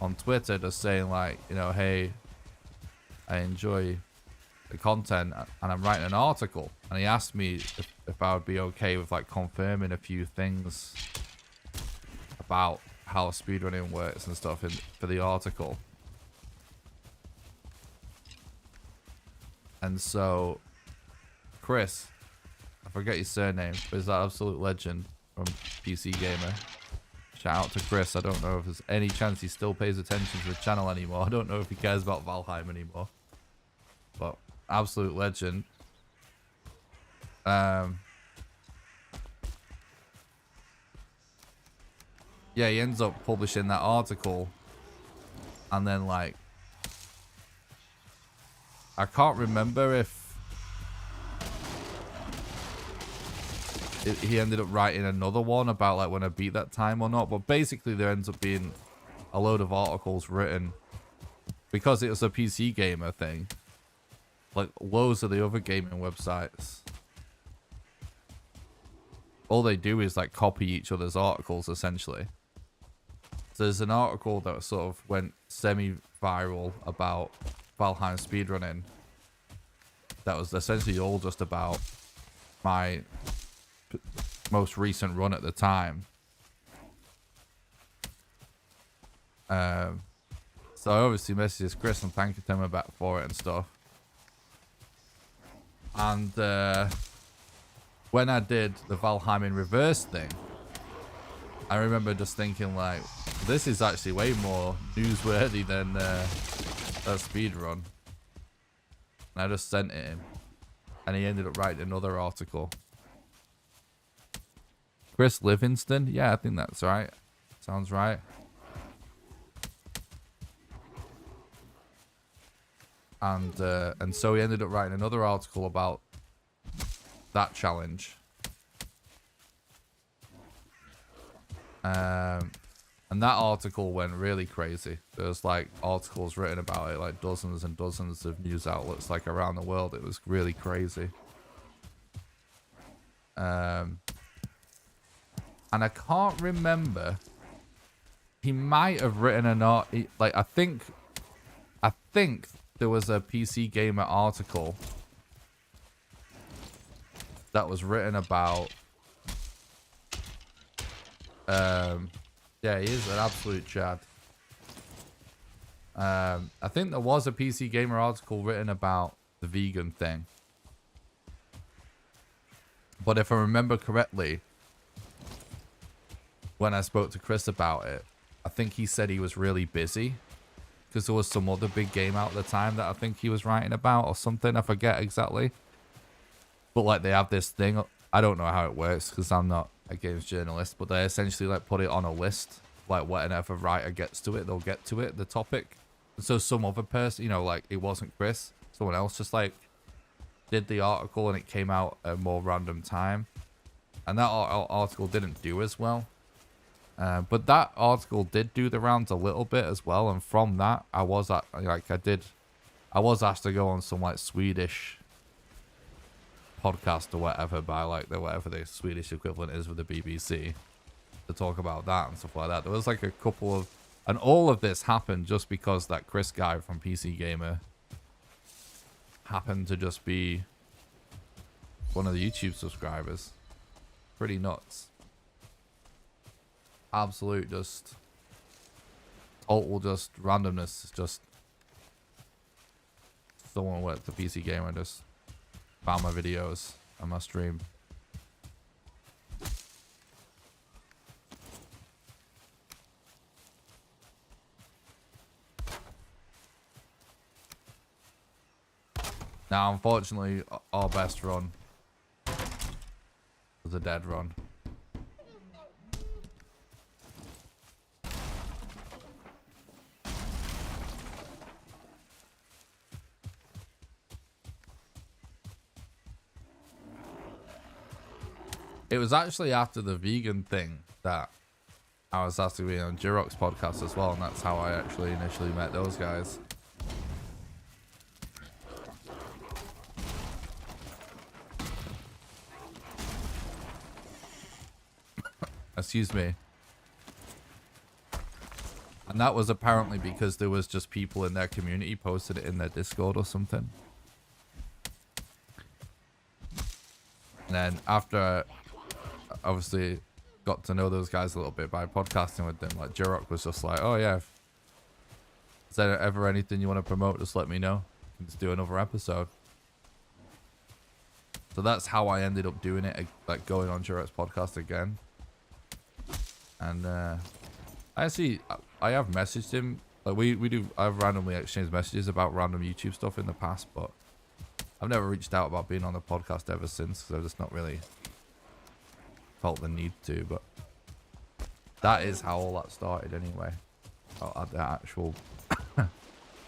on Twitter just saying like, you know, hey, I enjoy the content and I'm writing an article, and he asked me if I would be okay with like confirming a few things about how speedrunning works and stuff for the article. And so Chris, I forget his surname, but he's that absolute legend from PC Gamer. Shout out to Chris. I don't know if there's any chance he still pays attention to the channel anymore. I don't know if he cares about Valheim anymore. But absolute legend. Yeah, he ends up publishing that article. And then like, I can't remember if he ended up writing another one about like when I beat that time or not, but basically there ends up being a load of articles written because it was a PC Gamer thing. Like loads of the other gaming websites, all they do is like copy each other's articles essentially. So there's an article that sort of went semi-viral about Valheim speedrunning that was essentially all just about my most recent run at the time. So I obviously messaged Chris and thanked him about for it and stuff. And when I did the Valheim in reverse thing, I remember just thinking like, this is actually way more newsworthy than that speedrun. And I just sent it him, and he ended up writing another article. Chris Livingston? Yeah, I think that's right. Sounds right. And so he ended up writing another article about that challenge. And that article went really crazy. There's like articles written about it, like dozens and dozens of news outlets like around the world. It was really crazy. And I can't remember. He might have written an like I think there was a PC Gamer article that was written about. Yeah, he is an absolute chad. I think there was a PC Gamer article written about the vegan thing. But if I remember correctly, when I spoke to Chris about it, I think he said he was really busy because there was some other big game out at the time that I think he was writing about or something. I forget exactly. But like they have this thing. I don't know how it works because I'm not a games journalist, but they essentially like put it on a list. Like whenever a writer gets to it, they'll get to it, the topic. So some other person, you know, like it wasn't Chris, someone else just like did the article and it came out at a more random time. And that article didn't do as well. But that article did do the rounds a little bit as well, and from that, I was asked to go on some like Swedish podcast or whatever by like whatever the Swedish equivalent is with the BBC to talk about that and stuff like that. There was like a couple of, and all of this happened just because that Chris guy from PC Gamer happened to just be one of the YouTube subscribers. Pretty nuts. Absolute just total just randomness. Just someone went to PC Gamer and just farmer videos on my stream. Now, unfortunately, our best run was a dead run. It was actually after the vegan thing that I was asked to be on Jirok's podcast as well, and that's how I actually initially met those guys. Excuse me. And that was apparently because there was just people in their community posted it in their Discord or something. And then after obviously got to know those guys a little bit by podcasting with them, like Jirok was just like, oh yeah, if is there ever anything you want to promote, just let me know, let's do another episode. So that's how I ended up doing it, like going on Jirok's podcast again. And I have messaged him, like I've randomly exchanged messages about random YouTube stuff in the past, but I've never reached out about being on the podcast ever since, because I've just not really felt the need to. But that is how all that started anyway. I'll add the actual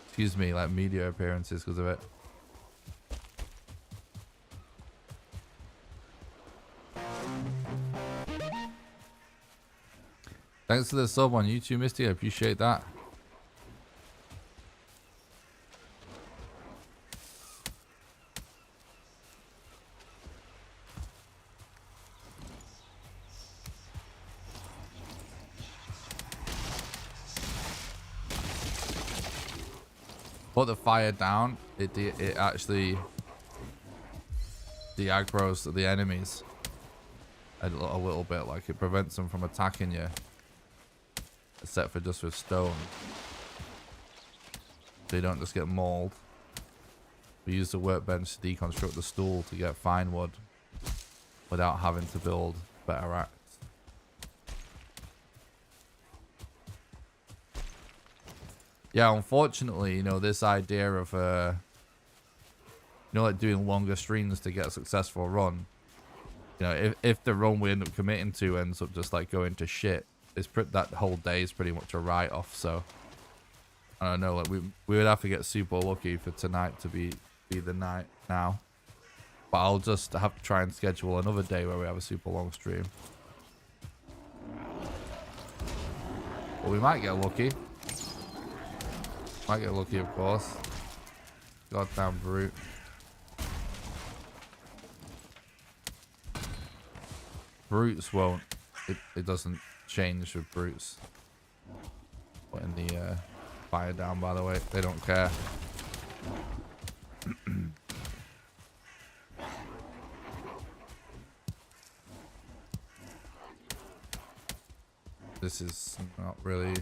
excuse me, like media appearances because of it. Thanks for the sub on YouTube, Misty. I appreciate that. Put the fire down. It actually de-aggroes the enemies a little bit. Like it prevents them from attacking you, except for just with stone. So you don't just get mauled. We use the workbench to deconstruct the stool to get fine wood without having to build better axe. Yeah, unfortunately, you know, this idea of, you know, like doing longer streams to get a successful run, you know, if the run we end up committing to ends up just like going to shit, that whole day is pretty much a write-off. So I don't know, like we would have to get super lucky for tonight to be the night now. But I'll just have to try and schedule another day where we have a super long stream. But we might get lucky. Might get lucky, of course. Goddamn brute. Brutes won't. It doesn't change with brutes. Putting the fire down, by the way. They don't care. This is not really...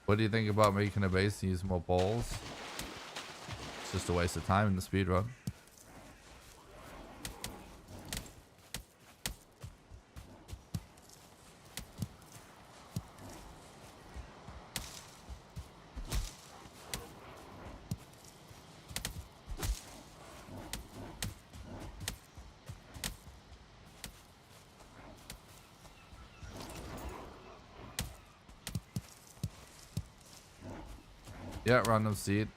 What do you think about making a base and use more balls? It's just a waste of time in the speedrun. Yeah, random seed.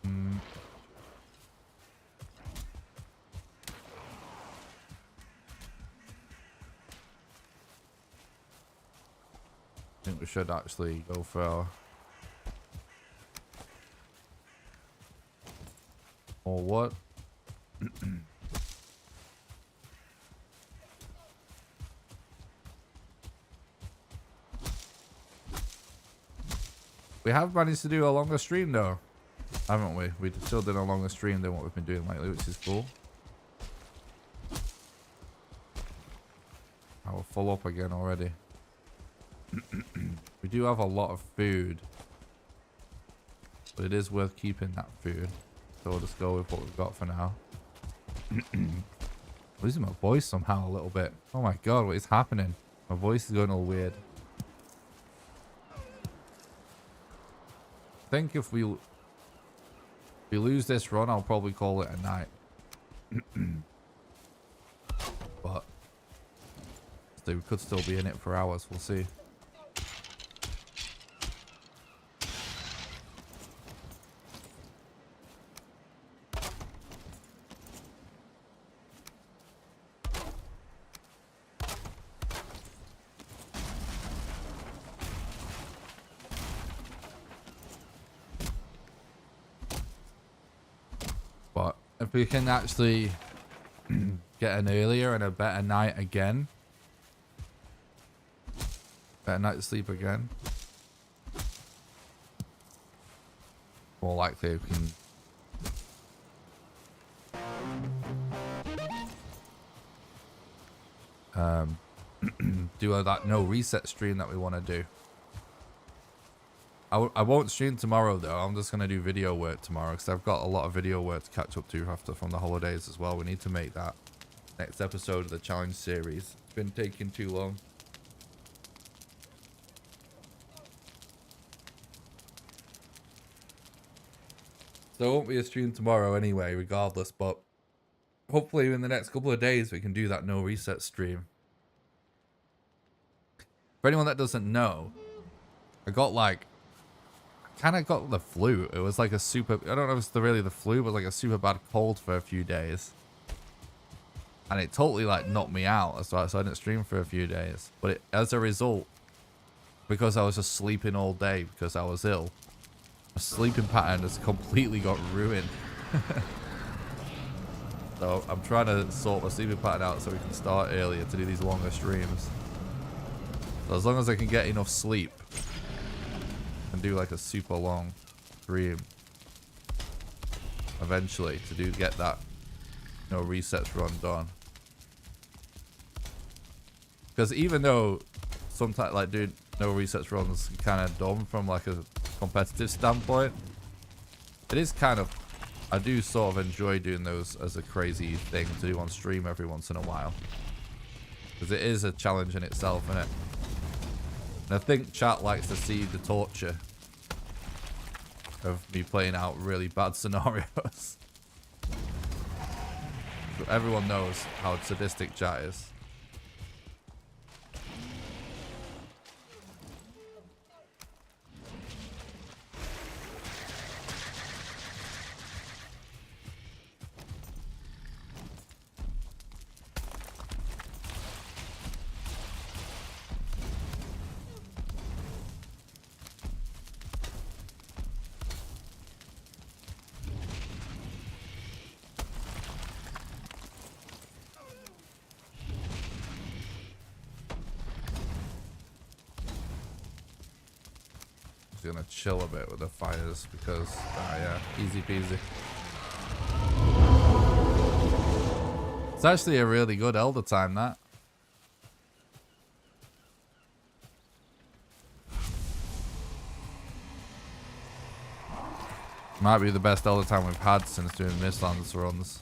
I think we should actually go for... Or what? We have managed to do a longer stream though, haven't we? We still did a longer stream than what we've been doing lately, which is cool. Oh, we're full up again already. We do have a lot of food, but it is worth keeping that food. So we'll just go with what we've got for now. Losing my voice somehow a little bit. Oh my god, what is happening? My voice is going all weird. I think if we lose this run, I'll probably call it a night. But we could still be in it for hours. We'll see. But if we can actually get an earlier and a better night again, better night to sleep again, more likely we can do that no reset stream that we want to do. I won't stream tomorrow though. I'm just going to do video work tomorrow because I've got a lot of video work to catch up to after from the holidays as well. We need to make that next episode of the challenge series. It's been taking too long. So it won't be a stream tomorrow anyway, regardless, but hopefully in the next couple of days we can do that no reset stream. For anyone that doesn't know, I kind of got the flu. It was like a super, I don't know if it's really the flu, but like a super bad cold for a few days. And it totally like knocked me out, so I didn't stream for a few days. But as a result, because I was just sleeping all day because I was ill, my sleeping pattern has completely got ruined. So I'm trying to sort my sleeping pattern out so we can start earlier to do these longer streams. So as long as I can get enough sleep and do like a super long stream eventually to get that no resets run done. Because even though sometimes like doing no resets runs kind of dumb from like a competitive standpoint, it is kind of, I do sort of enjoy doing those as a crazy thing to do on stream every once in a while, because it is a challenge in itself, isn't it? And I think chat likes to see the torture of me playing out really bad scenarios. So everyone knows how sadistic chat is. Gonna chill a bit with the fires because yeah, easy peasy. It's actually a really good elder time, that. Might be the best elder time we've had since doing Mistlands runs.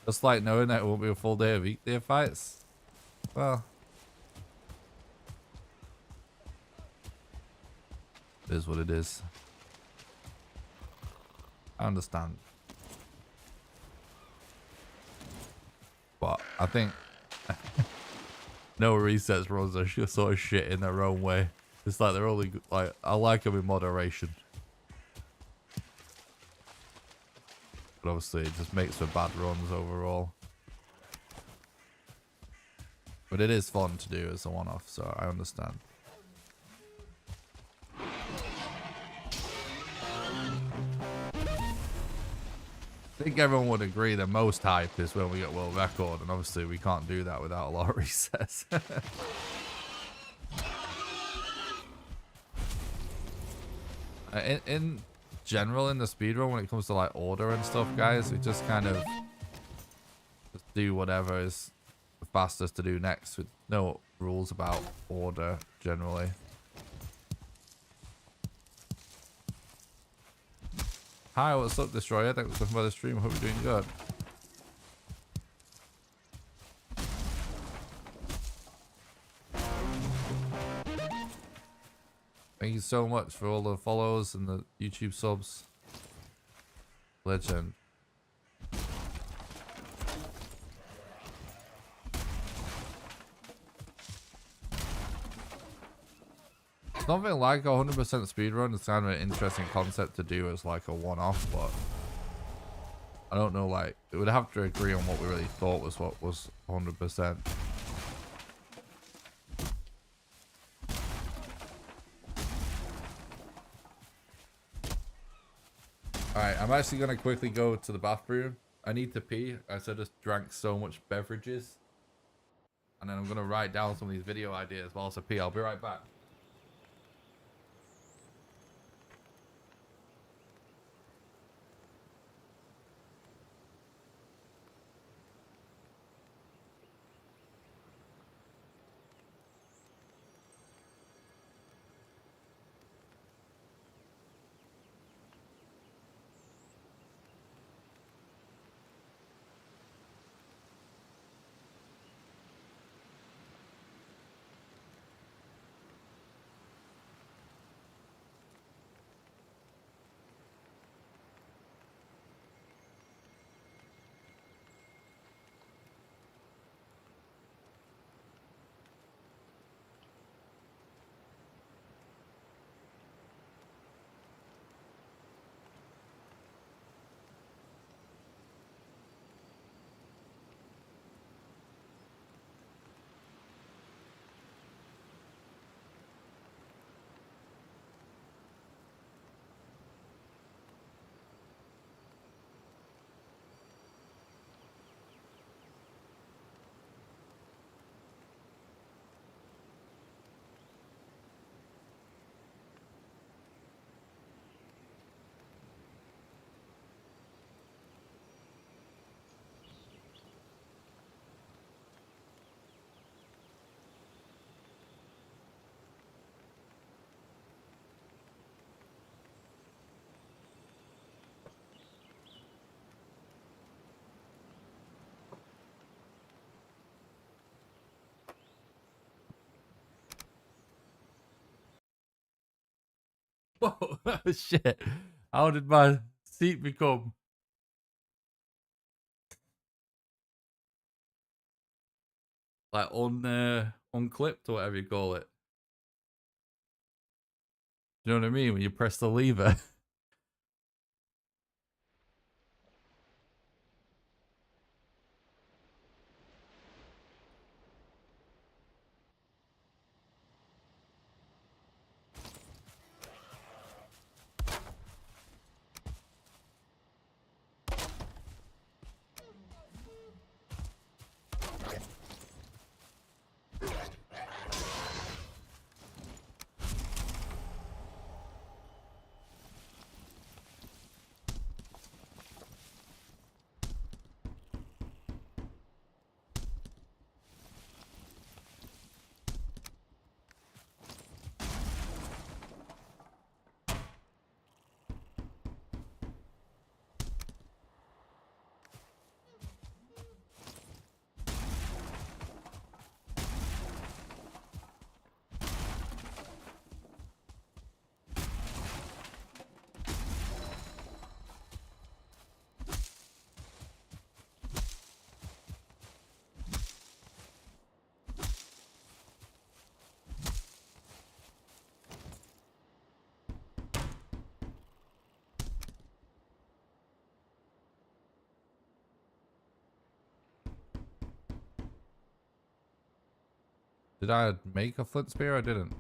Just like knowing that it won't be a full day of weekday fights. Well, it is what it is. I understand. But I think no resets runs are just sort of shit in their own way. It's like they're only like, I like them in moderation. But obviously it just makes for bad runs overall. But it is fun to do as a one-off, so I understand. I think everyone would agree the most hype is when we get world record, and obviously we can't do that without a lot of resets. In general, in the speedrun, when it comes to like order and stuff, guys, we just kind of just do whatever is the fastest to do next, with no rules about order generally. Hi, what's up, Destroyer? Thanks for coming by the stream. Hope you're doing good. Thank you so much for all the follows and the YouTube subs. Legend. Something like 100% speedrun is kind of an interesting concept to do as like a one-off, but I don't know, like, it would have to agree on what we really thought was what was 100%. Alright, I'm actually going to quickly go to the bathroom. I need to pee. I just drank so much beverages. And then I'm going to write down some of these video ideas while I pee. I'll be right back. Whoa, shit. How did my seat become like unclipped or whatever you call it? You know what I mean? When you press the lever. Did I make a flint spear? I didn't.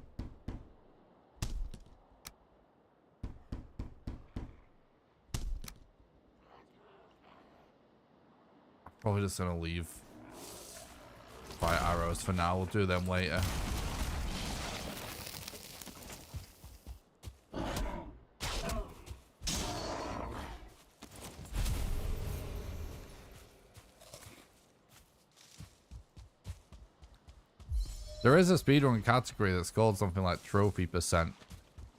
Probably just gonna leave fire arrows for now. We'll do them later. There is a speedrun category that's called something like trophy percent,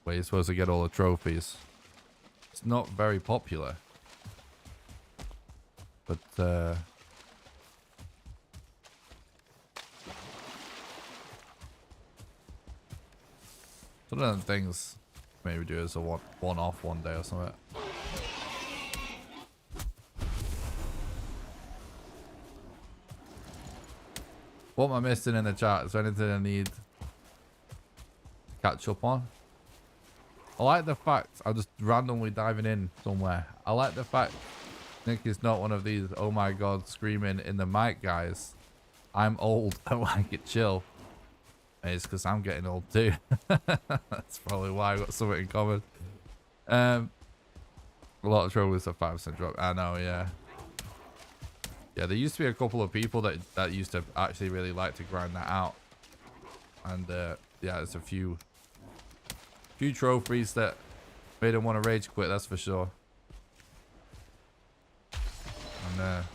where you're supposed to get all the trophies. It's not very popular. But, some of them things maybe do as a one-off one day or something. What am I missing in the chat? Is there anything I need to catch up on? I like the fact, I'm just randomly diving in somewhere. I like the fact Nick is not one of these, oh my god, screaming in the mic guys. I'm old, I like it chill. It's because I'm getting old too. That's probably why I got something in common. A lot of trophies are 5% drop. I know, yeah. Yeah, there used to be a couple of people that used to actually really like to grind that out. And yeah, there's a few trophies that made them want to rage quit, that's for sure. And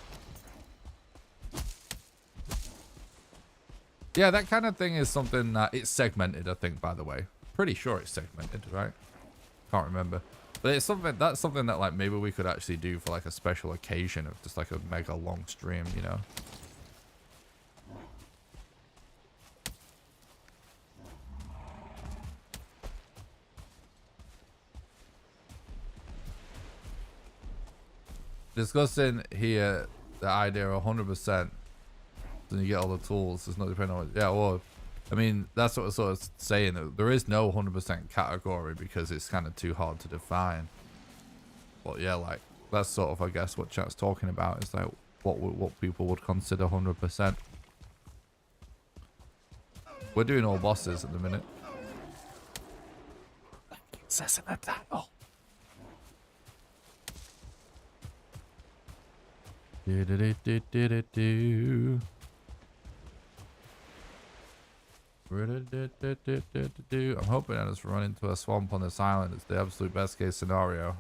yeah, that kind of thing is something that it's segmented, I think, by the way. Pretty sure it's segmented, right? Can't remember. But it's something that like maybe we could actually do for like a special occasion of just like a mega long stream, you know. Discussing here the idea of 100%, then you get all the tools. It's not depending on yeah, well, I mean that's what I'm sort of saying, that there is no 100% category because it's kind of too hard to define. But yeah, like that's sort of I guess what chat's talking about is like what people would consider 100%. We're doing all bosses at the minute. It says in the title. I'm hoping I just run into a swamp on this island. It's the absolute best case scenario.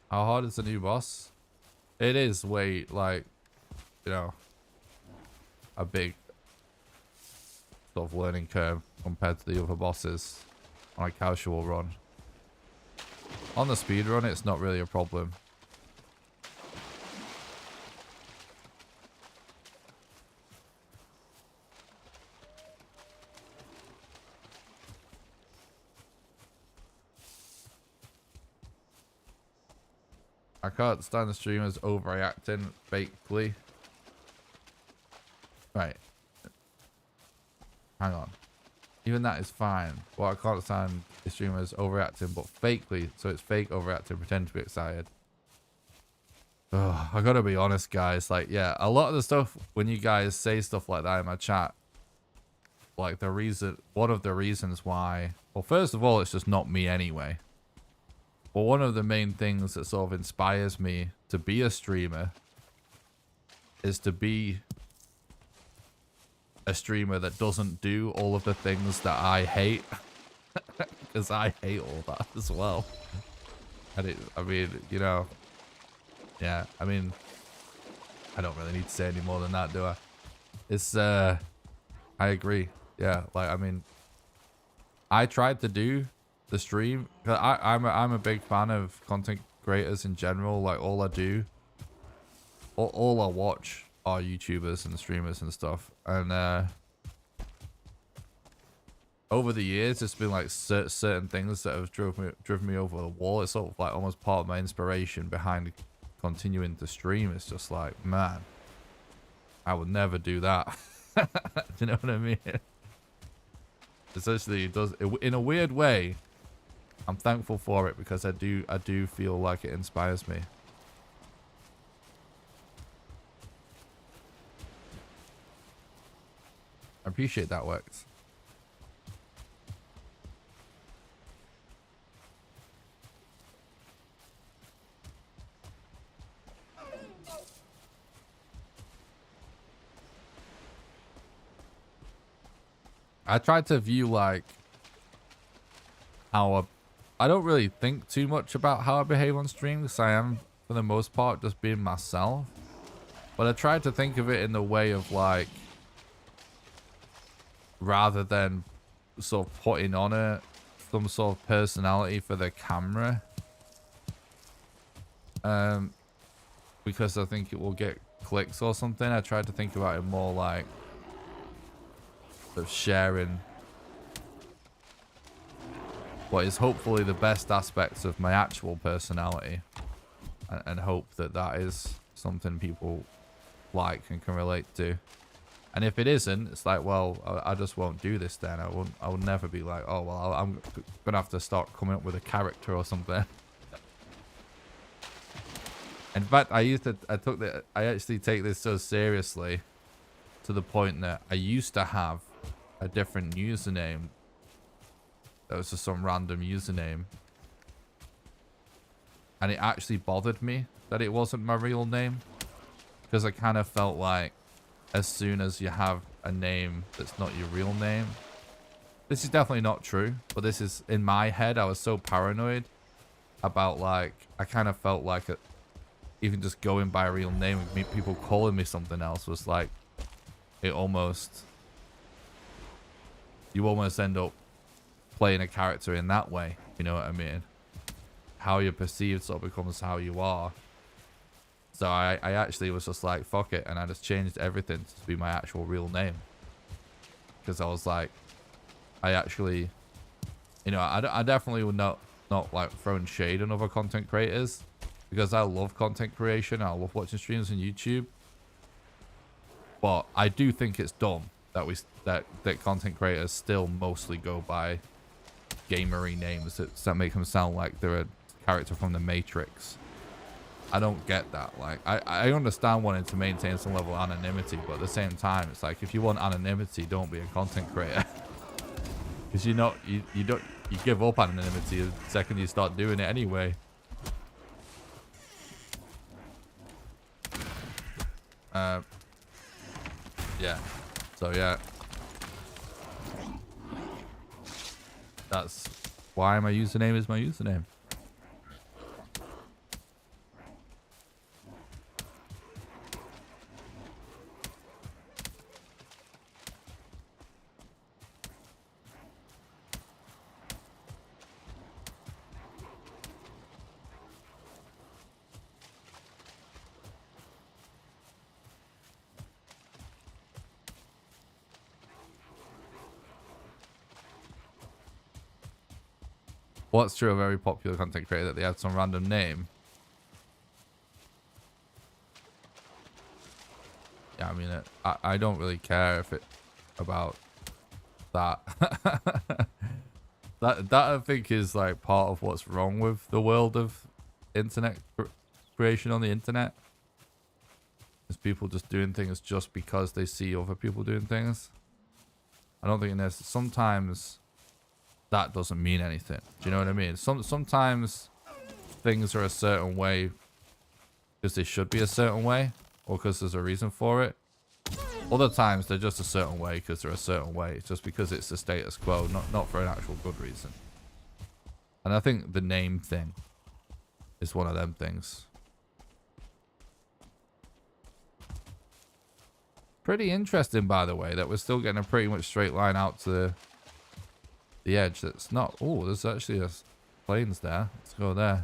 How hard is the new boss? It is way, like, you know, a big sort of learning curve compared to the other bosses on a casual run. On the speed run, it's not really a problem. I can't stand the streamers overreacting fakely. Right. Hang on. Even that is fine. Well, I can't stand the streamers overreacting, but fakely. So it's fake overreacting, pretend to be excited. Ugh, I gotta be honest, guys. Like, yeah, a lot of the stuff, when you guys say stuff like that in my chat, like one of the reasons why, well, first of all, it's just not me anyway. But one of the main things that sort of inspires me to be a streamer is to be a streamer that doesn't do all of the things that I hate. Because I hate all that as well. And I mean, you know, yeah, I mean, I don't really need to say any more than that, do I? It's, I agree. Yeah, like, I mean, I tried to do the stream. I'm a big fan of content creators in general. Like all I do, all I watch are YouTubers and streamers and stuff. And over the years, it's been like certain things that have driven me over the wall. It's sort of like almost part of my inspiration behind continuing to stream. It's just like, man, I would never do that. Do you know what I mean? Essentially, it does in a weird way. I'm thankful for it because I do feel like it inspires me. appreciate that, Wex. I tried to view like how I don't really think too much about how I behave on stream because I am for the most part just being myself. But I tried to think of it in the way of like, rather than sort of putting on some sort of personality for the camera. Because I think it will get clicks or something. I tried to think about it more like of sharing what is hopefully the best aspects of my actual personality, and hope that that is something people like and can relate to. And if it isn't, it's like, well, I just won't do this then. I will never be like, oh well, I'm gonna have to start coming up with a character or something. In fact, I actually take this so seriously to the point that I used to have a different username. That was just some random username. And it actually bothered me that it wasn't my real name. Because I kind of felt like as soon as you have a name that's not your real name. This is definitely not true. But this is, in my head, I was so paranoid about like, I kind of felt like even just going by a real name with me, people calling me something else was like, it almost, you almost end up playing a character in that way, you know what I mean? How you're perceived sort of becomes how you are. So I actually was just like, fuck it, and I just changed everything to be my actual real name. Because I was like, I actually, you know, I definitely would not like throwing shade on other content creators. Because I love content creation, I love watching streams on YouTube. But I do think it's dumb that content creators still mostly go by gamery names that make them sound like they're a character from the Matrix. I don't get that. Like, I understand wanting to maintain some level of anonymity, but at the same time, it's like, if you want anonymity, don't be a content creator. Because you give up anonymity the second you start doing it anyway. Yeah. So yeah. That's why my username is my username. What's true of every popular content creator, that they have some random name? Yeah, I mean, I don't really care if it about that. that I think is like part of what's wrong with the world of internet creation on the internet. Is people just doing things just because they see other people doing things. I don't think there's sometimes that doesn't mean anything. Do you know what I mean? Sometimes things are a certain way because they should be a certain way, or because there's a reason for it. Other times they're just a certain way because they're a certain way. It's just because it's the status quo, not for an actual good reason. And I think the name thing is one of them things. Pretty interesting, by the way, that we're still getting a pretty much straight line out to the edge. That's not. Oh, there's actually a planes there. Let's go there.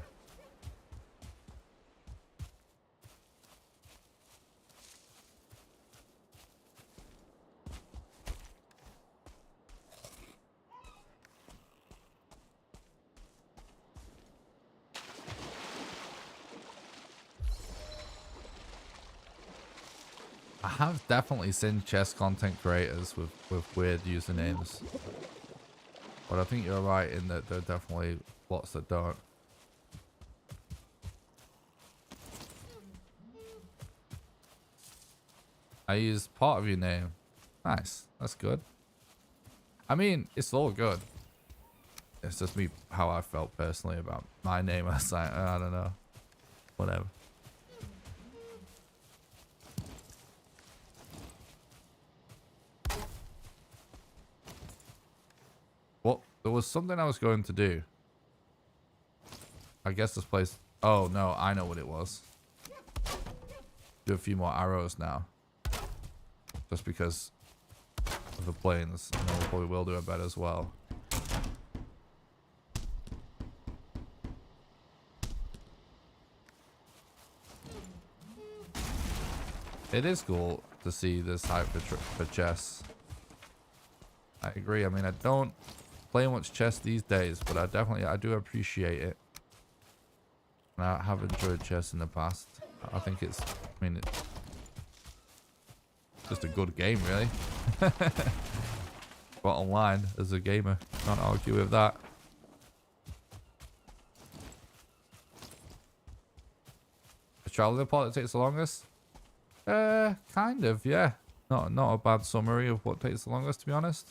I have definitely seen chess content creators with weird usernames. But I think you're right in that there are definitely lots that don't. I use part of your name. Nice. That's good. I mean, it's all good. It's just me, how I felt personally about my name. I was like, I don't know. Whatever. Well, there was something I was going to do. I guess this place... Oh, no, I know what it was. Do a few more arrows now. Just because of the planes. And then we probably will do a bed as well. It is cool to see this hype for chess. I agree. I mean, I don't play much chess these days, but I do appreciate it. And I have enjoyed chess in the past. I think it's just a good game, really. Bottom line, as a gamer, can't argue with that. The traveling part that takes the longest? Kind of, yeah. Not a bad summary of what takes the longest, to be honest.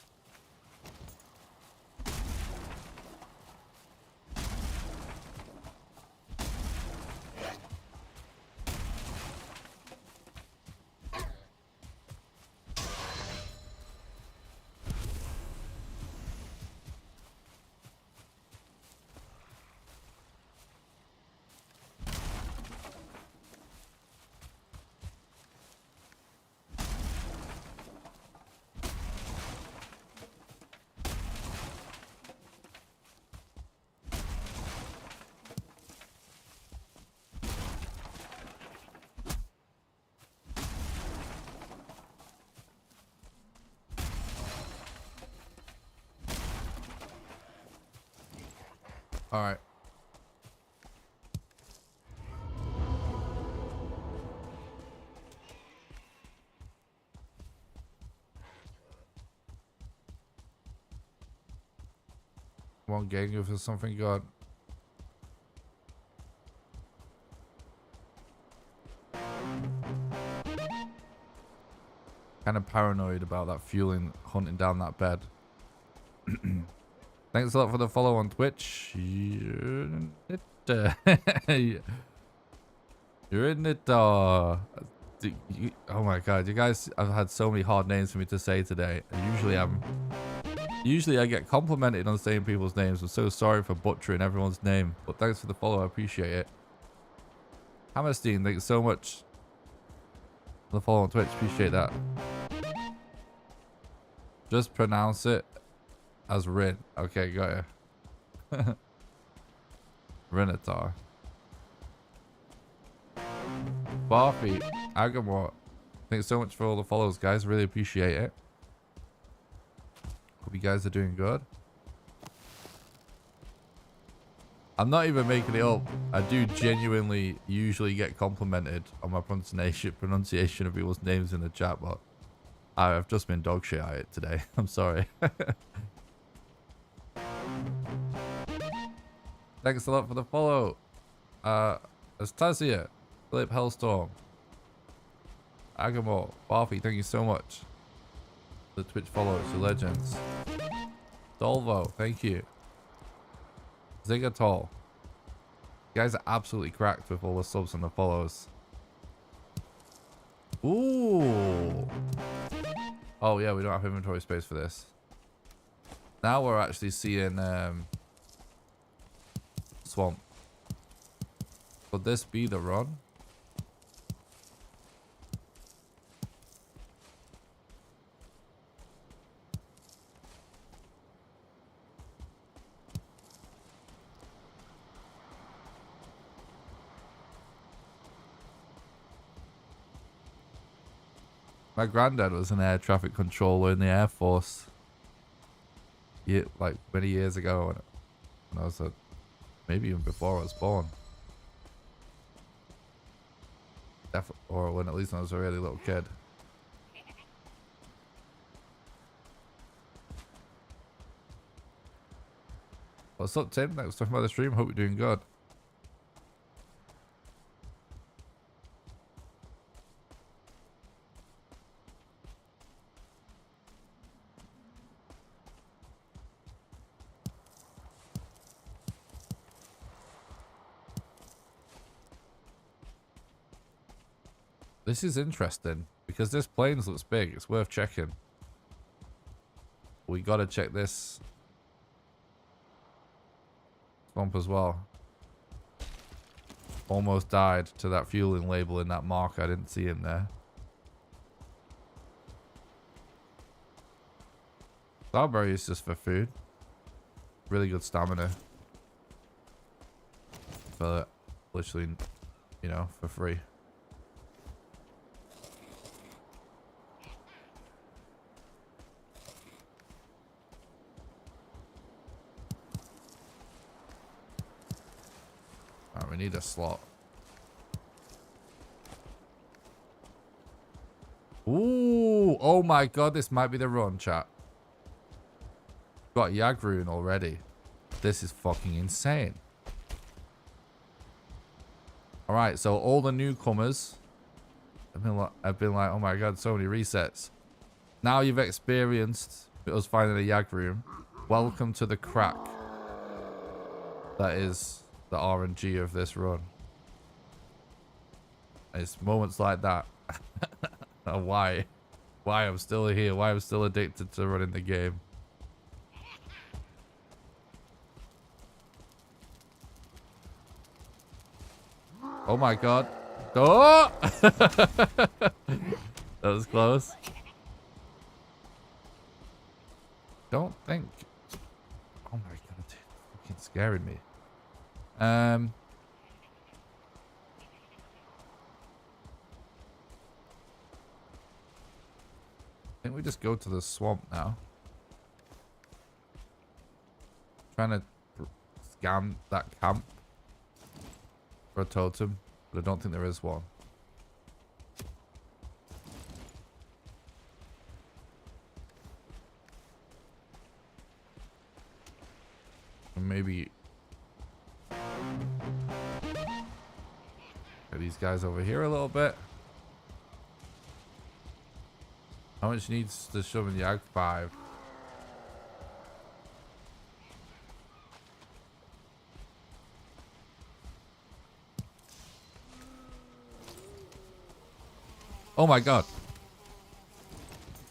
All right. One gang if there's something good. Kind of paranoid about that fueling hunting down that bed. Thanks a lot for the follow on Twitch. You're in it. You're in it. Oh my god, you guys have had so many hard names for me to say today. And usually I get complimented on saying people's names. I'm so sorry for butchering everyone's name. But thanks for the follow. I appreciate it. Hammerstein, thanks so much for the follow on Twitch. Appreciate that. Just pronounce it as Rin. Okay, got you. Renatar. Barfy. Agamor. Thanks so much for all the follows, guys. Really appreciate it. Hope you guys are doing good. I'm not even making it up. I do genuinely usually get complimented on my pronunciation of people's names in the chat, but I've just been dog shit at it today. I'm sorry. Thanks a lot for the follow. Astasia, Philip Hellstorm, Agamor, Barfy, thank you so much. The Twitch followers, the legends. Dolvo, thank you. Zigatol. You guys are absolutely cracked with all the subs and the follows. Ooh. Oh yeah, we don't have inventory space for this. Now we're actually seeing swamp. Would this be the run? My granddad was an air traffic controller in the Air Force. Yeah, like many years ago when I was maybe even before I was born. Or when at least when I was a really little kid. What's up, Tim? Thanks for talking about the stream. Hope you're doing good. This is interesting because this plains looks big. It's worth checking. We gotta check this swamp as well. Almost died to that fueling label in that mark. I didn't see in there. Starberry is just for food. Really good stamina. For literally, you know, for free. Alright, we need a slot. Ooh, oh my god, this might be the run, chat. Got Yagluth already. This is fucking insane. Alright, so all the newcomers have been like, oh my god, so many resets. Now you've experienced us finding a Yagluth. Welcome to the crack. That is the RNG of this run. It's moments like that. Why I'm still here, why I'm still addicted to running the game. Oh my god. Oh! That was close. Don't think. Oh my god, dude. Fucking scaring me. I think we just go to the swamp now. Trying to scan that camp for a totem, but I don't think there is one. And maybe get these guys over here a little bit. How much needs to shove in Yag? 5. Oh my god.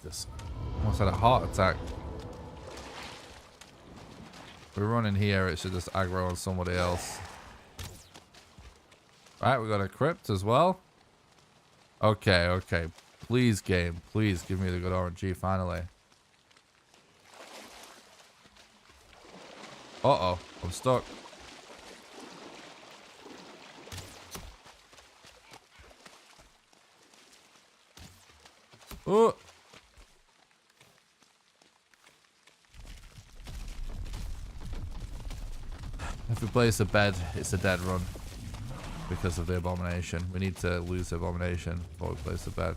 Just almost had a heart attack. We're running here, it should just aggro on somebody else. Right, we got a crypt as well. Okay, okay. Please, game. Please give me the good RNG finally. Uh-oh. I'm stuck. Oh! If we place a bed, it's a dead run. Because of the Abomination. We need to lose the Abomination before we place the bed.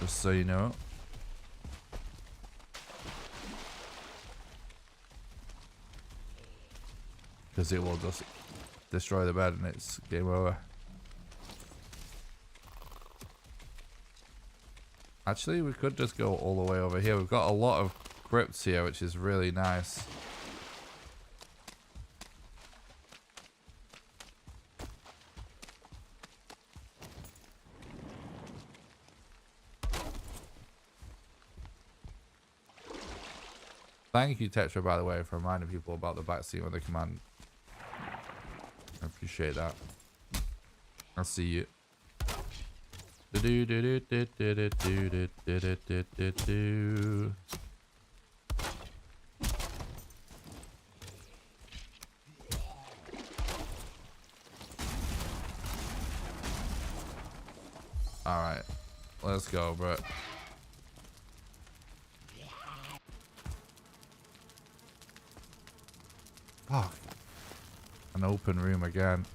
Just so you know. Because it will just destroy the bed and it's game over. Actually, we could just go all the way over here. We've got a lot of crypts here, which is really nice. Thank you, Tetra, by the way, for reminding people about the backseat with the command. I appreciate that. I'll see you. Alright. Let's go, bro. Fuck. An open room again.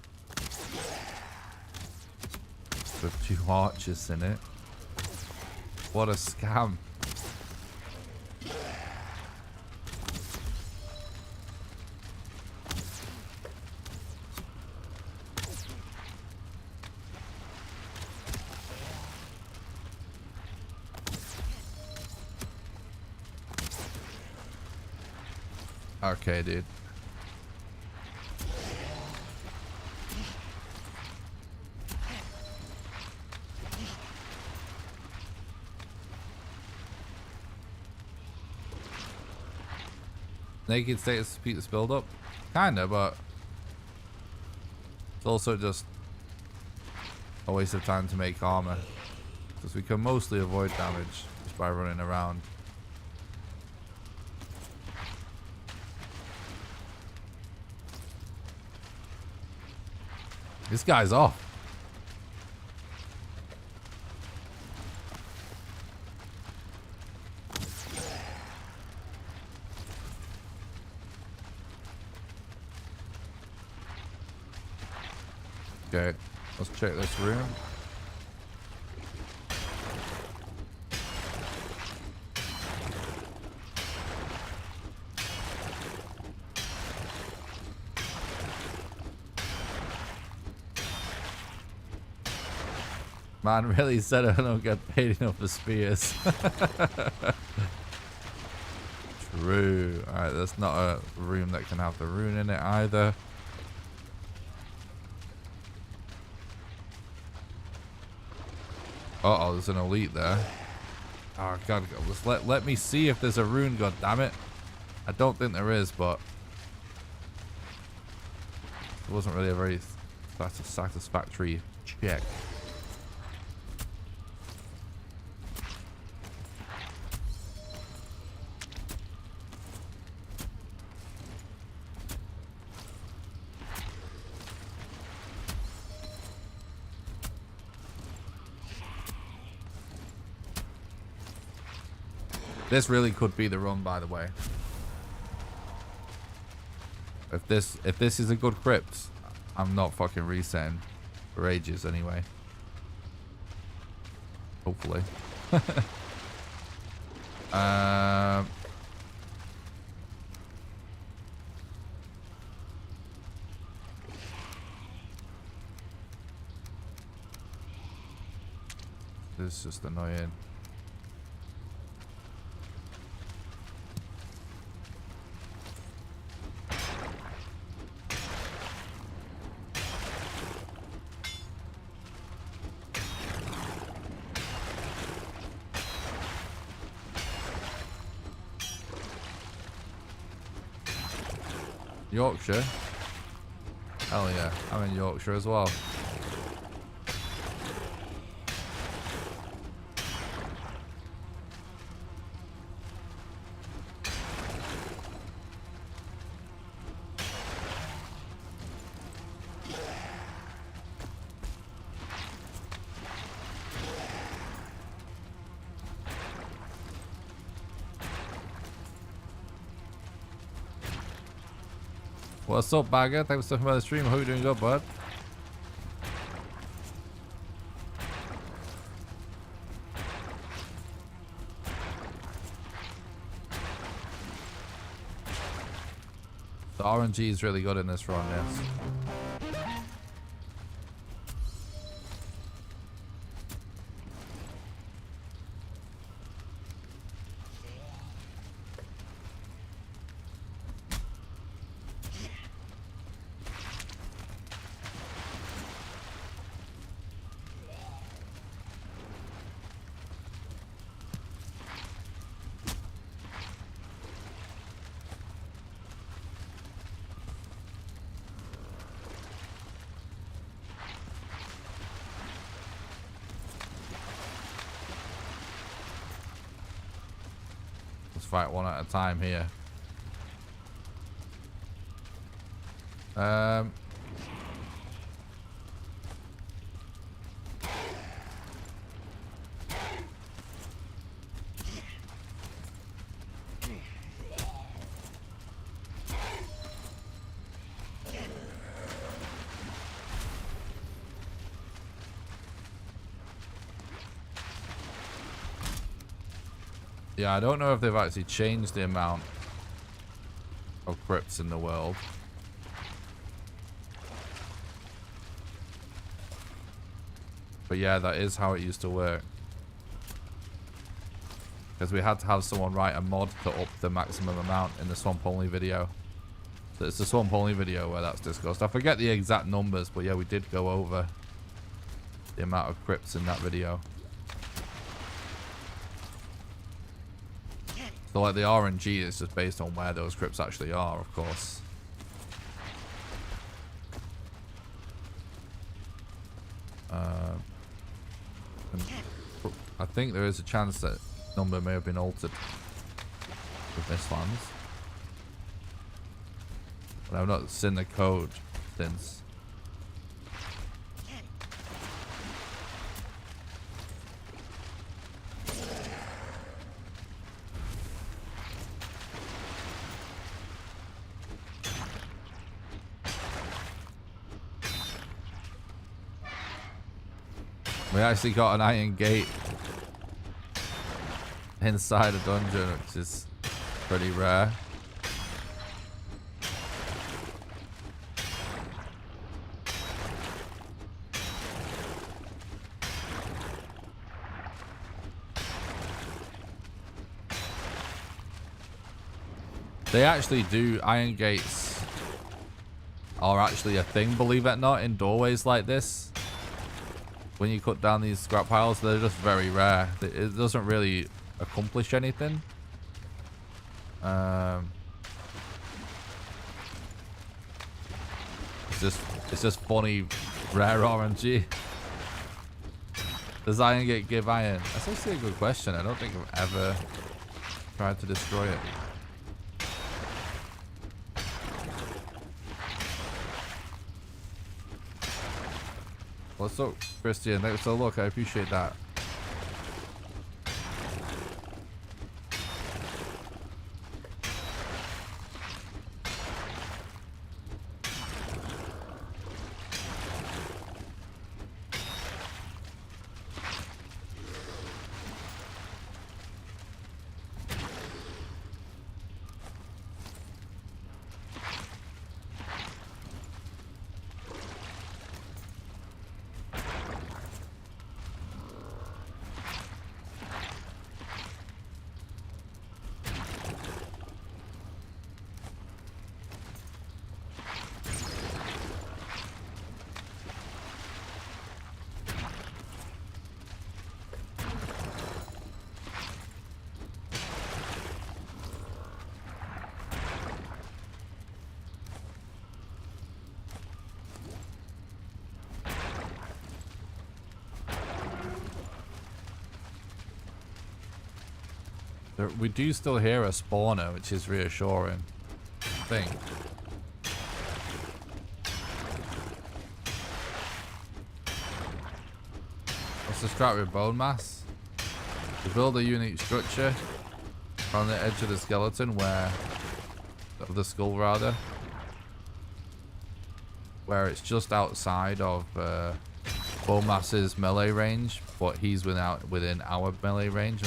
With 2 archers in it. What a scam. Okay, dude. Naked status to keep this build up? Kinda, but it's also just a waste of time to make armor. Because we can mostly avoid damage just by running around. This guy's off. Okay, let's check this room. Man really said I don't get paid enough for spears. True. Alright, that's not a room that can have the rune in it either. Uh-oh, there's an elite there. Oh god, let me see if there's a rune, god damn it. I don't think there is, but it wasn't really a very satisfactory check. This really could be the run, by the way. If this is a good crypt, I'm not fucking resetting for ages anyway. Hopefully. This is just annoying. Yorkshire? Hell yeah, I'm in Yorkshire as well. What's up, Bagger? Thanks for stopping by the stream. I hope you're doing good, bud. The RNG is really good in this run, yes. Fight one at a time here. Yeah, I don't know if they've actually changed the amount of crypts in the world. But yeah, that is how it used to work. Because we had to have someone write a mod to up the maximum amount in the swamp only video. So it's the swamp only video where that's discussed. I forget the exact numbers, but yeah, we did go over the amount of crypts in that video. So like the RNG is just based on where those crypts actually are, of course. And I think there is a chance that number may have been altered with Mistlands. But I've not seen the code since. We actually got an iron gate inside a dungeon, which is pretty rare. They actually do, iron gates are actually a thing, believe it or not, in doorways like this. When you cut down these scrap piles, they're just very rare. It doesn't really accomplish anything. It's just funny, rare RNG. Does iron gate give iron? That's actually a good question. I don't think I've ever tried to destroy it. What's up, Christian? Thanks for the look. I appreciate that. We do still hear a spawner, which is reassuring, I think. What's the strat with bone mass? To build a unique structure on the edge of the skeleton of the skull rather, where it's just outside of bone mass's melee range, but he's within our melee range.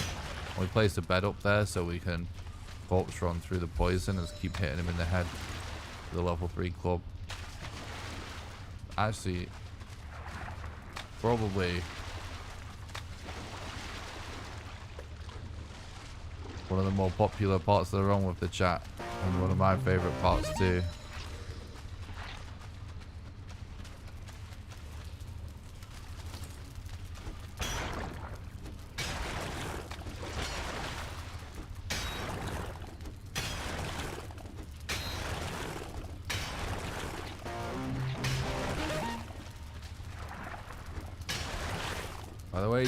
We placed a bed up there so we can corpse run through the poison and just keep hitting him in the head with the level 3 club. Actually, probably one of the more popular parts of the run with the chat, and one of my favourite parts too.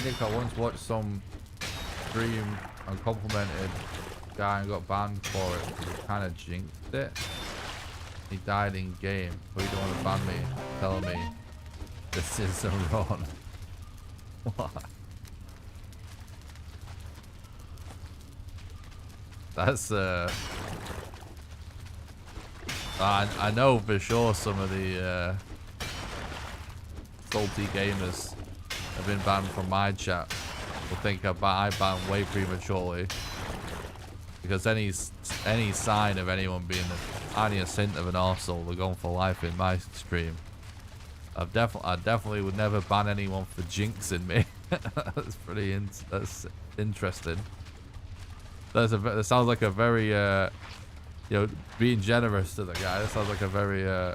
Nick, I once watched some stream and complimented a guy and got banned for it because he kind of jinxed it. He died in game, but he don't want to ban me, telling me this is a run. What? That's I know for sure some of the salty gamers have been banned from my chat. Will think I banned way prematurely, because any sign of anyone being the tiniest hint of an arsehole, they're going for life in my stream. I definitely would never ban anyone for jinxing me. That's that's interesting. That sounds like a very you know, being generous to the guy. That sounds like a very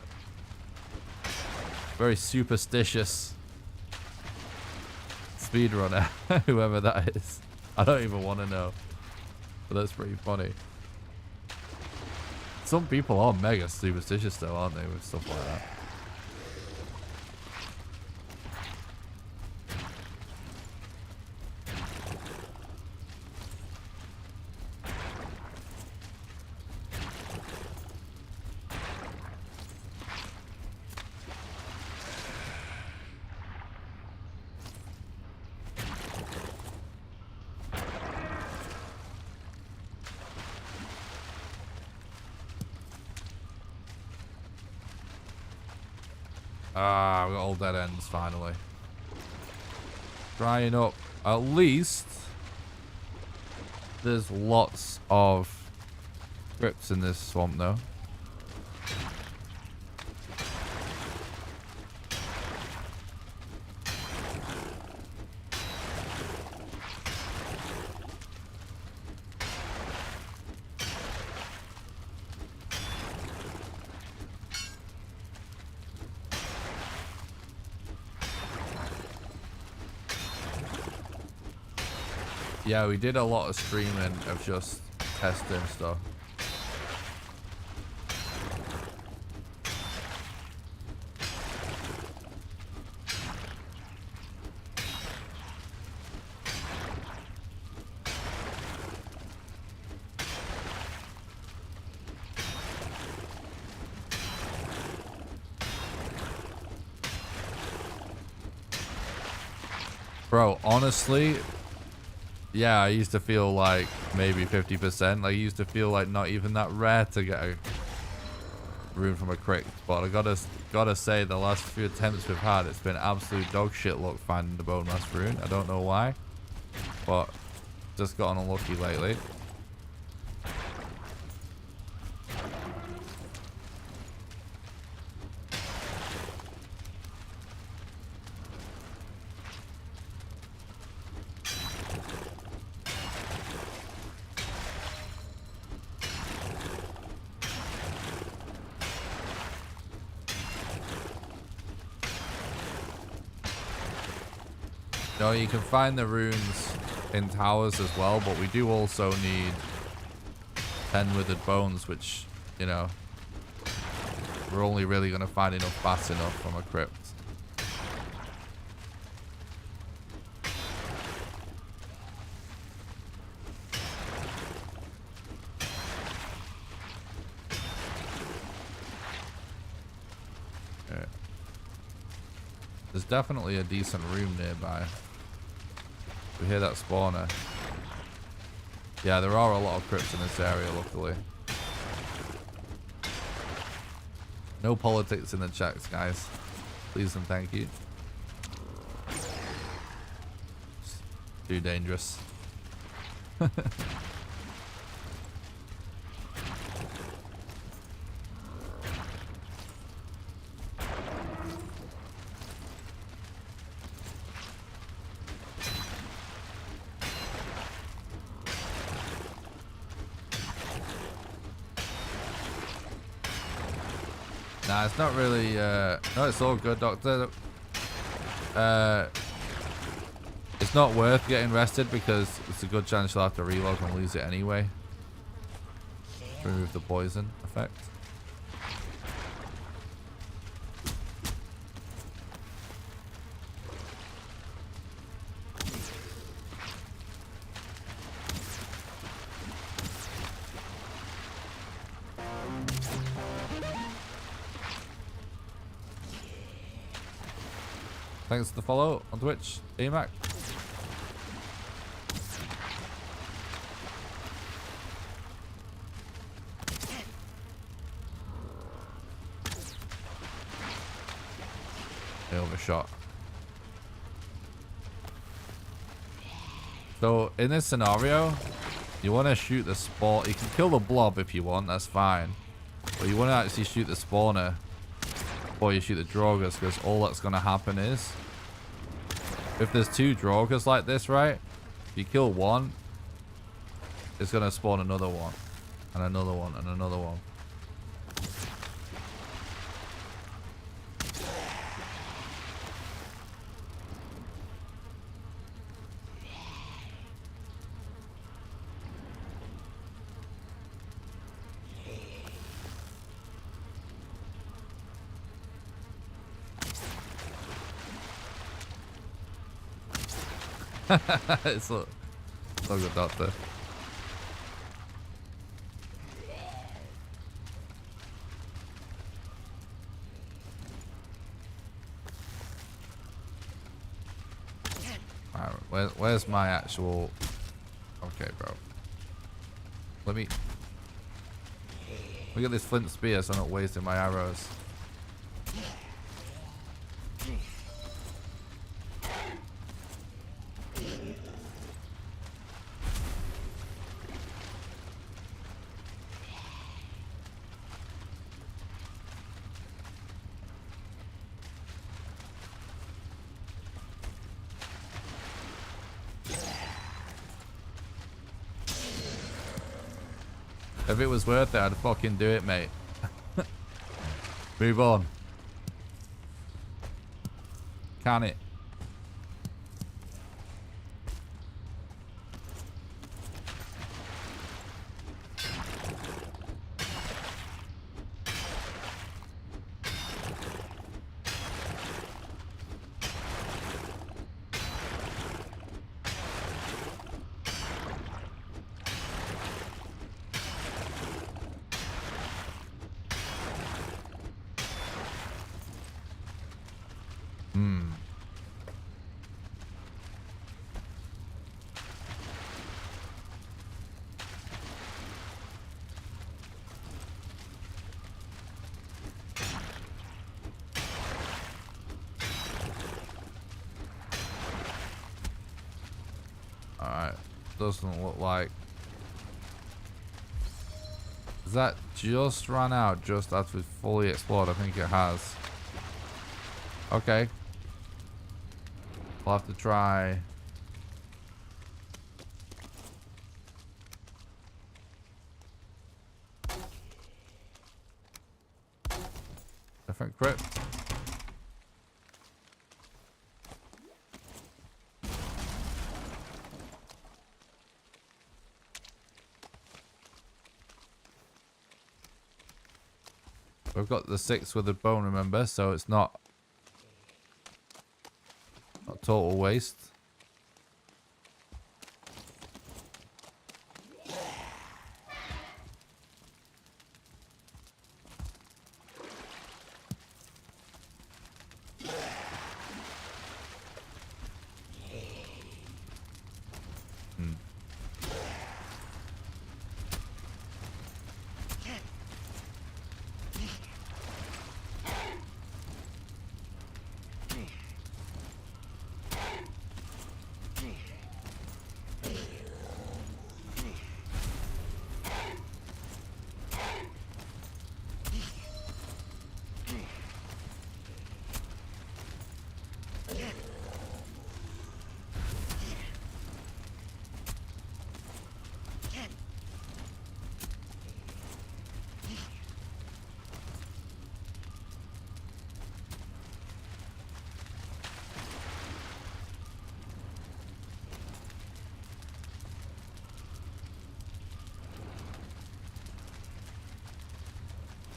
very superstitious speedrunner, whoever that is. I don't even want to know. But that's pretty funny. Some people are mega superstitious though, aren't they, with stuff like that? Ah, we got all dead ends finally. Drying up. At least there's lots of crypts in this swamp though. Yeah, we did a lot of streaming of just testing stuff. Bro, honestly, yeah, I used to feel like maybe 50%. Like, I used to feel like not even that rare to get a rune from a crypt. But I gotta say, the last few attempts we've had, it's been absolute dog shit luck finding the bone mass rune. I don't know why, but just gotten unlucky lately. No, you can find the runes in towers as well, but we do also need 10 withered bones, which, you know, we're only really going to find enough fast enough from a crypt. Okay. There's definitely a decent room nearby. We hear that spawner. Yeah, there are a lot of crypts in this area, luckily. No politics in the chats, guys. Please and thank you. It's too dangerous. Nah, it's not really, no, it's all good, Doctor. It's not worth getting rested because it's a good chance you'll have to reload and lose it anyway. To remove the poison effect. Thanks for the follow on Twitch, AMAC. I overshot. So in this scenario, you want to shoot the spawn. You can kill the blob if you want, that's fine. But you want to actually shoot the spawner before you shoot the Drogas, because all that's going to happen is, if there's two Drogas like this, right? If you kill one, it's going to spawn another one, and another one, and another one. It's a good doctor. Alright, where's my actual... Okay, bro. Let me get this flint spear so I'm not wasting my arrows. If it was worth it, I'd fucking do it, mate. Move on. Can it? Alright, doesn't look like... Has that just run out just after it's fully explored? I think it has. Okay. We'll have to try... different crypt. We've got the 6 with the bone, remember, so it's not total waste.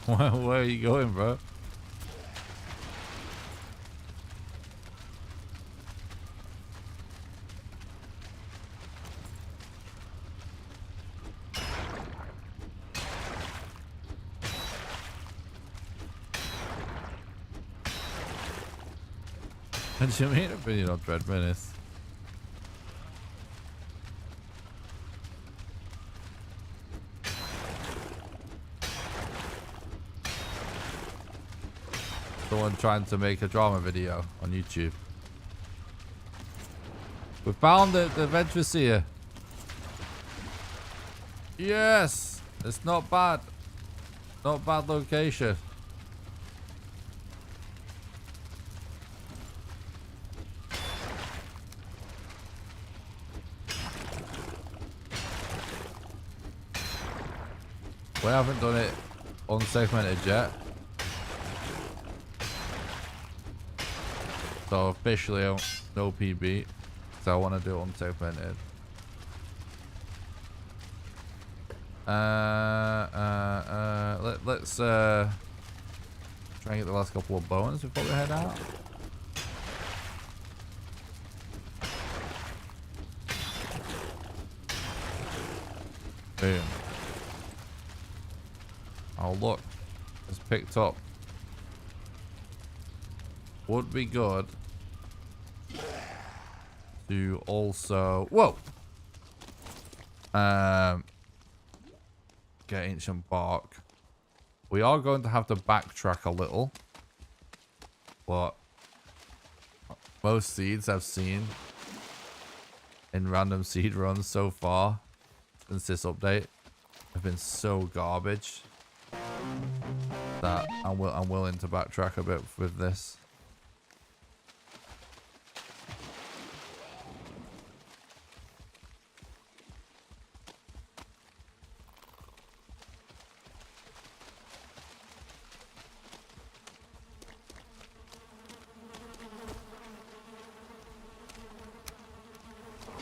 Where are you going, bro? What do you mean opinion on Dread Menace? Someone trying to make a drama video on YouTube. We found the adventurous here. Yes! It's not bad. Not bad location. We haven't done it unsegmented yet. So officially no PB. So I want to do it unsegmented. Let's try and get the last couple of bones before we head out. Boom. Oh, look. It's picked up. Would be good to also... Whoa! Get ancient bark. We are going to have to backtrack a little. But most seeds I've seen in random seed runs so far since this update have been so garbage that I'm willing to backtrack a bit with this.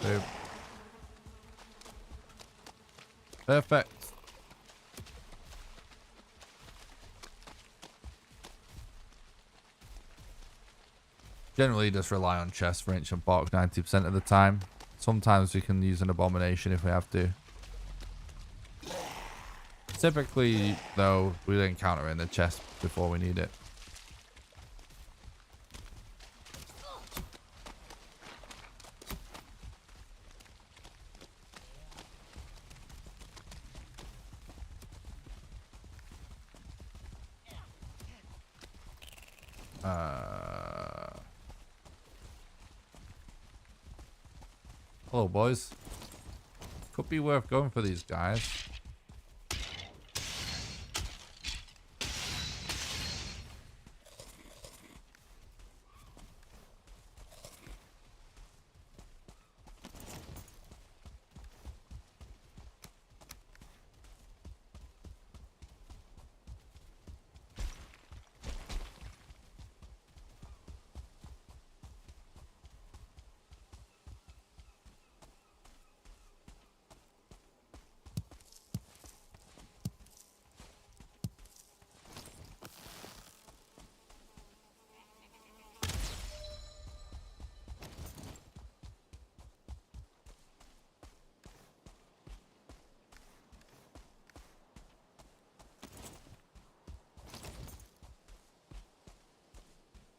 Boom. Perfect. Generally just rely on chests for ancient bark 90% of the time. Sometimes we can use an abomination if we have to. Typically, though, we'll encounter it in the chest before we need it. Hello, boys. Could be worth going for these guys.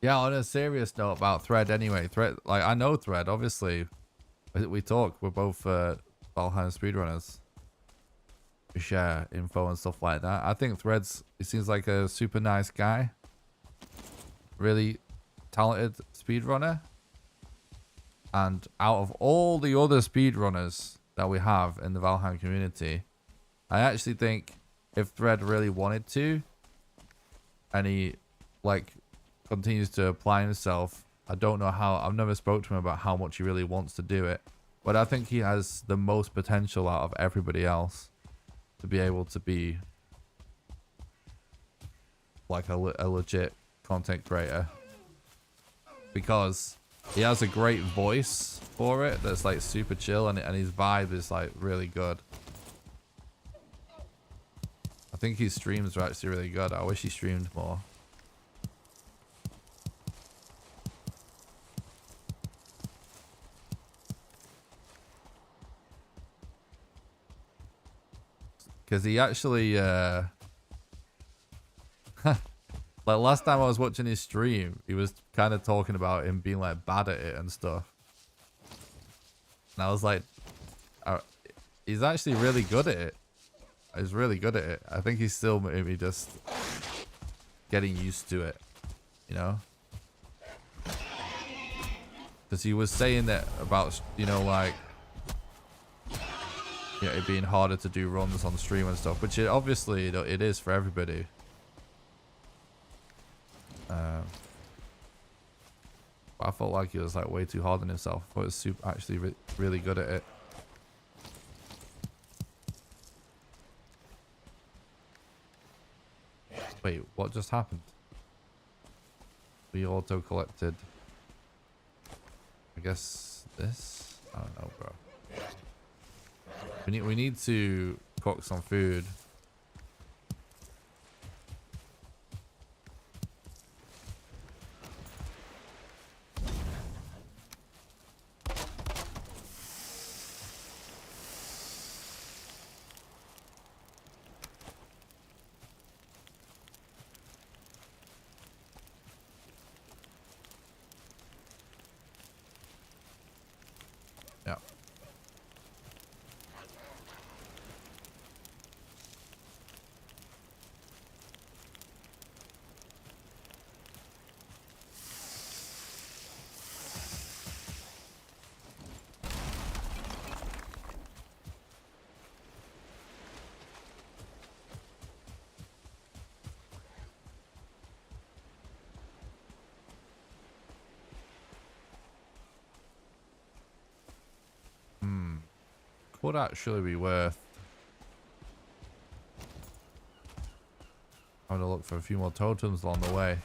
Yeah, on a serious note about Thread anyway. Thread, like, I know Thread, obviously. We talk. We're both Valheim speedrunners. We share info and stuff like that. I think Thread's, he seems like a super nice guy. Really talented speedrunner. And out of all the other speedrunners that we have in the Valheim community, I actually think if Thread really wanted to, and he, like, continues to apply himself, I don't know how, I've never spoke to him about how much he really wants to do it, but I think he has the most potential out of everybody else to be able to be like a legit content creator, because he has a great voice for it that's like super chill, and his vibe is like really good. I think his streams are actually really good. I wish he streamed more. Because he actually, like last time I was watching his stream, he was kind of talking about him being like bad at it and stuff. And I was like, he's actually really good at it. He's really good at it. I think he's still maybe just getting used to it, you know? Because he was saying that about, you know, like, yeah, it being harder to do runs on stream and stuff, which obviously it is for everybody. But I felt like he was like way too hard on himself. I thought he was actually really good at it. Wait, what just happened? We auto collected. I guess this? I don't know, bro. We need to cook some food. could actually be worth having a look for a few more totems along the way.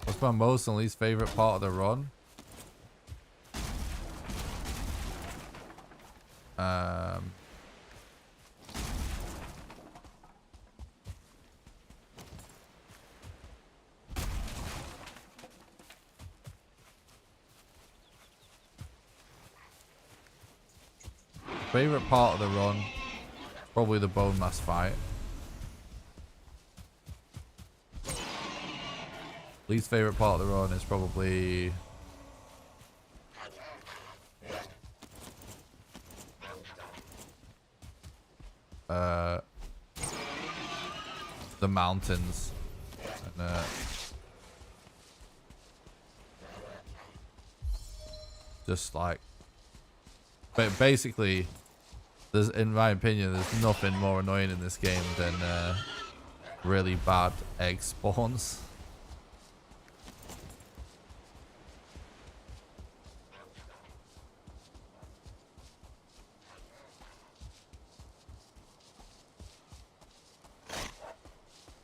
What's my most and least favorite part of the run? Favorite part of the run, probably the bone mass fight. Least favorite part of the run is probably the mountains. And, just like, but basically, there's, in my opinion, there's nothing more annoying in this game than really bad egg spawns.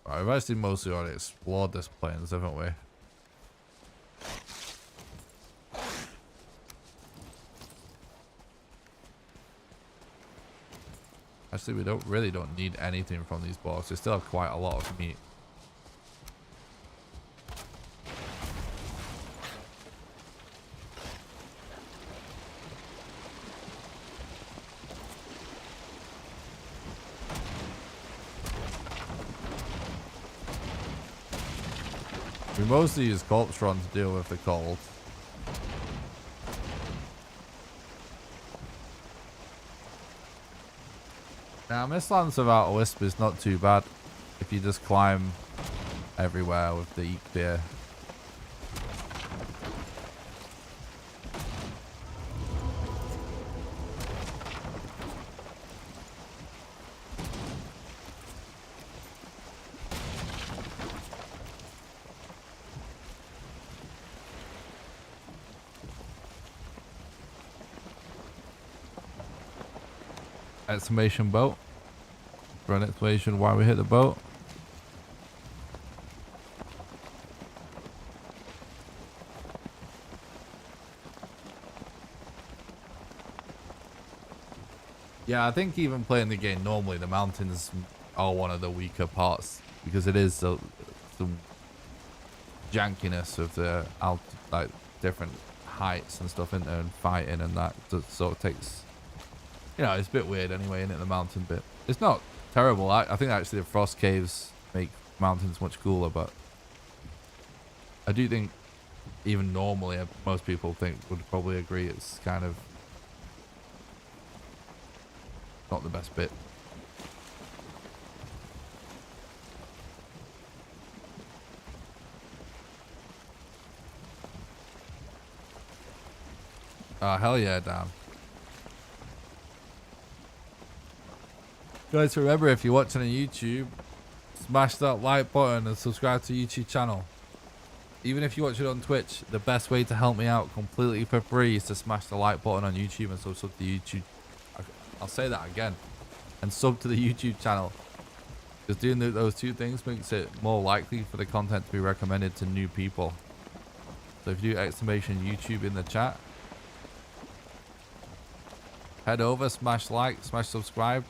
Right, we've actually mostly already explored this plains, haven't we? Actually, we really don't need anything from these blocks. We still have quite a lot of meat. We mostly use Cultron to deal with the cold. Now, Mistlands without a wisp is not too bad if you just climb everywhere with the eat beer. Exclamation boat. For an explanation why we hit the boat. Yeah, I think even playing the game normally, the mountains are one of the weaker parts because it is the jankiness of the like different heights and stuff in there and fighting and that sort of takes. You know, it's a bit weird anyway, isn't it, the mountain bit? It's not terrible. I think actually the frost caves make mountains much cooler, but I do think even normally most people would probably agree it's kind of not the best bit. Oh, hell yeah, damn. Guys, remember, if you're watching on YouTube, smash that like button and subscribe to the YouTube channel. Even if you watch it on Twitch, the best way to help me out completely for free is to smash the like button on YouTube and sub to YouTube. I'll say that again. And sub to the YouTube channel. Because doing those two things makes it more likely for the content to be recommended to new people. So if you do exclamation YouTube in the chat, head over, smash like, smash subscribe.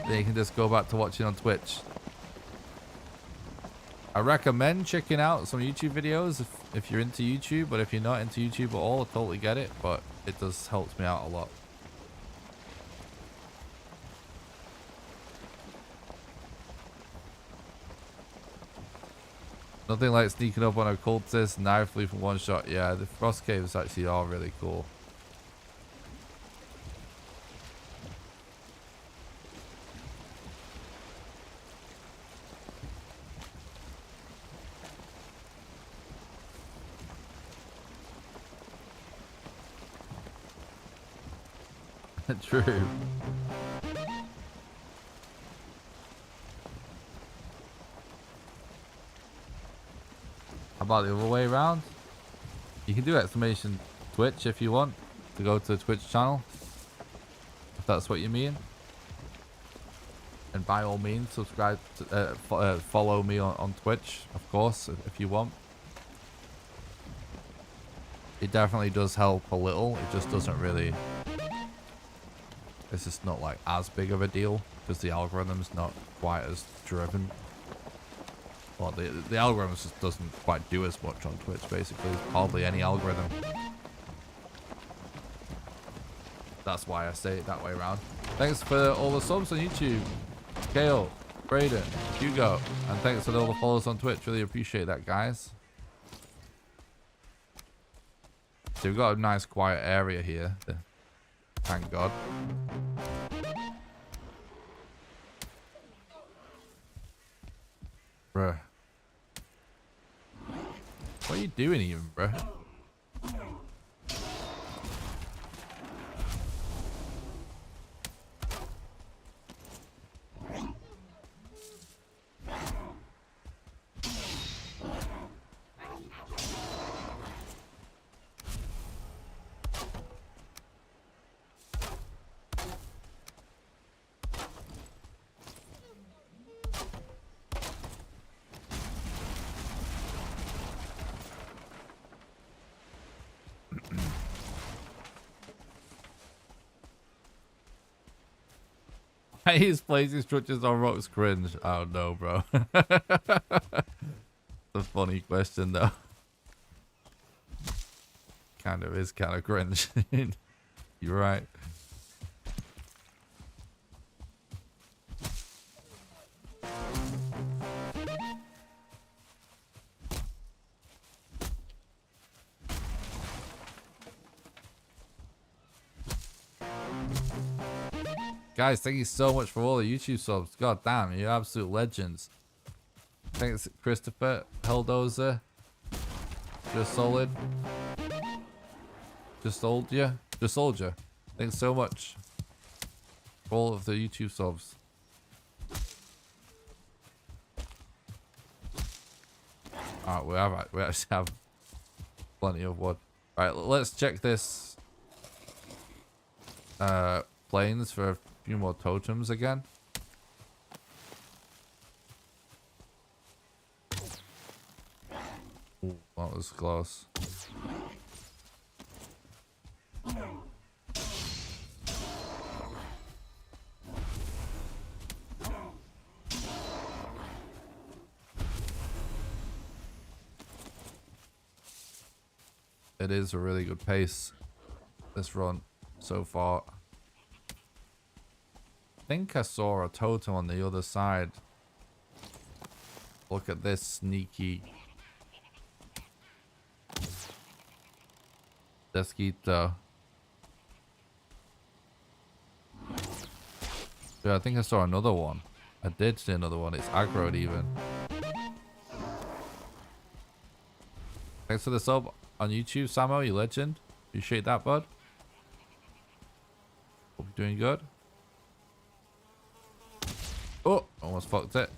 Then you can just go back to watching on Twitch. I recommend checking out some YouTube videos if you're into YouTube, but if you're not into YouTube at all, I totally get it, but it does helps me out a lot. Nothing like sneaking up on a cultist, knife leaf from one shot. Yeah, the frost caves actually are really cool. True. about the other way around? You can do exclamation Twitch if you want to go to the Twitch channel, if that's what you mean. And by all means, subscribe to, follow me on Twitch, of course, if you want. It definitely does help a little. It just doesn't really... It's just not like as big of a deal because the algorithm's not quite as driven. Well, the algorithm just doesn't quite do as much on Twitch, basically. There's hardly any algorithm. That's why I say it that way around. Thanks for all the subs on YouTube. Kale, Braden, Hugo, and thanks for all the followers on Twitch. Really appreciate that, guys. So we've got a nice quiet area here. Thank God. Bruh. What are you doing even, bruh? He's placing structures on rocks cringe. Oh no, bro. That's a funny question though. Kind of is kind of cringe. You're right. Guys, thank you so much for all the YouTube subs. God damn, you're absolute legends. Thanks, Christopher, Helldozer, Just Solid, Just Soldier, Just Soldier. Thanks so much for all of the YouTube subs. Alright, we actually have plenty of wood. Alright, let's check this plains for a few more totems again. Ooh, that was close. It is a really good pace, this run so far. I think I saw a totem on the other side. Look at this sneaky Desquito. Yeah, I think I saw another one. I did see another one. It's aggroed even. Thanks for the sub on YouTube, Samo, you legend. Appreciate that, bud. Hope you're doing good. Oh, almost fucked it.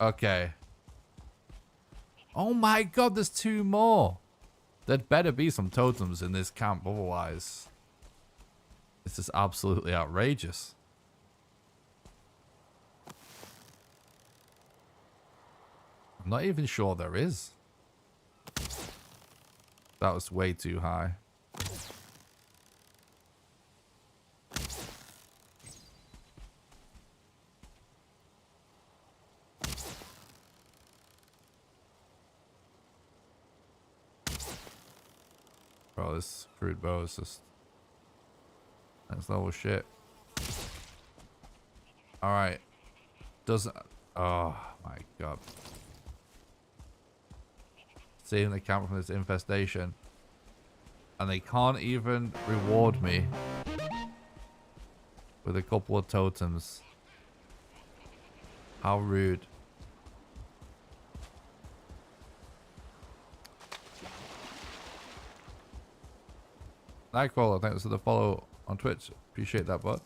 Okay. Oh my god, there's two more. There'd better be some totems in this camp, otherwise this is absolutely outrageous. I'm not even sure there is. That was way too high. Bro, this crude bow is just... That's level shit. Alright. Doesn't... Oh my god. Saving the camp from this infestation. And they can't even reward me with a couple of totems. How rude. Nightcrawler, thanks for the follow on Twitch. Appreciate that, bud.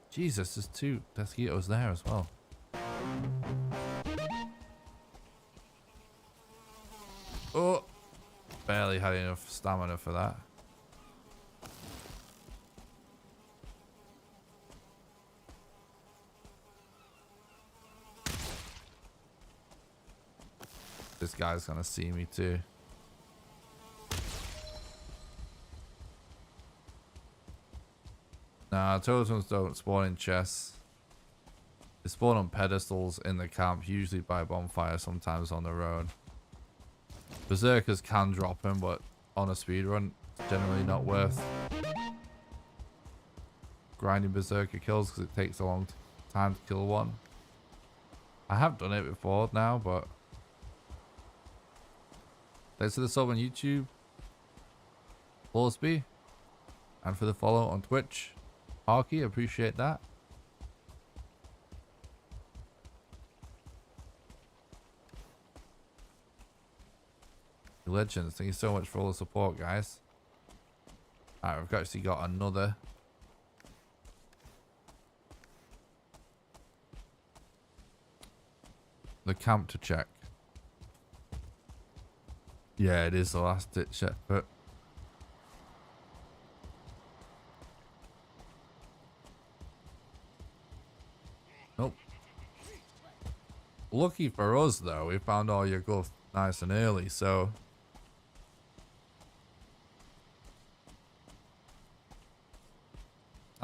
Jesus, there's two Desquitos there as well. had enough stamina for that. This guy's gonna see me too. Nah, totems don't spawn in chests. They spawn on pedestals in the camp, usually by bonfire, sometimes on their own. Berserkers can drop them, but on a speedrun, it's generally not worth grinding berserker kills because it takes a long time to kill one. I have done it before now, but thanks for the sub on YouTube, Horsby, and for the follow on Twitch, Arky. Appreciate that. Legends, thank you so much for all the support, guys. Alright, we've actually got another. The camp to check. Yeah, it is the last ditch effort. Nope. Lucky for us, though, we found all your Yagluth nice and early, so.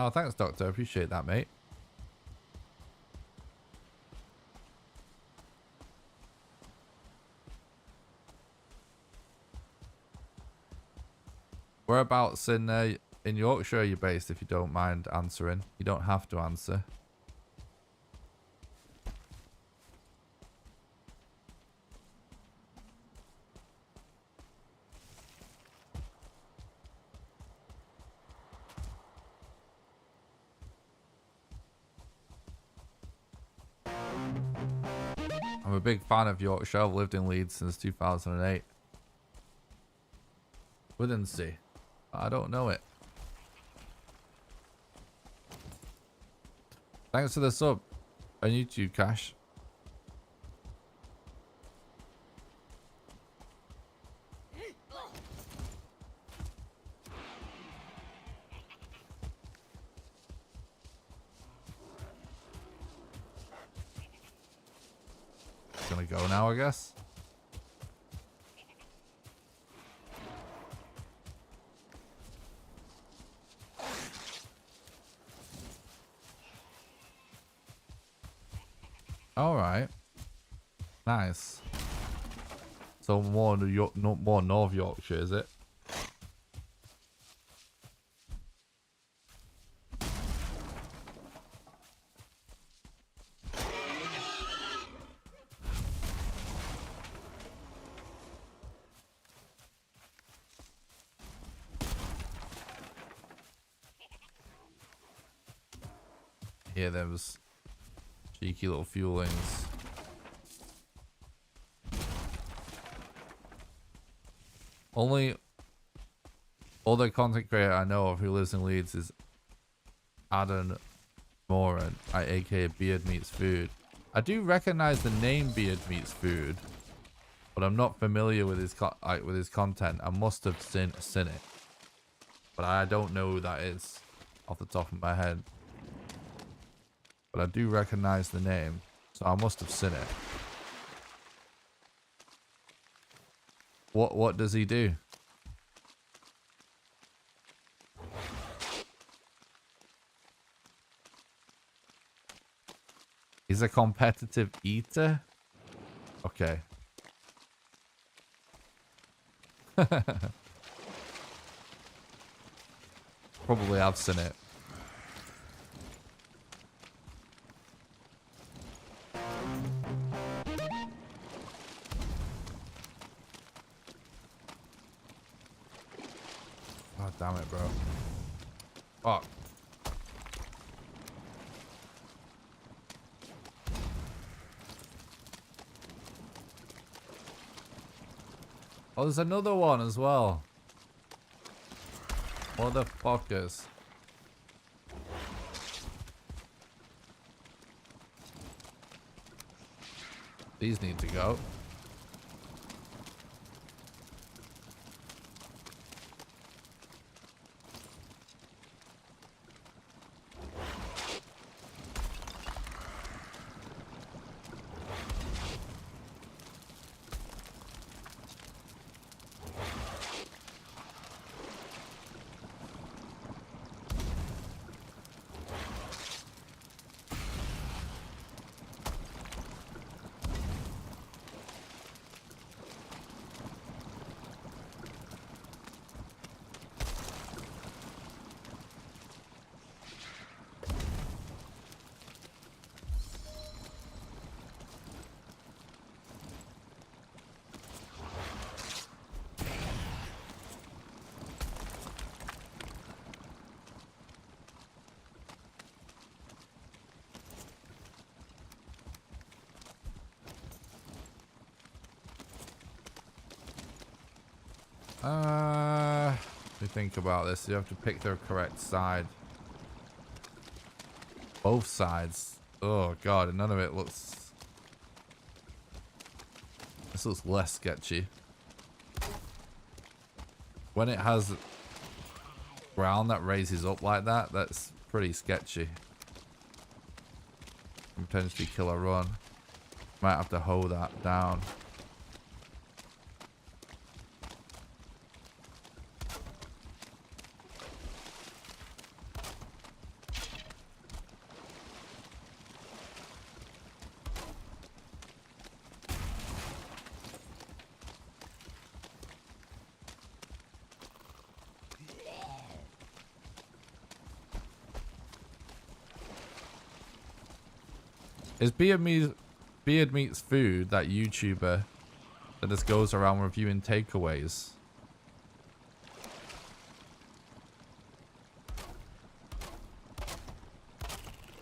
Oh, thanks, Doctor. Appreciate that, mate. Whereabouts in Yorkshire are you based, if you don't mind answering? You don't have to answer. I'm a big fan of Yorkshire. I've lived in Leeds since 2008. Withensea. I don't know it. Thanks for the sub on YouTube, Cash. Gonna go now, I guess. All right. Nice. So more more North Yorkshire, is it? Yeah, there was cheeky little fuelings. Only other content creator I know of who lives in Leeds is Adam Moran, aka Beard Meets Food. I do recognize the name Beard Meets Food, but I'm not familiar with his content. I must have seen it, but I don't know who that is off the top of my head. But I do recognize the name, so I must have seen it. What does he do? He's a competitive eater? Okay. Probably have seen it. God damn it, bro. Fuck. Oh, there's another one as well. Motherfuckers. These need to go. me think about this. You have to pick the correct side. Both sides. Oh god, and none of it looks... This looks less sketchy. When it has ground that raises up like that, that's pretty sketchy. Can potentially kill a run. Might have to hold that down. Is Beard Meats Food that YouTuber that just goes around reviewing takeaways?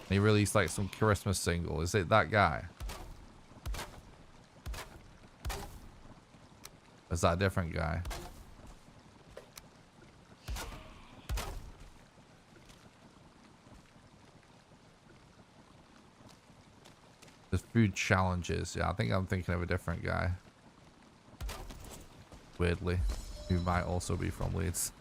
He released like some Christmas single. Is it that guy? Or is that a different guy? There's food challenges. Yeah, I think I'm thinking of a different guy. Weirdly. Who might also be from Leeds.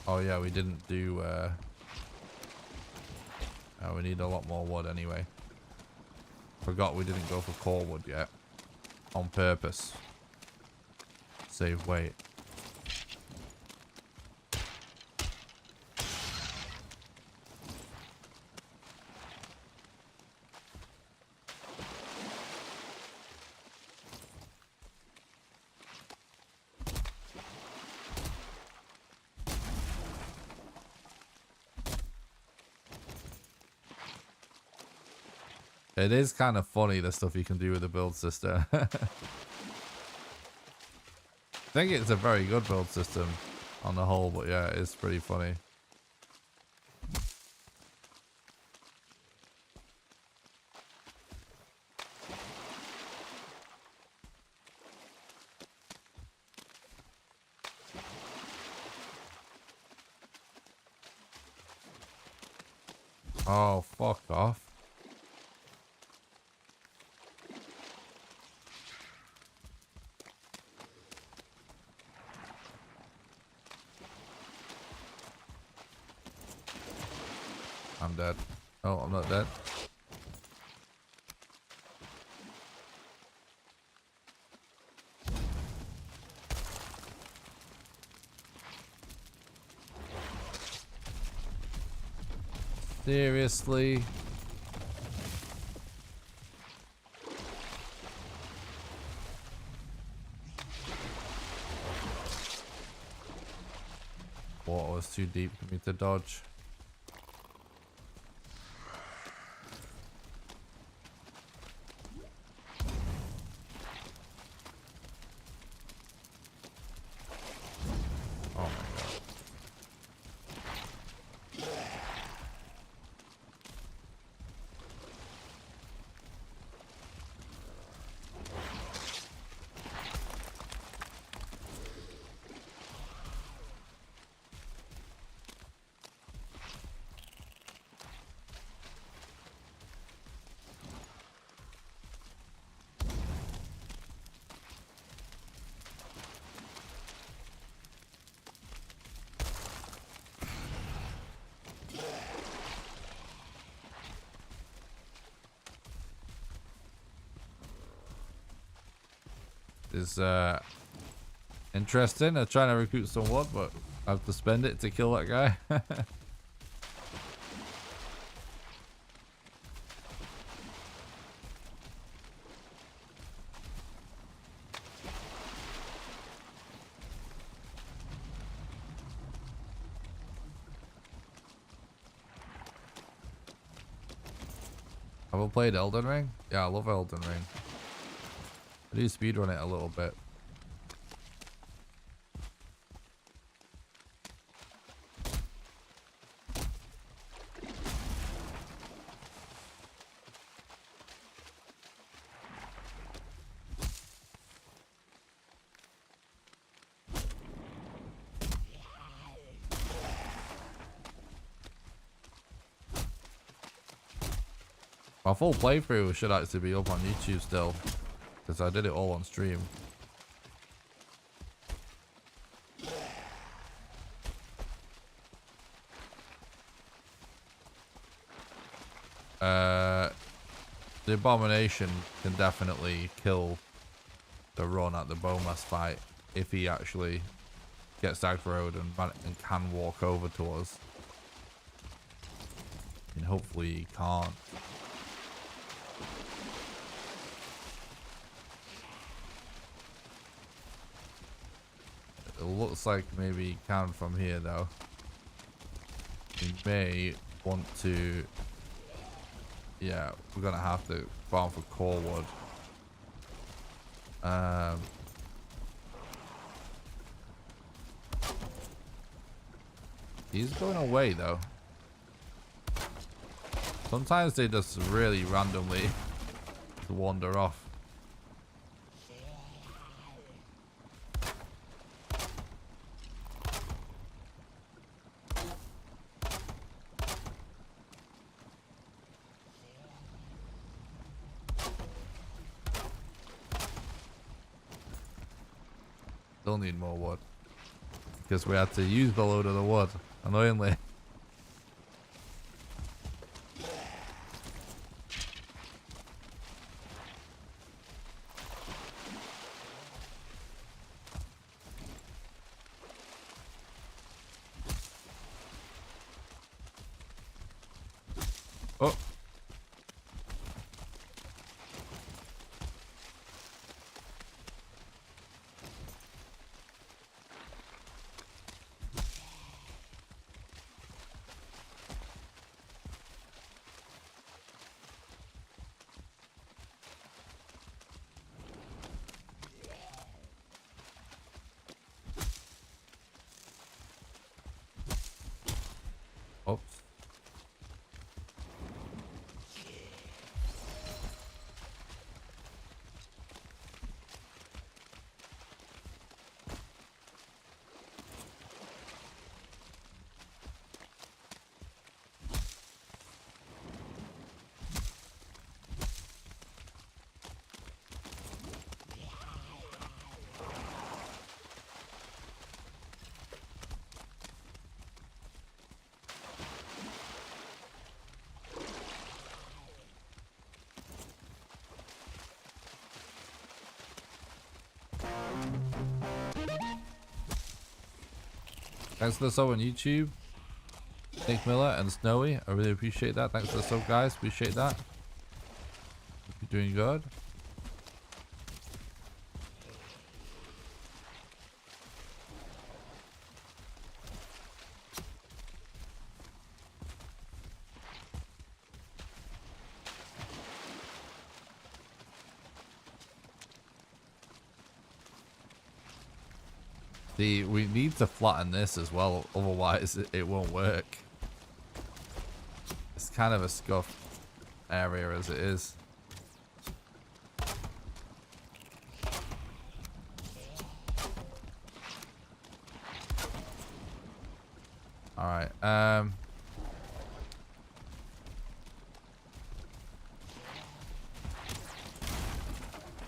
Oh yeah, we didn't do... Oh, we need a lot more wood anyway. Forgot we didn't go for core wood yet. On purpose. Save weight. It is kind of funny, the stuff you can do with the build system. I think it's a very good build system on the whole, but yeah, it's pretty funny. Oh, fuck off. I'm dead. Oh, I'm not dead. Seriously? Water was too deep for me to dodge. Is interesting. I'm trying to recruit some wood, but I have to spend it to kill that guy. Have I played Elden Ring? Yeah, I love Elden Ring. I do speedrun it a little bit. My full playthrough should actually be up on YouTube still, because I did it all on stream. The Abomination can definitely kill the run at the Bomas fight if he actually gets aggroed and can walk over to us. And hopefully he can't. It looks like maybe he can from here though. He may want to... Yeah, we're gonna have to farm for core wood. He's going away though. Sometimes they just really randomly wander off. Still need more wood. Because we had to use the load of the wood, annoyingly. Oh. Oops. Thanks for the sub on YouTube, Nick Miller and Snowy. I really appreciate that. Thanks for the sub, guys. Appreciate that. Hope you're doing good. See, we need to flatten this as well, otherwise it won't work. It's kind of a scuffed area as it is. Alright,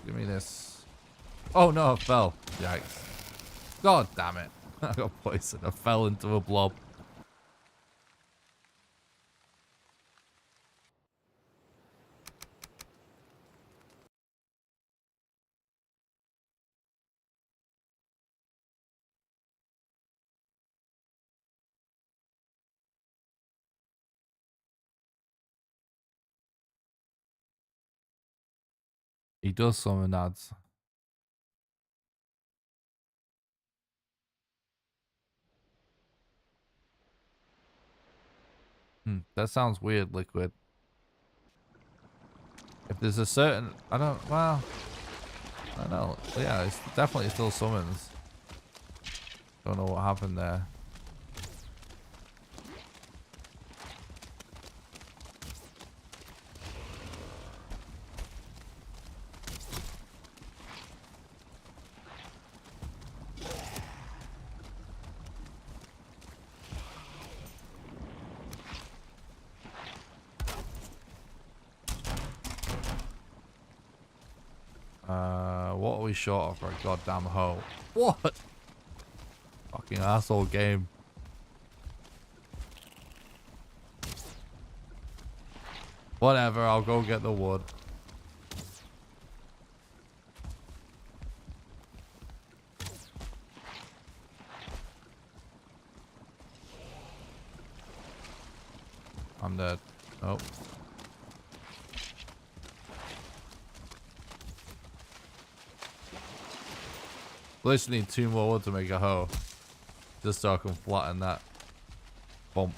give me this. Oh no, it fell. Yikes. God damn it. I got poisoned. I fell into a blob. He does summon ads. That sounds weird, Liquid. If there's a certain... I don't know. Yeah, it's definitely still summons. Don't know what happened there. we short of for a goddamn hoe? What? Fucking asshole game. Whatever, I'll go get the wood. I'm dead. Oh. Literally need 2 more wood to make a hoe. Just so I can flatten that bump.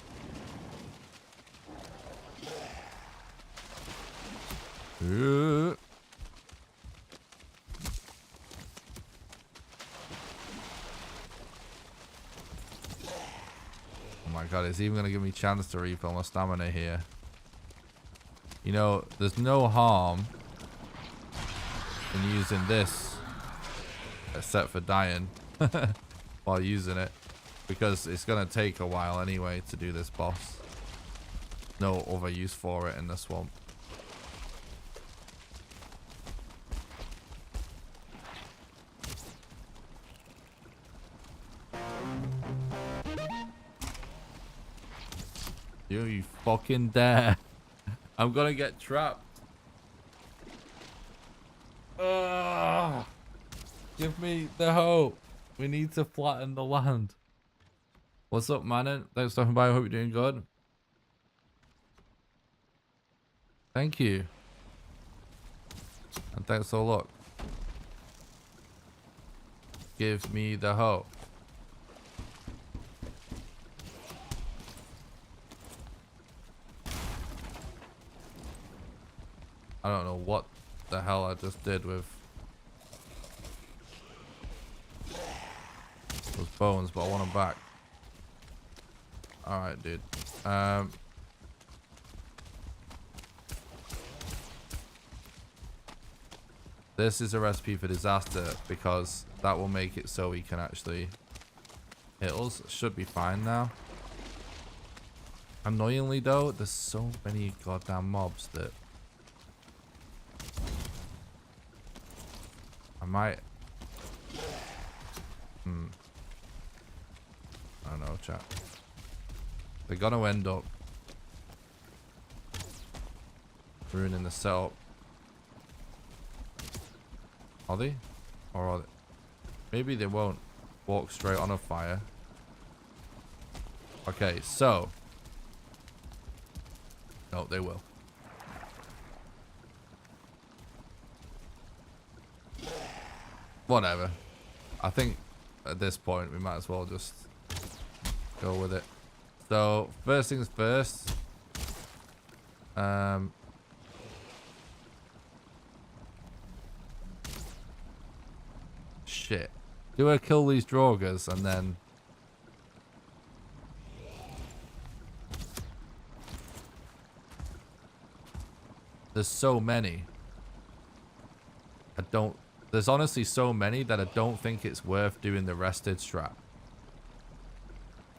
Oh my god, it's even going to give me a chance to refill my stamina here. You know, there's no harm in using this except for dying while using it, because it's going to take a while anyway to do this boss. No other use for it in the swamp. You fucking dare. I'm gonna get trapped. Give me the hope. We need to flatten the land. What's up, man? Thanks for stopping by. I hope you're doing good. Thank you. And thanks for the look. Give me the hope. I don't know what the hell I just did with those bones, but I want them back. Alright, dude. This is a recipe for disaster, because that will make it so we can actually hit us. Should be fine now. Annoyingly though, there's so many goddamn mobs that I might... I don't know, chat. They're gonna end up ruining the setup. Are they? Or are they? Maybe they won't walk straight on a fire. Okay, so... No, they will. Whatever. I think at this point we might as well just go with it. So first things first. Shit. Do I kill these Draugrs and then... There's so many. There's honestly so many that I don't think it's worth doing the rested strat.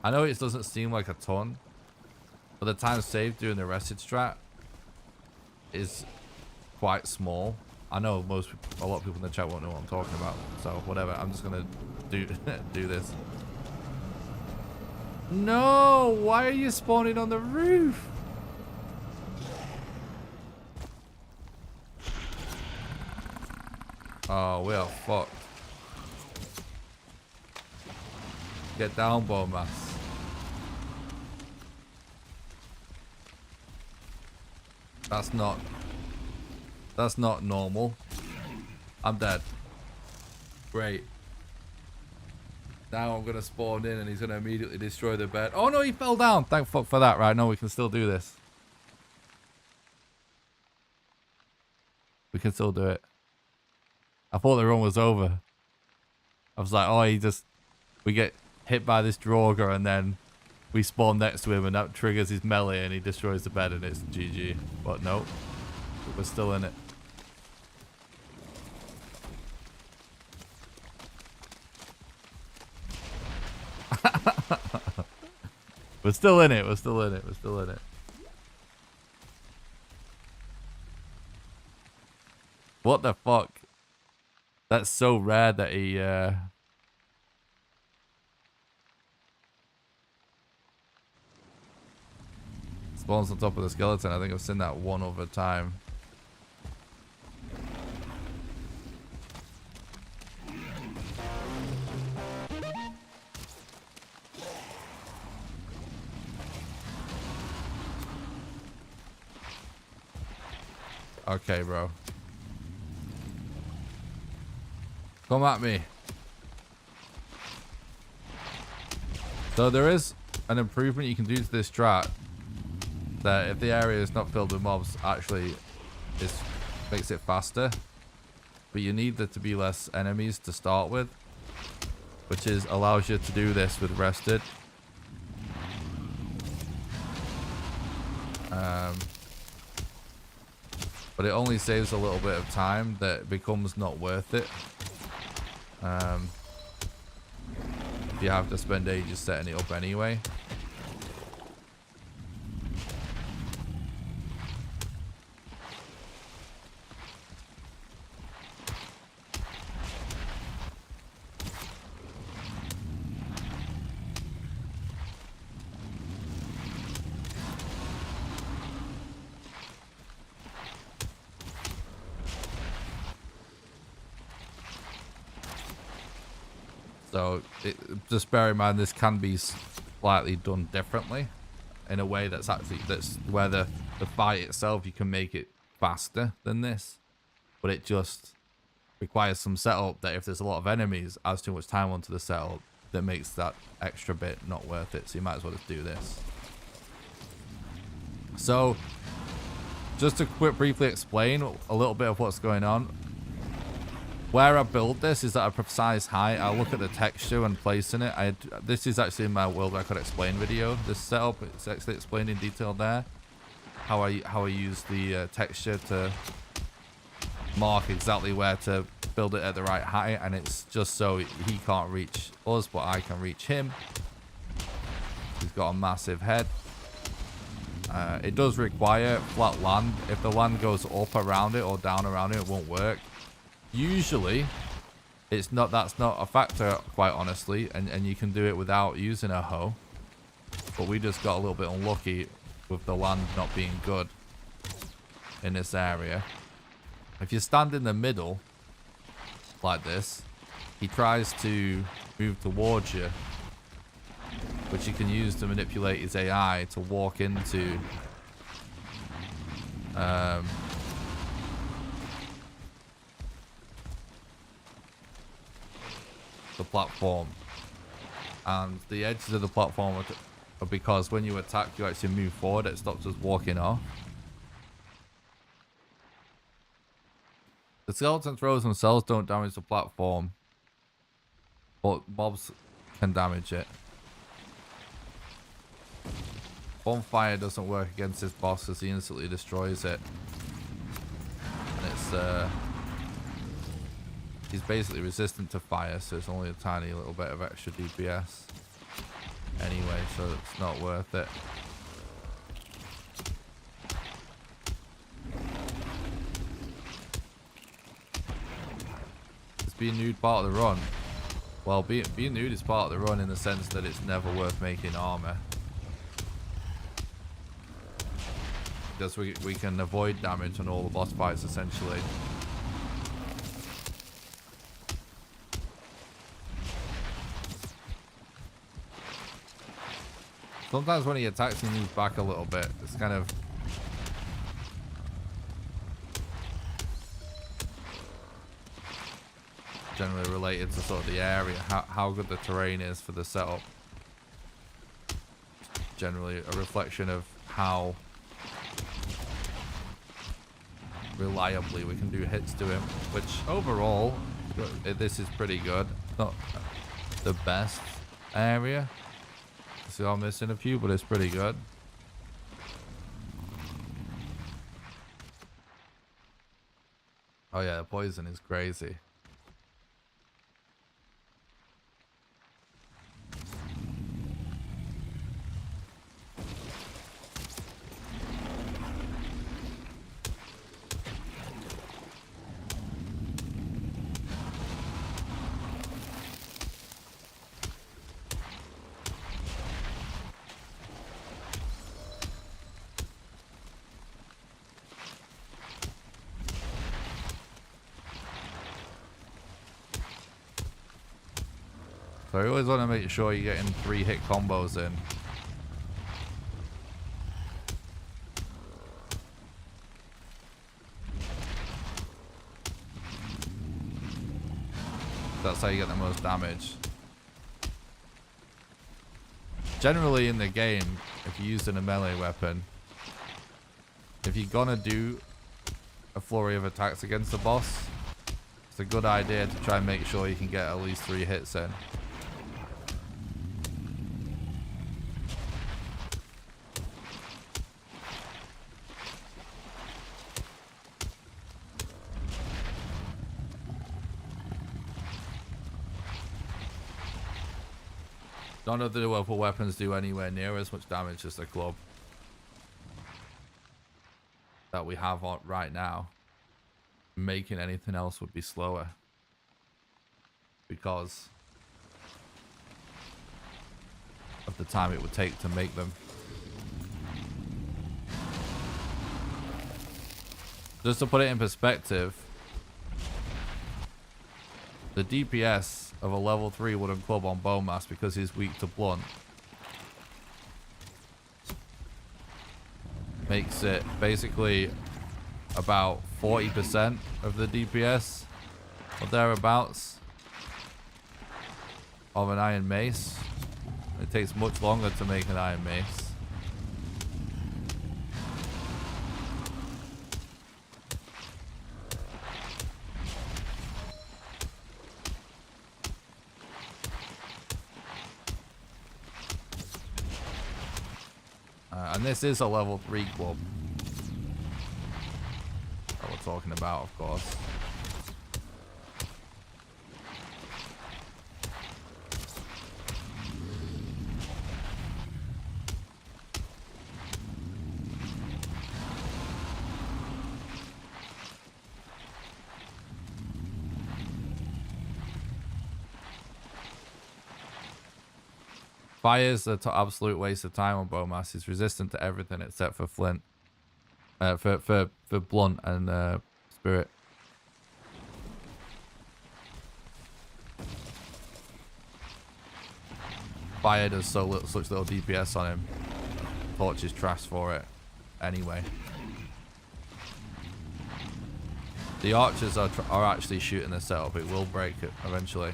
I know it doesn't seem like a ton, but the time saved doing the rested strat is quite small. I know a lot of people in the chat won't know what I'm talking about, so whatever. I'm just gonna do this. No, why are you spawning on the roof? Oh, we are fucked. Get down, bone mass. That's not normal. I'm dead. Great. Now I'm gonna spawn in and he's gonna immediately destroy the bed. Oh no, he fell down. Thank fuck for that. Right, no, we can still do this. We can still do it. I thought the run was over. I was like, oh, we get hit by this Draugr and then we spawn next to him and that triggers his melee and he destroys the bed and it's GG. But no, we're still in it. We're still in it. We're still in it. We're still in it. What the fuck? That's so rare that he spawns on top of the skeleton. I think I've seen that one other time. Okay, bro. Come at me. So there is an improvement you can do to this strat that if the area is not filled with mobs, actually makes it faster. But you need there to be less enemies to start with, which allows you to do this with rested. But it only saves a little bit of time that becomes not worth it. You have to spend ages setting it up anyway. So just bear in mind this can be slightly done differently in a way that's where the fight itself, you can make it faster than this, but it just requires some setup that if there's a lot of enemies, adds too much time onto the setup that makes that extra bit not worth it. So you might as well just do this. So just to briefly explain a little bit of what's going on. Where I build this is at a precise height. I look at the texture and placing it. This is actually in my world record explain video. This setup, it's actually explained in detail there. How I use the texture to mark exactly where to build it at the right height, and it's just so he can't reach us, but I can reach him. He's got a massive head. It does require flat land. If the land goes up around it or down around it, it won't work. Usually that's not a factor, quite honestly, and you can do it without using a hoe, but we just got a little bit unlucky with the land not being good in this area. If you stand in the middle like this, he tries to move towards you, which you can use to manipulate his AI to walk into the platform, and the edges of the platform are because when you attack, you actually move forward. It stops us walking off. The skeleton throws themselves don't damage the platform, but mobs can damage it. Bonfire doesn't work against this boss because he instantly destroys it, and it's he's basically resistant to fire, so it's only a tiny little bit of extra DPS anyway, so it's not worth it. Is being nude part of the run? Well, being nude is part of the run in the sense that it's never worth making armor, because we can avoid damage on all the boss fights essentially. Sometimes when he attacks, he moves back a little bit. It's kind of generally related to sort of the area, how good the terrain is for the setup. Generally a reflection of how reliably we can do hits to him, which overall, this is pretty good. Not the best area. See, I'm missing a few, but it's pretty good. Oh yeah, the poison is crazy. So you always want to make sure you're getting 3 hit combos in. That's how you get the most damage. Generally in the game, if you're using a melee weapon, if you're gonna do a flurry of attacks against the boss, it's a good idea to try and make sure you can get at least 3 hits in. None of the other weapons do anywhere near as much damage as the club that we have on right now. Making anything else would be slower because of the time it would take to make them. Just to put it in perspective, the DPS of a level 3 wooden club on Bowmass, because he's weak to blunt, makes it basically about 40% of the DPS or thereabouts of an iron mace. It takes much longer to make an iron mace. And this is a level 3 club that we're talking about, of course. Fire is an absolute waste of time on Bowmass. It's resistant to everything except for flint. For blunt and spirit. Fire does such little DPS on him. Torch is trash for it anyway. The archers are actually shooting this setup. It will break it eventually.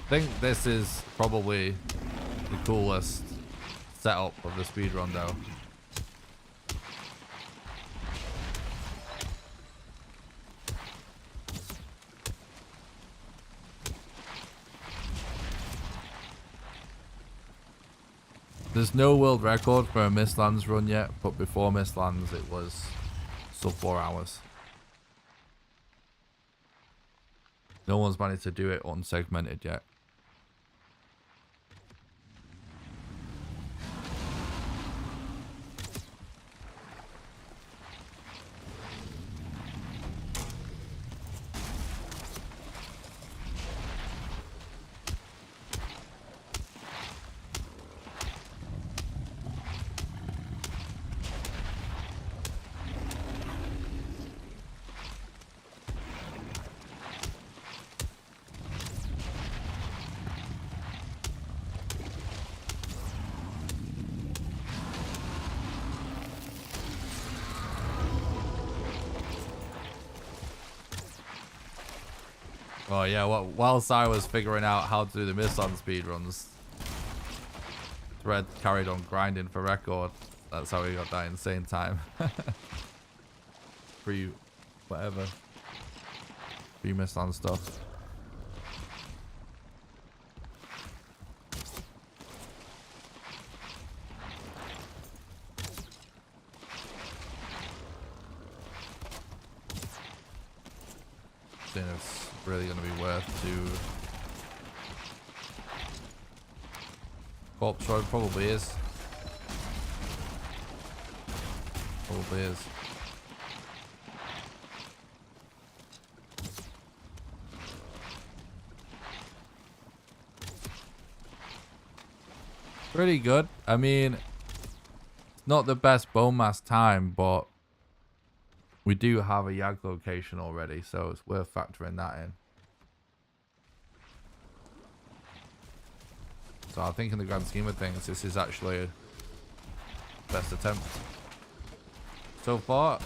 I think this is probably the coolest setup of the speedrun though. There's no world record for a Mistlands run yet, but before Mistlands it was sub 4 hours. No one's managed to do it unsegmented yet. Oh yeah, whilst I was figuring out how to do the Mistlands speedruns, Thread carried on grinding for record. That's how he got that insane time. Free whatever. Free Mistlands stuff. seeing if it's really going to be worth to corpse road. Probably is. Probably is. Pretty good. I mean, not the best bone mass time, but we do have a Yag location already, so it's worth factoring that in. So I think in the grand scheme of things, this is actually best attempt so far,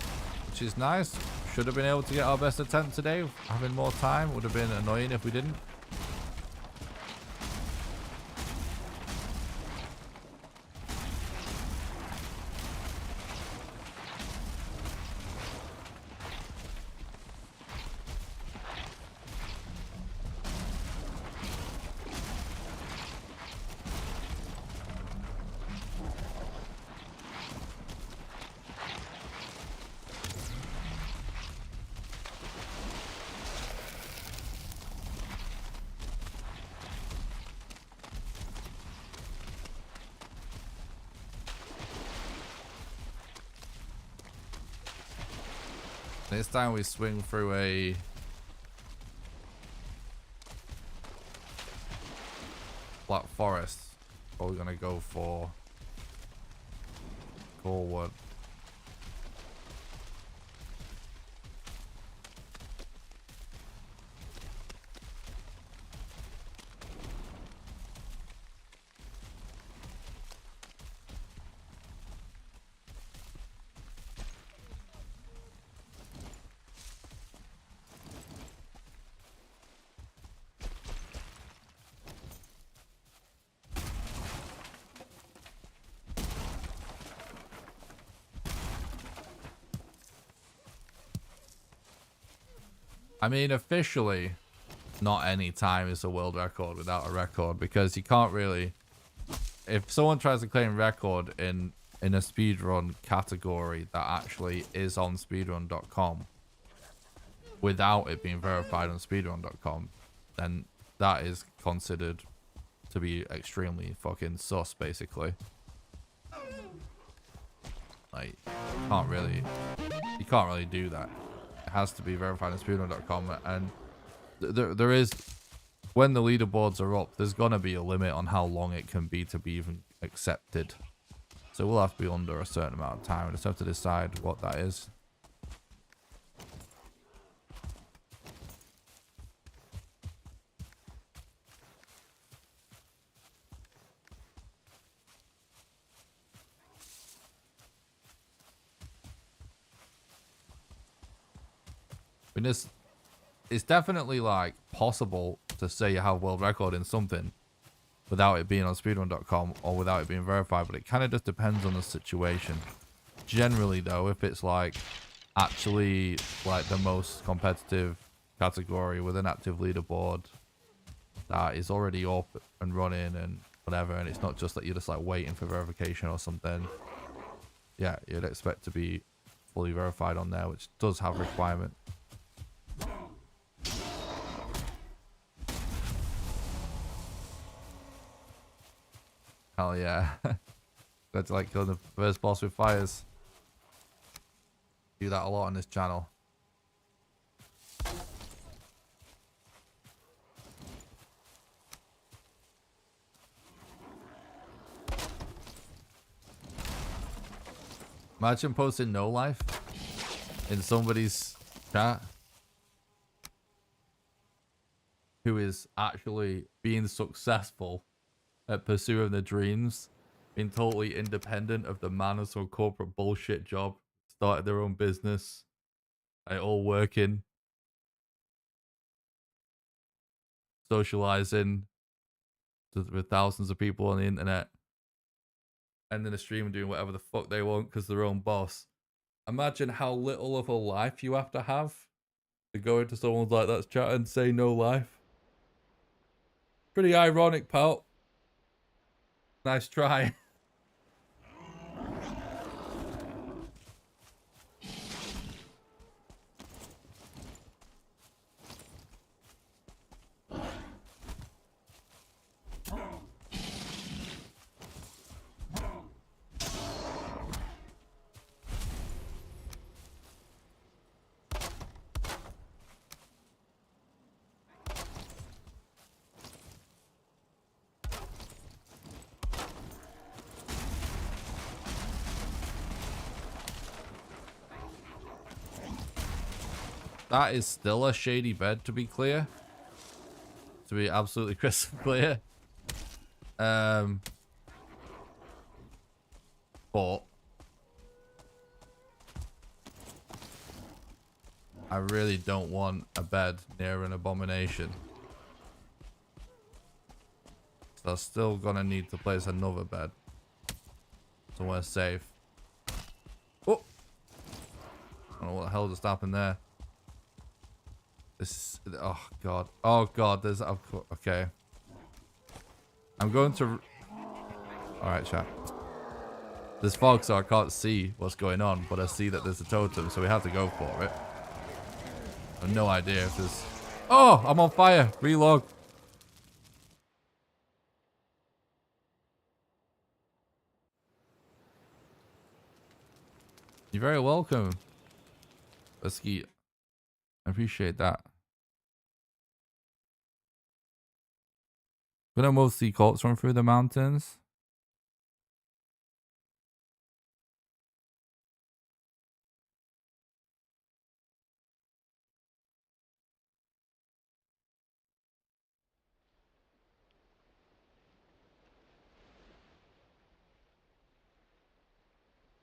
which is nice. Should have been able to get our best attempt today. Having more time would have been annoying if we didn't. This time we swing through a black forest. Probably gonna go for Corewood. I mean, officially, not any time is a world record without a record, because you can't really... If someone tries to claim record in a speedrun category that actually is on speedrun.com without it being verified on speedrun.com, then that is considered to be extremely fucking sus, basically. Like, you can't really do that. It has to be verified on speedrun.com, and there is, when the leaderboards are up, there's gonna be a limit on how long it can be to be even accepted. So we'll have to be under a certain amount of time. We just have to decide what that is. I mean, it's definitely like possible to say you have world record in something without it being on speedrun.com or without it being verified, but it kind of just depends on the situation. Generally though, if it's like actually like the most competitive category with an active leaderboard that is already up and running and whatever, and it's not just that you're just like waiting for verification or something, yeah, you'd expect to be fully verified on there, which does have requirement. Hell yeah. That's like killing the first boss with fires. Do that a lot on this channel. Imagine posting no life in somebody's chat who is actually being successful at pursuing their dreams, being totally independent of the manners or corporate bullshit job, started their own business, like all working, socializing with thousands of people on the internet, and then a stream and doing whatever the fuck they want because they're their own boss. Imagine how little of a life you have to go into someone's like that's chat and say no life. Pretty ironic, pal. Nice try. That is still a shady bed, to be clear. To be absolutely crystal clear. But I really don't want a bed near an abomination. So I'm still gonna need to place another bed. Somewhere safe. Oh! I don't know what the hell just happened there. This, oh god. Oh god, there's, okay. I'm going to, alright chat. There's fog so I can't see what's going on, but I see that there's a totem, so we have to go for it. I have no idea if there's, oh, I'm on fire, relog. You're very welcome. Whiskey. I appreciate that. Gonna mostly cults run through the mountains.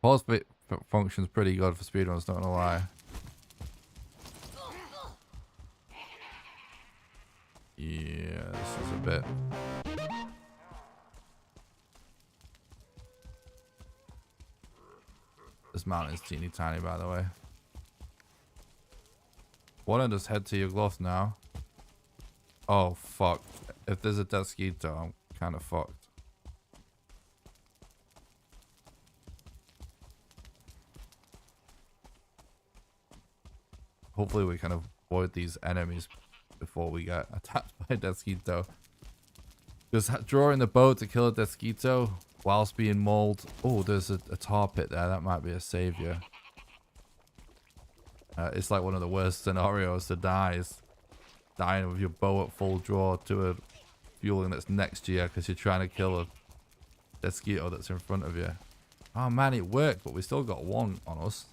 Pulse bit functions pretty good for speedruns, not gonna lie. Yeah, this is a bit. This mountain is teeny tiny, by the way. Wanna just head to Yagluth now? Oh fuck! If there's a Desquito, I'm kind of fucked. Hopefully we can avoid these enemies before we get attacked by a Desquito. Just drawing the boat to kill a Desquito whilst being mauled. Oh, there's a tar pit there. That might be a savior. It's like one of the worst scenarios to die is dying with your bow at full draw to a fueling that's next to you because you're trying to kill a Desquito that's in front of you. Oh man, it worked, but we still got one on us.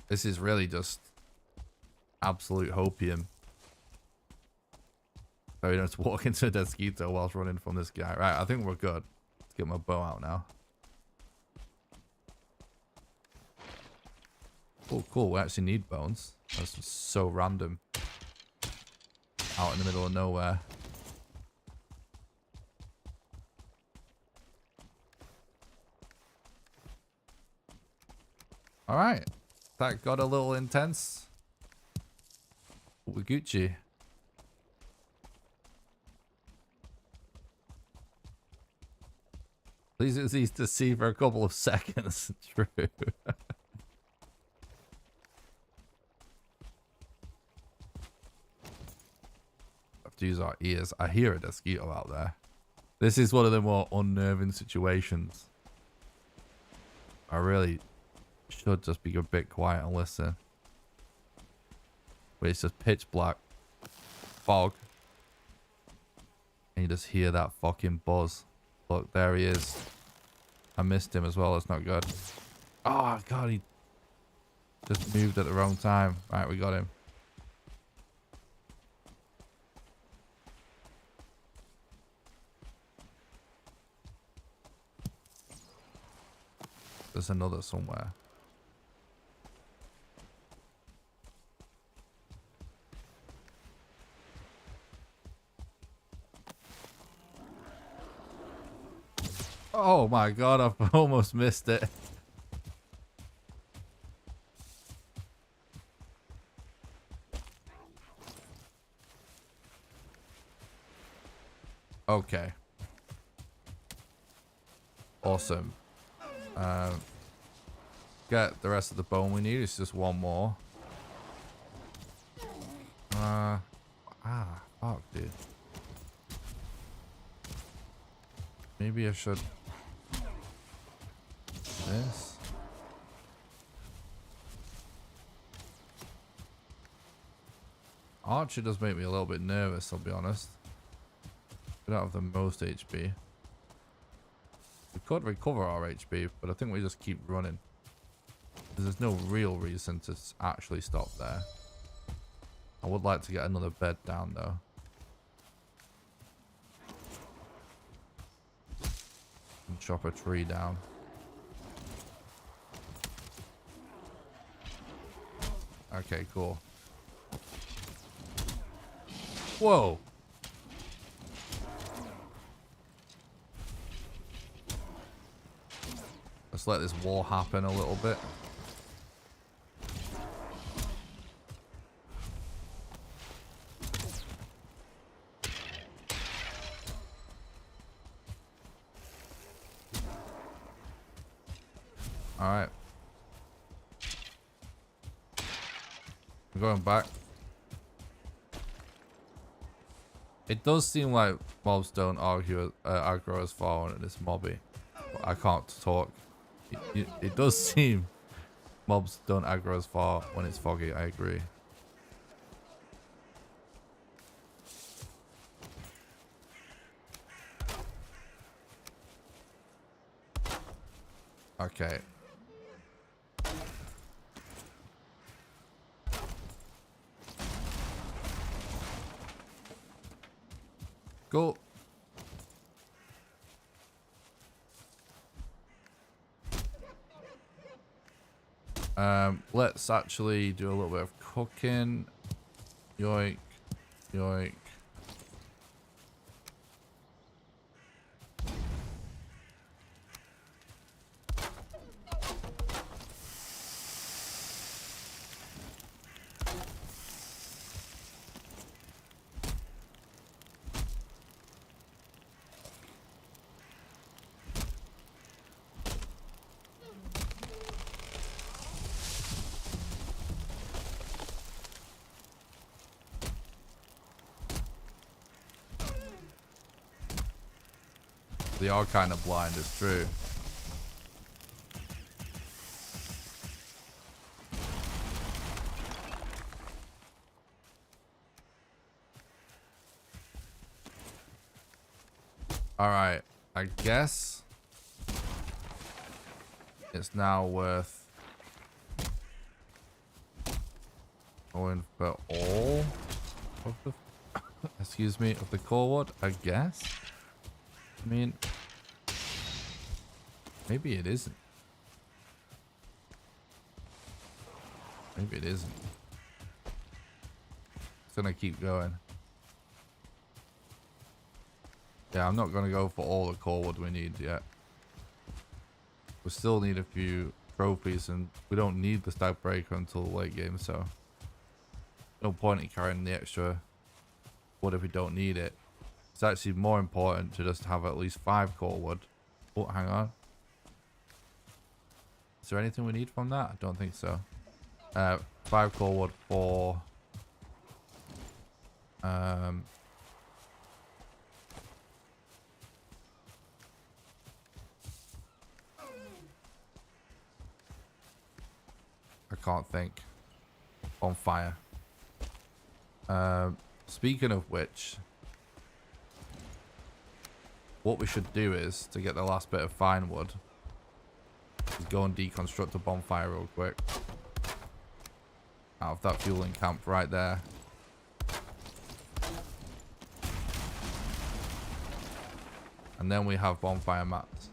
This is really just absolute hopium. So you don't have to walk into a Desquito whilst running from this guy. Right, I think we're good. Let's get my bow out now. Oh, cool. We actually need bones. That's so random. Out in the middle of nowhere. Alright. That got a little intense. We're Gucci. Please, it's easy to see for a couple of seconds. True. Have to use our ears. I hear a Desquito out there. This is one of the more unnerving situations. I really should just be a bit quiet and listen. But it's just pitch black. Fog. And you just hear that fucking buzz. Look, there he is. I missed him as well. That's not good. Oh, God. He just moved at the wrong time. Right, we got him. There's another somewhere. Oh my god, I've almost missed it. Okay. Awesome. Get the rest of the bone we need. It's just one more. Fuck, dude. Maybe I should... this. Archer does make me a little bit nervous, I'll be honest. We don't have the most HP. We could recover our HP, but I think we just keep running. There's no real reason to actually stop there. I would like to get another bed down though. And chop a tree down. Okay, cool. Whoa! Let's let this war happen a little bit. Alright. I'm going back. It does seem like mobs don't aggro as far when it's mobby. But I can't talk. It does seem mobs don't aggro as far when it's foggy, I agree. Okay. Go. Let's actually do a little bit of cooking. Yoink. Yoink. They are kind of blind, it's true. Alright, I guess it's now worth going for all of the excuse me, of the core wood, I guess. I mean, maybe it isn't. Maybe it isn't. It's gonna keep going. Yeah, I'm not gonna go for all the core wood we need yet. We still need a few trophies, and we don't need the stag breaker until the late game, so no point in carrying the extra wood if we don't need it. It's actually more important to just have at least 5 core wood. Oh, hang on. Is there anything we need from that? I don't think so. 5 core wood for I can't think. On fire. Speaking of which, what we should do is, to get the last bit of fine wood, is go and deconstruct a bonfire real quick. Out of that fueling camp right there. And then we have bonfire mats.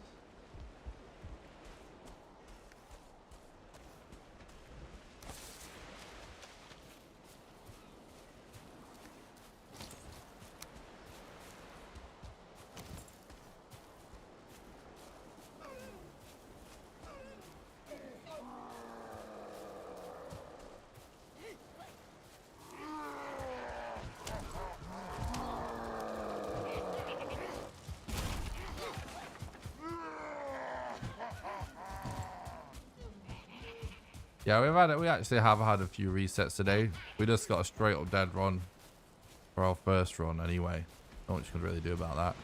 Yeah, we actually have had a few resets today. We just got a straight up dead run for our first run anyway. Not much you can really do about that.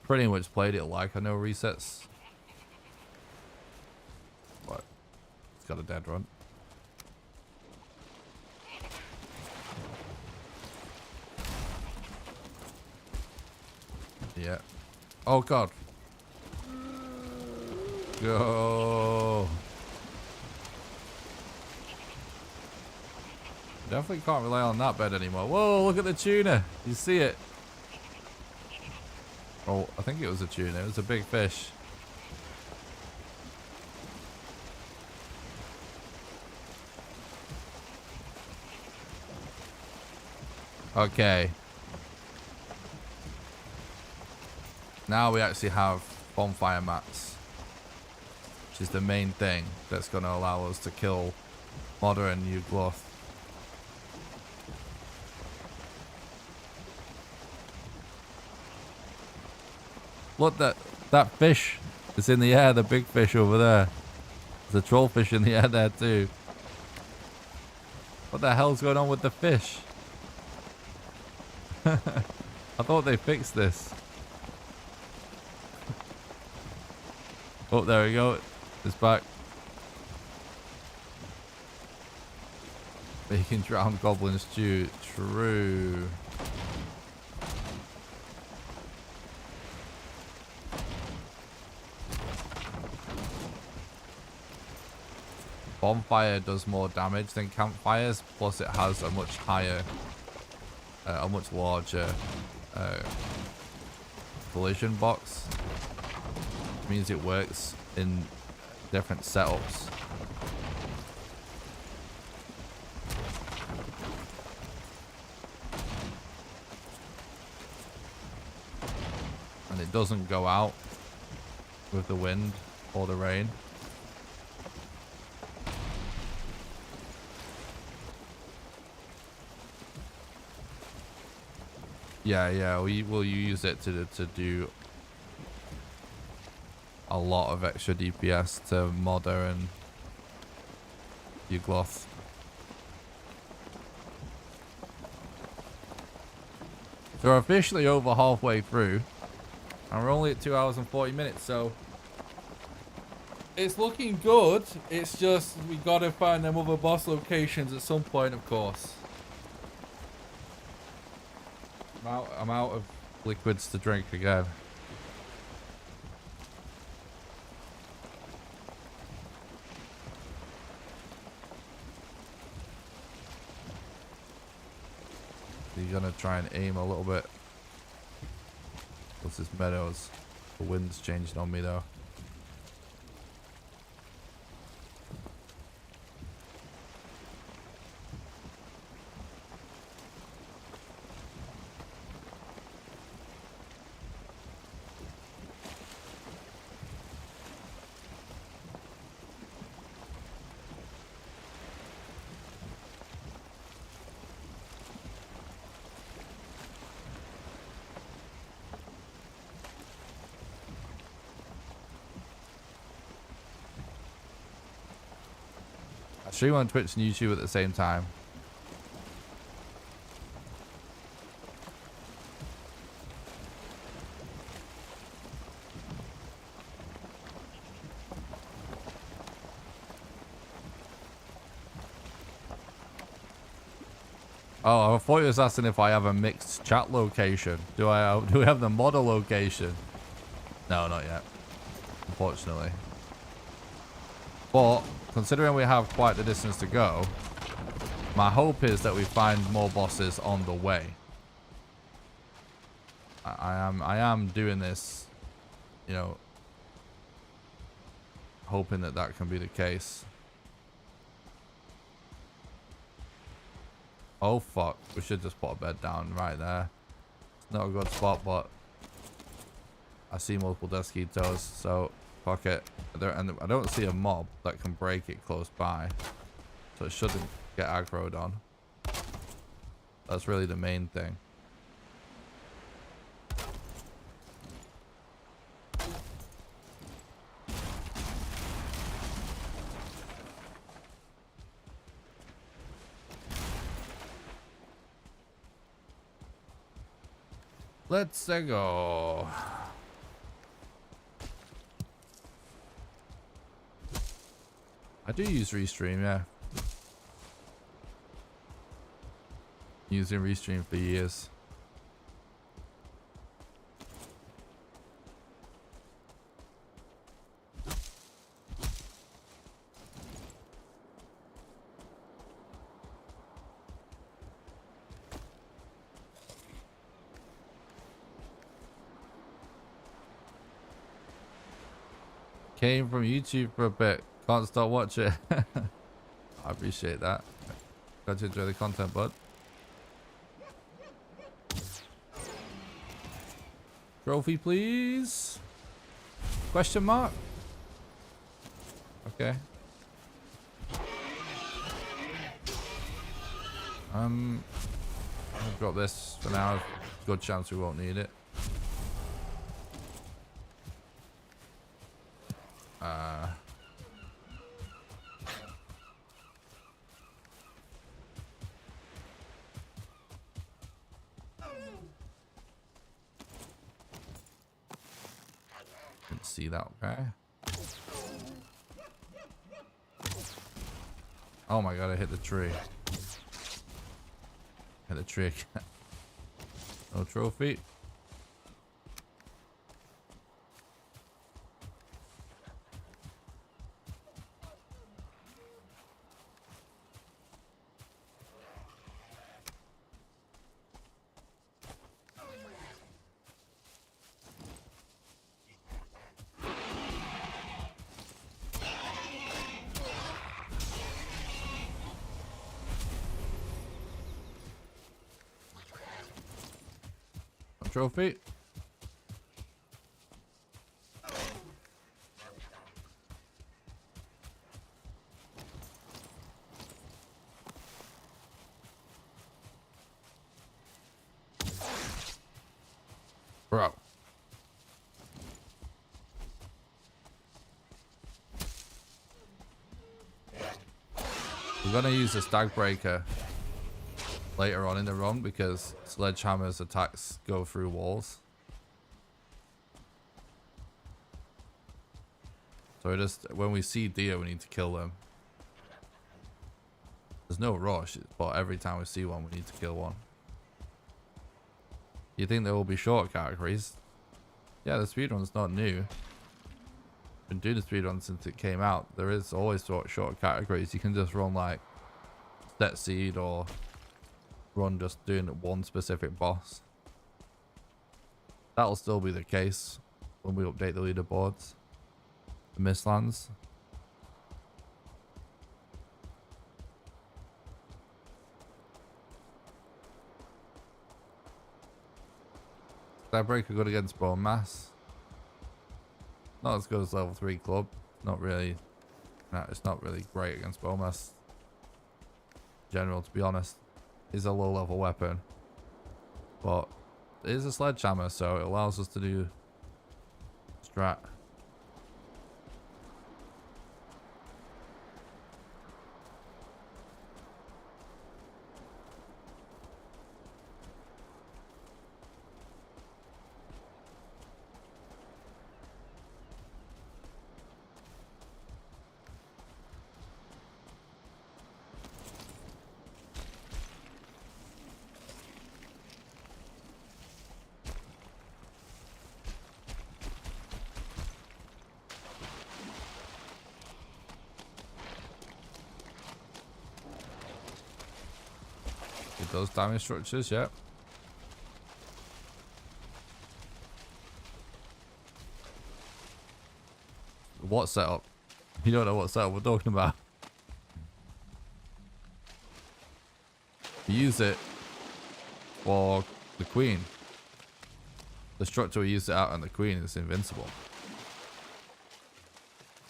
Pretty much played it like I know resets. But it's got a dead run. Yeah. Oh god. Go. Definitely can't rely on that bed anymore. Whoa, look at the tuna. You see it? Oh, I think it was a tuna. It was a big fish. Okay. Now we actually have bonfire mats, which is the main thing that's going to allow us to kill modern Yagluth. Look, that fish is in the air, the big fish over there. There's a trollfish in the air there too. What the hell's going on with the fish? I thought they fixed this. Oh, there we go. It's back. Making drowned goblin stew. True. Bonfire does more damage than campfires, plus it has a much higher, a much larger collision box. It means it works in different setups. And it doesn't go out with the wind or the rain. Yeah, we will use it to do a lot of extra DPS to modern Yagluth. So we're officially over halfway through, and we're only at 2 hours and 40 minutes, so it's looking good. It's just we gotta find them other boss locations at some point, of course. I'm out of liquids to drink again. So you're gonna try and aim a little bit. What's this meadows? The wind's changing on me though. I stream on Twitch and YouTube at the same time. Oh, I thought you was asking if I have a mixed chat location. Do we have the model location? No, not yet. Unfortunately. But considering we have quite the distance to go, my hope is that we find more bosses on the way. I am doing this, you know, hoping that that can be the case. Oh fuck, we should just put a bed down right there. It's not a good spot, but I see multiple Desquitos, so fuck it. And I don't see a mob that can break it close by, so it shouldn't get aggroed on. That's really the main thing. Let's go. I do use Restream, yeah. Using Restream for years. Came from YouTube for a bit. Can't stop watching. I appreciate that. Glad you enjoy the content, bud. Trophy, please. Question mark? Okay. I've got this for now. Good chance we won't need it. Didn't see that guy. Oh my god, I hit the tree. Hit the tree again. No trophy. Trophy. Bro. We're gonna use the stag breaker later on in the run because Sledgehammer's attacks go through walls. So just when we see deer, we need to kill them. There's no rush, but every time we see one, we need to kill one. You think there will be short categories? Yeah, the speedrun's not new. Been doing the speedrun since it came out. There is always short categories. You can just run like Set Seed or run just doing one specific boss. That'll still be the case when we update the leaderboards. The Mistlands. Tiebreaker good against bone mass. Not as good as level 3 club. Not really. Nah, it's not really great against bone mass. General, to be honest. Is a low level weapon, but it is a sledgehammer, so it allows us to do strat. Those damage structures, yep. What setup? You don't know what setup we're talking about. We use it for the queen. The structure we use it out on the queen is invincible.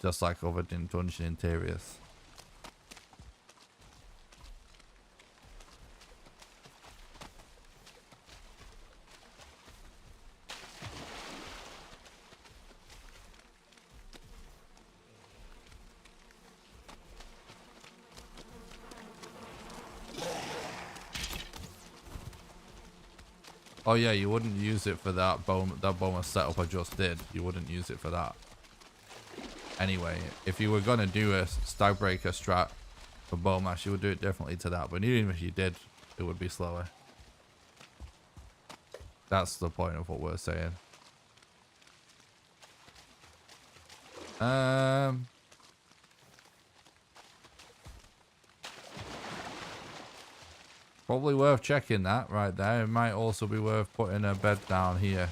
Just like over in dungeon interiors. Oh yeah, you wouldn't use it for that bonus setup I just did. You wouldn't use it for that. Anyway, if you were gonna do a stag breaker strat for bow mash, you would do it differently to that. But even if you did, it would be slower. That's the point of what we're saying. Probably worth checking that right there. It might also be worth putting a bed down here.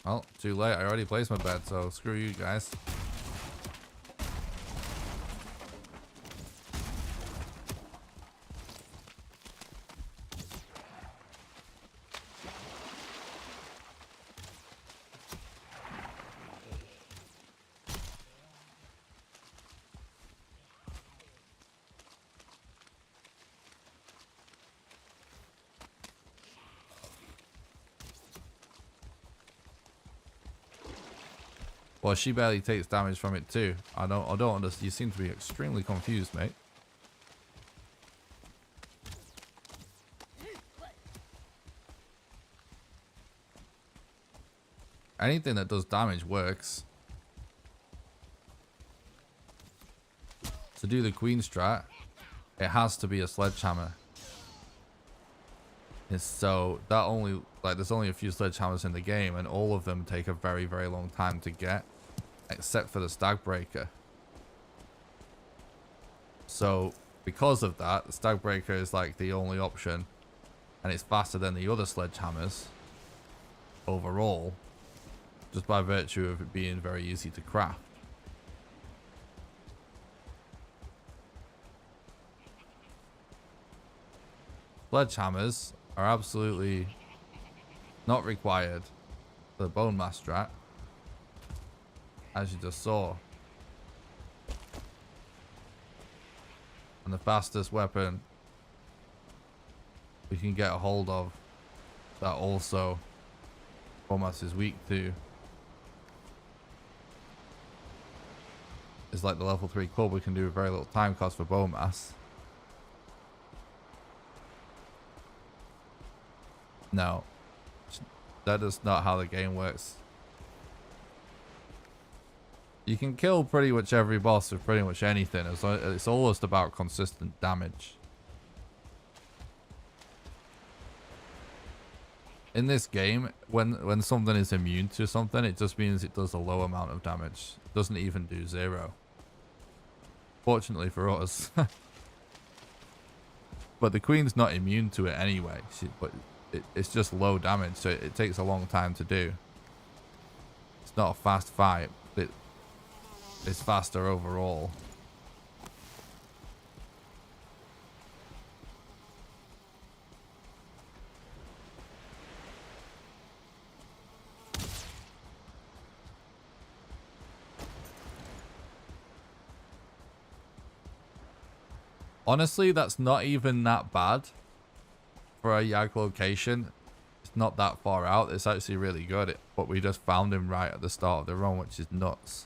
Well, too late. I already placed my bed, so screw you guys. Well, she barely takes damage from it too. I don't understand. You seem to be extremely confused, mate. Anything that does damage works. To do the queen strat, it has to be a sledgehammer. So that only, like, there's only a few sledgehammers in the game, and all of them take a very, very long time to get, except for the stag breaker. So because of that, the stag breaker is like the only option, and it's faster than the other sledgehammers overall, just by virtue of it being very easy to craft. Sledgehammers are absolutely not required for the bone mass strat, as you just saw. And the fastest weapon we can get a hold of that also bone mass is weak to is like the level 3 club. We can do a very little time cost for bone mass. No, that is not how the game works. You can kill pretty much every boss with pretty much anything. It's almost about consistent damage. In this game, when something is immune to something, it just means it does a low amount of damage. It doesn't even do 0. Fortunately for us. But the queen's not immune to it anyway. It's just low damage, so it takes a long time to do. It's not a fast fight, but it's faster overall. Honestly, that's not even that bad for a Yag location. It's not that far out. It's actually really good, but we just found him right at the start of the run, which is nuts.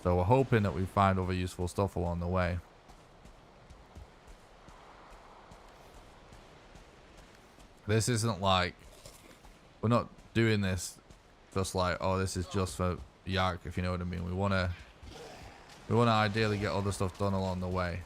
So we're hoping that we find other useful stuff along the way. This isn't like, we're not doing this just like, oh, this is just for Yag, if you know what I mean. We wanna ideally get other stuff done along the way.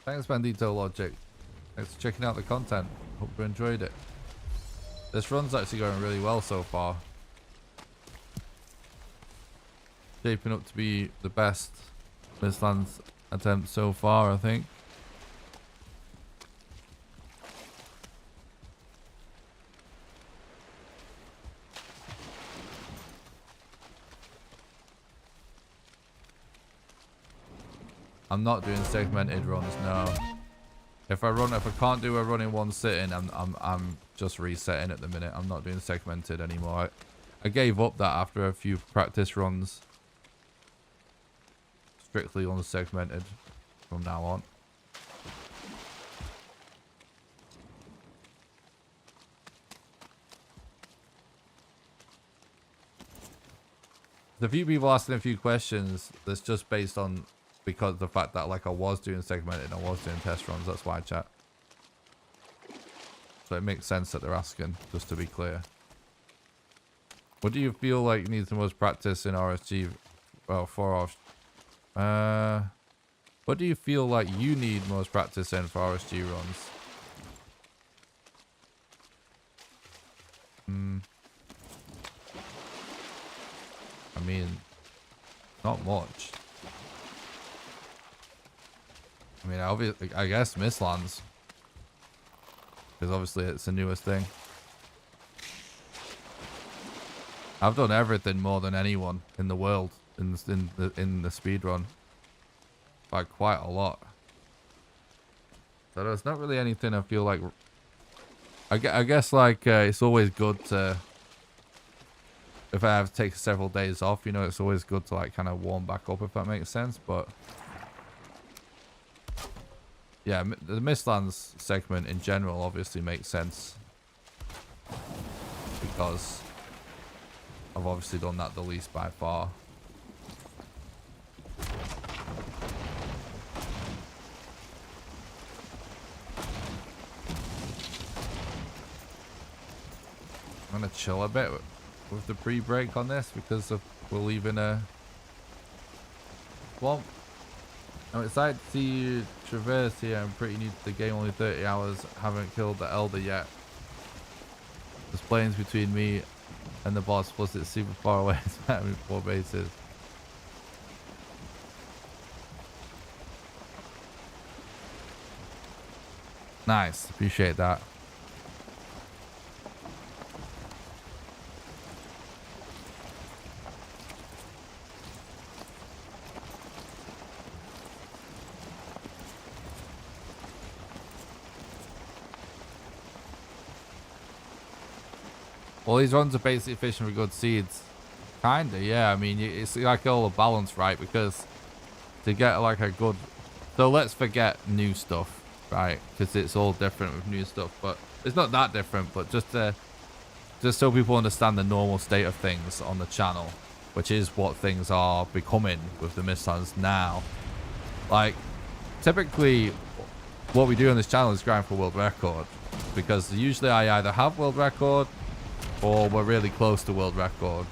Thanks, Bandito Logic. Thanks for checking out the content. Hope you enjoyed it. This run's actually going really well so far. Shaping up to be the best Mistlands attempt so far, I think. I'm not doing segmented runs, no. If I can't do a run in one sitting, I'm just resetting at the minute. I'm not doing segmented anymore. I gave up that after a few practice runs. Strictly unsegmented from now on. There's a few people asking a few questions that's just based on because of the fact that like I was doing segmented and I was doing test runs. That's why, chat. So it makes sense that they're asking, just to be clear. What do you feel like needs the most practice in RSG? Well, for RSG. What do you feel like you need most practice in for RSG runs? I mean, not much. I mean, obviously, I guess Mistlands, because obviously it's the newest thing. I've done everything more than anyone in the world in the speedrun, by quite a lot. So there's not really anything I feel like. I guess like it's always good to, if I have to take several days off, you know, it's always good to like kind of warm back up, if that makes sense. But yeah, the Mistlands segment in general obviously makes sense because I've obviously done that the least by far. I'm gonna chill a bit with the pre-break on this because we're leaving a swamp. I'm excited to see you traverse here. I'm pretty new to the game, only 30 hours. Haven't killed the Elder yet. There's planes between me and the boss, plus it's super far away. It's having 4 bases. Nice, appreciate that. Well, these runs are basically fishing for good seeds. Kinda, yeah. I mean, it's like all a balance, right? Because to get like a good... So let's forget new stuff, right? Because it's all different with new stuff. But it's not that different, but just so people understand the normal state of things on the channel, which is what things are becoming with the Mistlands now. Like, typically, what we do on this channel is grind for world record. Because usually I either have world record or we're really close to world record.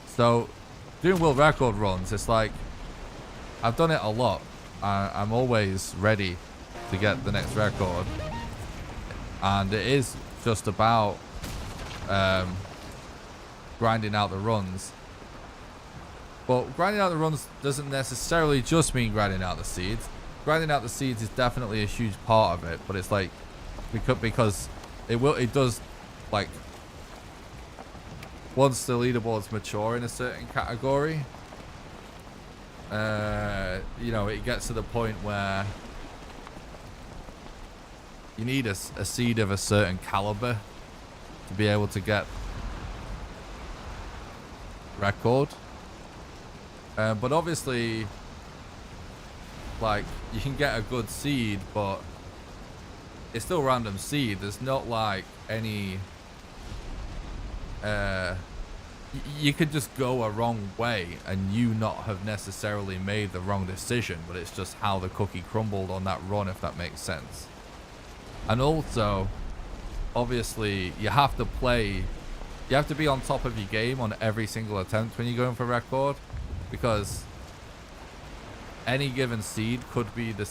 So doing world record runs, it's like I've done it a lot. I'm always ready to get the next record, and it is just about grinding out the runs. But grinding out the runs doesn't necessarily just mean grinding out the seeds. Grinding out the seeds is definitely a huge part of it, but it's like because it does, like, once the leaderboards mature in a certain category, you know, it gets to the point where you need a seed of a certain caliber to be able to get record. But obviously, like, you can get a good seed, but it's still random seed. There's not like any you could just go a wrong way and you not have necessarily made the wrong decision, but it's just how the cookie crumbled on that run, if that makes sense. And also, obviously, you have to be on top of your game on every single attempt when you're going for record, because any given seed could be the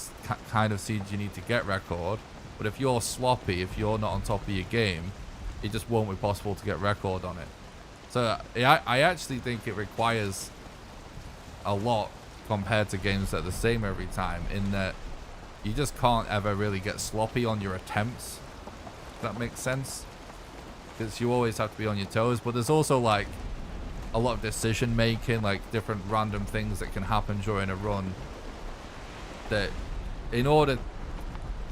kind of seed you need to get record. But if you're sloppy, if you're not on top of your game, it just won't be possible to get record on it. So I actually think it requires a lot compared to games that are the same every time, in that you just can't ever really get sloppy on your attempts, if that makes sense. Because you always have to be on your toes. But there's also like a lot of decision making, like different random things that can happen during a run, that in order...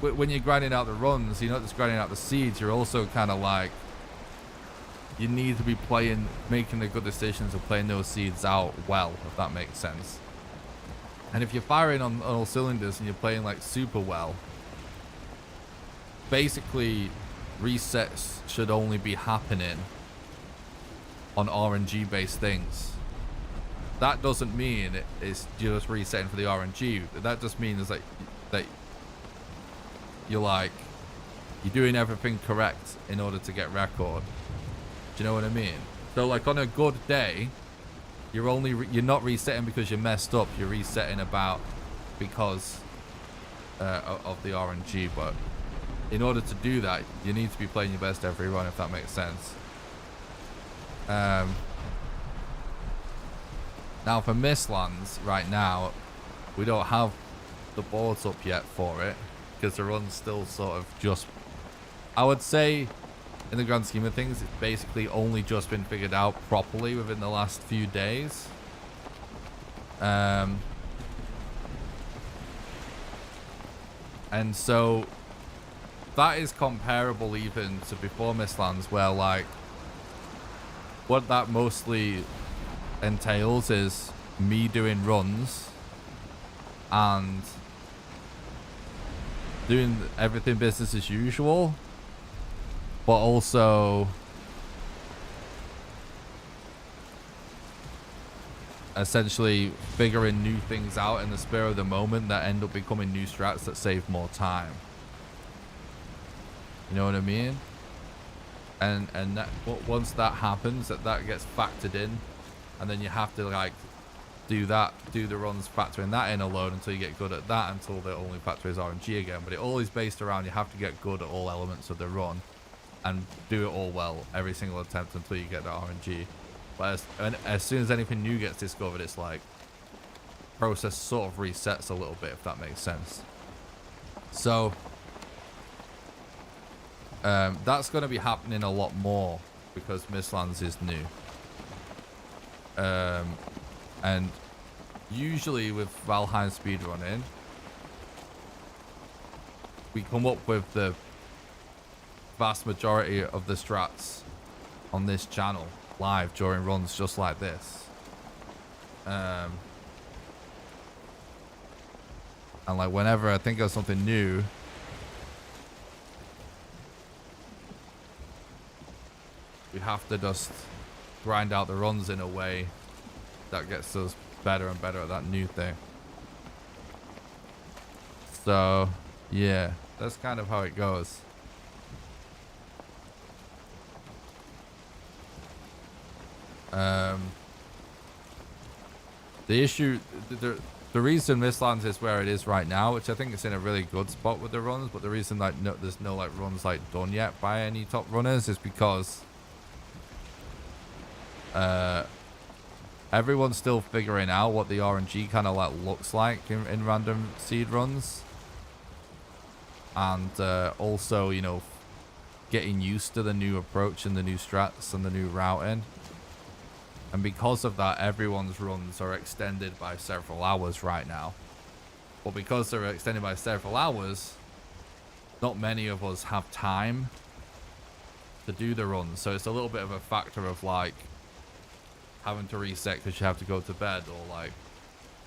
When you're grinding out the runs, you're not just grinding out the seeds, you're also kind of like, you need to be making the good decisions of playing those seeds out well, if that makes sense. And if you're firing on all cylinders and you're playing like super well, basically resets should only be happening on RNG based things. that doesn't mean it's just resetting for the RNG. That just means that you're like, you're doing everything correct in order to get record. Do you know what I mean? So like on a good day, you're not resetting because you messed up. You're resetting because of the RNG. But in order to do that, you need to be playing your best every run, if that makes sense. Now for Mistlands, right now, we don't have the boards up yet for it because the run's still sort of just, I would say, in the grand scheme of things, it's basically only just been figured out properly within the last few days. And so that is comparable even to before Mistlands, where like what that mostly entails is me doing runs and doing everything business as usual, but also essentially figuring new things out in the spur of the moment that end up becoming new strats that save more time. You know what I mean? And that, once that happens, that gets factored in, and then you have to like do the runs factoring that in alone until you get good at that, until the only factor is RNG again. But it all is based around you have to get good at all elements of the run and do it all well every single attempt until you get the RNG. But as soon as anything new gets discovered, it's like process sort of resets a little bit, if that makes sense. So that's going to be happening a lot more because Mistlands is new. And usually with Valheim speedrunning, we come up with the vast majority of the strats on this channel live during runs just like this. And like whenever I think of something new, we have to just grind out the runs in a way that gets us better and better at that new thing. So yeah, that's kind of how it goes. The issue, the reason Mistlands is where it is right now, which I think it's in a really good spot with the runs, but the reason like there's no like runs like done yet by any top runners is because everyone's still figuring out what the RNG kind of like looks like in random seed runs, and also, you know, getting used to the new approach and the new strats and the new routing. And because of that, everyone's runs are extended by several hours right now. But because they're extended by several hours, not many of us have time to do the runs. So it's a little bit of a factor of like having to reset because you have to go to bed, or like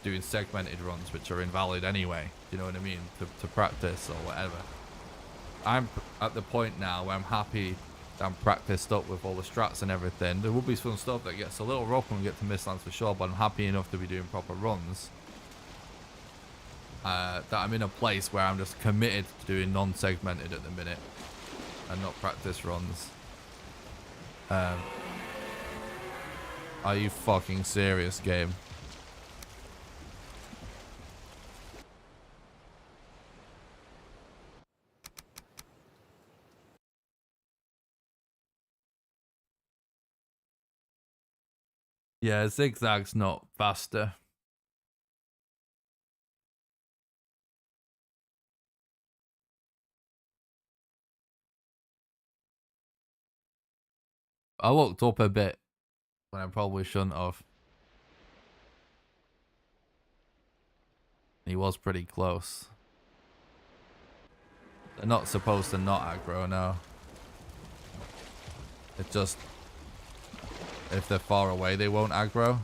doing segmented runs which are invalid anyway. You know what I mean? To practice or whatever. I'm at the point now where I'm happy I'm practiced up with all the strats and everything. There will be some stuff that gets a little rough when we get to Mistlands for sure, but I'm happy enough to be doing proper runs. That I'm in a place where I'm just committed to doing non-segmented at the minute and not practice runs. Are you fucking serious, game? Yeah, zigzag's not faster. I looked up a bit when I probably shouldn't have. He was pretty close. They're not supposed to not aggro, no. It just, if they're far away, they won't aggro.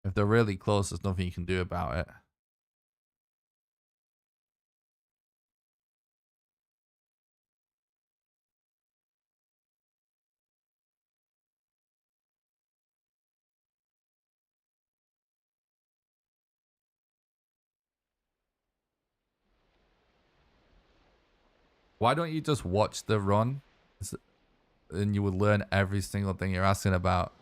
If they're really close, there's nothing you can do about it. Why don't you just watch the run? And you would learn every single thing you're asking about.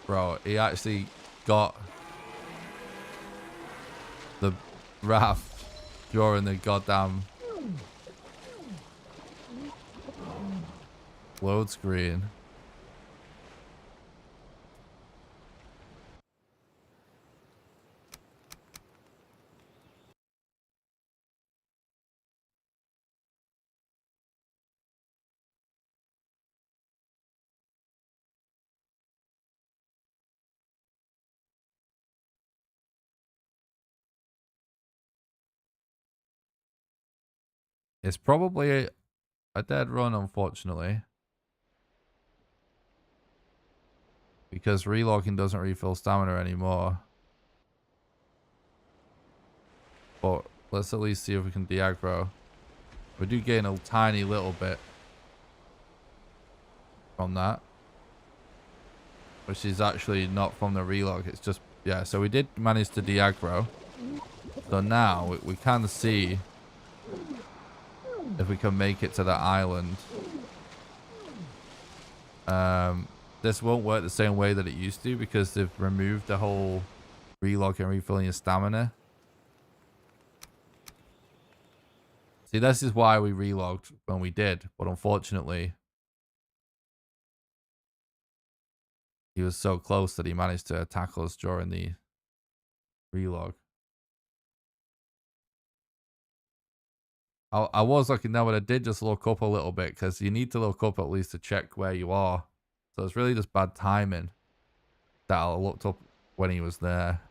Bro, he actually got the raft during the goddamn load screen. It's probably a dead run, unfortunately. Because relogging doesn't refill stamina anymore. But let's at least see if we can de-aggro. We do gain a tiny little bit from that. Which is actually not from the relog. It's just, yeah, so we did manage to de-aggro. So now we can see if we can make it to that island. This won't work the same way that it used to because they've removed the whole relog and refilling your stamina. See, this is why we relogged when we did, but unfortunately, he was so close that he managed to attack us during the relog. I was looking now, but I did just look up a little bit because you need to look up at least to check where you are. So it's really just bad timing that I looked up when he was there.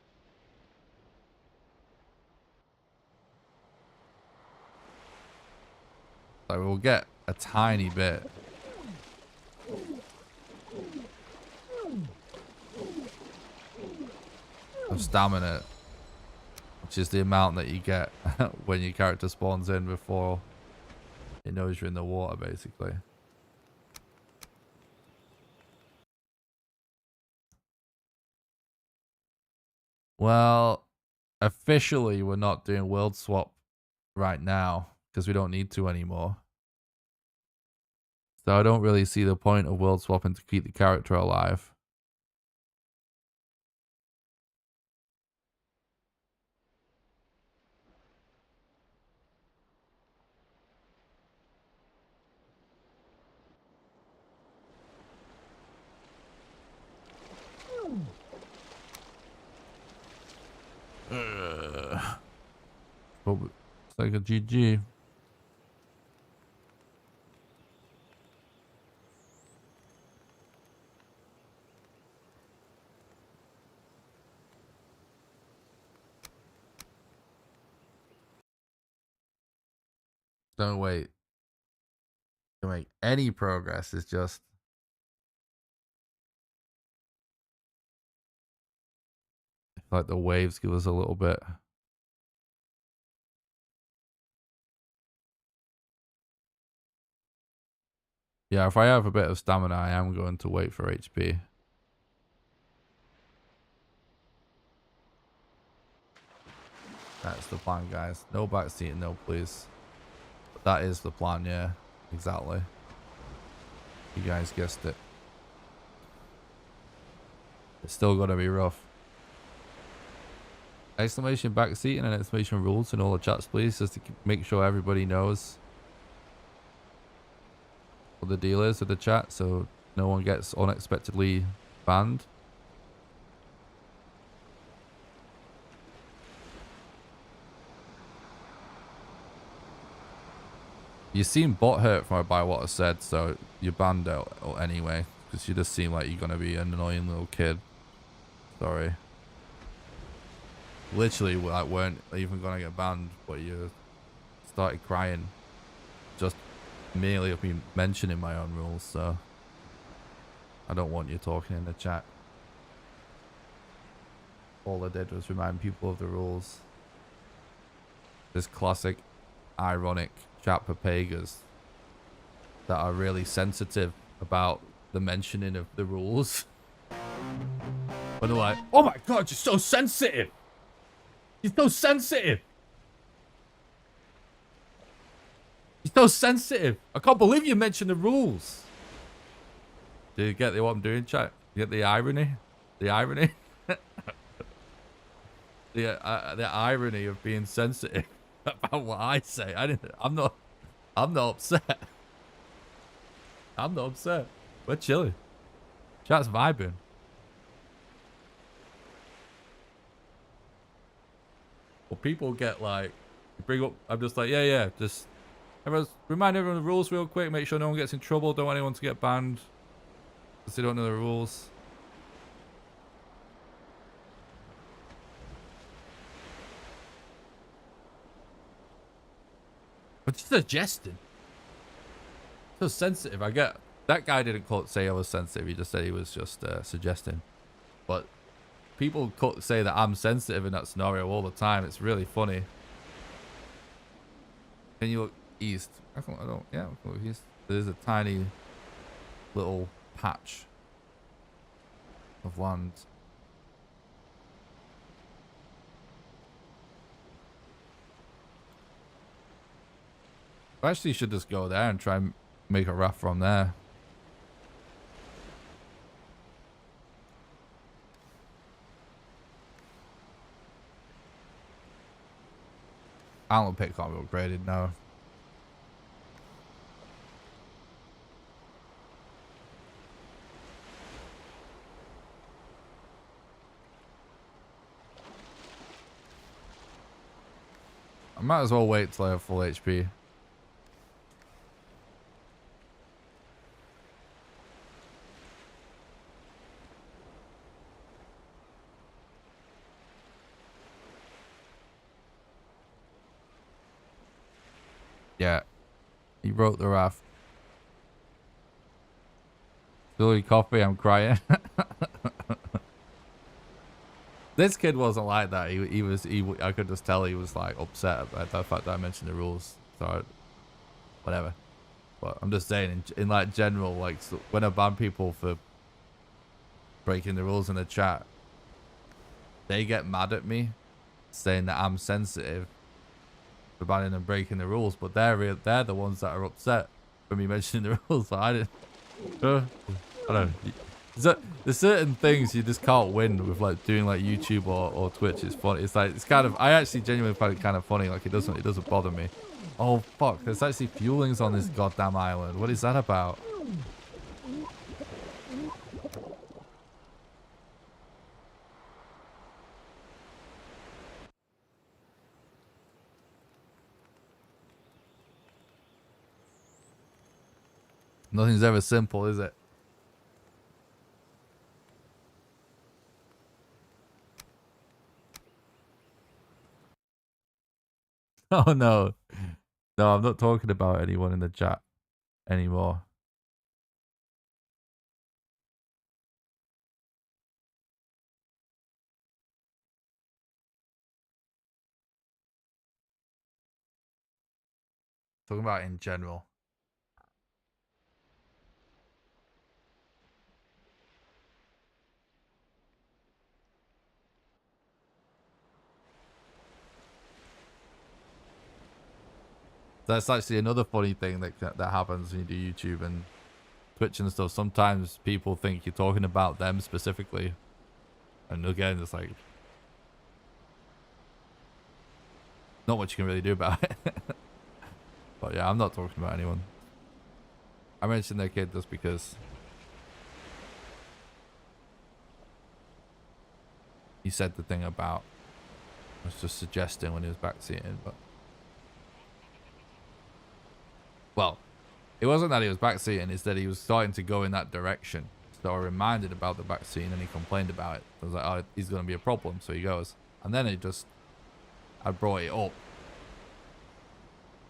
So we'll get a tiny bit of stamina, which is the amount that you get when your character spawns in before it knows you're in the water, basically. Well, officially we're not doing world swap right now because we don't need to anymore. So I don't really see the point of world swapping to keep the character alive. But it's like a GG. Don't wait to make any progress. It's just like the waves give us a little bit. Yeah, if I have a bit of stamina, I am going to wait for HP. That's the plan, guys. No backseating, no please. But that is the plan, yeah. Exactly. You guys guessed it. It's still going to be rough. Exclamation backseating and exclamation rules in all the chats, please, just to make sure everybody knows what the deal is with the chat, so no one gets unexpectedly banned. You seem butthurt by what I said, so you're banned out anyway, because you just seem like you're gonna be an annoying little kid. Sorry. Literally, like, weren't even gonna get banned, but you started crying just merely of me mentioning my own rules, so I don't want you talking in the chat. All I did was remind people of the rules. This classic ironic chat papagas that are really sensitive about the mentioning of the rules. But they're like, oh my god, you're so sensitive. You're so sensitive. You're so sensitive. I can't believe you mentioned the rules. Do you get what I'm doing, chat? You get the irony? The irony? the irony of being sensitive about what I say. I'm not upset. I'm not upset. We're chilling. Chat's vibing. Well, people get like, bring up, I'm just like, yeah, just remind everyone of the rules real quick, make sure no one gets in trouble, don't want anyone to get banned because they don't know the rules. But just suggesting. So sensitive, I get. That guy didn't say I was sensitive, he just said he was just suggesting. But people say that I'm sensitive in that scenario all the time, it's really funny. Can you look east? I don't, yeah, I can look east. There's a tiny little patch of land. I actually should just go there and try and make a raft from there. Antler pit can't be upgraded now. I might as well wait till I have full HP. Yeah. He wrote the raft. Billy coffee, I'm crying. This kid wasn't like that. I could just tell he was like upset about the fact that I mentioned the rules. So, whatever. But I'm just saying, in like general, like when I ban people for breaking the rules in the chat, they get mad at me, saying that I'm sensitive for banning and breaking the rules. But they're the ones that are upset for me mentioning the rules. So I didn't. I don't know. There's certain things you just can't win with like doing like YouTube or Twitch. It's funny. It's like, it's kind of, I actually genuinely find it kind of funny. Like it doesn't bother me. Oh fuck, there's actually fuelings on this goddamn island. What is that about? Nothing's ever simple, is it? Oh no. No, I'm not talking about anyone in the chat anymore. Talking about in general. That's actually another funny thing that happens when you do YouTube and Twitch and stuff. Sometimes people think you're talking about them specifically. And again, it's like, not much you can really do about it. But yeah, I'm not talking about anyone. I mentioned their kid just because he said the thing about, I was just suggesting when he was backseating, but well, it wasn't that he was backseating, it's that he was starting to go in that direction. So I reminded about the backseating and he complained about it. I was like, oh, he's going to be a problem. So he goes. And then I brought it up.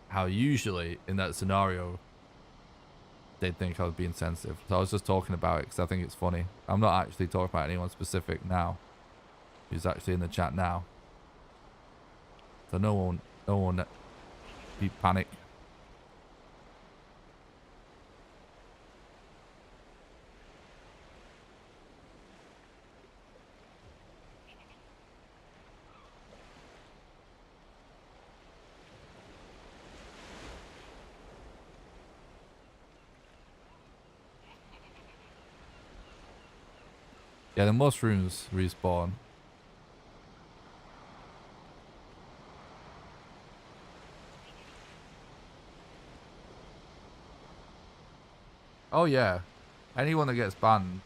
How usually in that scenario, they'd think I was being sensitive. So I was just talking about it because I think it's funny. I'm not actually talking about anyone specific now. Who's actually in the chat now. So no one be panic. Yeah, the mushrooms respawn. Oh yeah, anyone that gets banned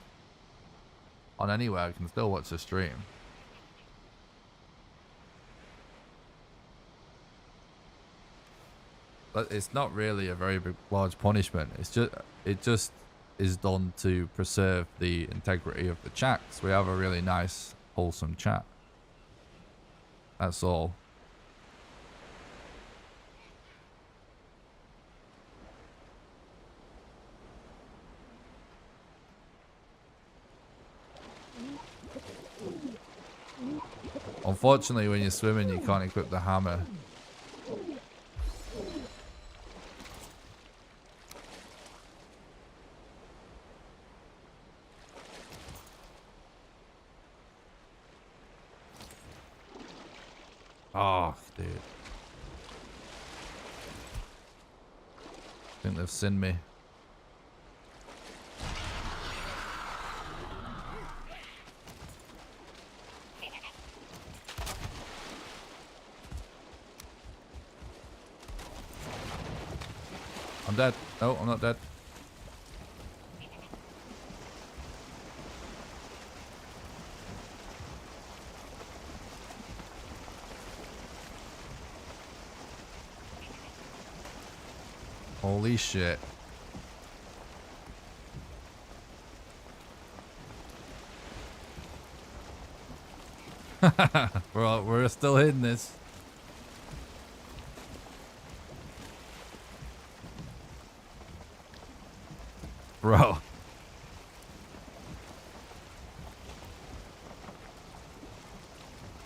on anywhere can still watch the stream. But it's not really a very big, large punishment. It just is done to preserve the integrity of the chat. So we have a really nice, wholesome chat. That's all. Unfortunately, when you're swimming, you can't equip the hammer. Oh, dude. I think they've seen me. I'm dead. No, I'm not dead. Holy shit. We're still hitting this. Bro.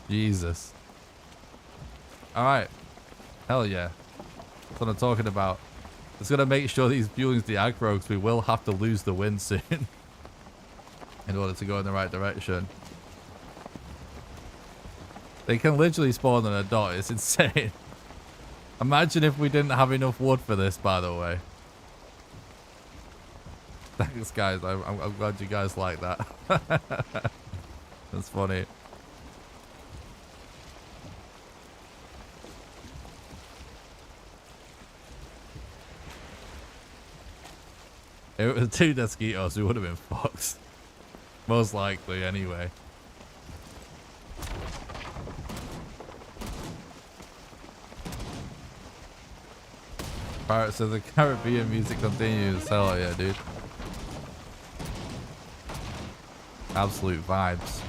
Jesus. Alright. Hell yeah. That's what I'm talking about. It's gonna make sure these buildings the aggro, because we will have to lose the win soon. In order to go in the right direction. They can literally spawn on a dot. It's insane. Imagine if we didn't have enough wood for this, by the way. Thanks, guys. I'm glad you guys like that. That's funny. If it was 2 Desquitos, we would have been fucked. Most likely, anyway. Alright, so the Caribbean music continues. Hell yeah, dude. Absolute vibes.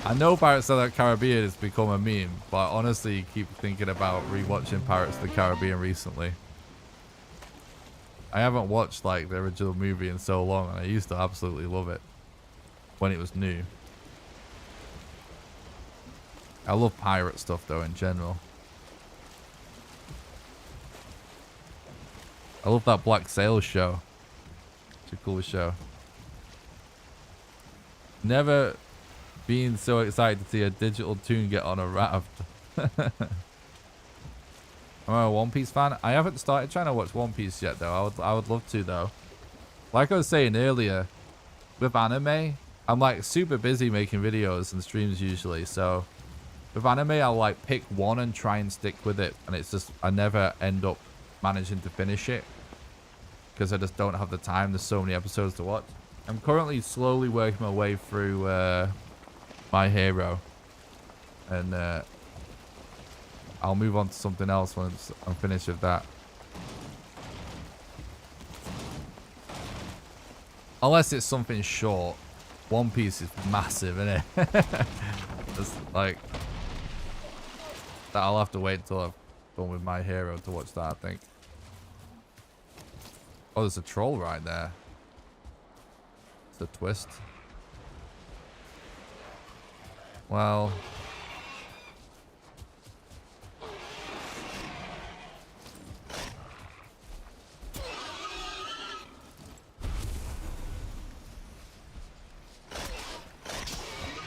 I know Pirates of the Caribbean has become a meme, but I honestly keep thinking about rewatching Pirates of the Caribbean recently. I haven't watched like the original movie in so long, and I used to absolutely love it when it was new. I love pirate stuff though in general. I love that Black Sails show. It's a cool show. Never been so excited to see a digital toon get on a raft. Am I a One Piece fan? I haven't started trying to watch One Piece yet though. I would love to though. Like I was saying earlier, with anime, I'm like super busy making videos and streams usually. So with anime, I'll like pick one and try and stick with it. And it's just, I never end up managing to finish it. Because I just don't have the time. There's so many episodes to watch. I'm currently slowly working my way through My Hero. And I'll move on to something else once I'm finished with that. Unless it's something short. One Piece is massive, isn't it? It's like... that I'll have to wait until I've done with My Hero to watch that, I think. Oh, there's a troll right there. It's a twist. Well...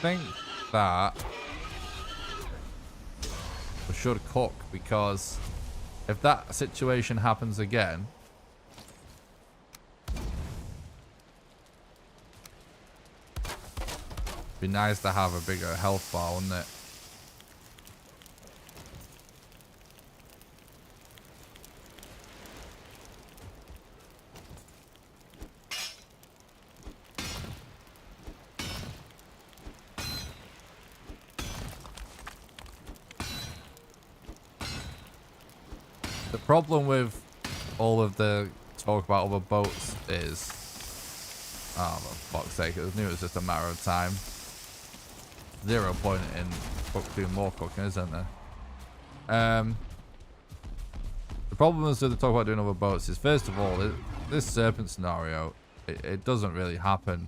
I think that we should cook, because if that situation happens again, Be nice to have a bigger health bar, wouldn't it? The problem with all of the talk about other boats is, oh, for fuck's sake, I knew it was just a matter of time. 0 point in doing more cooking, isn't there? The problem is with the talk about doing other boats is, first of all, this serpent scenario, it doesn't really happen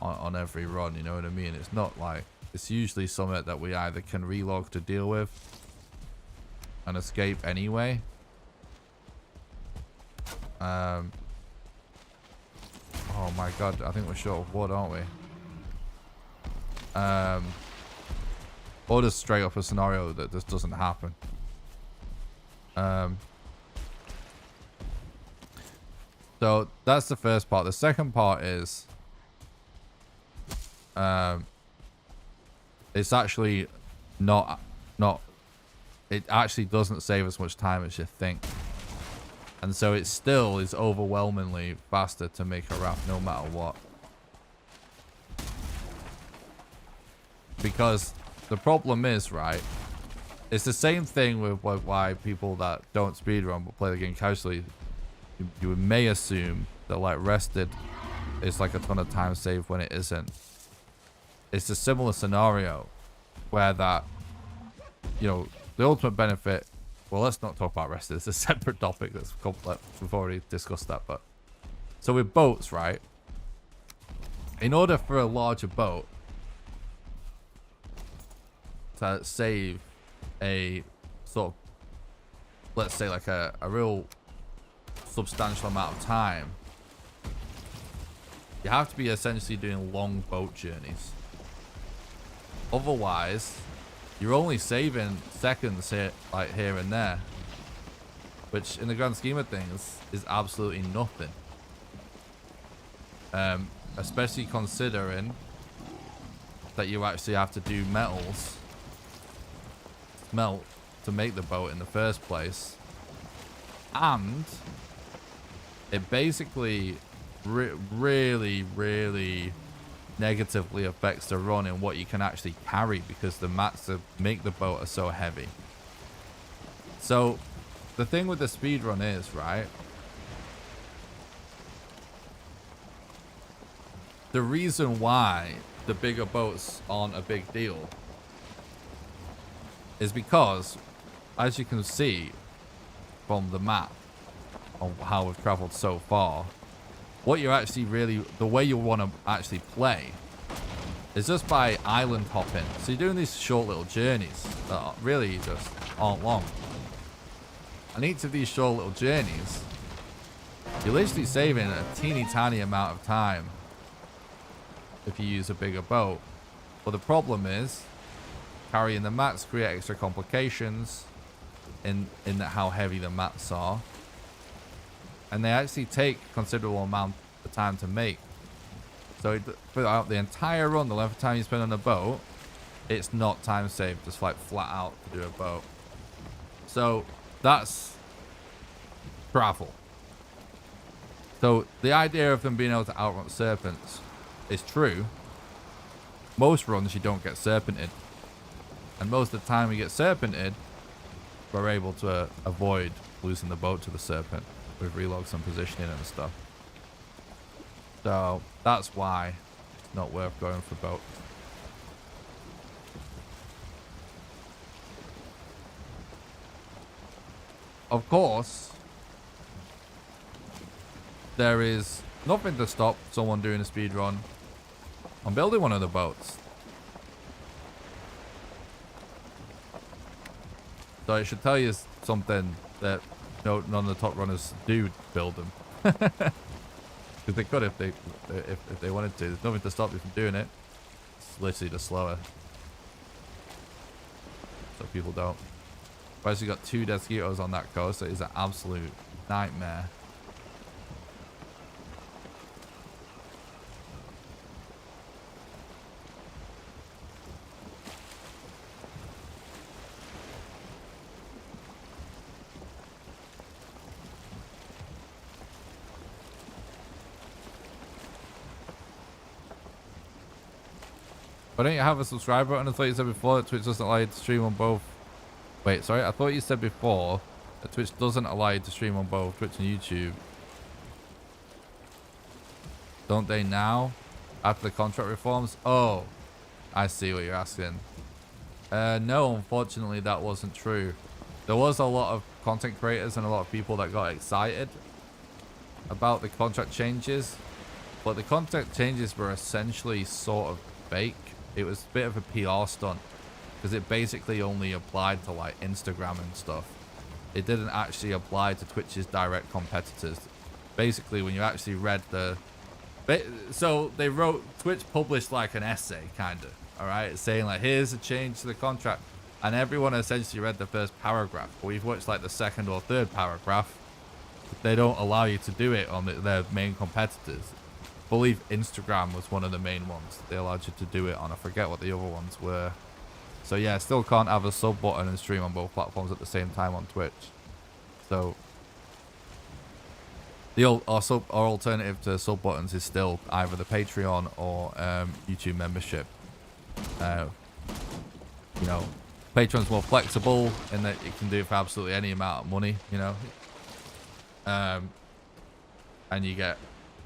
on every run, you know what I mean? It's not like, it's usually something that we either can relog to deal with and escape anyway. Oh my god, I think we're short of wood, aren't we? Or just straight up a scenario that just doesn't happen. So that's the first part. The second part is it's actually not it actually doesn't save as much time as you think. And so it still is overwhelmingly faster to make a raft no matter what. Because the problem is, right, it's the same thing with why people that don't speedrun but play the game casually, you may assume that like rested is like a ton of time saved when it isn't. It's a similar scenario where that, you know, the ultimate benefit, well, let's not talk about rested. It's a separate topic that's complex. We've already discussed that. But so with boats, right, in order for a larger boat to save a sort of, let's say like a real substantial amount of time, you have to be essentially doing long boat journeys. Otherwise, you're only saving seconds here, like here and there, which in the grand scheme of things is absolutely nothing. Especially considering that you actually have to do melt to make the boat in the first place, and it basically really negatively affects the run in what you can actually carry, because the mats that make the boat are so heavy. So the thing with the speedrun is, right, the reason why the bigger boats aren't a big deal is because, as you can see from the map on how we've traveled so far, what you're actually really, the way you want to actually play is just by island hopping. So you're doing these short little journeys that are really just aren't long. And each of these short little journeys, you're literally saving a teeny tiny amount of time if you use a bigger boat. But the problem is, carrying the mats create extra complications in how heavy the mats are. And they actually take considerable amount of time to make. So throughout the entire run, the length of time you spend on a boat, it's not time saved, just like flat out to do a boat. So that's travel. So the idea of them being able to outrun serpents is true. Most runs you don't get serpented. And most of the time we get serpented, we're able to avoid losing the boat to the serpent with relogs and positioning and stuff. So that's why it's not worth going for boats. Of course, there is nothing to stop someone doing a speed run on building one of the boats. So it should tell you something that none of the top runners do build them. Because they could if they wanted to. There's nothing to stop you from doing it. It's literally just slower. So people don't. I've actually got 2 mosquitoes on that coast. So it is an absolute nightmare. Why don't you have a subscribe button? I thought you said before that Twitch doesn't allow you to stream on both. Wait, sorry. I thought you said before that Twitch doesn't allow you to stream on both Twitch and YouTube. Don't they now? After the contract reforms? Oh, I see what you're asking. No, unfortunately, that wasn't true. There was a lot of content creators and a lot of people that got excited about the contract changes. But the contract changes were essentially sort of fake. It was a bit of a PR stunt. Because it basically only applied to like Instagram and stuff. It didn't actually apply to Twitch's direct competitors. Basically, when you actually read the... So they wrote... Twitch published like an essay, kind of. Alright? Saying like, here's a change to the contract. And everyone essentially read the first paragraph. But we've watched like the second or third paragraph. They don't allow you to do it on their main competitors. I believe Instagram was one of the main ones. They allowed you to do it on. I forget what the other ones were. So yeah, still can't have a sub button and stream on both platforms at the same time on Twitch. So our alternative to sub buttons is still either the Patreon or YouTube membership. You know, Patreon's more flexible in that it can do it for absolutely any amount of money, you know. And you get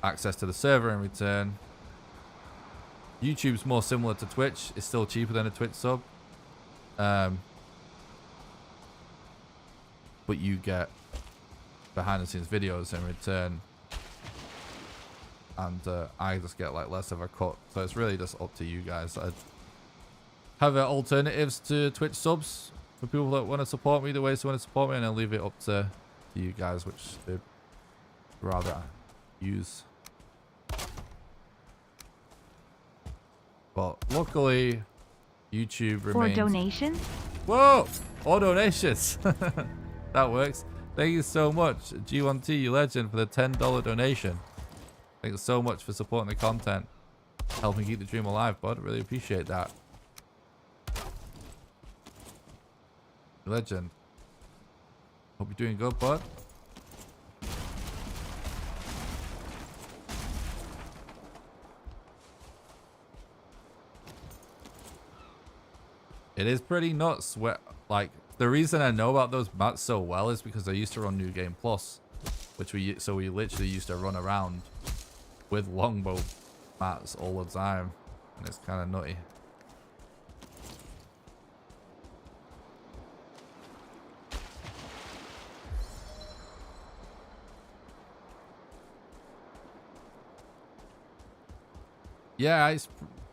access to the server in return. YouTube's more similar to Twitch. It's still cheaper than a Twitch sub. But you get behind the scenes videos in return, and I just get like less of a cut, so it's really just up to you guys. I have alternatives to Twitch subs for people that want to support me the way they want to support me, and I'll leave it up to you guys which they'd rather use. But luckily YouTube remains... For donations? Whoa! Or donations. That works. Thank you so much, G1T, you legend, for the $10 donation. Thanks so much for supporting the content. Helping keep the dream alive, bud. Really appreciate that. Legend. Hope you're doing good, bud. It is pretty nuts. Like, the reason I know about those mats so well is because I used to run New Game Plus, which we literally used to run around with longbow mats all the time, and it's kind of nutty. Yeah, it's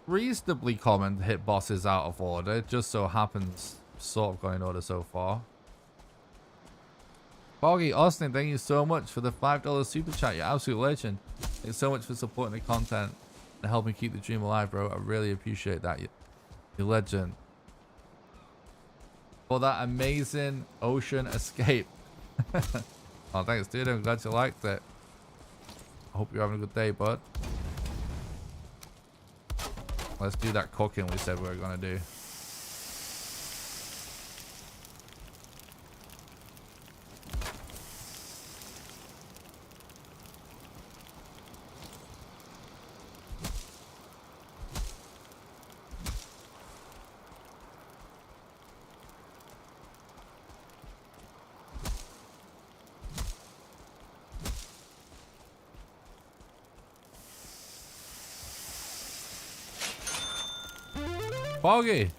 reasonably common to hit bosses out of order. It just so happens sort of got in order so far. Foggy Austin, thank you so much for the $5 super chat. You're absolute legend. Thanks so much for supporting the content and helping keep the dream alive, bro. I really appreciate that. You're legend. For that amazing ocean escape. Oh, thanks, dude. I'm glad you liked it. I hope you're having a good day, bud. Let's do that cooking we said we were going to do. Foggy!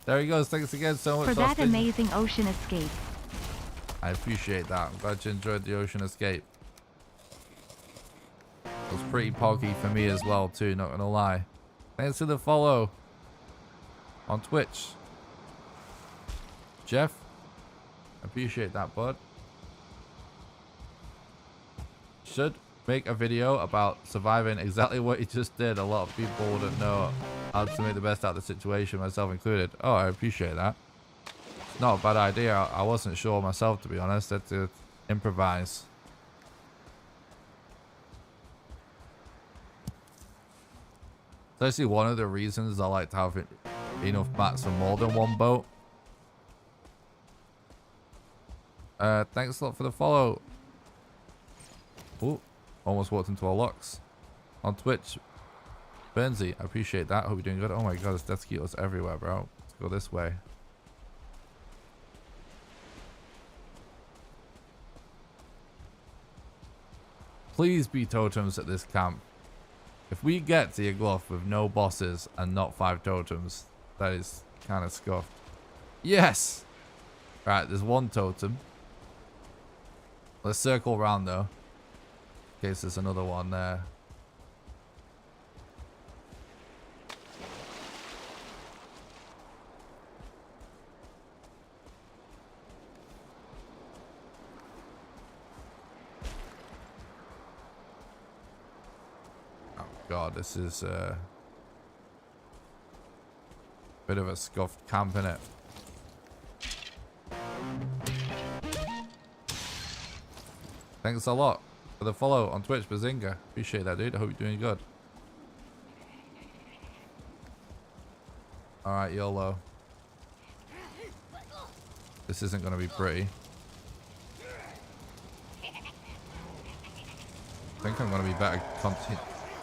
There he goes. Thanks again so much for that amazing ocean escape. I appreciate that. I'm glad you enjoyed the ocean escape. It was pretty poggy for me as well too, not gonna lie. Thanks for the follow on Twitch. Jeff, appreciate that, bud. Should make a video about surviving exactly what you just did. A lot of people wouldn't know how to make the best out of the situation, myself included. Oh, I appreciate that. It's not a bad idea. I wasn't sure myself, to be honest. I had to improvise. It's actually one of the reasons I like to have enough mats for more than one boat. Thanks a lot for the follow. Ooh, almost walked into a Lux on Twitch. Burnsy, I appreciate that. Hope you're doing good. Oh my god, there's death mosquitoes everywhere, bro. Let's go this way. Please be totems at this camp. If we get to Yagluth with no bosses and not 5 totems, that is kind of scuffed. Yes! Right, there's 1 totem. Let's circle around though, in case there's another one there. Oh god, this is a bit of a scuffed camp, innit? Thanks a lot for the follow on Twitch, Bazinga. Appreciate that, dude. I hope you're doing good. Alright, YOLO. This isn't going to be pretty. I think I'm going to be better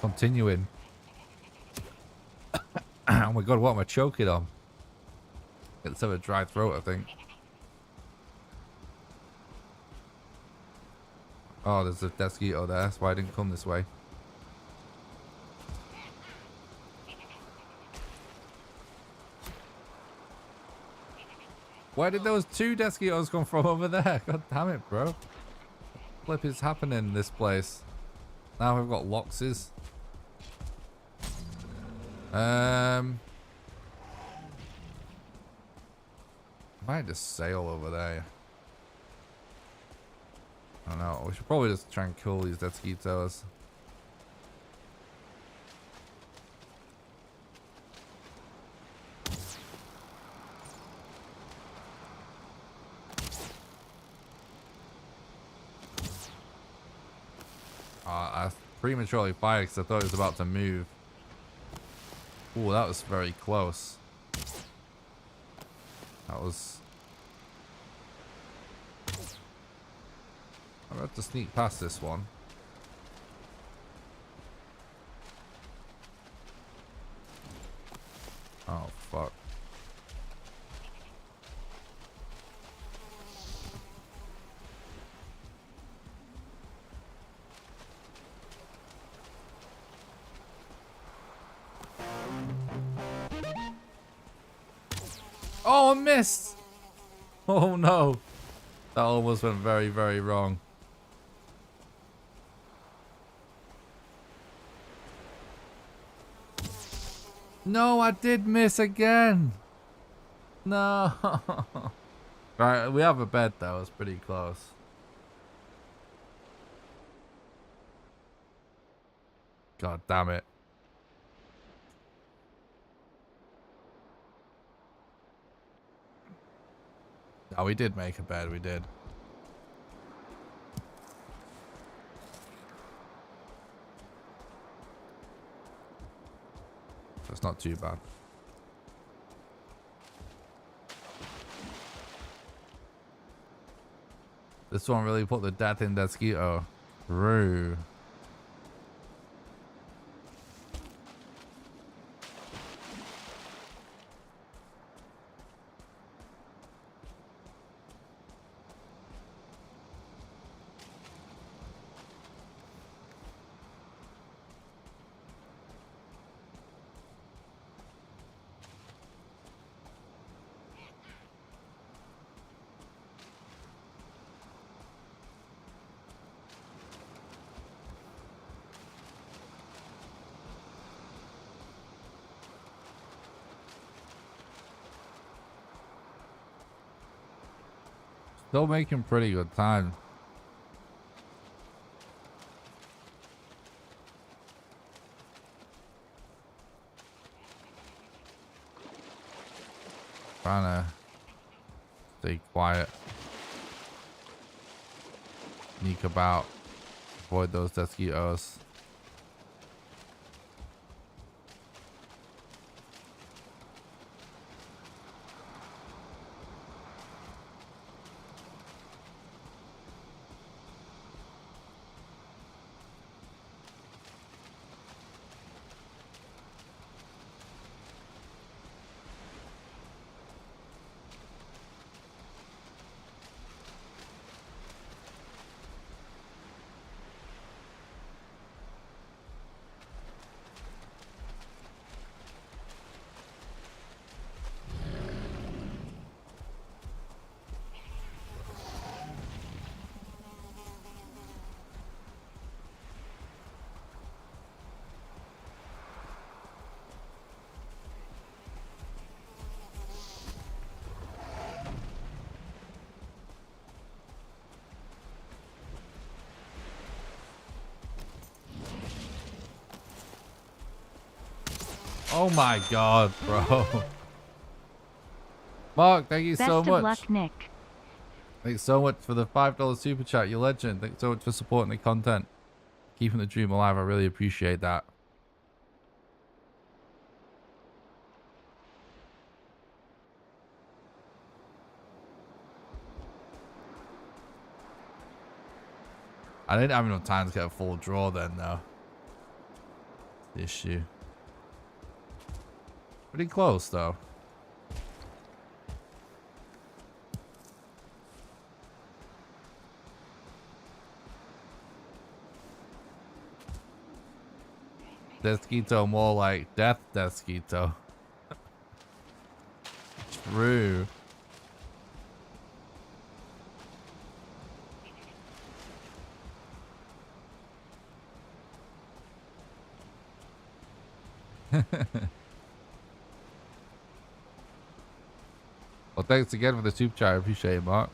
continuing. Oh my god, what am I choking on? Let's have a dry throat, I think. Oh, there's a mosquito there. That's why I didn't come this way. Where did those 2 mosquitoes come from over there? God damn it, bro. What flip is happening in this place? Now we've got Loxes. Might just sail over there. I don't know. We should probably just try and kill these mosquitoes. I prematurely fired because I thought it was about to move. Ooh, that was very close. That was... I'm about to sneak past this one. Oh, fuck. Oh, I missed! Oh no! That almost went very, very wrong. No, I did miss again! No! Right, we have a bed though, it's pretty close. God damn it. Oh, we did make a bed, we did. That's not too bad. This one really put the death in mosquito. True. Still making pretty good time. Trying to stay quiet. Sneak about. Avoid those mosquitoes. Oh my god, bro. Mark, thank you Best so of much. luck, Nick. Thanks so much for the $5 super chat. You're legend. Thanks so much for supporting the content. Keeping the dream alive. I really appreciate that. I didn't have enough time to get a full draw then, though. The issue. Pretty close, though. Desquito, more like Death Desquito. True. Well, thanks again for the super chat. I appreciate it, Mark.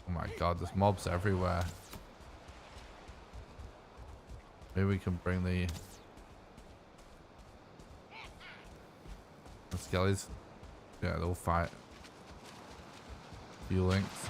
Oh my god, there's mobs everywhere. Maybe we can bring the skellies. Yeah, they'll fight. Few links.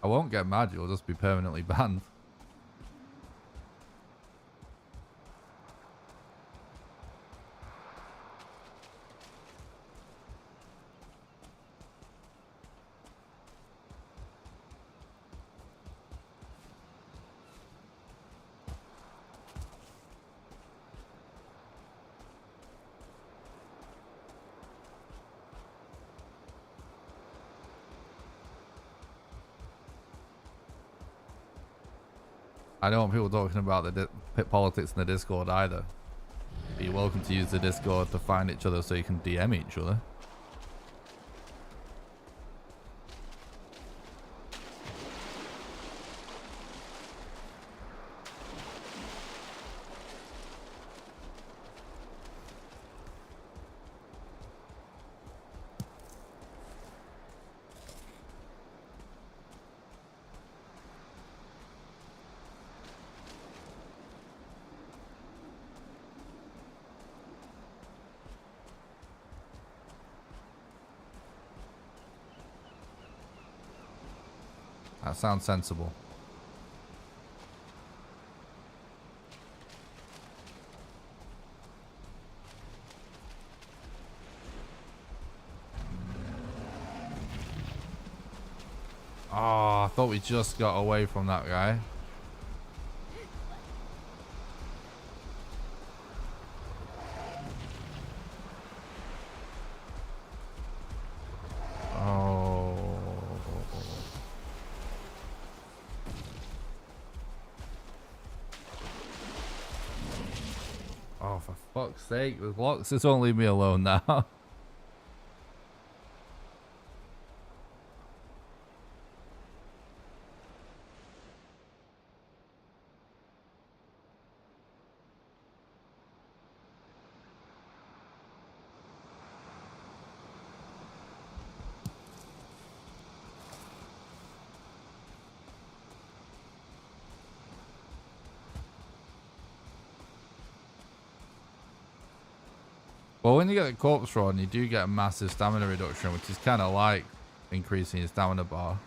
I won't get mad, you'll just be permanently banned. I don't want people talking about the pit politics in the Discord either. But you're welcome to use the Discord to find each other so you can DM each other. That sounds sensible. Oh, I thought we just got away from that guy. Oh, for fuck's sake, the blocks just won't leave me alone now. Well, when you get the corpse run, you do get a massive stamina reduction, which is kind of like increasing your stamina bar.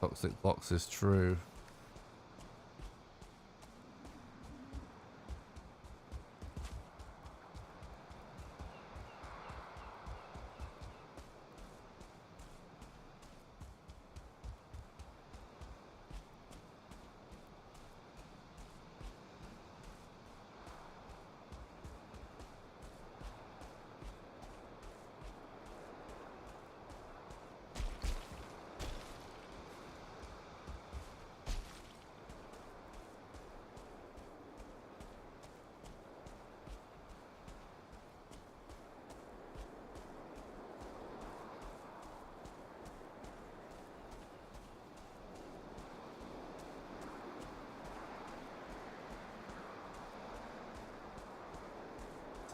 Toxic blocks is true.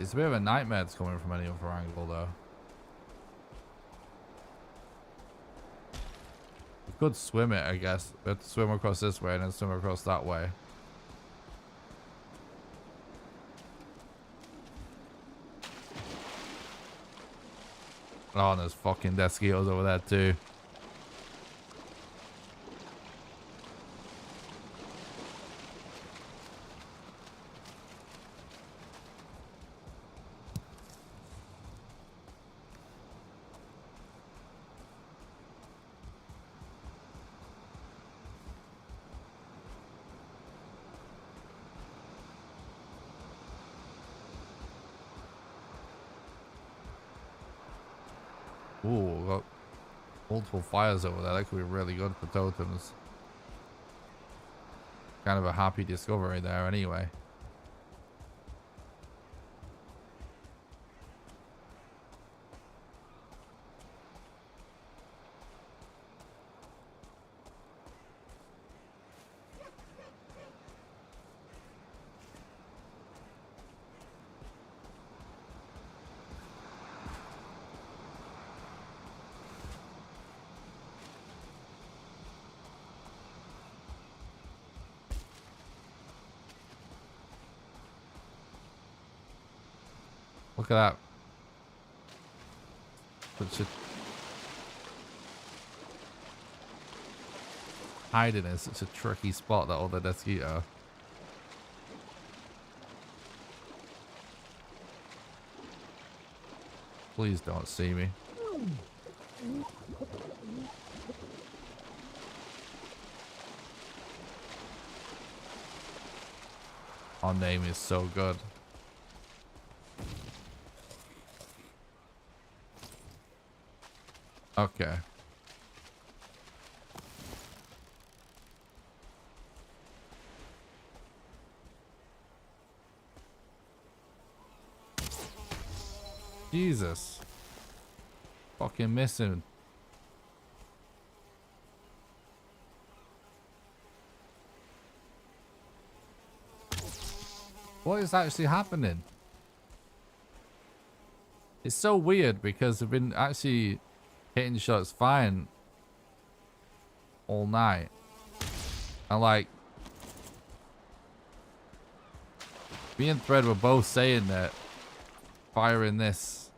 It's a bit of a nightmare it's coming from any other angle, though. We could swim it, I guess. We have to swim across this way and then swim across that way. Oh, and there's fucking mosquitoes over there, too. Ooh, we've got multiple fires over there. That could be really good for totems. Kind of a happy discovery there anyway. Look at that. Such a hiding in such a tricky spot, that other mosquito. Please don't see me. Our name is so good. Okay. Jesus. Fucking missing. What is actually happening? It's so weird because I've been actually hitting shots fine all night. And like, me and Thread were both saying that firing this,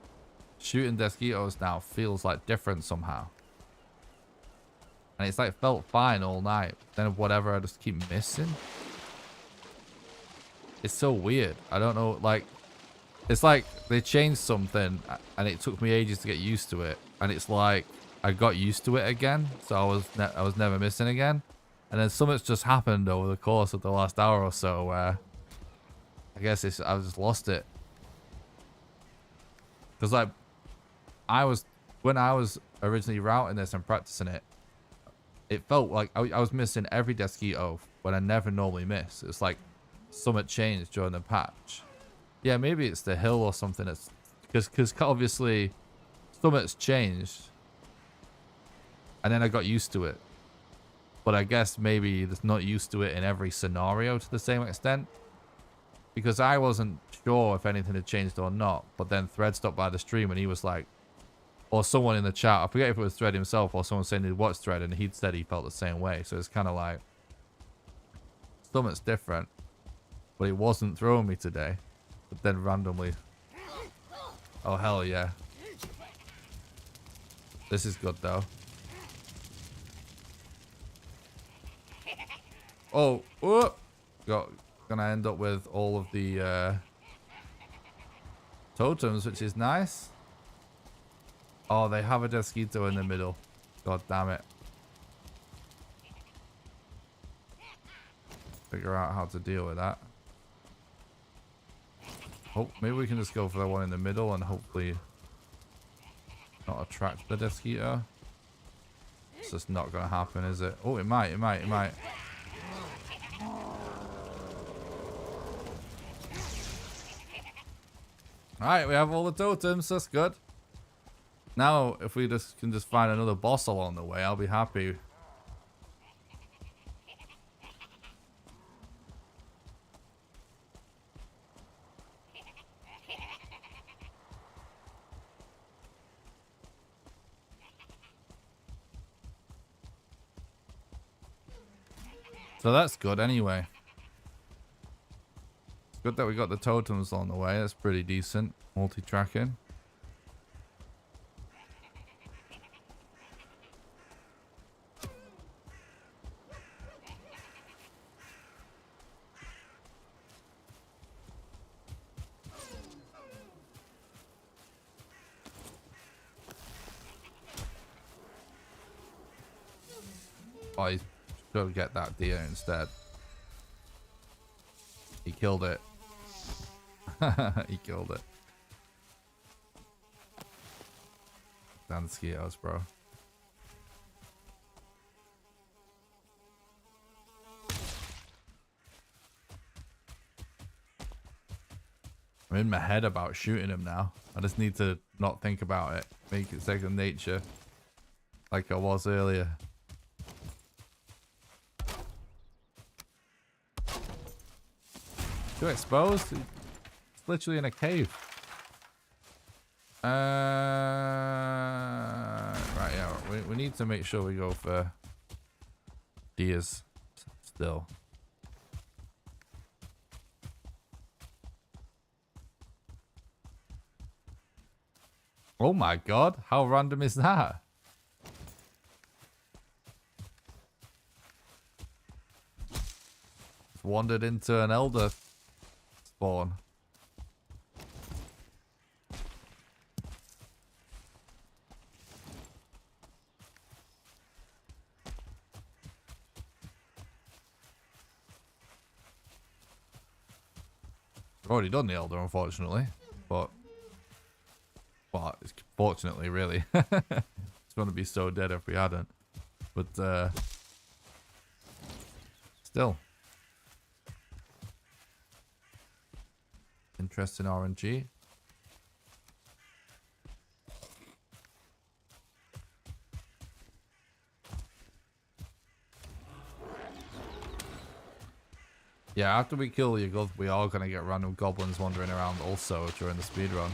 shooting mosquitoes now feels like different somehow. And it's like felt fine all night. Then whatever, I just keep missing. It's so weird. I don't know, like, it's like they changed something and it took me ages to get used to it. And it's like I got used to it again, so I was never missing again. And then something's just happened over the course of the last hour or so where I guess I've just lost it. Because like when I was originally routing this and practicing it, it felt like I was missing every mosquito when I never normally miss. It's like something changed during the patch. Yeah, maybe it's the hill or something. It's because obviously something's changed, and then I got used to it. But I guess maybe it's not used to it in every scenario to the same extent, because I wasn't sure if anything had changed or not. But then Thread stopped by the stream and he was like, or someone in the chat, I forget if it was Thread himself or someone saying he'd watched Thread, and he'd said he felt the same way. So it's kind of like something's different, but it wasn't throwing me today. But then randomly, oh hell yeah, this is good though. Oh, gonna end up with all of the totems, which is nice. Oh, they have a mosquito in the middle. God damn it. Figure out how to deal with that. Oh, maybe we can just go for the one in the middle and hopefully not attract the mosquito. It's just not gonna happen, is it? Oh, it might. Alright, we have all the totems, that's good. Now, if we can just find another boss along the way, I'll be happy. So that's good anyway. It's good that we got the totems on the way. That's pretty decent. Multi-tracking. Oh, he's got to get that deer instead. He killed it. He killed it. Damn mosquitoes, bro. I'm in my head about shooting him now. I just need to not think about it. Make it second nature. Like I was earlier. Too exposed? It's literally in a cave. Right, yeah. We need to make sure we go for deers still. Oh my god, how random is that? It's wandered into an elder spawn. I've already done the elder, unfortunately, but well, it's fortunately, really. It's going to be so dead if we hadn't. But still. Interesting RNG. Yeah, after we kill Yagluth, we are going to get random goblins wandering around also during the speedrun.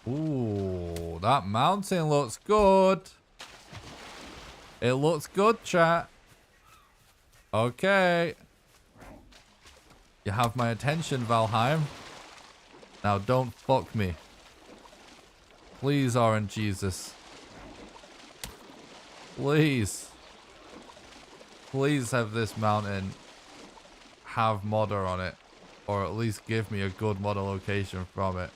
Ooh, that mountain looks good. It looks good, chat. Okay. You have my attention, Valheim. Now don't fuck me. Please, RNGesus. Please. Please have this mountain have modder on it. Or at least give me a good modder location from it.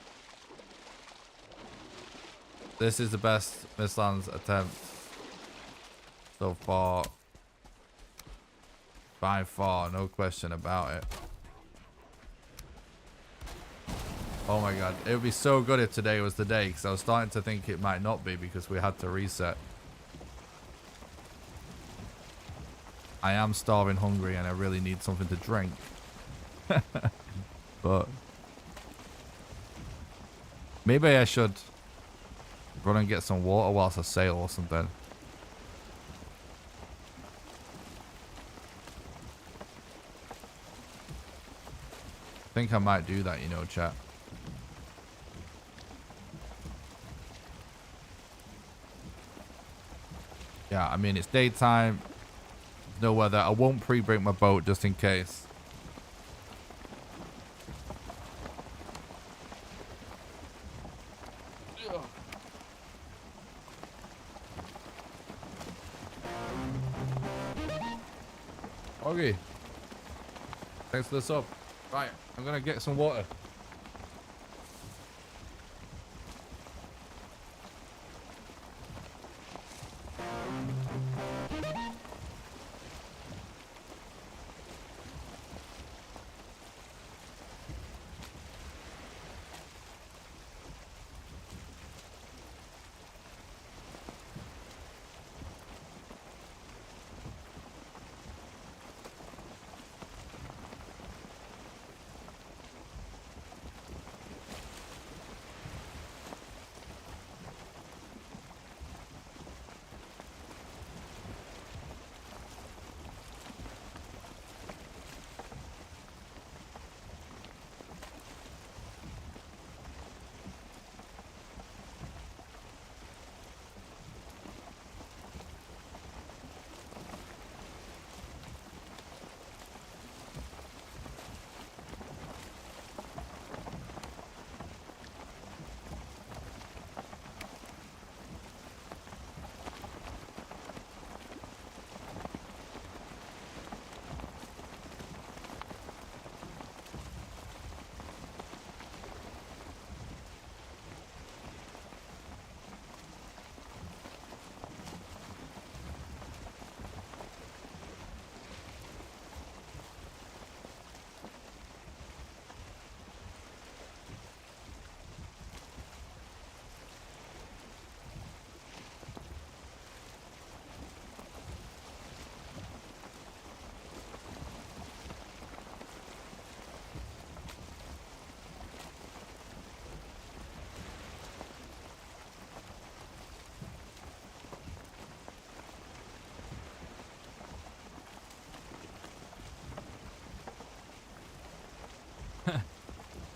This is the best Mistlands attempt so far. By far, no question about it. Oh my god, it would be so good if today was the day, because I was starting to think it might not be because we had to reset. I am starving hungry and I really need something to drink. But maybe I should run and get some water whilst I sail or something. I think I might do that, you know, chat. Yeah, I mean, it's daytime. No weather. I won't pre-break my boat just in case. Okay. Thanks for the sub. Right, I'm gonna get some water.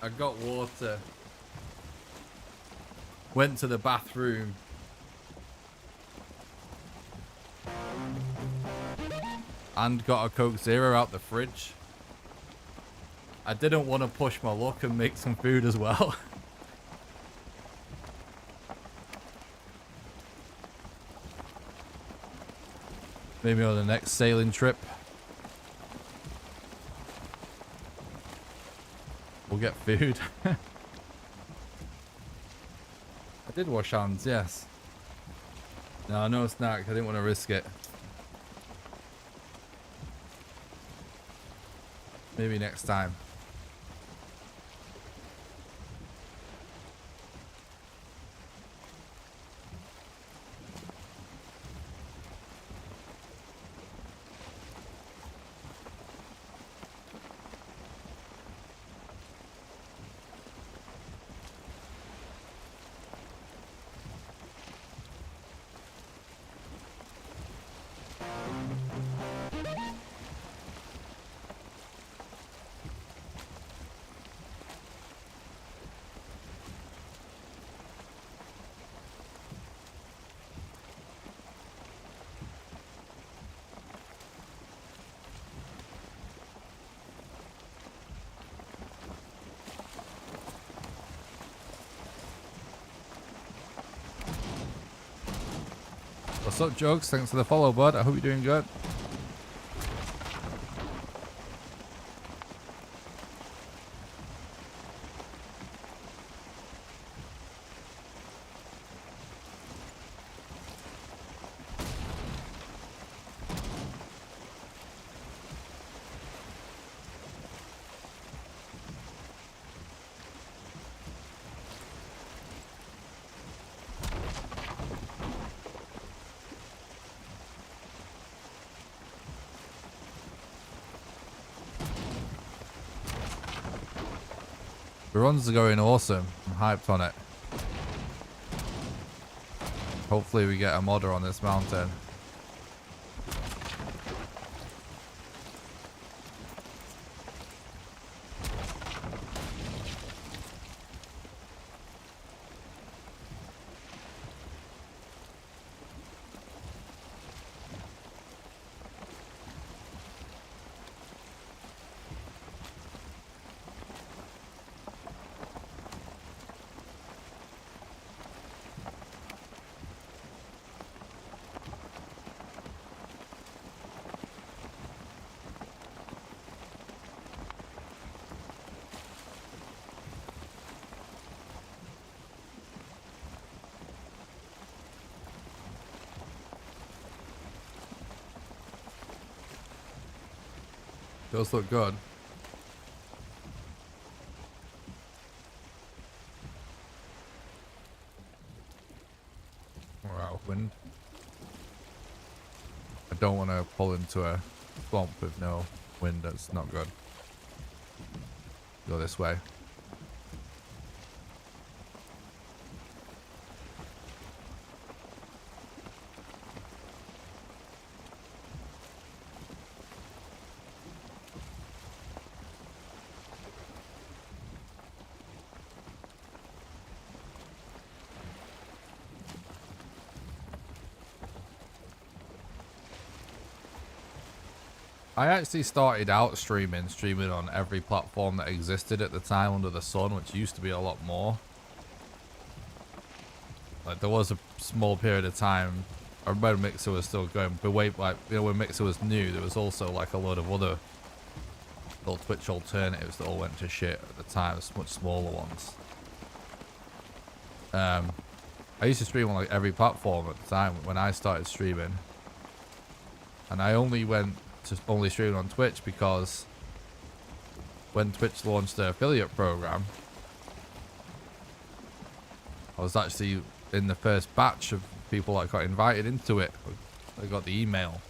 I got water. Went to the bathroom. And got a Coke Zero out the fridge. I didn't want to push my luck and make some food as well. Maybe on the next sailing trip. We'll get food. I did wash hands, yes. No, no snack. I didn't want to risk it. Maybe next time. What's up, Jokes? Thanks for the follow, bud. I hope you're doing good. The runs are going awesome. I'm hyped on it. Hopefully we get a modder on this mountain. Those look good. We're out of wind. I don't want to pull into a swamp with no wind. That's not good. Go this way. I actually started out streaming on every platform that existed at the time under the sun, which used to be a lot more. Like, there was a small period of time, I remember Mixer was still going, but wait, like, you know, when Mixer was new, there was also like a load of other little Twitch alternatives that all went to shit at the time, much smaller ones. I used to stream on like every platform at the time when I started streaming, and I only went to only streaming on Twitch because when Twitch launched their affiliate program, I was actually in the first batch of people that got invited into it. I got the email.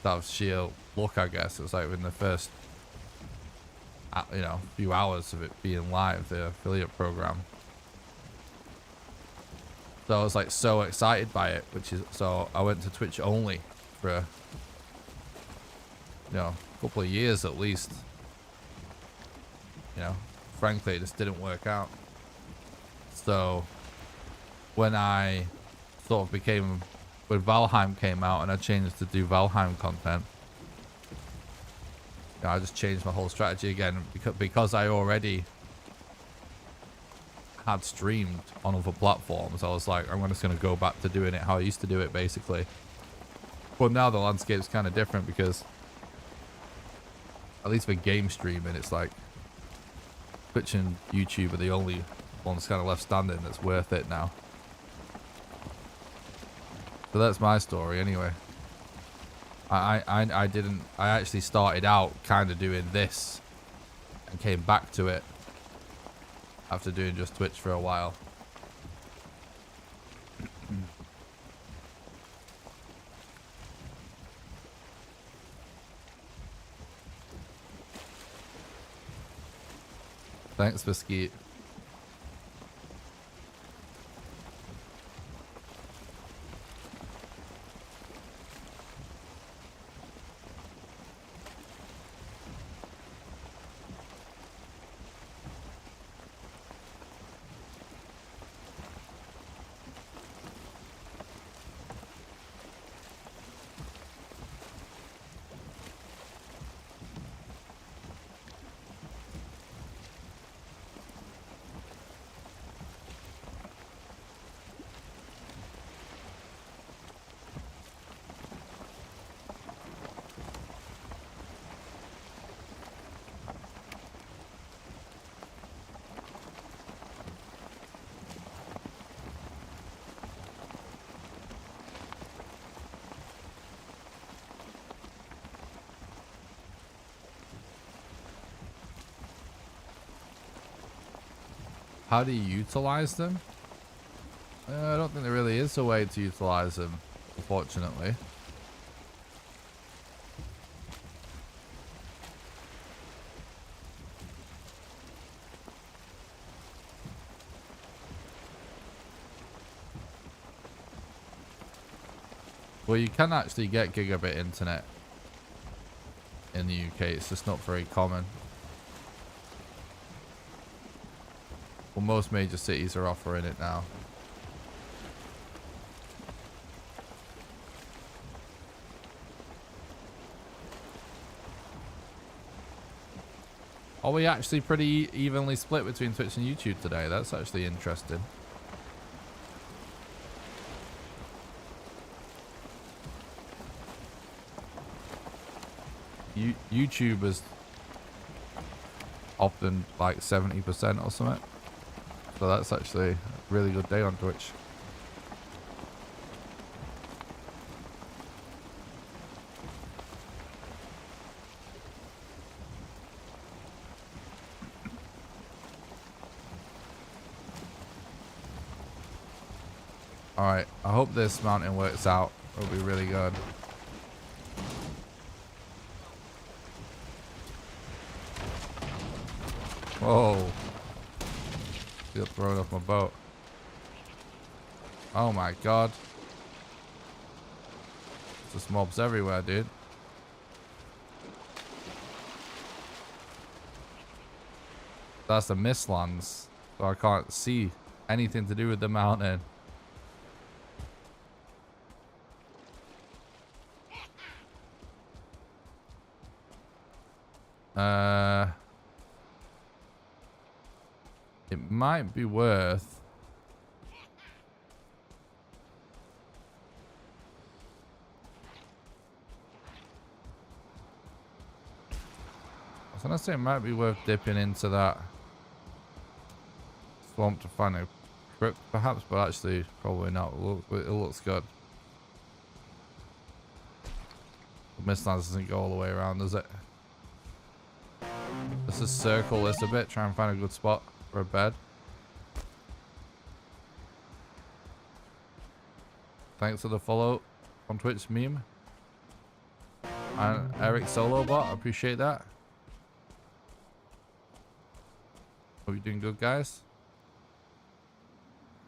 That was sheer luck, I guess. It was like in the first, you know, few hours of it being live, the affiliate program. So I was like so excited by it, so I went to Twitch only for you know, a couple of years at least. You know, frankly, it just didn't work out. So when I sort of became, when Valheim came out and I changed to do Valheim content, I just changed my whole strategy again because I already had streamed on other platforms. I was like, I'm just going to go back to doing it how I used to do it, basically. But now the landscape's kind of different because, at least for game streaming, it's like Twitch and YouTube are the only ones kind of left standing that's worth it now. So that's my story anyway. I actually started out kind of doing this and came back to it after doing just Twitch for a while. Thanks, Biscuit. How do you utilize them? I don't think there really is a way to utilize them, unfortunately. Well, you can actually get gigabit internet in the UK. It's just not very common. Well, most major cities are offering it now. Are we actually pretty evenly split between Twitch and YouTube today? That's actually interesting. YouTube is often like 70% or something. So that's actually a really good day on Twitch. Alright, I hope this mountain works out. It'll be really good. Whoa. Got thrown off my boat. Oh my god. There's just mobs everywhere, dude. That's the Mistlands. So I can't see anything to do with the mountain. It might be worth I was gonna say it might be worth dipping into that swamp to find a crypt perhaps, but actually probably not. It looks good. The Mistlands doesn't go all the way around, does it? Let's just circle this a bit, try and find a good spot for a bed. Thanks for the follow on Twitch, meme. And Eric Solobot, I appreciate that. Hope you're doing good, guys.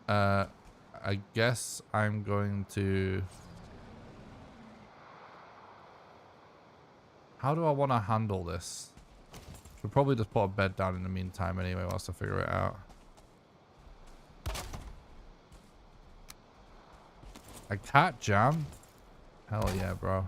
I guess I'm going to... How do I want to handle this? Should probably just put a bed down in the meantime anyway whilst I figure it out. A cat jam? Hell yeah, bro.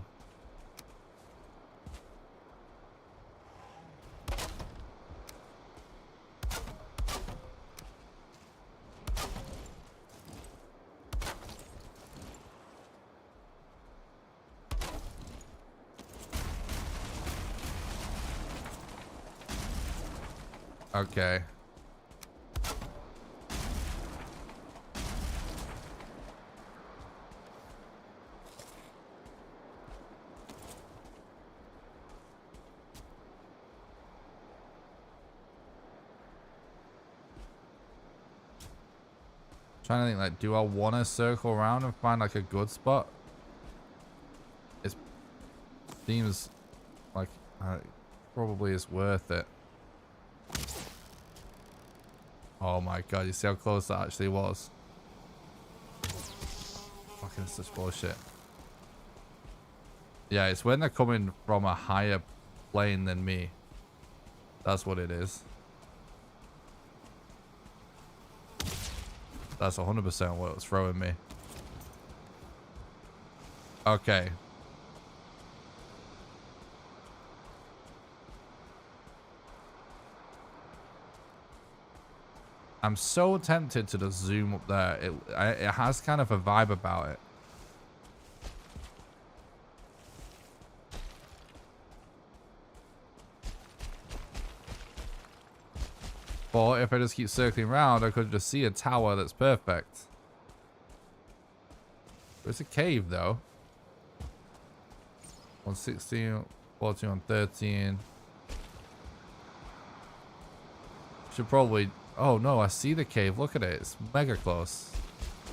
Okay. Trying to think, like, do I want to circle around and find like a good spot? It seems like probably is worth it. Oh my god, you see how close that actually was? Fucking such bullshit. Yeah, it's when they're coming from a higher plane than me. That's what it is. That's 100% what it's throwing me. Okay. I'm so tempted to just zoom up there. It has kind of a vibe about it. But if I just keep circling around, I could just see a tower that's perfect. There's a cave though. 116, 14, 113. Should probably... Oh no, I see the cave. Look at it. It's mega close.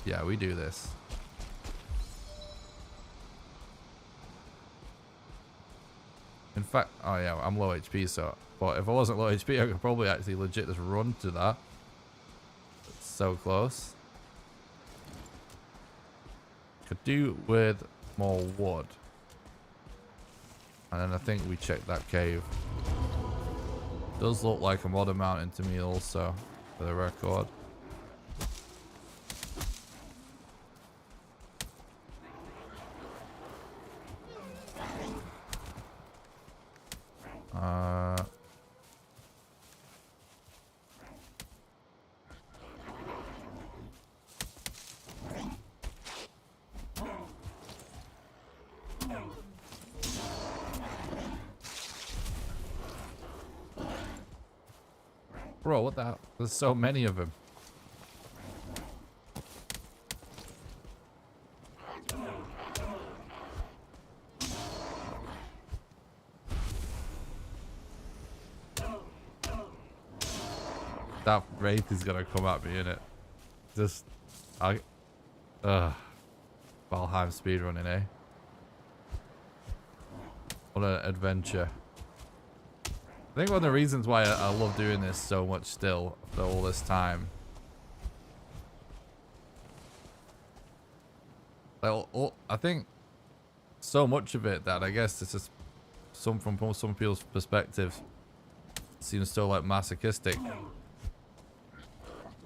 Yeah, we do this. In fact, oh yeah, I'm low HP, so... But if I wasn't low HP, I could probably actually legit just run to that. It's so close. Could do with more wood. And then I think we check that cave. Does look like a modern mountain to me also, for the record. Bro, what the hell? There's so many of them. That wraith is gonna come at me, innit? Just... Valheim speedrunning, eh? What an adventure. I think one of the reasons why I love doing this so much still after all this time. Like, I think so much of it that I guess it's just from some people's perspectives seems so like masochistic.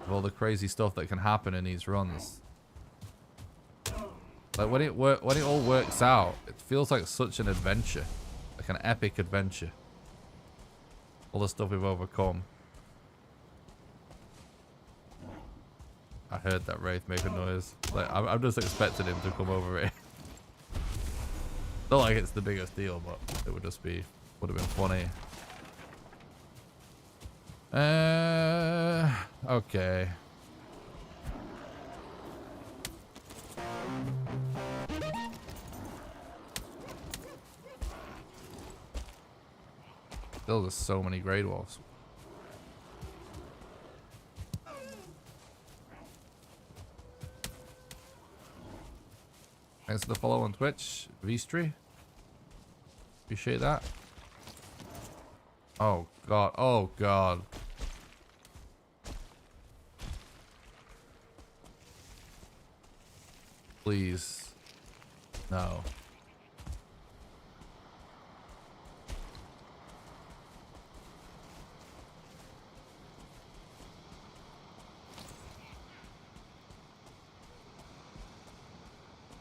Of all the crazy stuff that can happen in these runs. Like when it all works out, it feels like such an adventure, like an epic adventure. All the stuff we've overcome. I heard that wraith make a noise. Like I'm just expecting him to come over it. Not like it's the biggest deal, but it would have been funny. Okay. Still, there's so many Grey Dwarfs. Thanks for the follow on Twitch, Vistry. Appreciate that. Oh god, oh god. Please. No.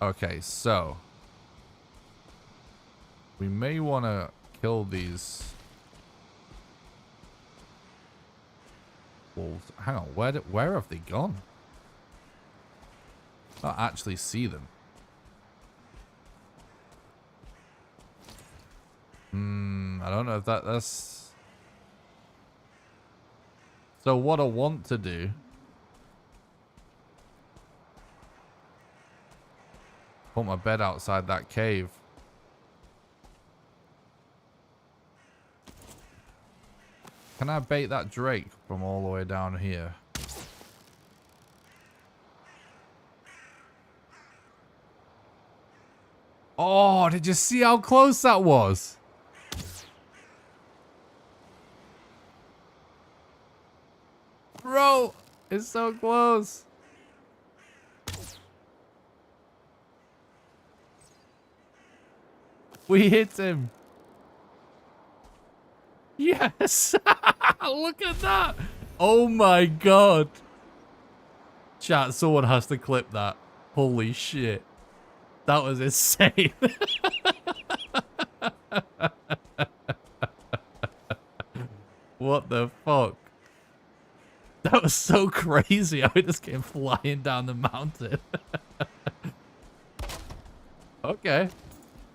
Okay, so we may want to kill these wolves. Hang on, where have they gone? I don't actually see them. I don't know if that's... So what I want to do... Put my bed outside that cave. Can I bait that drake from all the way down here? Oh, did you see how close that was? Bro, it's so close. We hit him. Yes. Look at that. Oh my god. Chat, someone has to clip that. Holy shit. That was insane. What the fuck? That was so crazy. I just came flying down the mountain. Okay.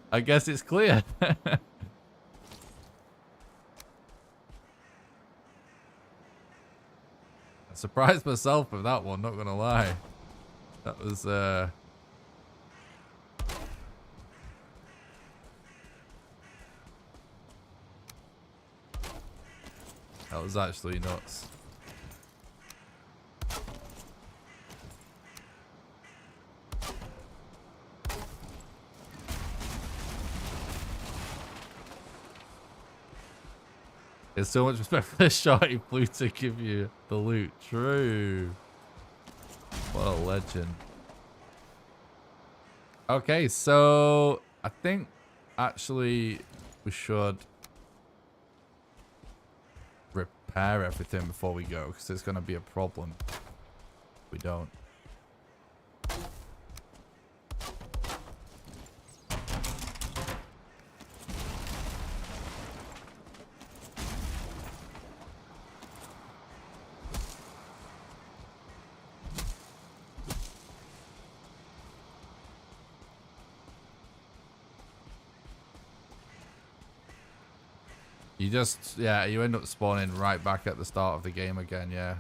I guess it's clear. I surprised myself with that one, not gonna lie. That was that was actually nuts. It's so much respect for the shot he flew to give you the loot. True. What a legend. Okay, so I think actually we should repair everything before we go, because it's going to be a problem if we don't. You just, yeah, you end up spawning right back at the start of the game again, yeah.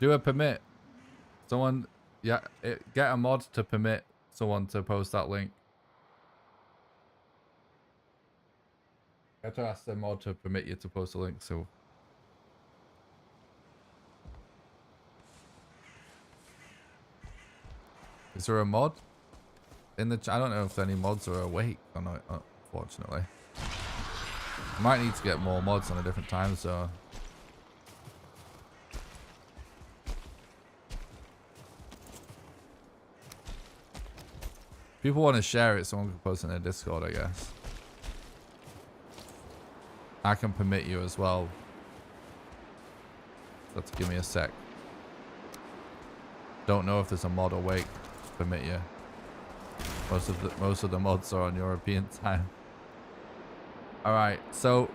Do a permit. Someone, yeah, get a mod to permit someone to post that link. I have to ask the mod to permit you to post a link, so. Is there a mod? In the I don't know if any mods are awake or not, unfortunately. Might need to get more mods on a different time zone. People want to share it, someone can post it in their Discord, I guess. I can permit you as well. So have to give me a sec. Don't know if there's a mod awake to permit you. Most of the mods are on European time. All right, so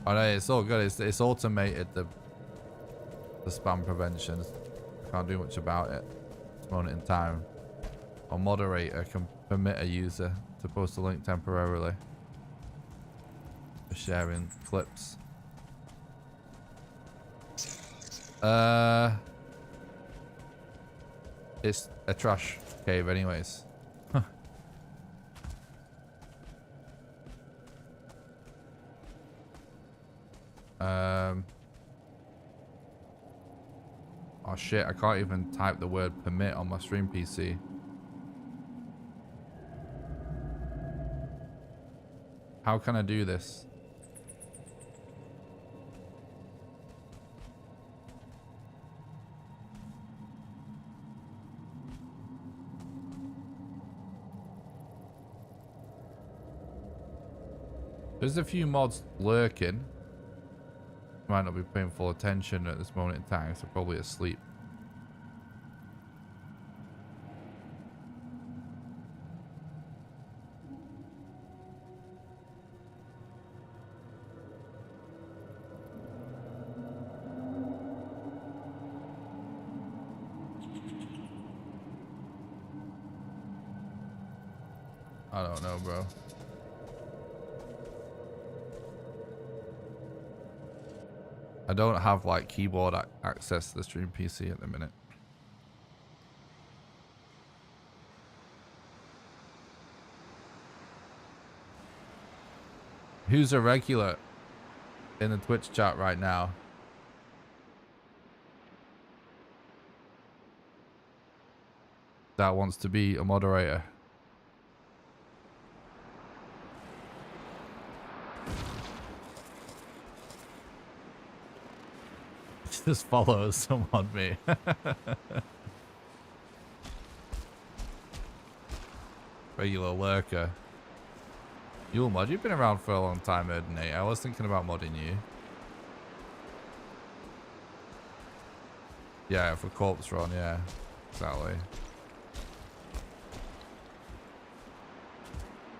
oh, no, it's all good. It's automated the spam prevention. Can't do much about it at this moment in time. Or moderator can permit a user to post a link temporarily for sharing clips. It's a trash cave anyways. Oh shit, I can't even type the word permit on my stream PC. How can I do this? There's a few mods lurking. Might not be paying full attention at this moment in time, so probably asleep. I don't know, bro. I don't have like keyboard access to the stream PC at the minute. Who's a regular in the Twitch chat right now? That wants to be a moderator. Just follows someone me. Regular lurker. You'll mod. You've been around for a long time, Nate. I was thinking about modding you. Yeah, for corpse run, yeah. Exactly.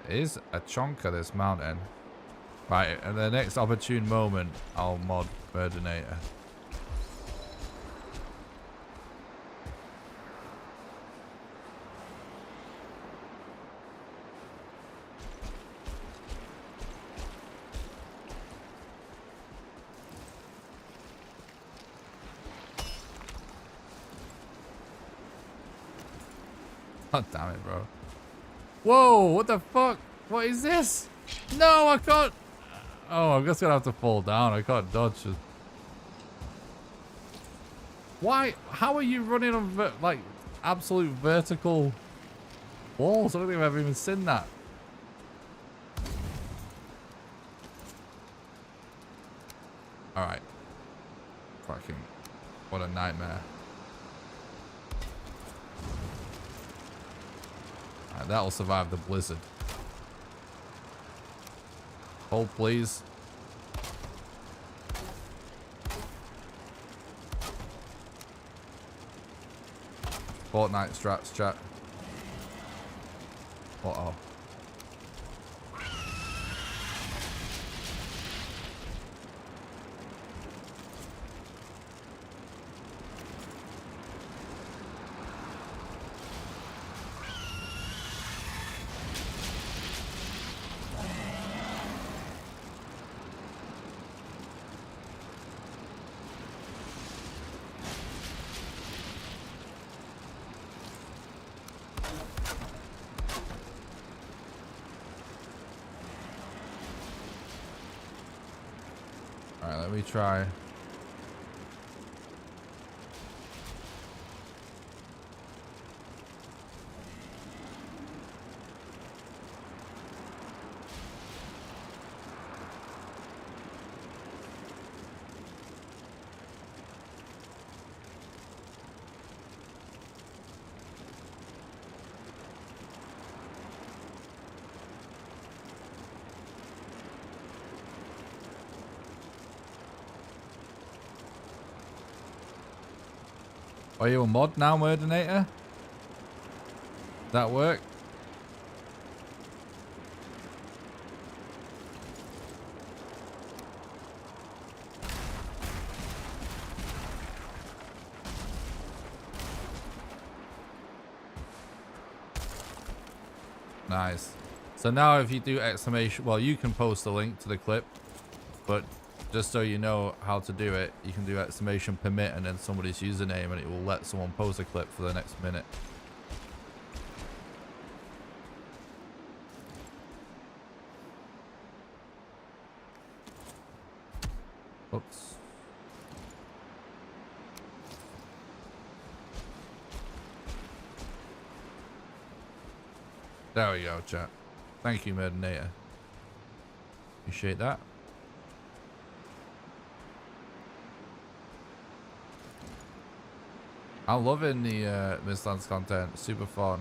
It is a chunk of this mountain. Right, at the next opportune moment, I'll mod Murdinator. God damn it, bro. Whoa, what the fuck? What is this? No, I can't. Oh, I'm just gonna have to fall down. I can't dodge. Why? How are you running on like absolute vertical walls? I don't think I've ever even seen that. Alright. Fucking. What a nightmare. Alright, that'll survive the blizzard. Hold, please. Fortnite strats, chat. Uh-oh. Let me try. Are you a mod now, Murdinator? That work? Nice. So now if you do exclamation, well, you can post a link to the clip, but just so you know how to do it, you can do exclamation permit and then somebody's username and it will let someone post a clip for the next minute. Oops. There we go, chat. Thank you, Murdinator. Appreciate that. I'm loving the Mistlands content. Super fun.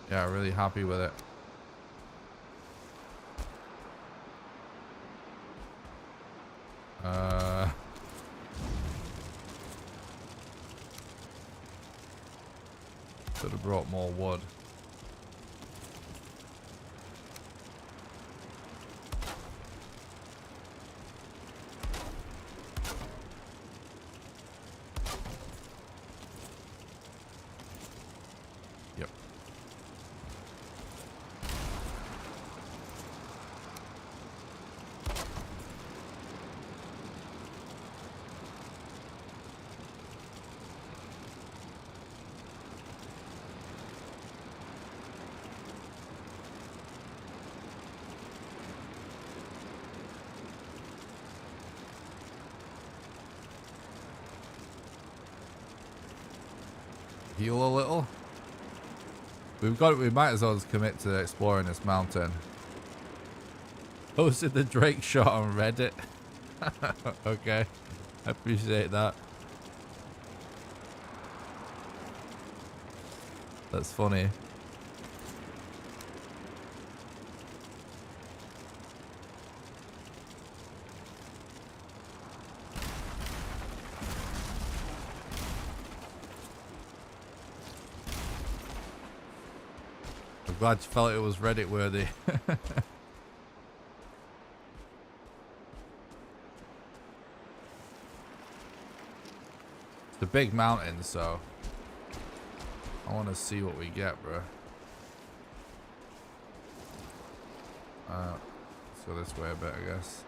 Yeah, really happy with it. Should have brought more wood. Yep. Heal a little. We might as well just commit to exploring this mountain. Posted the Drake shot on Reddit. Okay. I appreciate that. That's funny. I'm glad you felt it was Reddit worthy. It's a big mountain, so I want to see what we get, bro. Let's go this way a bit, I guess.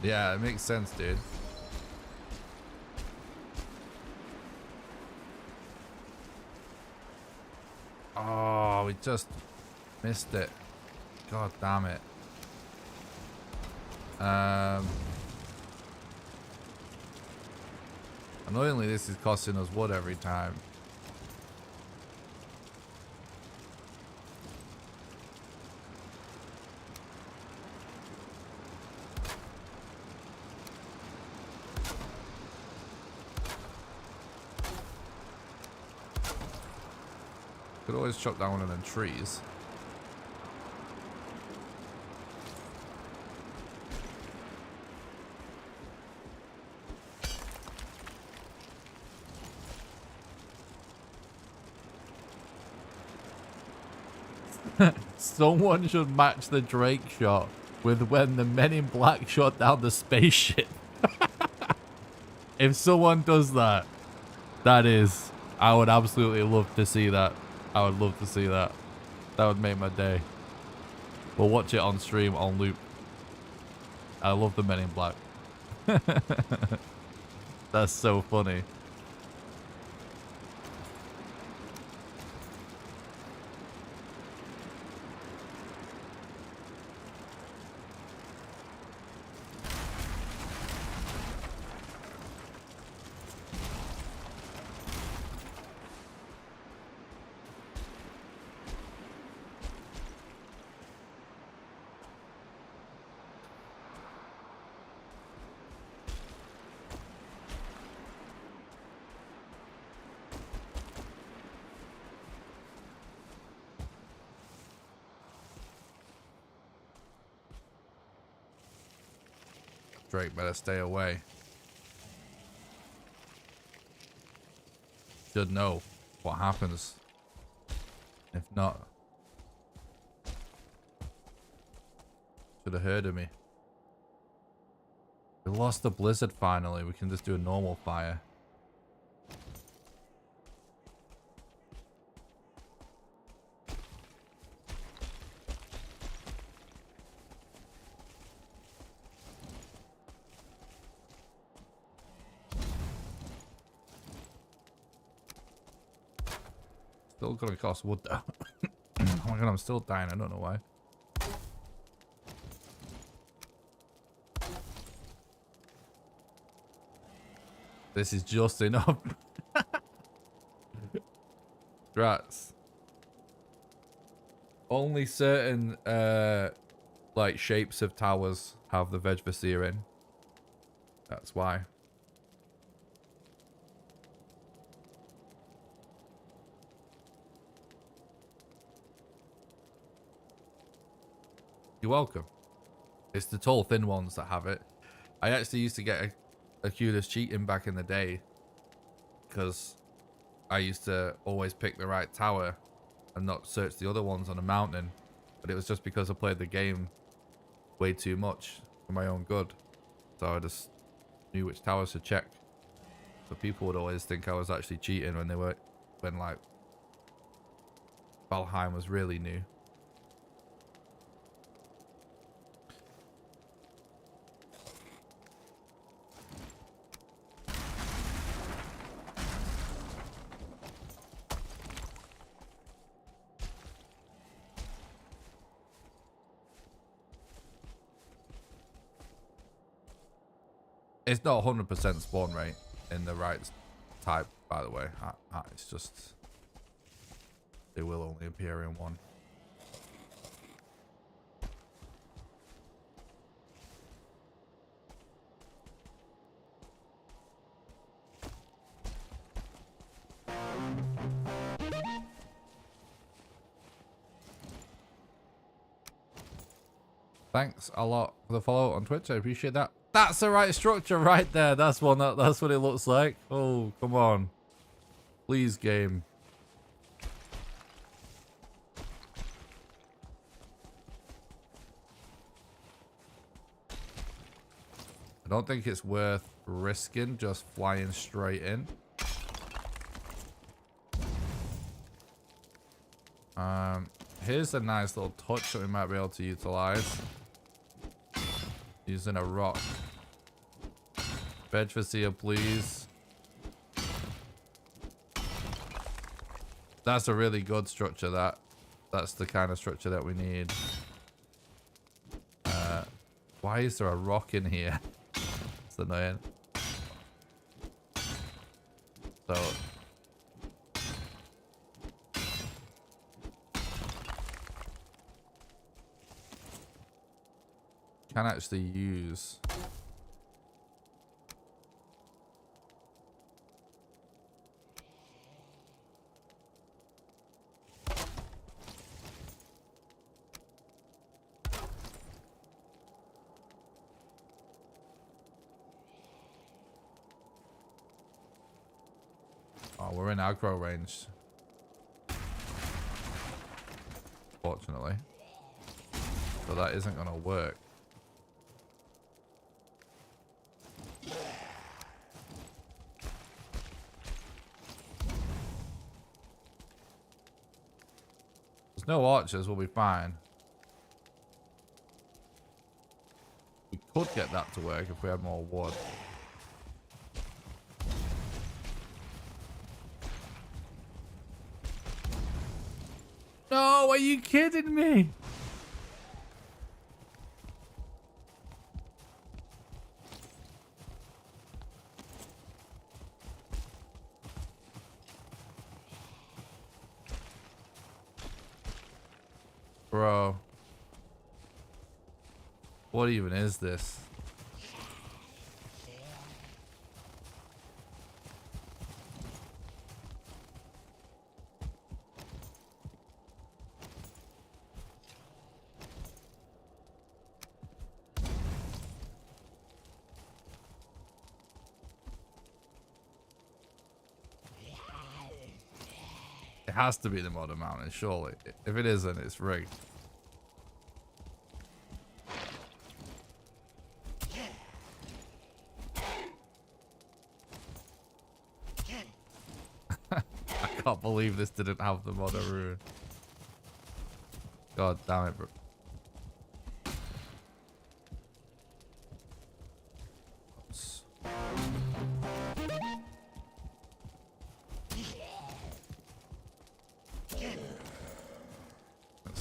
Yeah, it makes sense, dude. Oh, we just missed it. God damn it. Annoyingly, this is costing us wood every time. Could always chop down one of them trees. Someone should match the Drake shot with when the Men in Black shot down the spaceship. If someone does that, I would absolutely love to see that. I would love to see that. That would make my day. We'll watch it on stream on loop. I love the Men in Black. That's so funny. Drake better stay away. Should know what happens. If not, should have heard of me. We lost the blizzard finally. We can just do a normal fire. Still gonna cost wood though. I want to my god, I'm still dying. I don't know why. This is just enough. Rats. Only certain like shapes of towers have the Vegvasia in. That's why. You're welcome. It's the tall, thin ones that have it. I actually used to get a Acuda's cheating back in the day because I used to always pick the right tower and not search the other ones on a mountain. But it was just because I played the game way too much for my own good. So I just knew which towers to check. So people would always think I was actually cheating when like Valheim was really new. It's not 100% spawn rate in the right type, by the way. It's just they will only appear in one. Thanks a lot for the follow on Twitch. I appreciate that. That's the right structure right there. That's what it looks like. Oh, come on. Please, game. I don't think it's worth risking just flying straight in. Here's a nice little touch that we might be able to utilize. Using a rock. Vegvasia, please. That's a really good structure, that's the kind of structure that we need. Why is there a rock in here? It's annoying. So can actually use we're in aggro range, fortunately, so that isn't gonna work. There's no archers, we'll be fine. We could get that to work if we had more wood. No, are you kidding me? Bro. What even is this? It has to be the modern mountain, surely. If it isn't, it's rigged. I can't believe this didn't have the modern rune. God damn it, bro.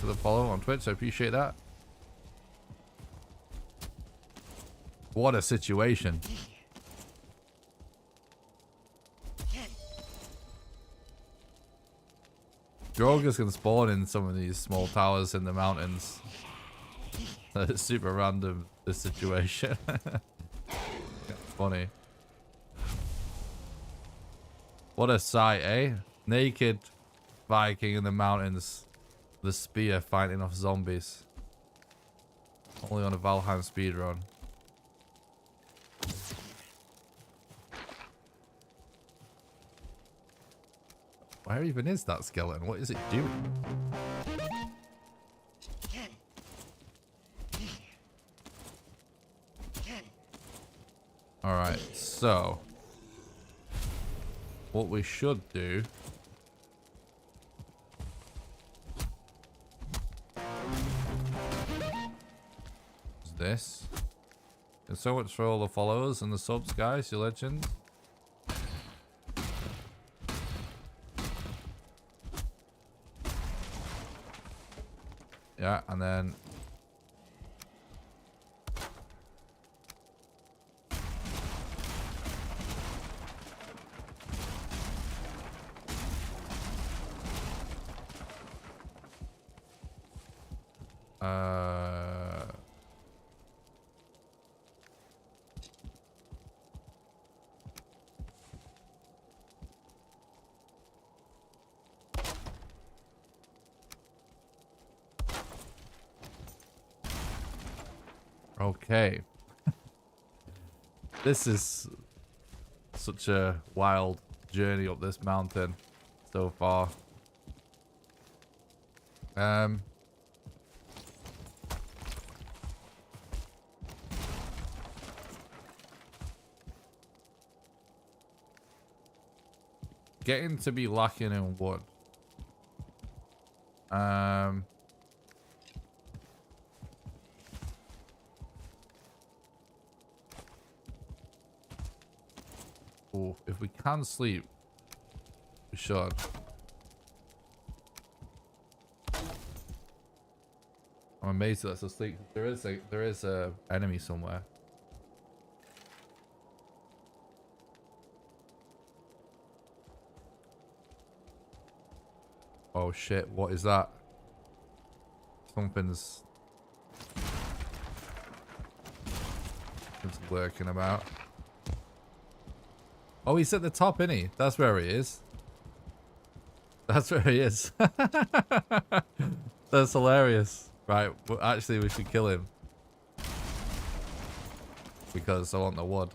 for the follow on Twitch. I appreciate that. What a situation. Drogas can spawn in some of these small towers in the mountains. It's super random, this situation. Funny. What a sight, eh? Naked Viking in the mountains. The spear fighting off zombies. Only on a Valheim speedrun. Where even is that skeleton? What is it doing? Alright, so what we should do is this. And so much for all the followers and the subs, guys, you legends. Yeah, and then okay. This is such a wild journey up this mountain so far. Getting to be lacking in wood. Ooh, if we can sleep, we should. I'm amazed that's asleep. There is a enemy somewhere. Oh shit, what is that? Something's lurking about. Oh, he's at the top, isn't he? That's where he is. That's where he is. That's hilarious. Right, well, actually we should kill him. Because I want the wood.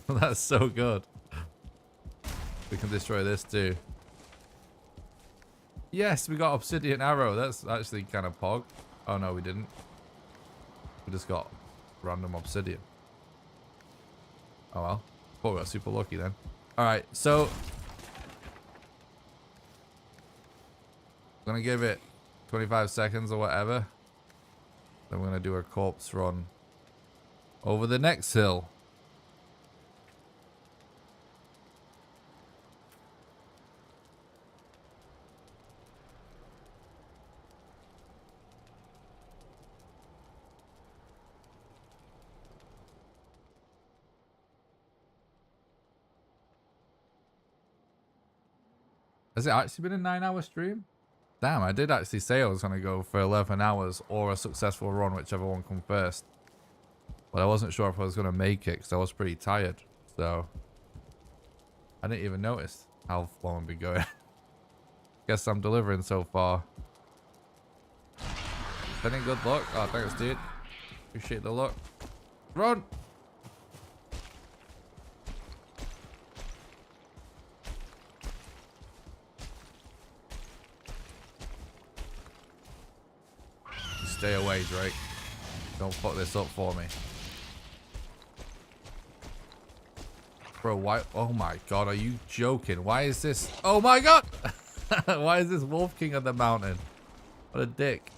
That's so good. We can destroy this too. Yes, we got obsidian arrow. That's actually kind of pog. Oh no, we didn't. We just got random obsidian. Oh well. Thought we got super lucky then. Alright, so I'm gonna give it 25 seconds or whatever. Then we're gonna do a corpse run over the next hill. Has it actually been a 9-hour stream? Damn, I did actually say I was going to go for 11 hours or a successful run, whichever one come first. But I wasn't sure if I was going to make it because I was pretty tired. So I didn't even notice how long I've been going. Guess I'm delivering so far. Sending good luck. Oh, thanks, dude. Appreciate the luck. Run! Stay away, Drake. Don't fuck this up for me. Bro, why? Oh my god, are you joking? Why is this? Oh my god! Why is this Wolf King of the mountain? What a dick.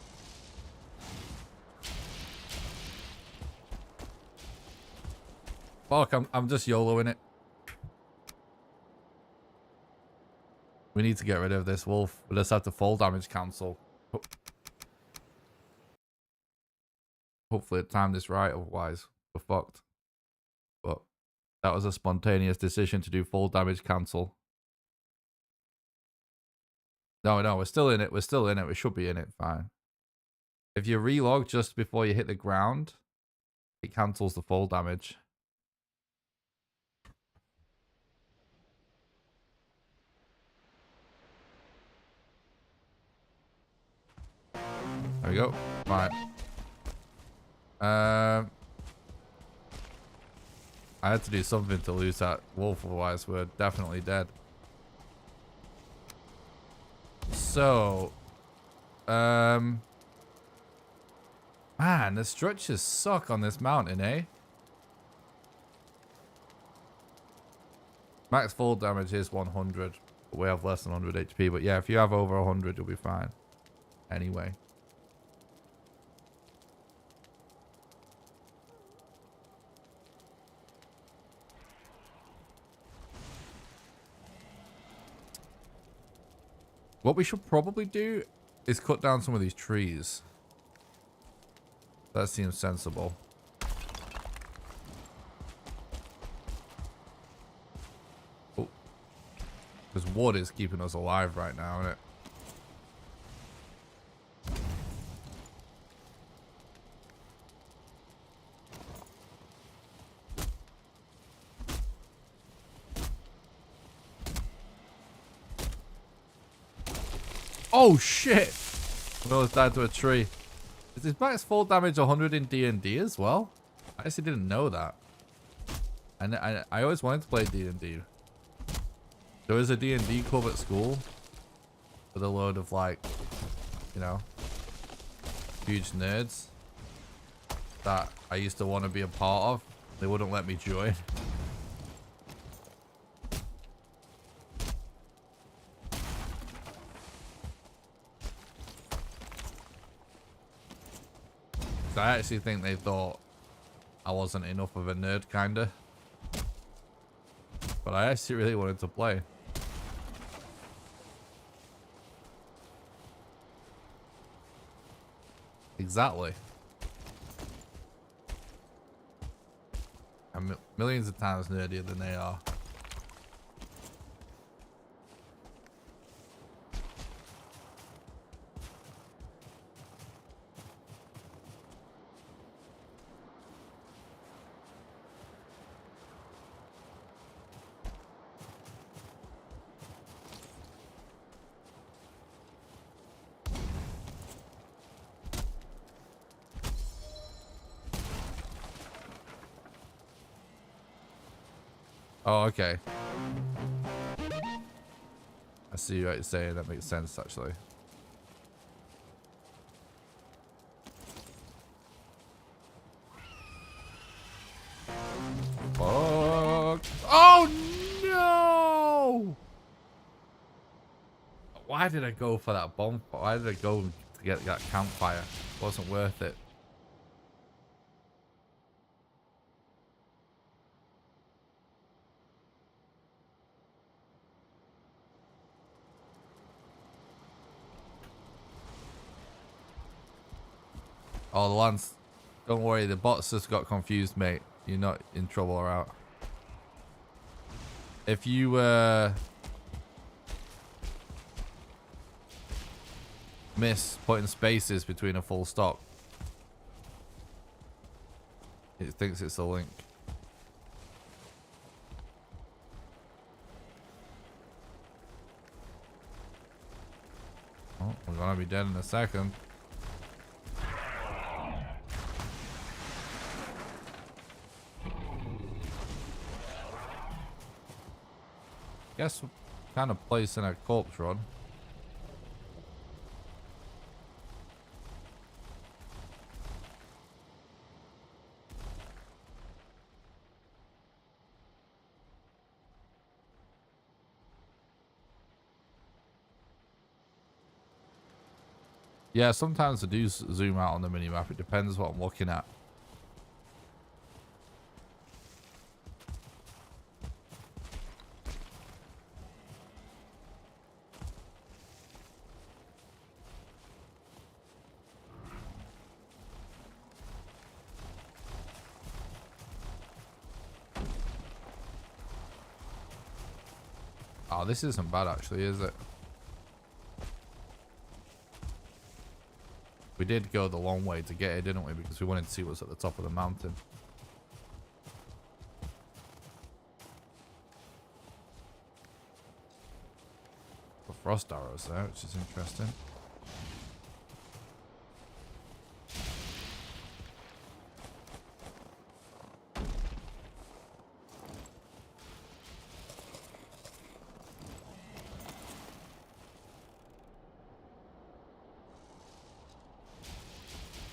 Fuck, I'm just YOLOing it. We need to get rid of this wolf. We'll just have to full damage cancel. Hopefully it timed this right, otherwise we're fucked. But that was a spontaneous decision to do full damage cancel. No, we're still in it. We're still in it. We should be in it. Fine. If you relog just before you hit the ground, it cancels the full damage. There we go. Right. I had to do something to lose that wolf, otherwise we're definitely dead. So, man, the structures suck on this mountain, eh? Max full damage is 100, but we have less than 100 HP. But yeah, if you have over 100, you'll be fine. Anyway. What we should probably do is cut down some of these trees. That seems sensible. Oh. Because wood is keeping us alive right now, isn't it? Oh shit! We almost died to a tree. Is this max full damage 100 in D&D as well? I actually didn't know that. And I always wanted to play D&D. There was a D&D club at school with a load of, like, you know, huge nerds that I used to want to be a part of. They wouldn't let me join. I actually think they thought I wasn't enough of a nerd, kinda. But I actually really wanted to play. Exactly. I'm millions of times nerdier than they are. Oh, okay. I see what you're saying. That makes sense, actually. Fuck. Oh, no! Why did I go for that bomb? Why did I go to get that campfire? It wasn't worth it. Oh, the Lance. Don't worry, the bots just got confused, mate. You're not in trouble or out. If you miss putting spaces between a full stop, it thinks it's a link. Oh, we're gonna be dead in a second. Guess we're kind of placing a corpse run. Yeah, sometimes I do zoom out on the minimap. It depends what I'm looking at. Oh, this isn't bad actually, is it? We did go the long way to get it, didn't we? Because we wanted to see what's at the top of the mountain. The frost arrows there, which is interesting.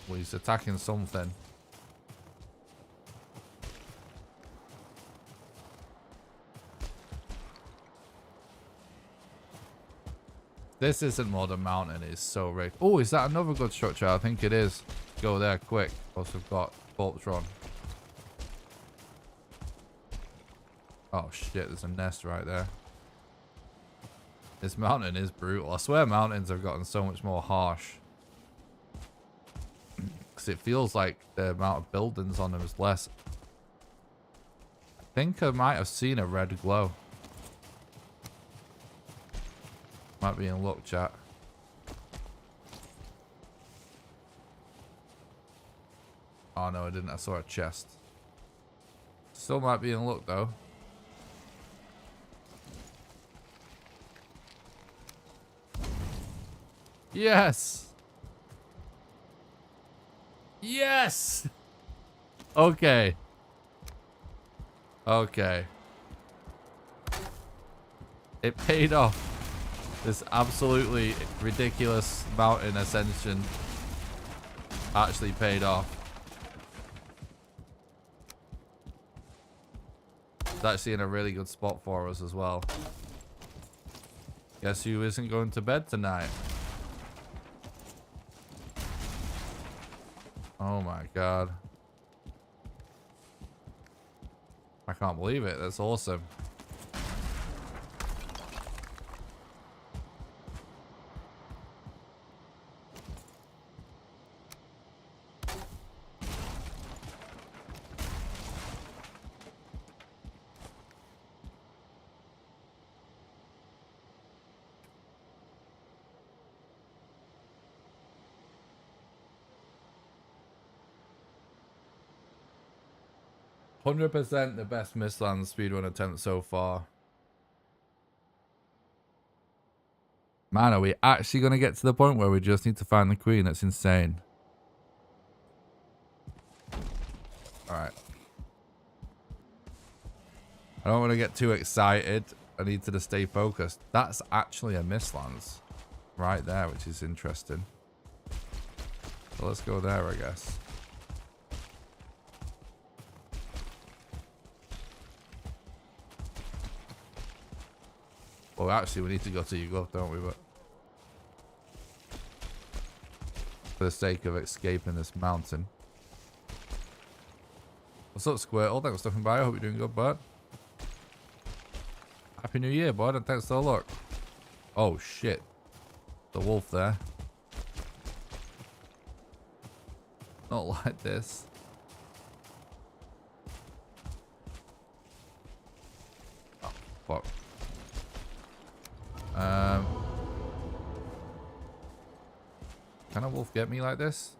Well, he's attacking something. This isn't Modern Mountain, it's so rigged. Oh, is that another good structure? I think it is. Go there quick. Plus we've got Voltron. Oh shit, there's a nest right there. This mountain is brutal. I swear mountains have gotten so much more harsh. Because it feels like the amount of buildings on them is less. I think I might have seen a red glow. Might be in luck, chat. Oh no, I didn't. I saw a chest. Still might be in luck though. Yes! Yes! Okay. Okay. It paid off. This absolutely ridiculous mountain ascension actually paid off. It's actually in a really good spot for us as well. Guess who isn't going to bed tonight? Oh my god. I can't believe it. That's awesome. %, the best Mistlands speedrun attempt so far. Man, are we actually going to get to the point where we just need to find the queen? That's insane. Alright. I don't want to get too excited. I need to just stay focused. That's actually a Mistlands right there, which is interesting. So let's go there, I guess. Well, actually, we need to go to Yagluth, don't we? But for the sake of escaping this mountain. What's up, Squirtle? Thanks for stopping by. I hope you're doing good, bud. Happy New Year, bud, and thanks for the luck. Oh, shit. The wolf there. Not like this. Oh, fuck. Can a wolf get me like this?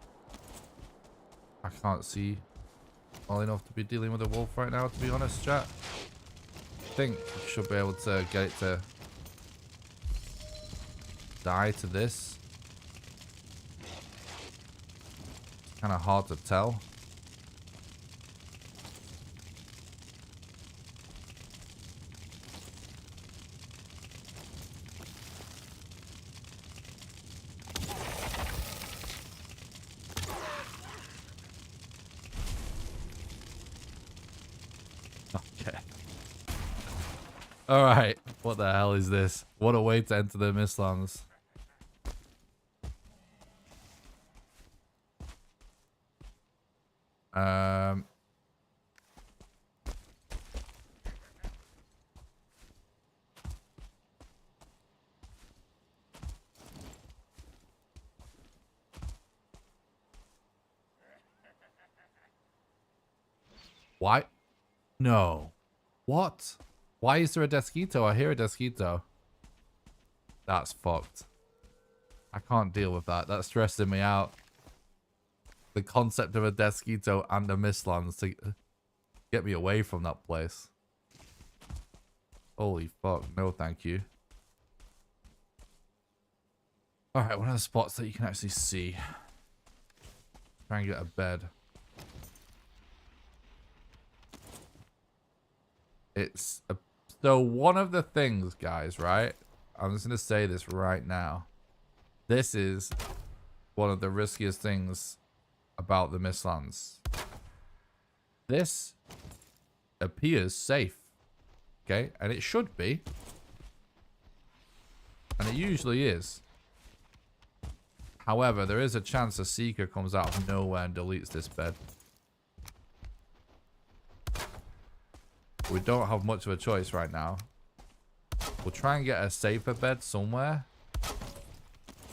I can't see well enough to be dealing with a wolf right now, to be honest, chat. I think we should be able to get it to die to this. It's kind of hard to tell. Alright, what the hell is this? What a way to enter the Mistlands. Why? No. What? Why is there a Desquito? I hear a Desquito. That's fucked. I can't deal with that. That's stressing me out. The concept of a Desquito and a Mistlands to get me away from that place. Holy fuck. No, thank you. Alright, one of the spots that you can actually see. Try and get a bed. It's a... So one of the things, guys, right? I'm just going to say this right now. This is one of the riskiest things about the Mistlands. This appears safe. Okay? And it should be. And it usually is. However, there is a chance a Seeker comes out of nowhere and deletes this bed. We don't have much of a choice right now. We'll try and get a safer bed somewhere.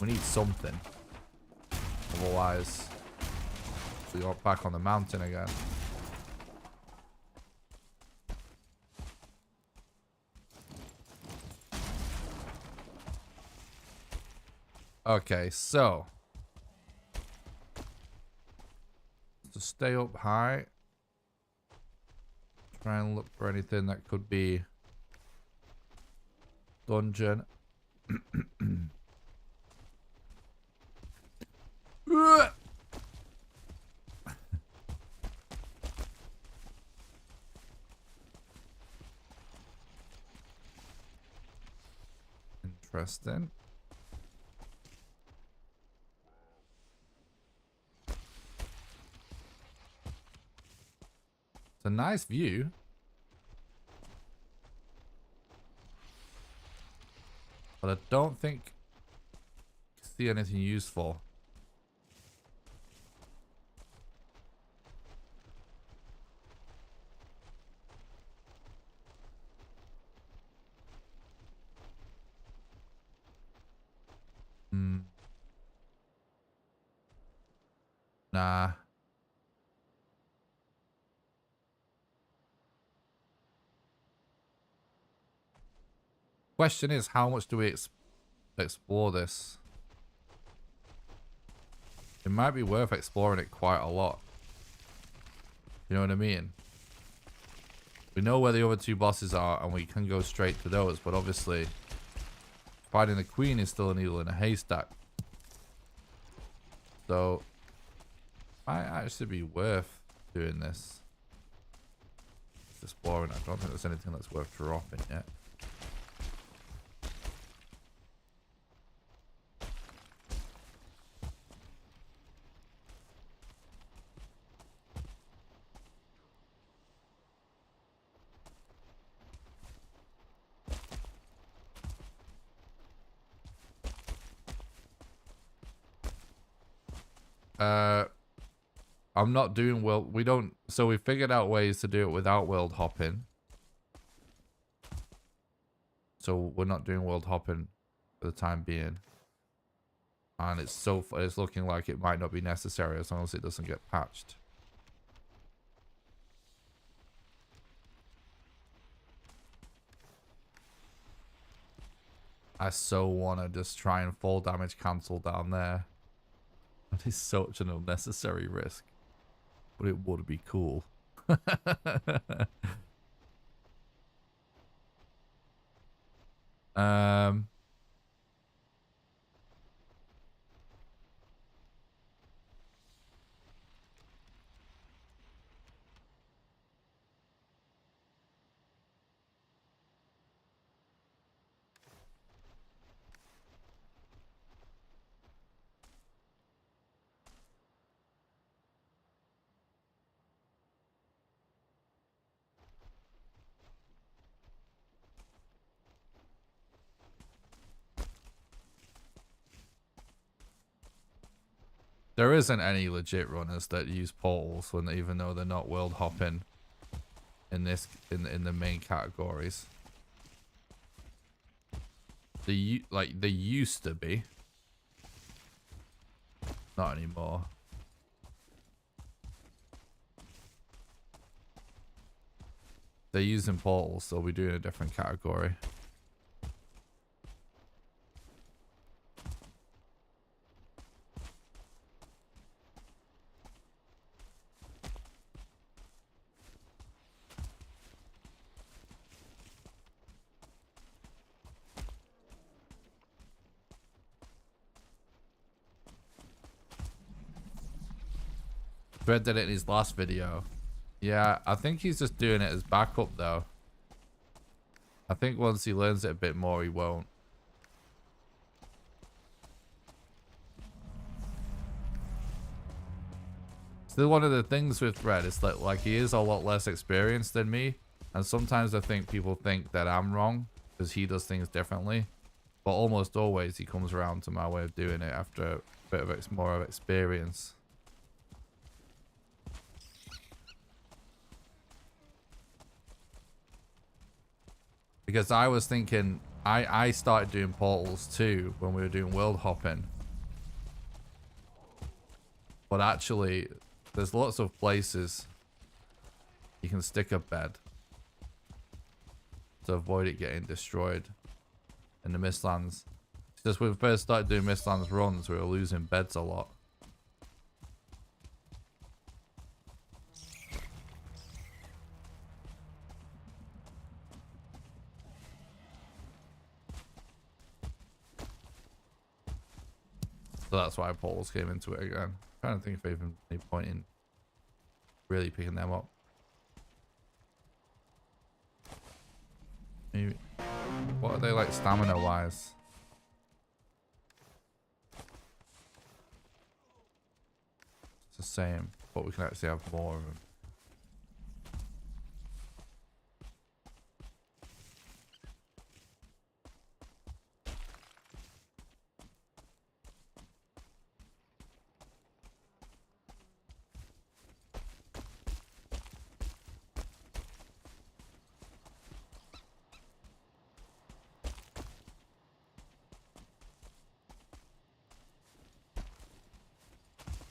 We need something. Otherwise, we got back on the mountain again. Okay, so to stay up high, try and look for anything that could be dungeon. Interesting. It's a nice view. But I don't think I see anything useful. Nah. Question is, how much do we explore this? It might be worth exploring it quite a lot. You know what I mean? We know where the other two bosses are and we can go straight to those, but obviously finding the queen is still a needle in a haystack. So might actually be worth doing this. Just exploring. I don't think there's anything that's worth dropping yet. I'm not doing world. We don't. So we figured out ways to do it without world hopping. So we're not doing world hopping for the time being. And it's looking like it might not be necessary as long as it doesn't get patched. I so want to just try and full damage cancel down there. That is such an unnecessary risk. But it would be cool. There isn't any legit runners that use portals when even though they're not world hopping in this in the main categories. They used to be. Not anymore. they're using portals, they'll be doing a different category. Fred did it in his last video. Yeah, I think he's just doing it as backup though. I think once he learns it a bit more, he won't. Still, one of the things with Fred is that like he is a lot less experienced than me, and sometimes I think people think that I'm wrong because he does things differently, but almost always he comes around to my way of doing it after a bit of more of experience. Because I was thinking, I started doing portals too when we were doing world hopping. But actually, there's lots of places you can stick a bed to avoid it getting destroyed in the Mistlands. Just when we first started doing Mistlands runs, we were losing beds a lot. So that's why portals came into it again. I'm trying to think if there's even any point in really picking them up. Maybe. What are they like stamina wise? It's the same, but we can actually have more of them.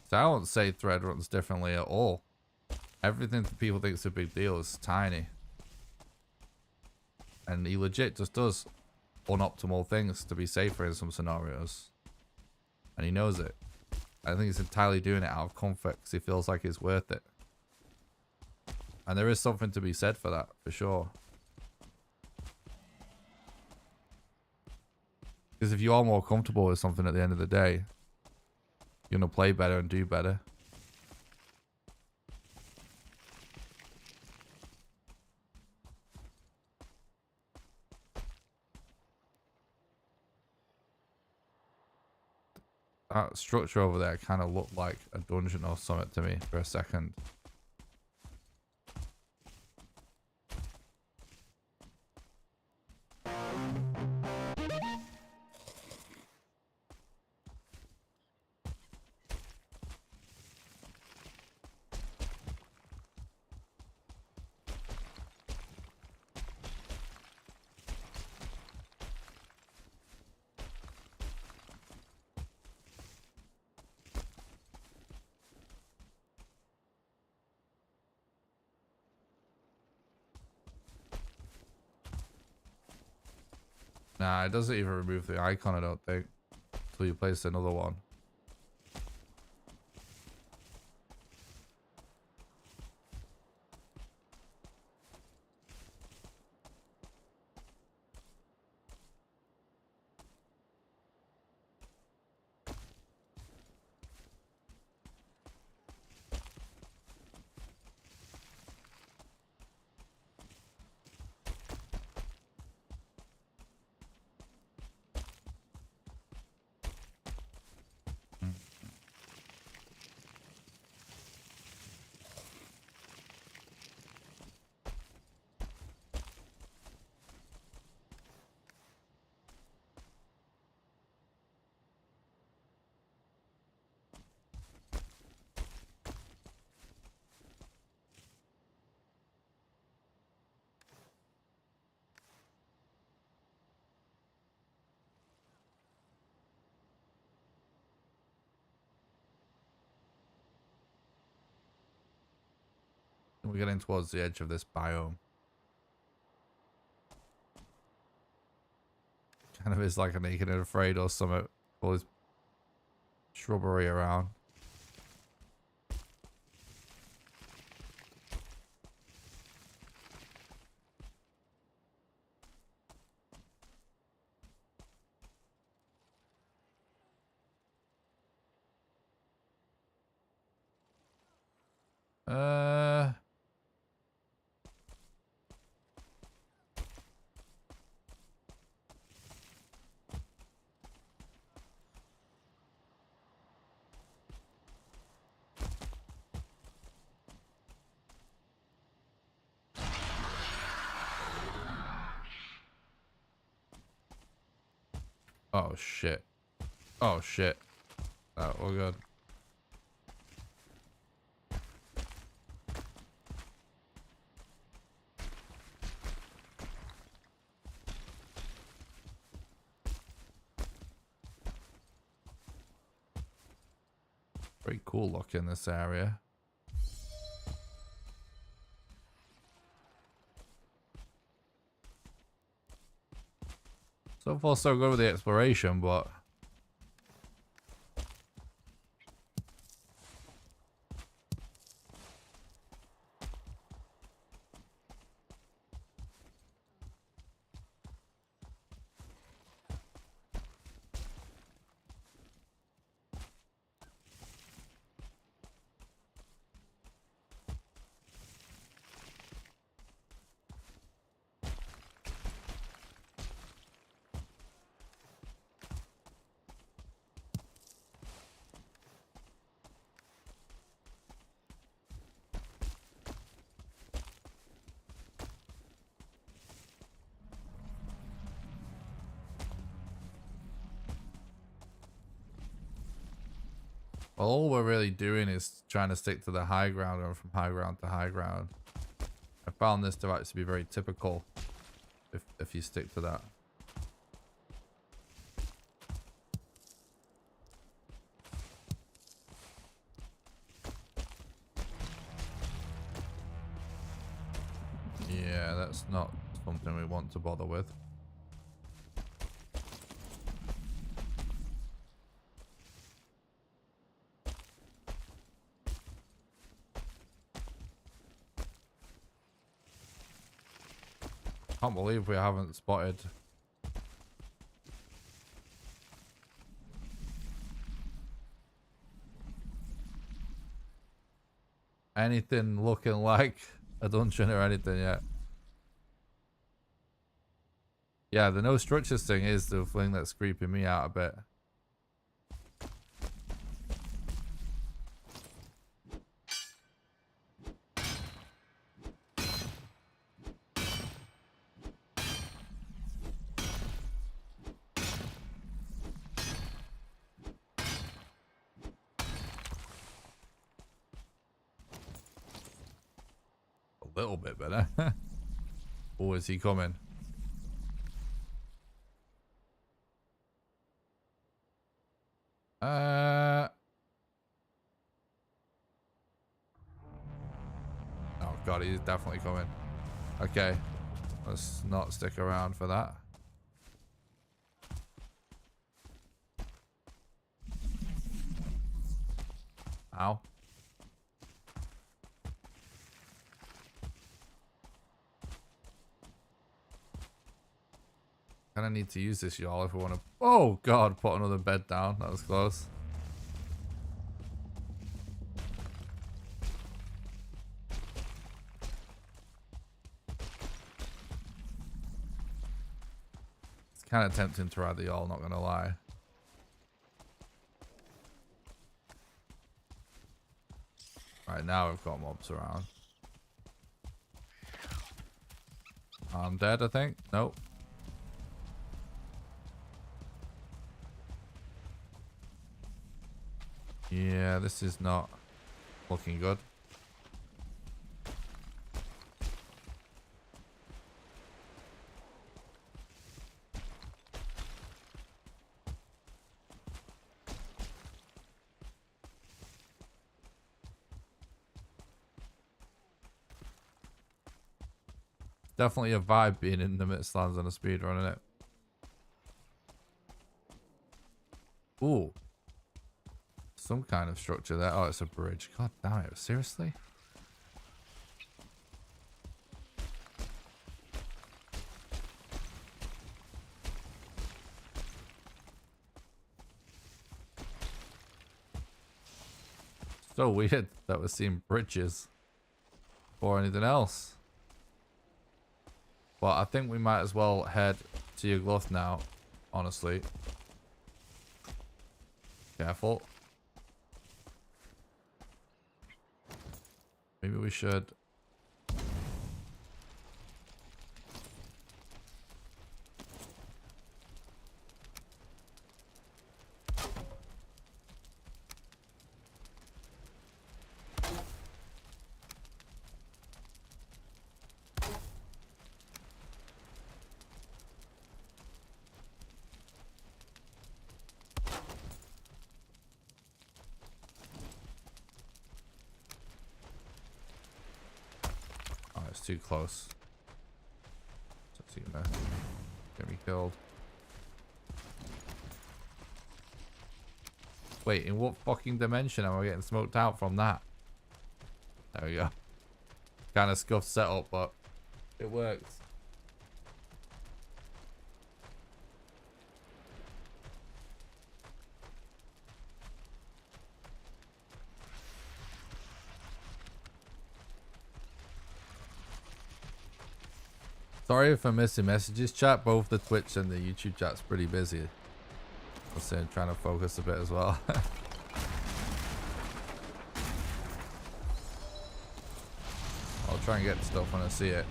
So I won't say thread runs differently at all. Everything that people think is a big deal is tiny. And he legit just does unoptimal things to be safer in some scenarios. And he knows it. I think he's entirely doing it out of comfort because he feels like it's worth it. And there is something to be said for that, for sure. Because if you are more comfortable with something at the end of the day, you're going to play better and do better. That structure over there kind of looked like a dungeon or something to me for a second. Nah, it doesn't even remove the icon, I don't think, until you place another one. We're getting towards the edge of this biome. Kind of is like a naked and afraid or something. All this shrubbery around. Oh shit. Oh shit. Oh, we're good. Very cool look in this area. So far so good with the exploration, but all we're really doing is trying to stick to the high ground and from high ground to high ground. I found this to actually be very typical if you stick to that. Yeah, that's not something we want to bother with. Can't believe we haven't spotted anything looking like a dungeon or anything yet. Yeah, the no structures thing is the thing that's creeping me out a bit. A little bit better. Oh, is he coming? Oh god, he's definitely coming. Okay, let's not stick around for that. Ow. Kinda need to use this, y'all, if we want to. Oh god, put another bed down. That was close. It's kind of tempting to ride the y'all, not gonna lie. Right now we've got mobs around. I'm dead, I think. Nope. Yeah, this is not looking good. Definitely a vibe being in the Mistlands on a speedrun, isn't it? Ooh. Some kind of structure there. Oh, it's a bridge. God damn it. Seriously? So weird that we're seeing bridges or anything else. But I think we might as well head to Yagluth now, honestly. Careful. Maybe we should. Too close. So it's gonna get me killed. Wait, in what fucking dimension am I getting smoked out from that? There we go. Kind of scuffed setup, but it works. Sorry if I'm missing messages, chat. Both the Twitch and the YouTube chat's pretty busy. I'm saying, trying to focus a bit as well. I'll try and get stuff when I see it.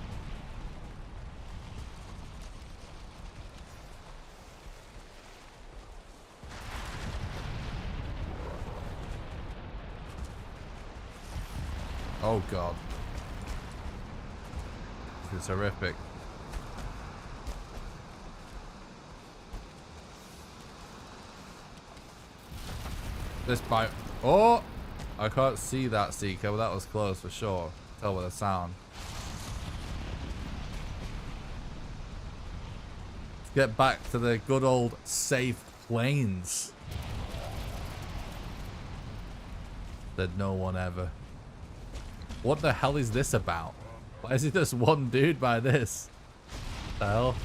Oh god. This is horrific. This bite. Oh! I can't see that, Seeker, but that was close for sure. Tell by the sound. Let's get back to the good old safe plains. Said no one ever. What the hell is this about? Why is it just one dude by this? What the hell?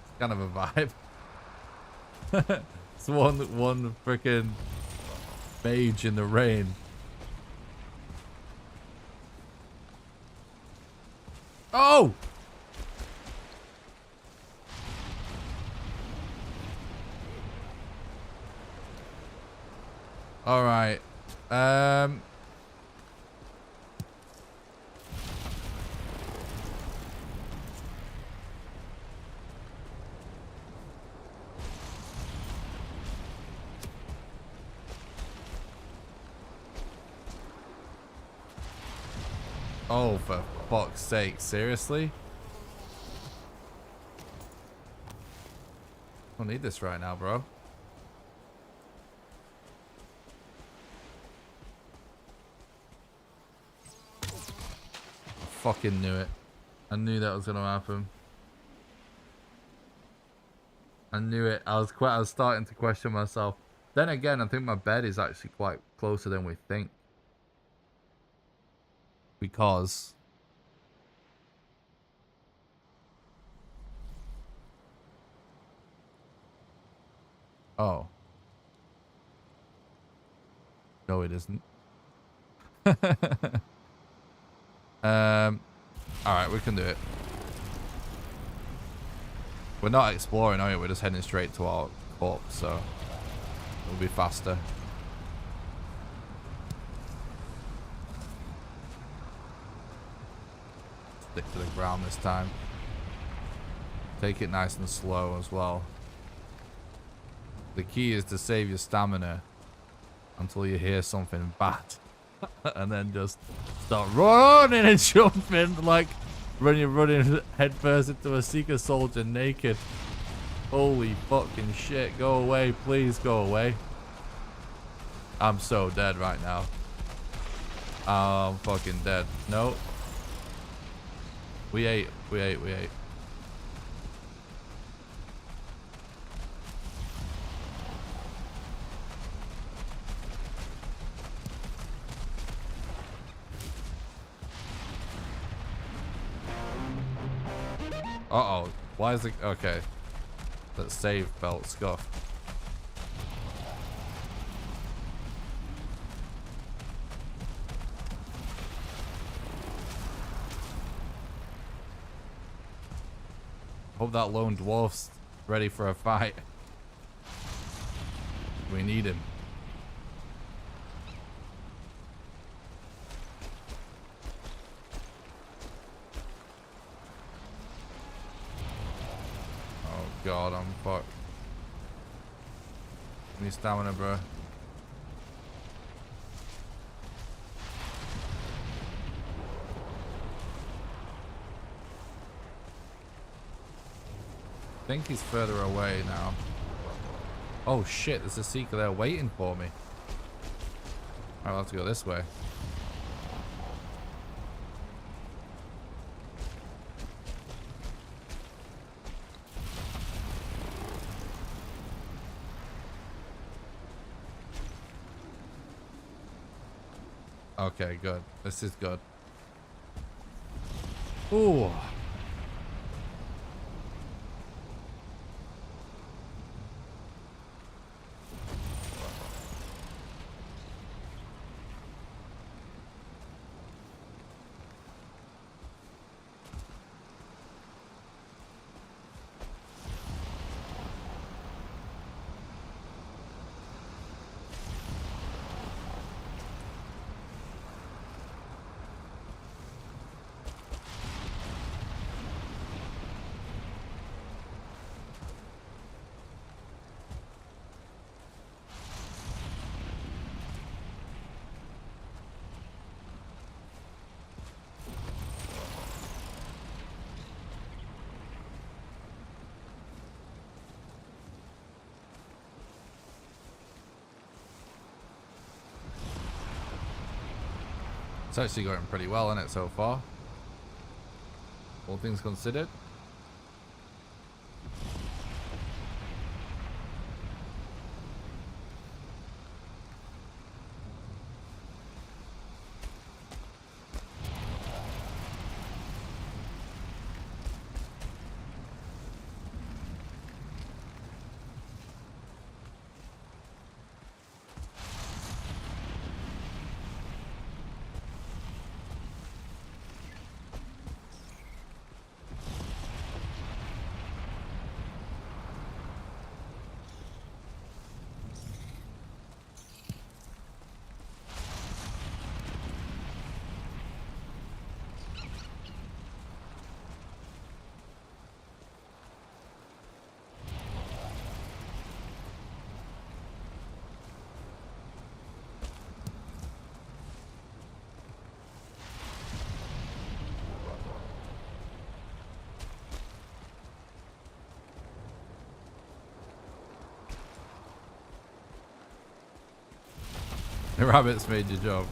It's kind of a vibe. It's one freaking mage in the rain. Oh! All right. Oh, for fuck's sake, seriously? I don't need this right now, bro. I fucking knew it. I knew that was gonna happen. I knew it. I was starting to question myself. Then again, I think my bed is actually quite closer than we think. Because oh no, it isn't. All right, we can do it. We're not exploring, are we? We're just heading straight to our corpse, so it'll be faster. Stick to the ground this time. Take it nice and slow as well. The key is to save your stamina until you hear something bad. And then just start running and jumping like when you're running headfirst into a Seeker soldier naked. Holy fucking shit. Go away. Please go away. I'm so dead right now. I'm fucking dead. No. We ate. Uh-oh. Why is it... Okay. That save belt scuffed. Hope that lone dwarf's ready for a fight. We need him. Oh god, I'm fucked. Give me stamina, bro. I think he's further away now. Oh shit, there's a seeker there waiting for me. I'll have to go this way. Okay, good. This is good. Ooh. It's actually going pretty well, isn't it, so far? All things considered. The rabbits made your job.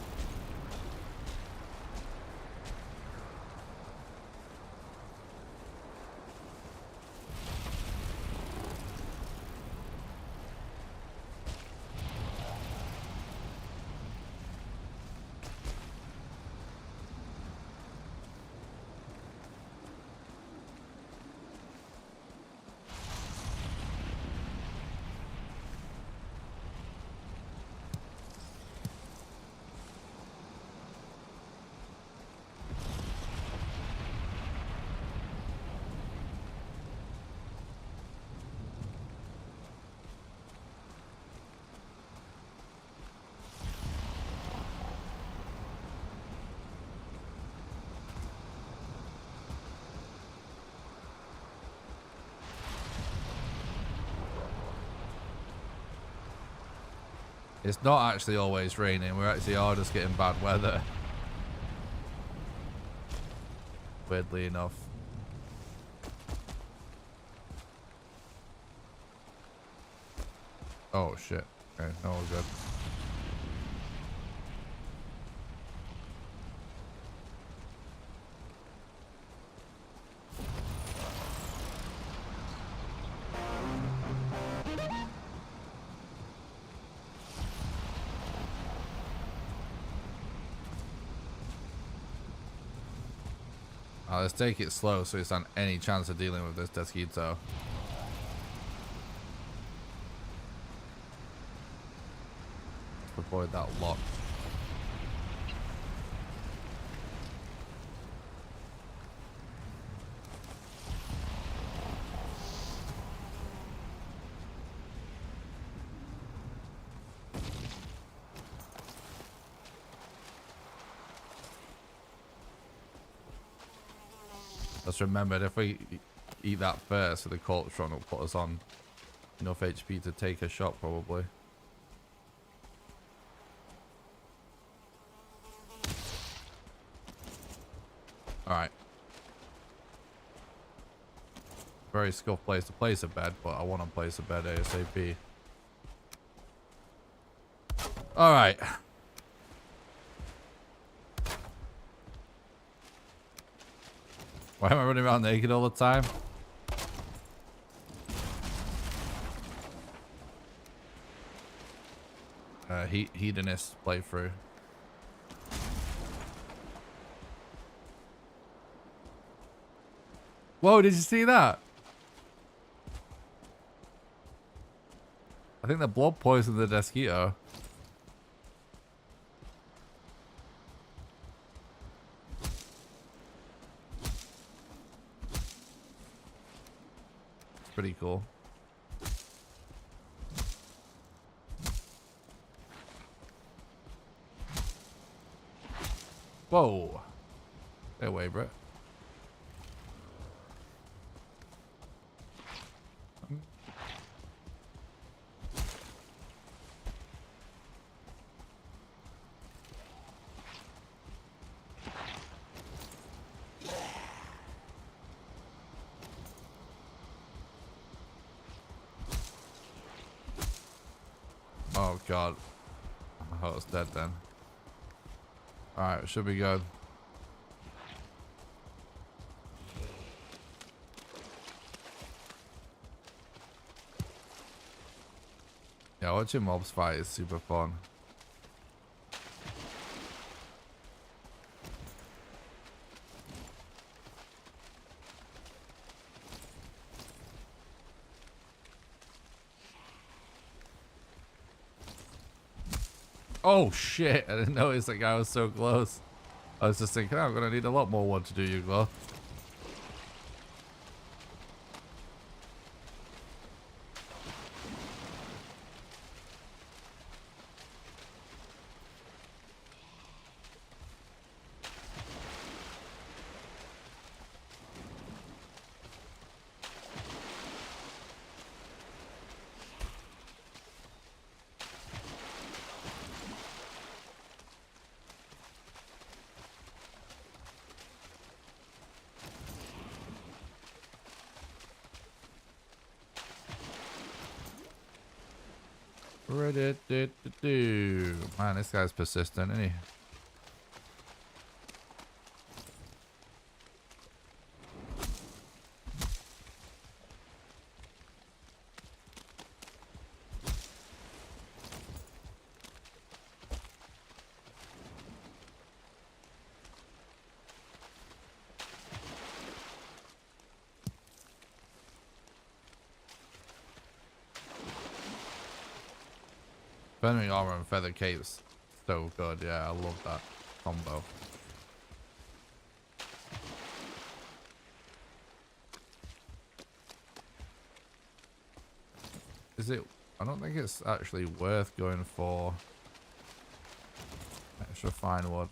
It's not actually always raining. We're actually all just getting bad weather. Weirdly enough. Oh shit. Okay, no, we're good. Let's take it slow so it's on any chance of dealing with this Desquito. Avoid that lock. Let's remember, if we eat that first, so the Corptron will put us on enough HP to take a shot, probably. Alright. Very scuffed place to place a bed, but I want to place a bed ASAP. Alright. Why am I running around naked all the time? Hedonist playthrough. Whoa, did you see that? I think the blood poisoned the Desquito. Pretty cool. Whoa. Stay away, Brett. Oh god. I thought it was dead then. Alright, should be good. Yeah, watching mobs fight is super fun. Oh shit, I didn't notice that guy was so close. I was just thinking, oh, I'm gonna need a lot more wood to do Yagluth. Man, this guy's persistent, isn't he? Burning armor and feather capes, so good. Yeah, I love that combo. Is it? I don't think it's actually worth going for extra fine wood.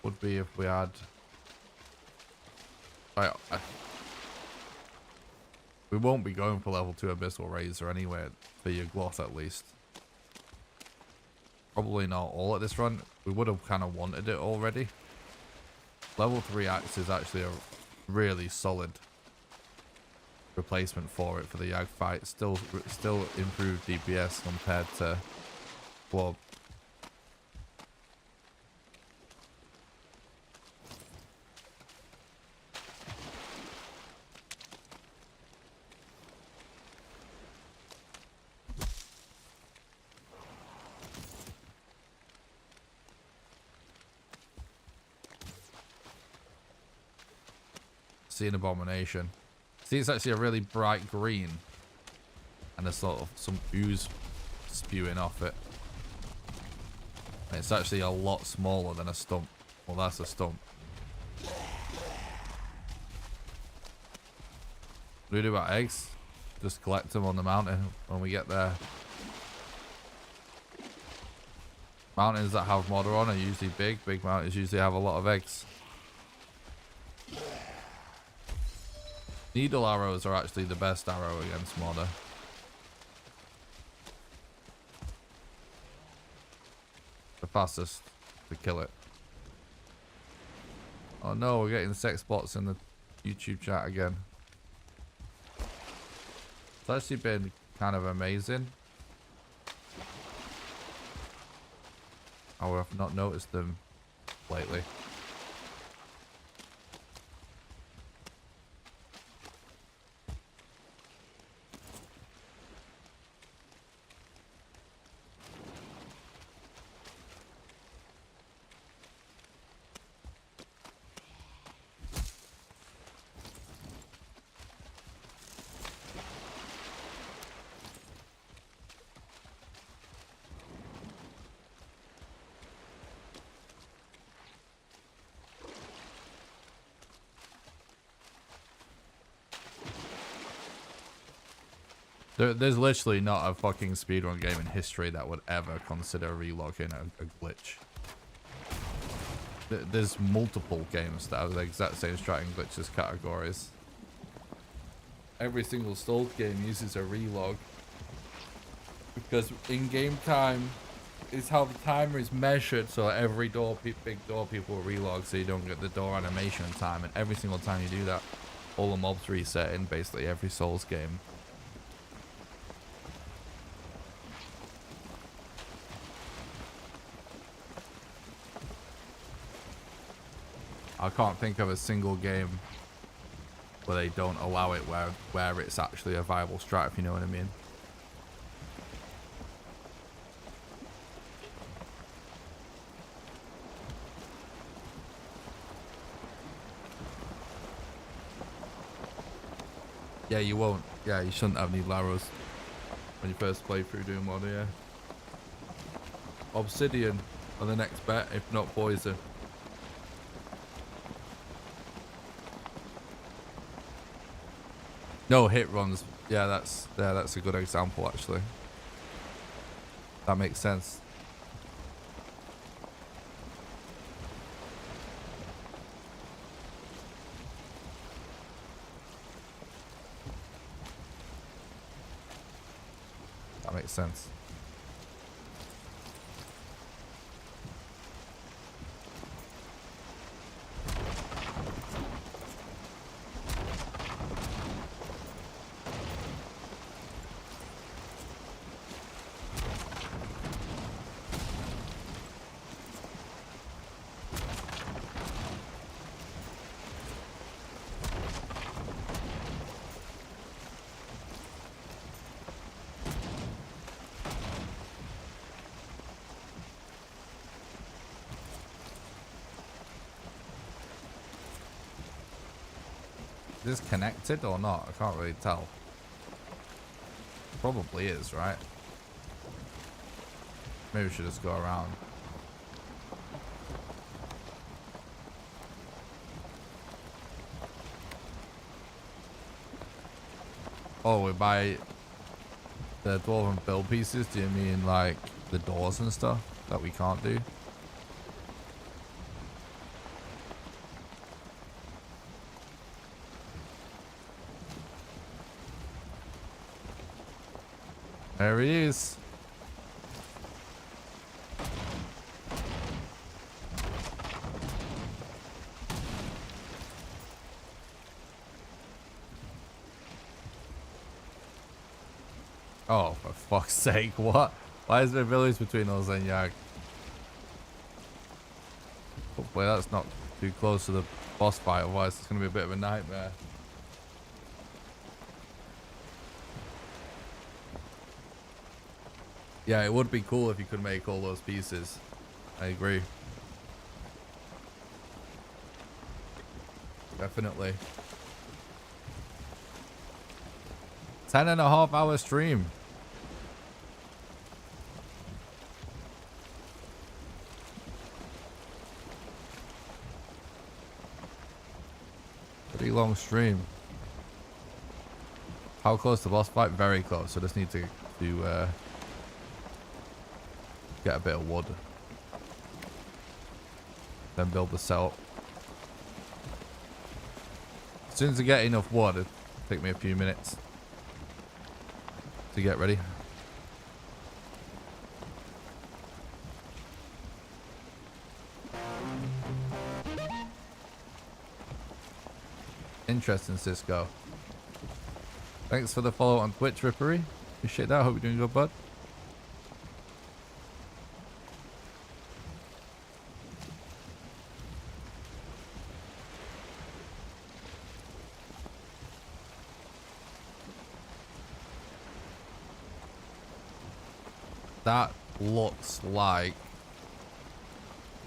Would be if we had. We won't be going for level 2 Abyssal Razor anyway, for Yagluth at least. Probably not all at this run. We would have kind of wanted it already. Level 3 Axe is actually a really solid replacement for it for the Yag fight. Still improved DPS compared to Club. see an Abomination. See, it's actually a really bright green. And there's sort of some ooze spewing off it. And it's actually a lot smaller than a stump. Well, that's a stump. What do we do about eggs? Just collect them on the mountain when we get there. Mountains that have modder on are usually big. Big mountains usually have a lot of eggs. Needle arrows are actually the best arrow against modder. The fastest to kill it. Oh no, we're getting sex bots in the YouTube chat again. It's actually been kind of amazing. Oh, I've not noticed them lately. There's literally not a fucking speedrun game in history that would ever consider relogging a glitch. There's multiple games that have the exact same strat and glitches categories. Every single Souls game uses a relog. Because in-game time is how the timer is measured, so every door, big door people will relog so you don't get the door animation time, and every single time you do that, all the mobs reset in basically every Souls game. I can't think of a single game where they don't allow it where it's actually a viable strat, if you know what I mean. Yeah, you won't. Yeah, you shouldn't have needle arrows when you first play through doing modder, yeah. Obsidian are the next bet, if not poison. No hit runs. Yeah, that's a good example actually. That makes sense. That makes sense. Is this connected or not? I can't really tell. Probably is, right? Maybe we should just go around. Oh, we buy the dwarven build pieces? Do you mean like the doors and stuff that we can't do? There he is. Oh, for fuck's sake, what? Why is there a village between us and Yag? Hopefully that's not too close to the boss fight, otherwise it's going to be a bit of a nightmare. Yeah, it would be cool if you could make all those pieces. I agree. Definitely. 10.5 hour stream. Pretty long stream. How close to the boss fight? Very close. So just need to get a bit of wood. Then build the setup. As soon as I get enough wood, it'll take me a few minutes to get ready. Interesting, Cisco. Thanks for the follow on Twitch, Rippery. Appreciate that. Hope you're doing good, bud. That looks like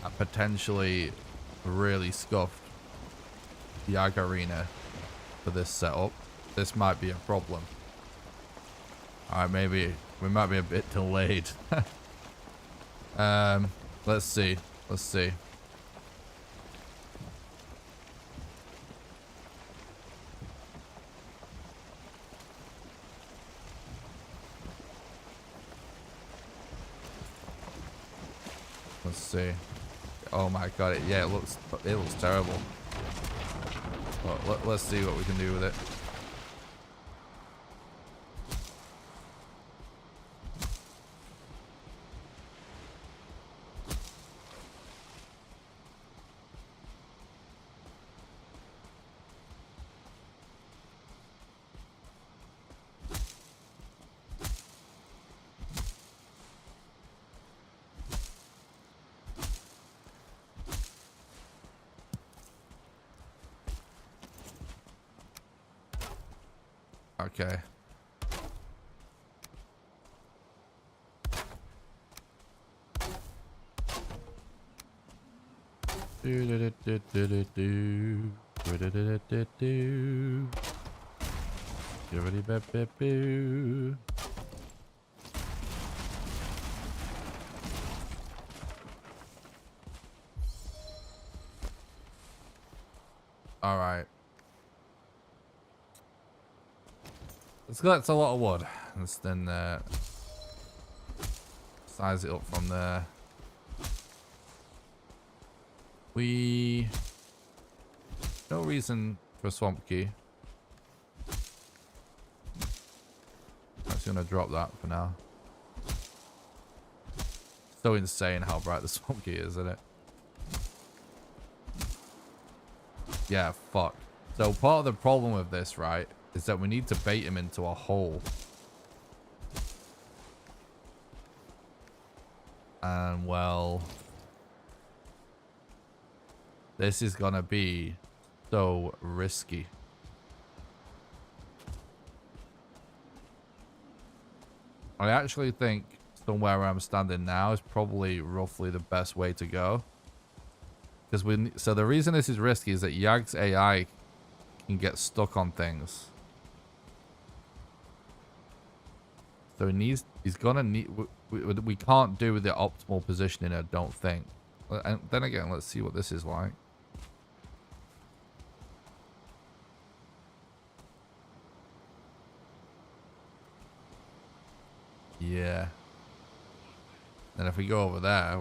a potentially really scuffed Yag arena for this setup. This might be a problem. Alright, maybe we might be a bit delayed. Let's see. Let's see. Let's see. Oh my god, yeah, it looks terrible. Well, let's see what we can do with it. Okay. All right. That's a lot of wood. Let's then size it up from there. No reason for a swamp key. I'm just gonna drop that for now. So insane how bright the swamp key is, isn't it? Yeah, fuck. So part of the problem with this, right, is that we need to bait him into a hole. And well, this is gonna be so risky. I actually think somewhere where I'm standing now is probably roughly the best way to go. Because so the reason this is risky is that Yag's AI can get stuck on things. So he's gonna need, we can't do the optimal positioning, I don't think. And then again, let's see what this is like. Yeah. And if we go over there,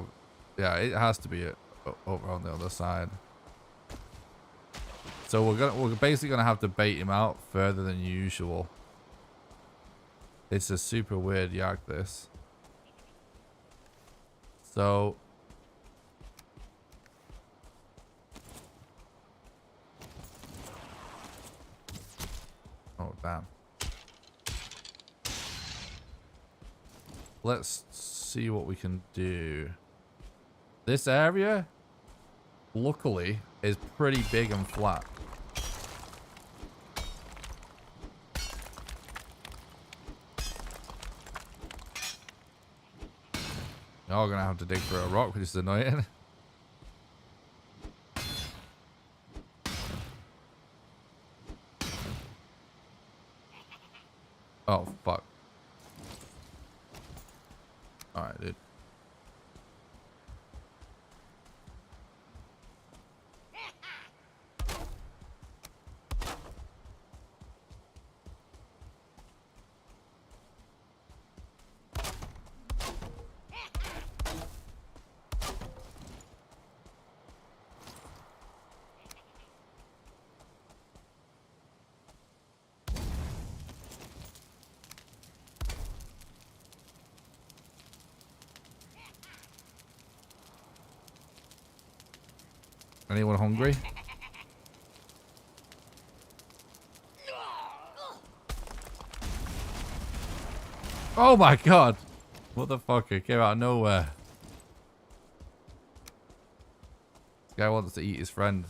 yeah, it has to be over on the other side. So we're basically gonna have to bait him out further than usual. It's a super weird Yag, this. So oh damn. Let's see what we can do. This area, luckily, is pretty big and flat. Now we're gonna have to dig for a rock, which is annoying. fuck? Alright, dude. Anyone hungry? Oh my god! Motherfucker came out of nowhere. This guy wants to eat his friend.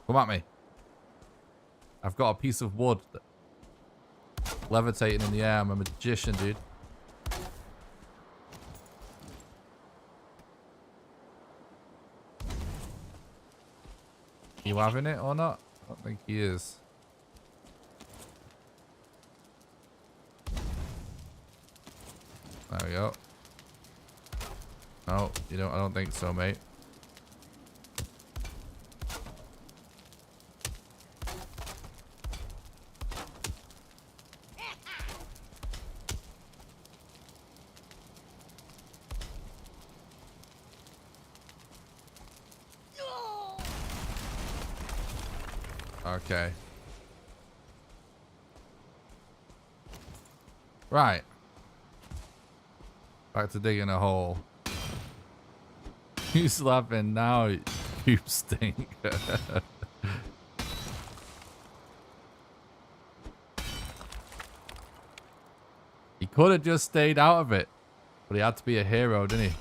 Come at me. I've got a piece of wood levitating in the air. I'm a magician, dude. You having it or not? I don't think he is. There we go. No, you don't. I don't think so, mate. Okay. Right. Back to digging a hole. Who's laughing now? You stink. He could have just stayed out of it. But he had to be a hero, didn't he?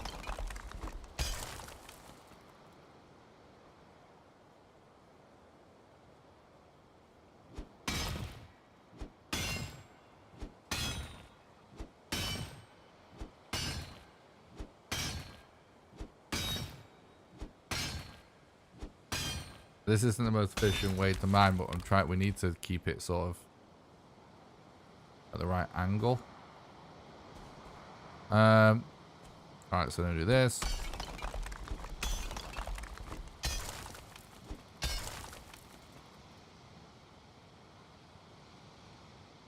This isn't the most efficient way to mine, but I'm trying. We need to keep it sort of at the right angle. All right, so I'm gonna do this.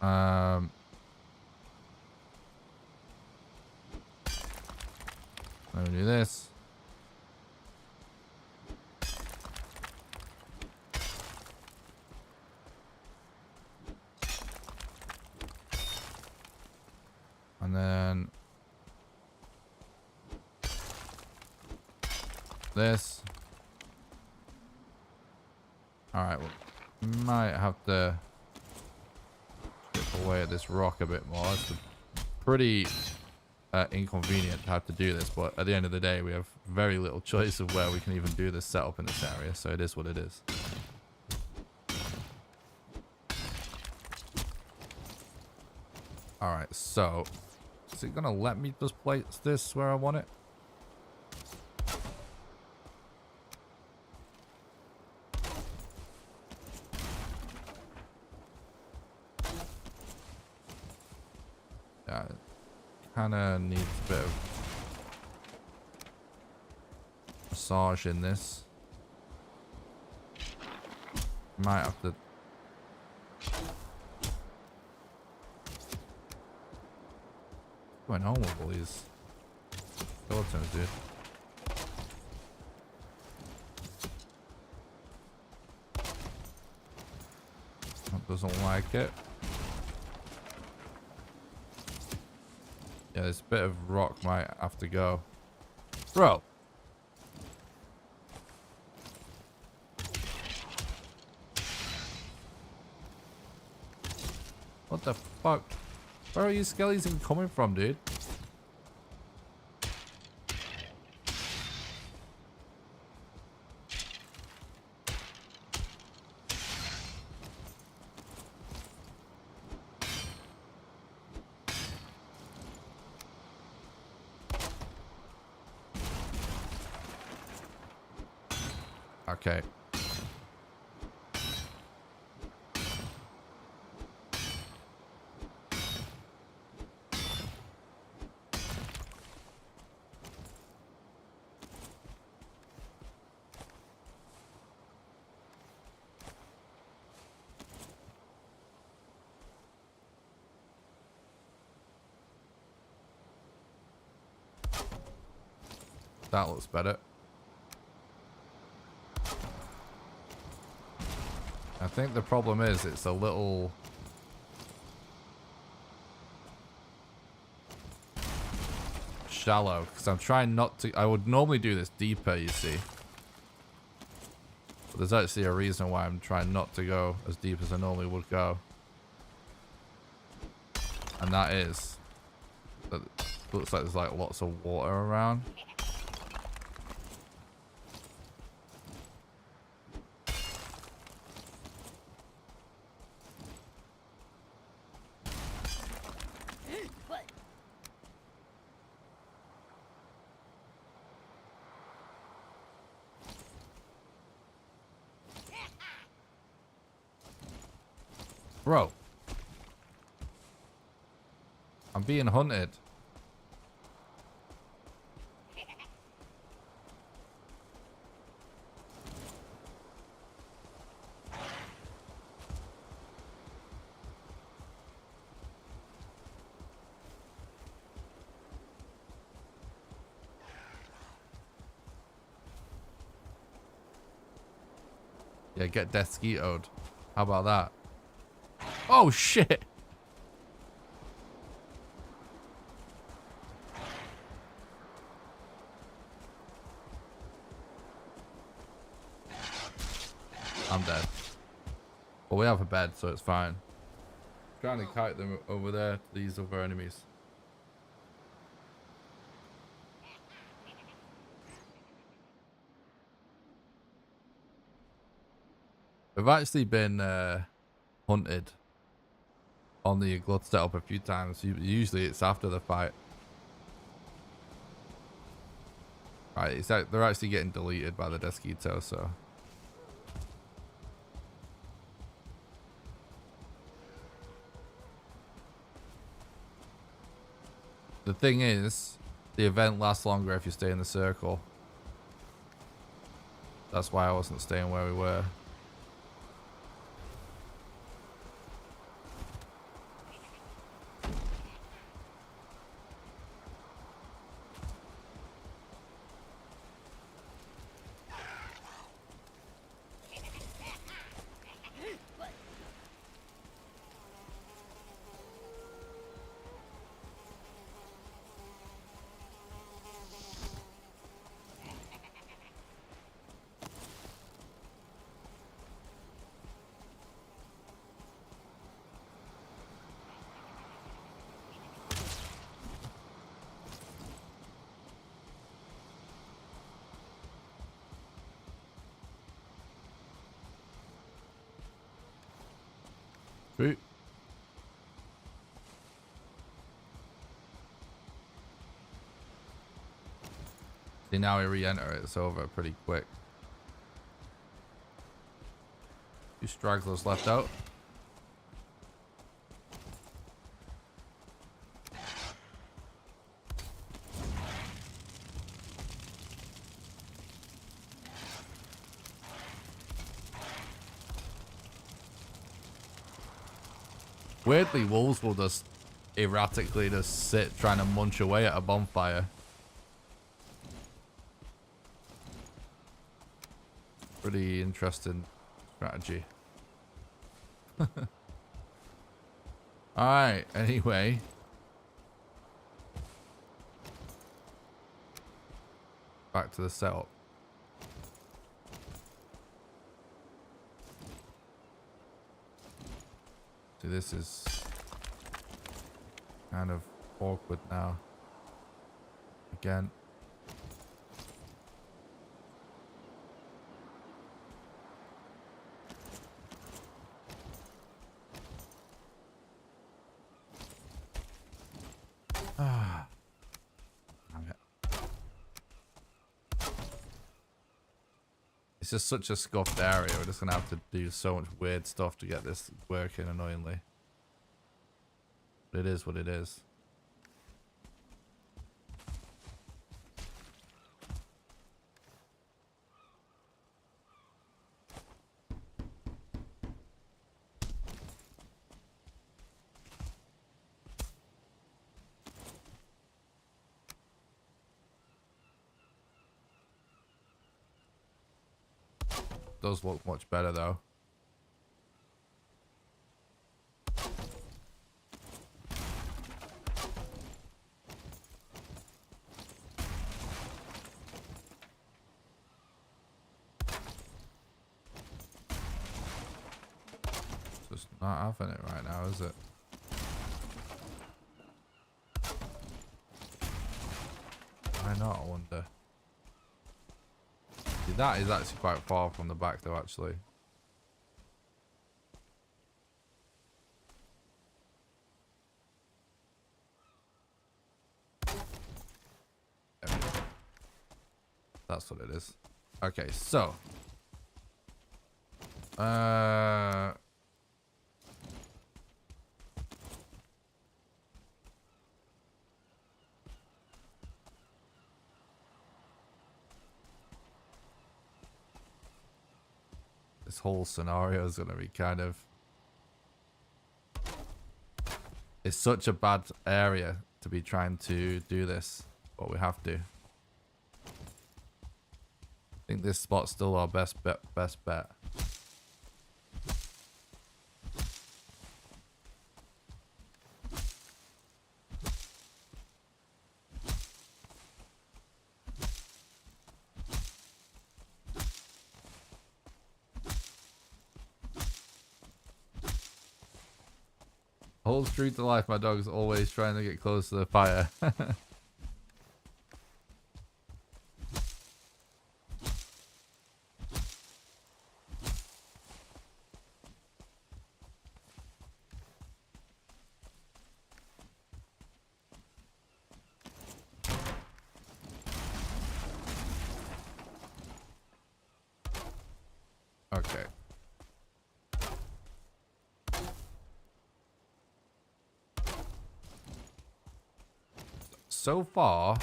I'm gonna do this. And then this. All right, well, might have to chip away at this rock a bit more. It's pretty inconvenient to have to do this, but at the end of the day, we have very little choice of where we can even do this setup in this area, so it is what it is. All right, so is it gonna let me just place this where I want it? Yeah, it kind of needs a bit of massage in this. Might have to. What's going on with all these skeletons, dude? That doesn't like it. Yeah, this bit of rock might have to go. Bro! What the fuck? Where are you skellies even coming from, dude? Okay. That looks better. I think the problem is it's a little... shallow, because I'm trying not to... I would normally do this deeper, you see. But there's actually a reason why I'm trying not to go as deep as I normally would go. And that is... that it looks like there's like lots of water around. Bro. I'm being hunted. Yeah, get death skeetoed. How about that? Oh shit! I'm dead. But we have a bed, so it's fine. Trying to kite them over there to these other enemies. We've actually been hunted on the Yagluth setup a few times. Usually it's after the fight. Right, it's like they're actually getting deleted by the Deskito, so... The thing is, the event lasts longer if you stay in the circle. That's why I wasn't staying where we were. Sweet. See, now we re-enter it, it's over pretty quick. Few stragglers left out. Weirdly, wolves will just erratically just sit trying to munch away at a bonfire. Pretty interesting strategy. Alright, anyway. Back to the setup. See, this is kind of awkward now. Again. Ah. Damn it. It's just such a scuffed area. We're just gonna have to do so much weird stuff to get this working annoyingly. But it is what it is. does look much better though. Just not having it right now, is it? Why not, I wonder. See, that is actually quite far from the back though, actually. There we go. That's what it is. Okay, so. This whole scenario is going to be kind of... It's such a bad area to be trying to do this, but we have to. I think this spot's still our best bet. Holds true to life, my dog's always trying to get close to the fire. Okay. So far,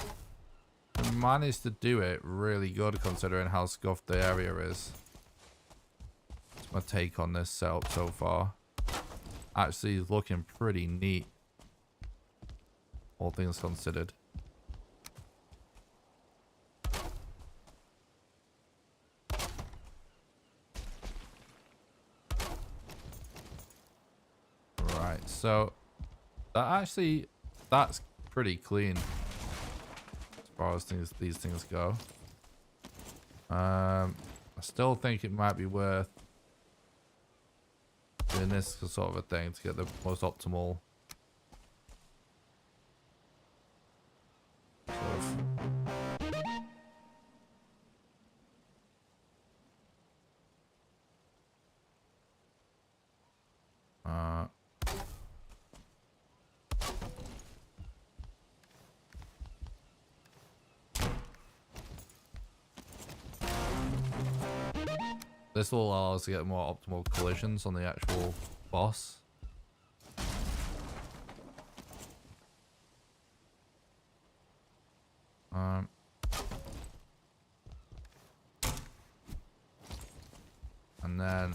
we managed to do it really good considering how scuffed the area is. That's my take on this setup so far. Actually, it's looking pretty neat, all things considered. Right, so that's pretty clean as far as these things go. I still think it might be worth doing this sort of a thing to get the most optimal sort of this will allow us to get more optimal collisions on the actual boss. And then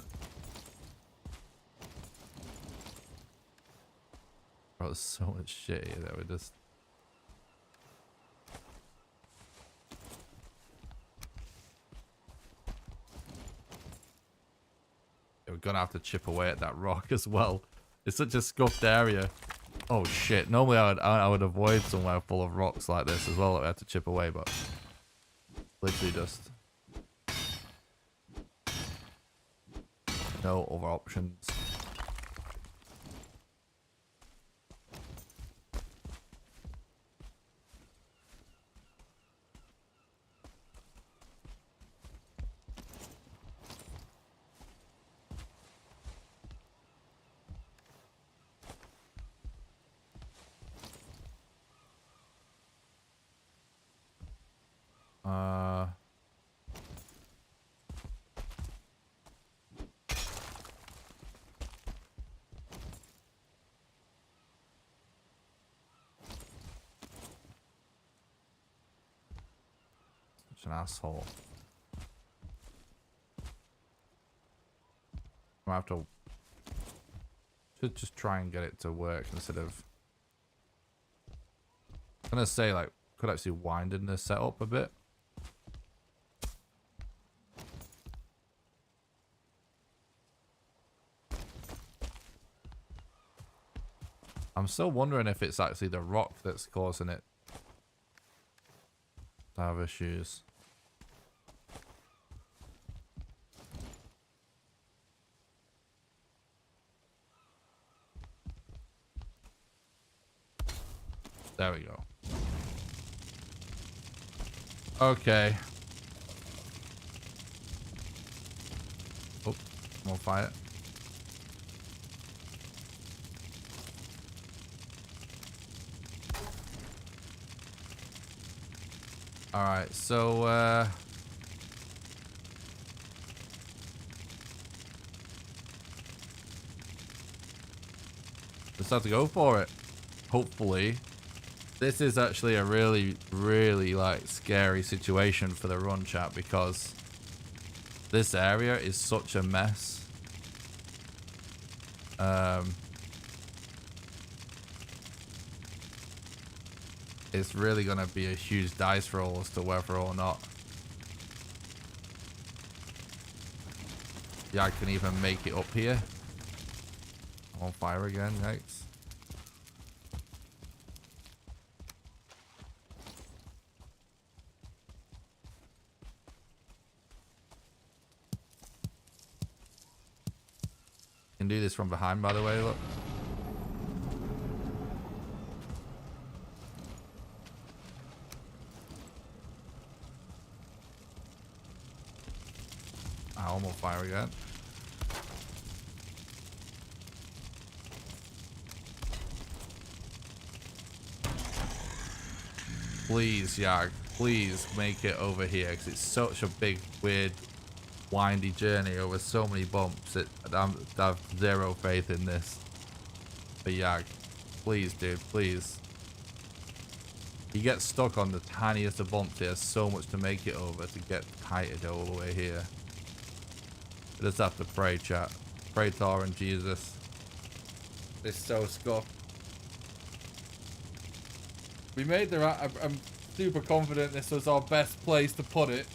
bro, there's so much shit here that we just we're gonna have to chip away at that rock as well. It's such a scuffed area. Oh shit! Normally I would avoid somewhere full of rocks like this as well that we have to chip away, but literally just no other options. Such an asshole. I have to should just try and get it to work instead of. I'm gonna say like could actually widen this setup a bit. I'm still wondering if it's actually the rock that's causing it to have issues. There we go. Okay. Oh, I'm on fire. Alright, so just have to go for it. Hopefully. This is actually a really, really like scary situation for the run, chat, because this area is such a mess. It's really gonna be a huge dice roll as to whether or not I can even make it up here. I'm on fire again, yikes. Can do this from behind, by the way, look. I'm on fire again. Please, Yag, please make it over here, because it's such a big, weird, windy journey over so many bumps. I have zero faith in this. But Yag, please, dude, please. He gets stuck on the tiniest of bumps. He has so much to make it over to get kited all the way here. I just have to pray, chat. Pray to our and Jesus. This is so scuffed. We made the right. I'm super confident this was our best place to put it.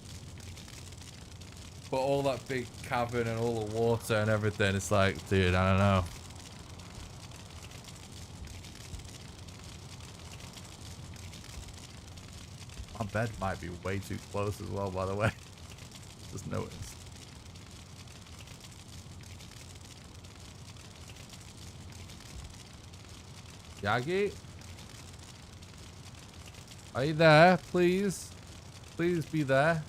But all that big cavern and all the water and everything, it's like, dude, I don't know. My bed might be way too close as well, by the way. Just noticed. Yagi? Are you there? Please? Please be there.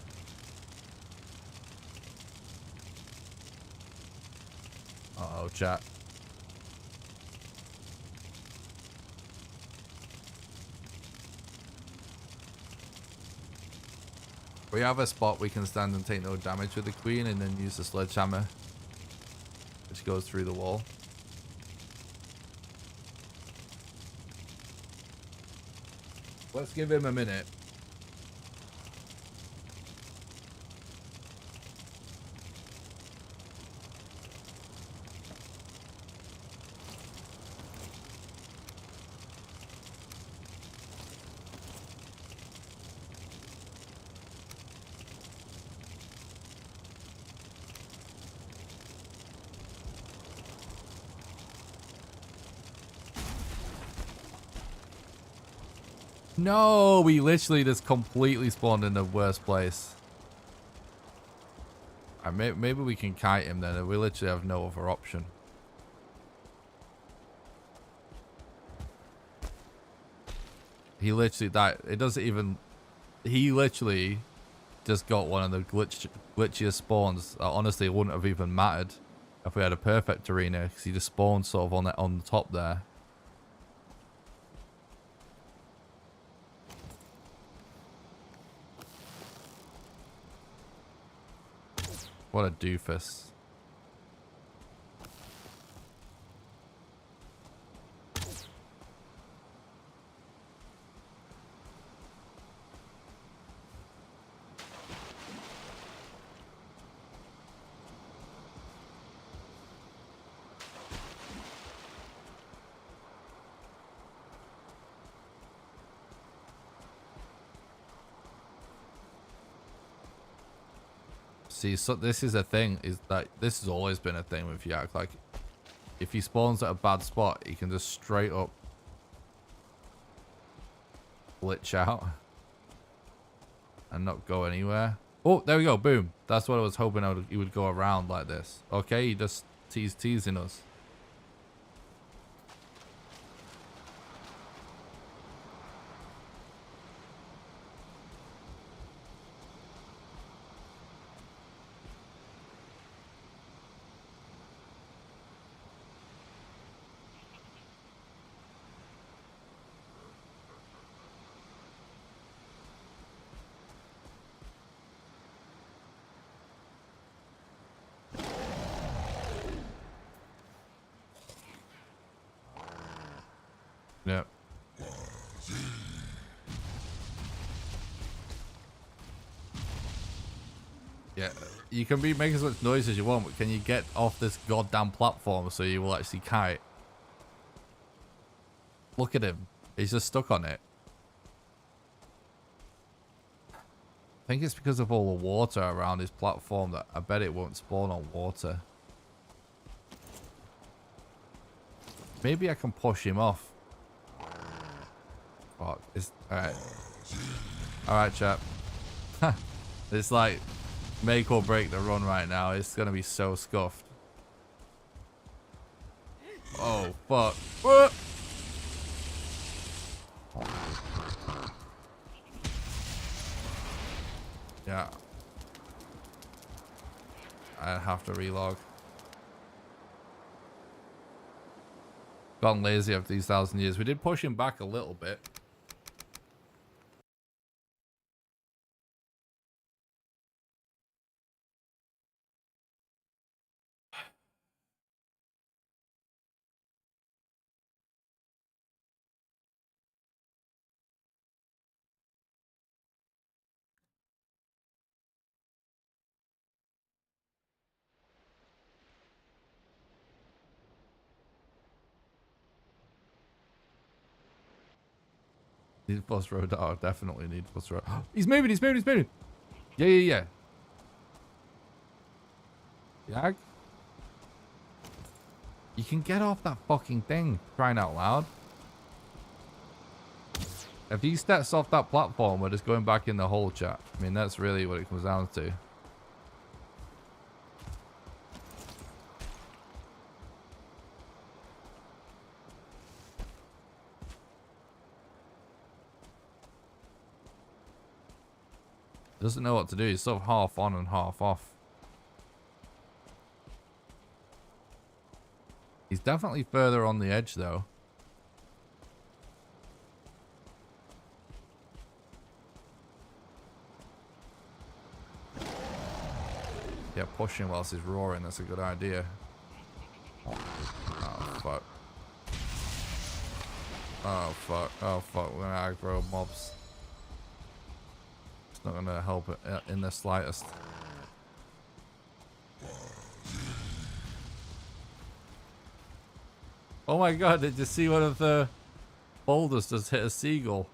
Uh-oh, chat. We have a spot we can stand and take no damage with the queen and then use the sledgehammer, which goes through the wall. Let's give him a minute. No, we literally just completely spawned in the worst place. Maybe we can kite him then. We literally have no other option. He literally died. It doesn't even... He literally just got one of the glitchiest spawns. Honestly, it wouldn't have even mattered if we had a perfect arena, because he just spawned sort of on the top there. What a doofus. See, so this is a thing, is that this has always been a thing with Yak. Like, if he spawns at a bad spot, he can just straight up glitch out and not go anywhere. Oh, there we go. Boom. That's what I was hoping he would go around like this. Okay, he just teasing us. Yep. Yeah, you can make as much noise as you want, but can you get off this goddamn platform so you will actually kite? Look at him. He's just stuck on it. I think it's because of all the water around his platform that I bet it won't spawn on water. Maybe I can push him off. Fuck. Alright. Alright, chap. It's like make or break the run right now. It's gonna be so scuffed. Oh, fuck. What? Yeah. I have to relog. Gone lazy after these 1,000 years. We did push him back a little bit. Need bus road. Oh, definitely need bus road. He's moving, he's moving, he's moving. Yeah, yeah, yeah. Yag? You can get off that fucking thing, crying out loud. If he steps off that platform, we're just going back in the hole, chat. I mean, that's really what it comes down to. Doesn't know what to do. He's sort of half on and half off. He's definitely further on the edge, though. Yeah, pushing whilst he's roaring. That's a good idea. Oh, fuck. Oh, fuck. Oh, fuck. We're going to aggro mobs. It's not going to help it in the slightest. Oh my god, did you see one of the boulders just hit a seagull?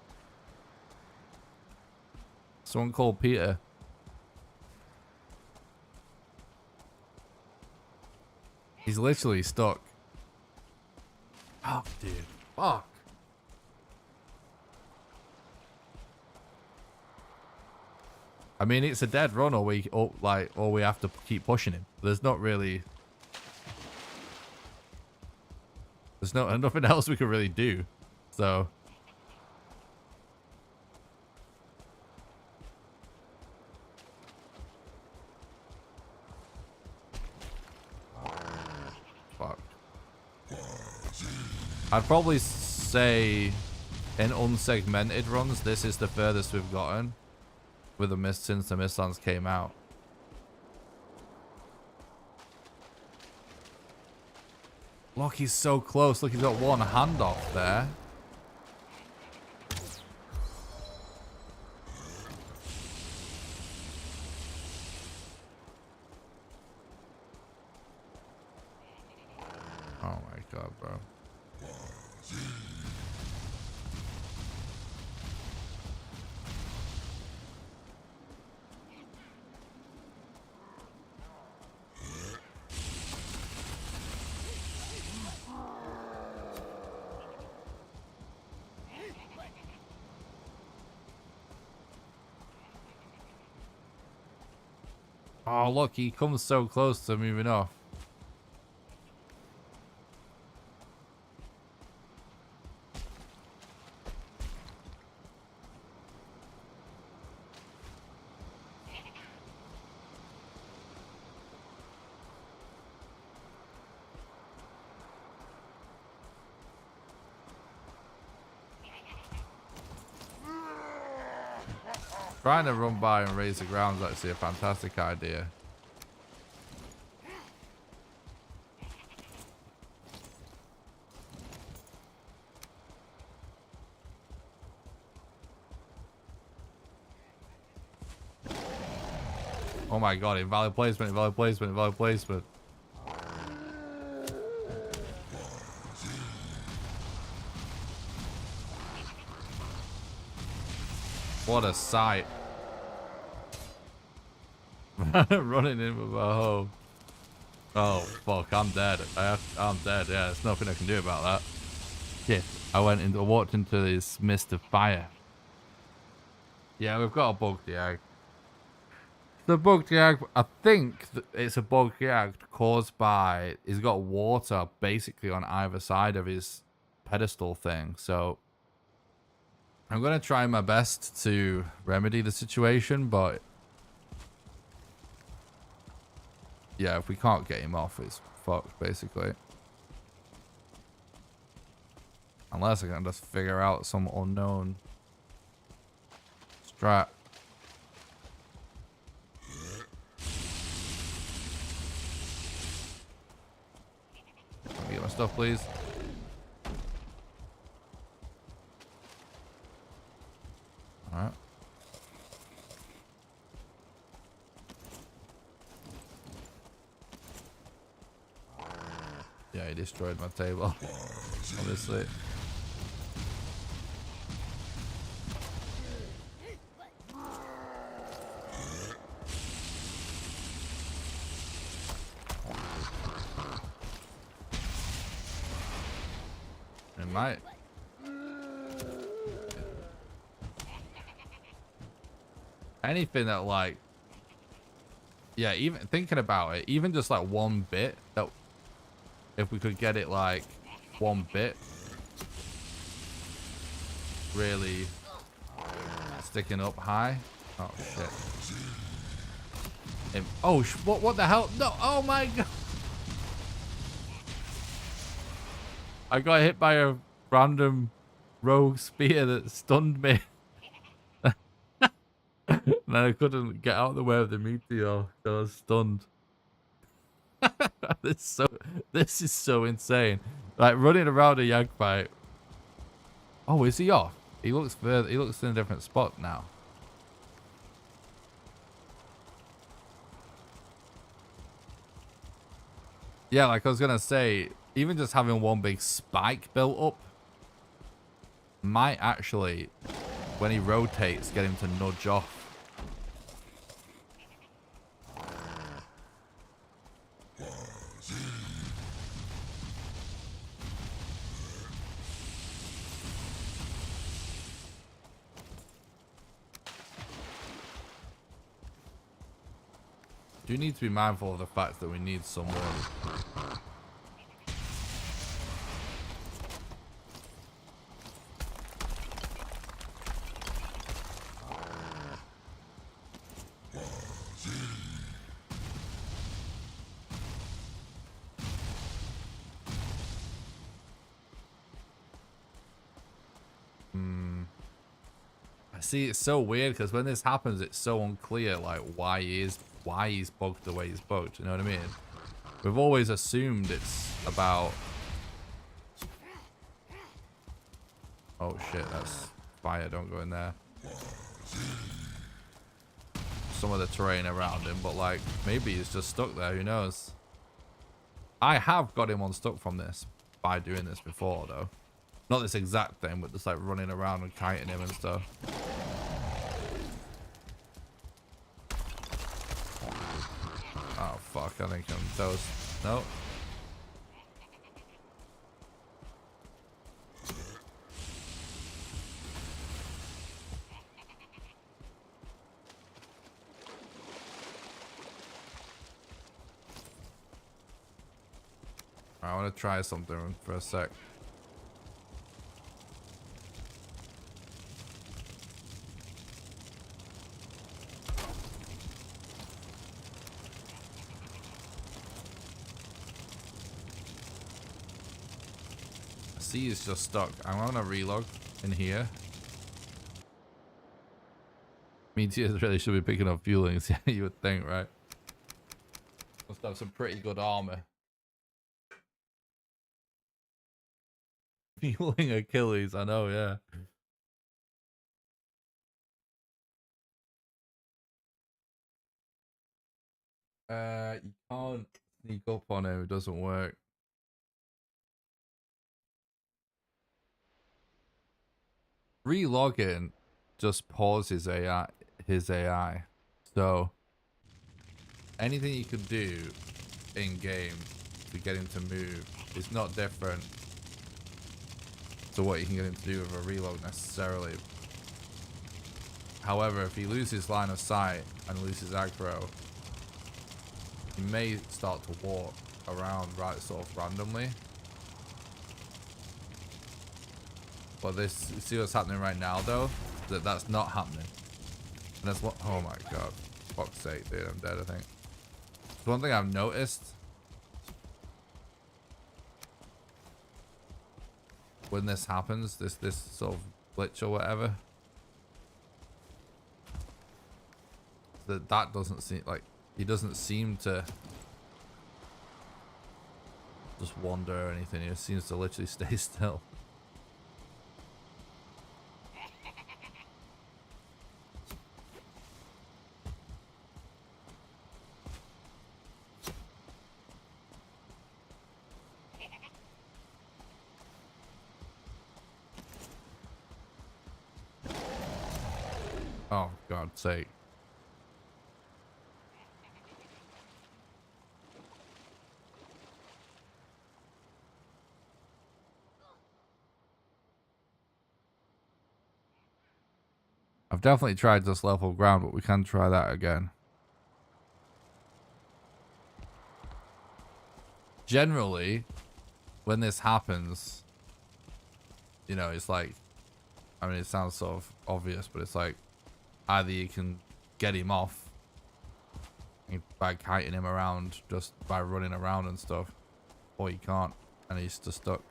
Someone called Peter. He's literally stuck. Fuck, dude. Fuck. I mean, it's a dead run, or we have to keep pushing him. There's not really. There's nothing else we can really do. So. Fuck. I'd probably say in unsegmented runs, this is the furthest we've gotten with the mist since the Mistlands came out. Look, he's so close. Look, he's got one hand off there. Oh my god, bro. Oh, look, he comes so close to moving off. Trying to run by and raise the ground is actually a fantastic idea. Oh my god, invalid placement, invalid placement, invalid placement. What a sight. Running in with a hoe. Oh fuck, I'm dead. I'm dead, yeah, there's nothing I can do about that. Shit, I walked into this mist of fire. Yeah, we've got a bugged yag. The bugged yag, I think it's a bugged yag caused by, he's got water basically on either side of his pedestal thing, so I'm going to try my best to remedy the situation, but yeah, if we can't get him off, it's fucked, basically. Unless I can just figure out some unknown strat. Let me get my stuff, please. Alright. Yeah, he destroyed my table. Obviously. It might. Anything that, like, yeah, even thinking about it, even just like one bit, that if we could get it like one bit really sticking up high. Oh shit. Oh, what the hell? No, oh my god. I got hit by a random rogue spear that stunned me. And I couldn't get out of the way of the meteor, so I was stunned. This is so insane. Like running around a yag fight. Oh, is he off? He looks further. He looks in a different spot now. Yeah, like I was gonna say, even just having one big spike built up might actually, when he rotates, get him to nudge off. Do need to be mindful of the fact that we need someone. See, it's so weird because when this happens, it's so unclear, like why he's bugged the way he's bugged. You know what I mean? We've always assumed it's about. Oh shit, that's fire! Don't go in there. Some of the terrain around him, but like maybe he's just stuck there. Who knows? I have got him unstuck from this by doing this before, though. Not this exact thing, but just like running around and kiting him and stuff. Oh fuck, I think I'm toast. Nope. I want to try something for a sec. C is just stuck. I'm gonna relog in here. Meteors really should be picking up fuelings. Yeah, you would think, right? Must have some pretty good armor. Fueling Achilles, I know, yeah. You can't sneak up on him. It doesn't work. Relogging just pauses AI, his AI. So anything you can do in game to get him to move is not different to what you can get him to do with a reload necessarily. However, if he loses line of sight and loses aggro, he may start to walk around right sort of randomly. But this, see what's happening right now though? That's not happening. And that's what, oh my god. Fuck's sake, dude, I'm dead, I think. So one thing I've noticed when this happens, this sort of glitch or whatever, that doesn't seem like, he doesn't seem to just wander or anything. He seems to literally stay still. Oh, God's sake. I've definitely tried this level ground, but we can try that again. Generally, when this happens, you know, it's like, I mean, it sounds sort of obvious, but it's like either you can get him off by kiting him around just by running around and stuff, or you can't, and he's just stuck.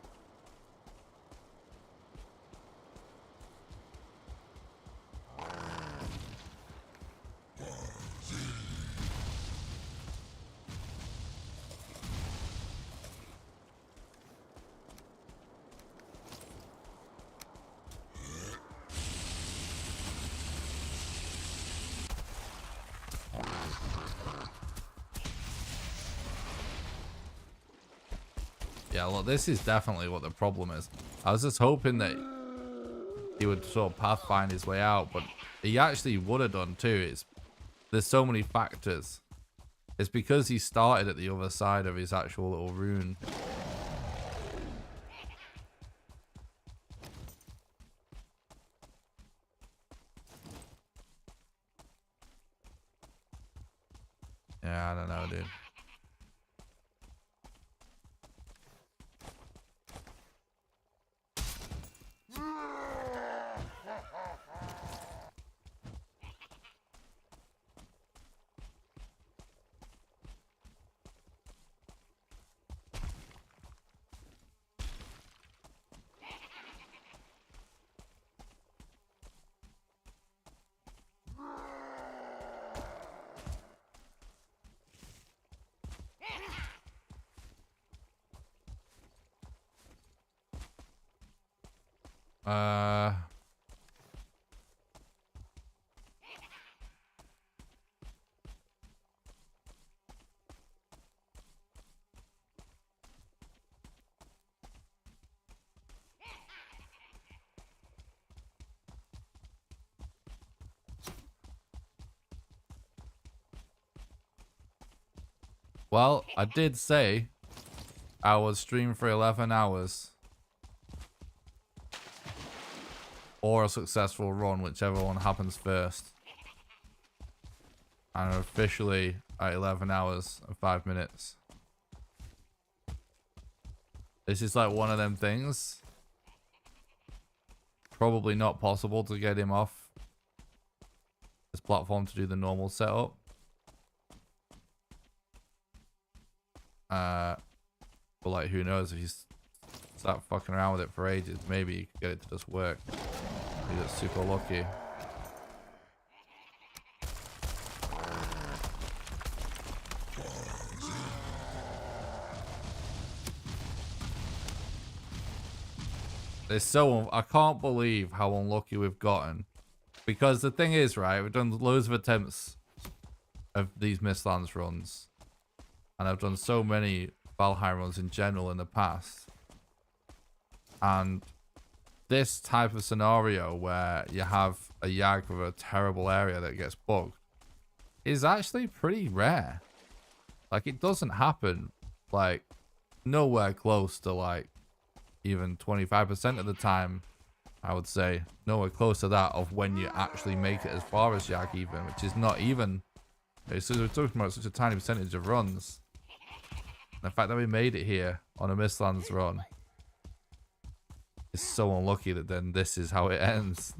Yeah, look, this is definitely what the problem is. I was just hoping that he would sort of pathfind his way out, but he actually would have done too. There's so many factors. It's because he started at the other side of his actual little rune. Yeah, I don't know, dude. Well, I did say I would stream for 11 hours. Or a successful run, whichever one happens first. And I'm officially at 11 hours and 5 minutes. This is like one of them things. Probably not possible to get him off this platform to do the normal setup. But like, who knows, if you start fucking around with it for ages, maybe you can get it to just work. You get super lucky. It's so, I can't believe how unlucky we've gotten. Because the thing is, right, we've done loads of attempts of these Mistlands runs. And I've done so many Valheim runs in general in the past. And this type of scenario where you have a Yag with a terrible area that gets bugged is actually pretty rare. Like, it doesn't happen, like, nowhere close to, like, even 25% of the time, I would say. Nowhere close to that of when you actually make it as far as Yag even, which is not even... we're talking about such a tiny percentage of runs. And the fact that we made it here on a Mistlands run is so unlucky that then this is how it ends.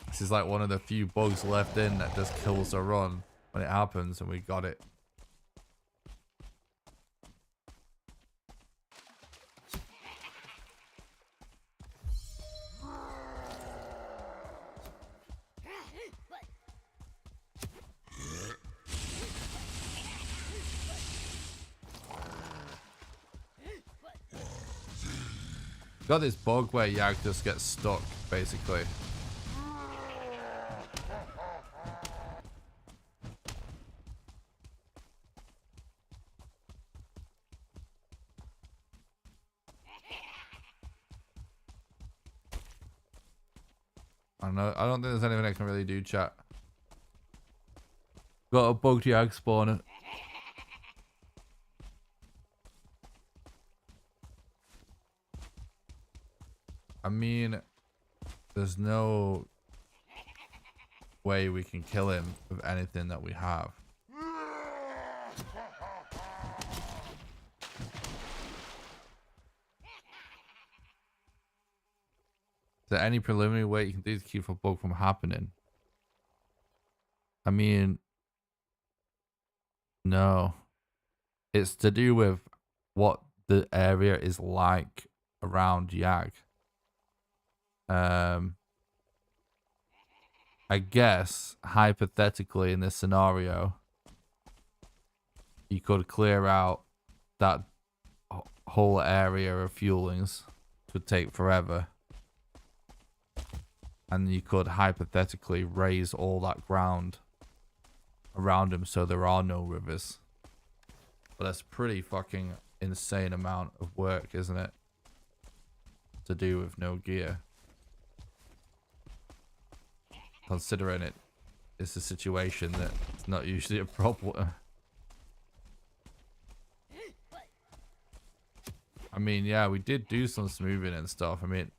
This is like one of the few bugs left in that just kills a run when it happens, and we got it. Got this bug where Yag just gets stuck, basically. I don't know. I don't think there's anything I can really do, chat. Got a bugged Yag spawner. I mean, there's no way we can kill him with anything that we have. Is there any preliminary way you can do to keep a bug from happening? I mean, no. It's to do with what the area is like around Yag. I guess, hypothetically, in this scenario, you could clear out that whole area of fuelings. Could take forever. And you could hypothetically raise all that ground around him so there are no rivers. But that's pretty fucking insane amount of work, isn't it? To do with no gear. Considering it's a situation that it's not usually a problem. I mean, yeah, we did do some smoothing and stuff. I mean,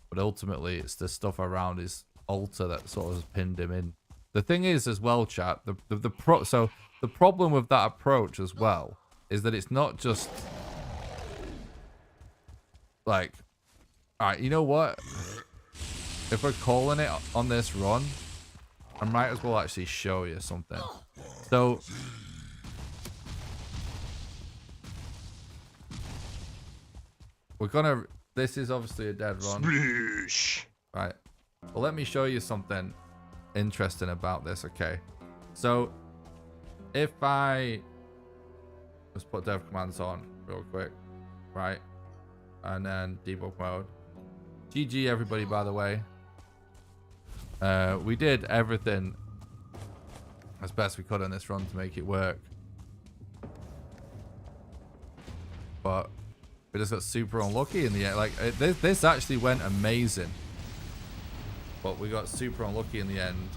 but ultimately it's the stuff around his altar that sort of has pinned him in. The thing is as well, chat, so the problem with that approach as well is that it's not just like, all right, you know what? If we're calling it on this run, I might as well actually show you something. So, we're gonna, this is obviously a dead run. Sploosh. Right. Well, let me show you something interesting about this, okay? So, if I, let's put dev commands on real quick, right? And then debug mode. GG everybody, by the way. We did everything as best we could on this run to make it work. But we just got super unlucky in the end. Like, this actually went amazing. But we got super unlucky in the end.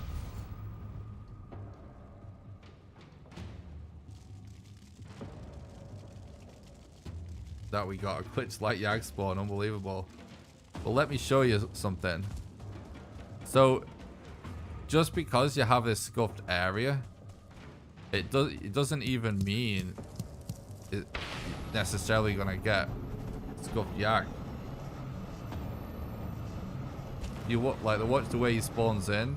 That we got a glitch like Yag spawn. Unbelievable. Well, let me show you something. So, just because you have this scuffed area, it doesn't even mean necessarily gonna get scuffed yak. You watch the way he spawns in.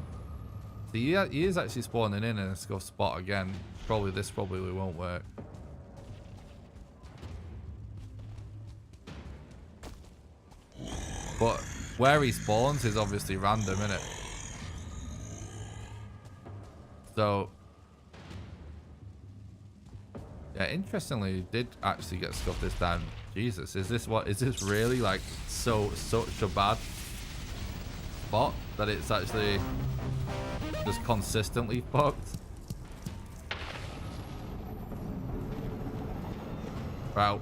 See, he is actually spawning in a scuffed spot again. This probably won't work. But where he spawns is obviously random, isn't it? So yeah, interestingly, he did actually get scuffed this time. Jesus, is this really like such a bad spot that it's actually just consistently fucked? Wow.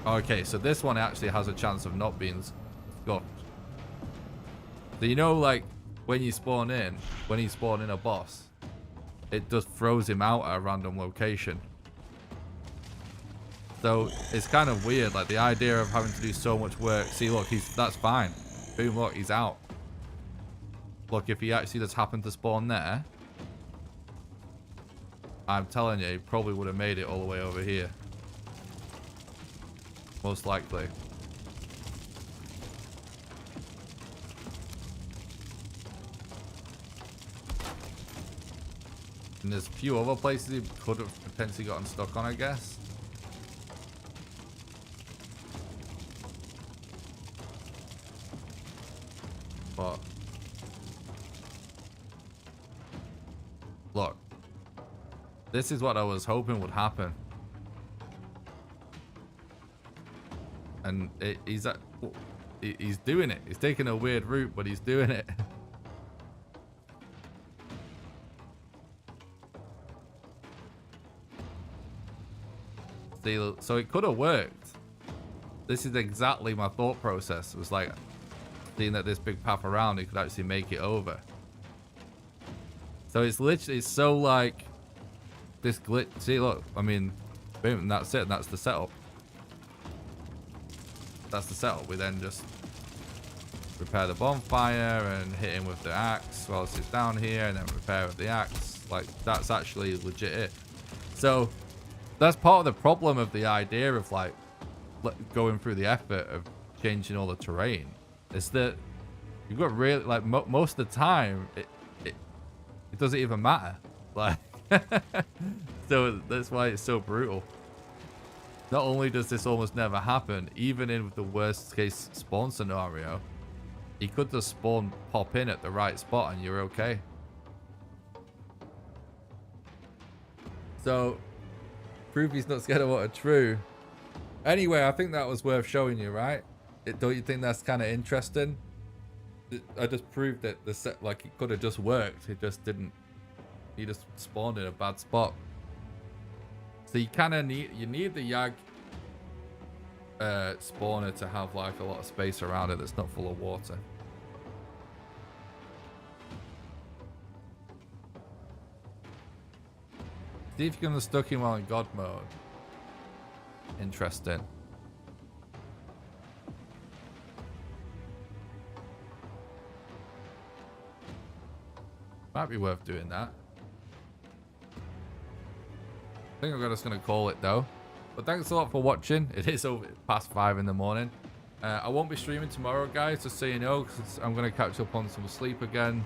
Okay, so this one actually has a chance of not being scuffed. So you know, like when you spawn in, a boss, it just throws him out at a random location. So it's kind of weird, like the idea of having to do so much work. See, look, that's fine. Boom, look, he's out. Look, if he actually just happened to spawn there, I'm telling you, he probably would have made it all the way over here. Most likely. And there's a few other places he could have potentially gotten stuck on, I guess. But look, this is what I was hoping would happen. And he's doing it. He's taking a weird route, but he's doing it. See, so it could have worked. This is exactly my thought process. It was like, seeing that this big path around, it could actually make it over. So it's literally so like this glitch. See, look, I mean, boom, and that's it. That's the setup. That's the setup. We then just repair the bonfire and hit him with the axe whilst it's down here, and then repair with the axe. Like, that's actually legit it. So that's part of the problem of the idea of like going through the effort of changing all the terrain. Is that you've got really like most of the time it doesn't even matter. Like, so that's why it's so brutal. Not only does this almost never happen, even in the worst case spawn scenario, he could just pop in at the right spot and you're okay. So, proof he's not scared of water, true. Anyway, I think that was worth showing you, right? Don't you think that's kind of interesting? I just proved that the set, like, it could have just worked. It just didn't. He just spawned in a bad spot. So you kind of need the Yag spawner to have like a lot of space around it that's not full of water. See if you can stuck him while in God mode. Interesting. Might be worth doing that. I think I'm just going to call it though. But thanks a lot for watching. It is over past 5 in the morning. I won't be streaming tomorrow, guys, just so you know, because I'm going to catch up on some sleep again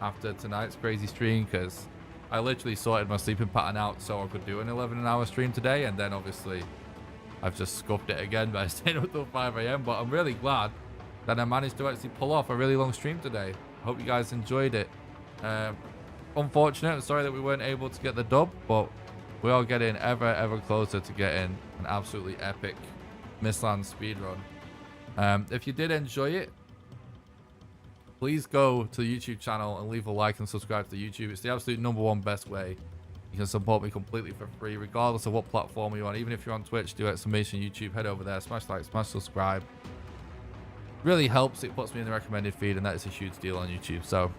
after tonight's crazy stream, because I literally sorted my sleeping pattern out so I could do an 11-hour stream today, and then obviously I've just scuffed it again by staying up till 5 AM. But I'm really glad that I managed to actually pull off a really long stream today. Hope you guys enjoyed it. Unfortunate, I'm sorry that we weren't able to get the dub, but we are getting ever closer to getting an absolutely epic Mistlands speedrun. If you did enjoy it, please go to the YouTube channel and leave a like and subscribe to the YouTube. It's the absolute #1 best way you can support me completely for free, regardless of what platform you're on. Even if you're on Twitch, do exclamation YouTube, head over there, smash like, smash subscribe. Really helps. It puts me in the recommended feed, and that is a huge deal on YouTube. So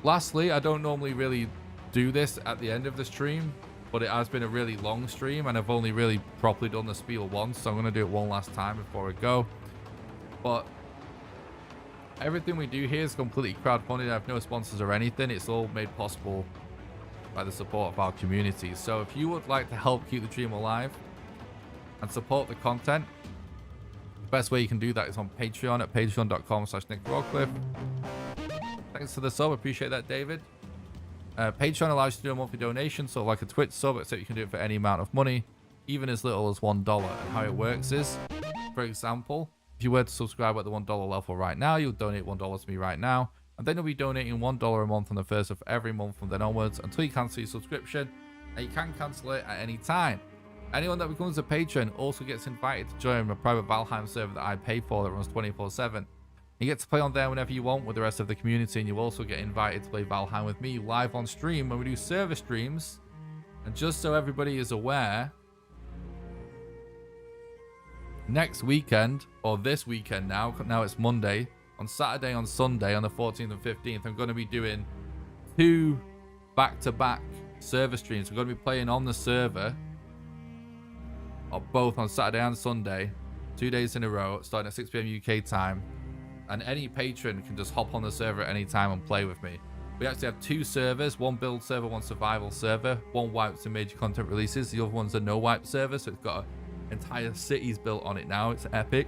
lastly, I don't normally really do this at the end of the stream, but it has been a really long stream, and I've only really properly done the spiel once, so I'm going to do it one last time before I go. But everything we do here is completely crowdfunded. I have no sponsors or anything. It's all made possible by the support of our community. So if you would like to help keep the dream alive and support the content, the best way you can do that is on Patreon at patreon.com/NickRawcliffe. Thanks for the sub. Appreciate that, David. Patreon allows you to do a monthly donation, so like a Twitch sub, except you can do it for any amount of money, even as little as $1. And how it works is, for example, if you were to subscribe at the $1 level right now, you'll donate $1 to me right now, and then you'll be donating $1 a month on the first of every month from then onwards until you cancel your subscription, and you can cancel it at any time. Anyone that becomes a patron also gets invited to join a private Valheim server that I pay for that runs 24/7. You get to play on there whenever you want with the rest of the community, and you also get invited to play Valheim with me live on stream when we do server streams. And just so everybody is aware, next weekend, or this weekend now it's Monday, on Saturday, on Sunday, on the 14th and 15th, I'm going to be doing 2 back-to-back server streams. We're going to be playing on the server, or both on Saturday and Sunday, 2 days in a row, starting at 6 p.m. UK time. And any patron can just hop on the server at any time and play with me. We actually have 2 servers, 1 build server, 1 survival server, 1 wipes and major content releases. The other one's a no wipe server, so it's got entire cities built on it now. It's epic.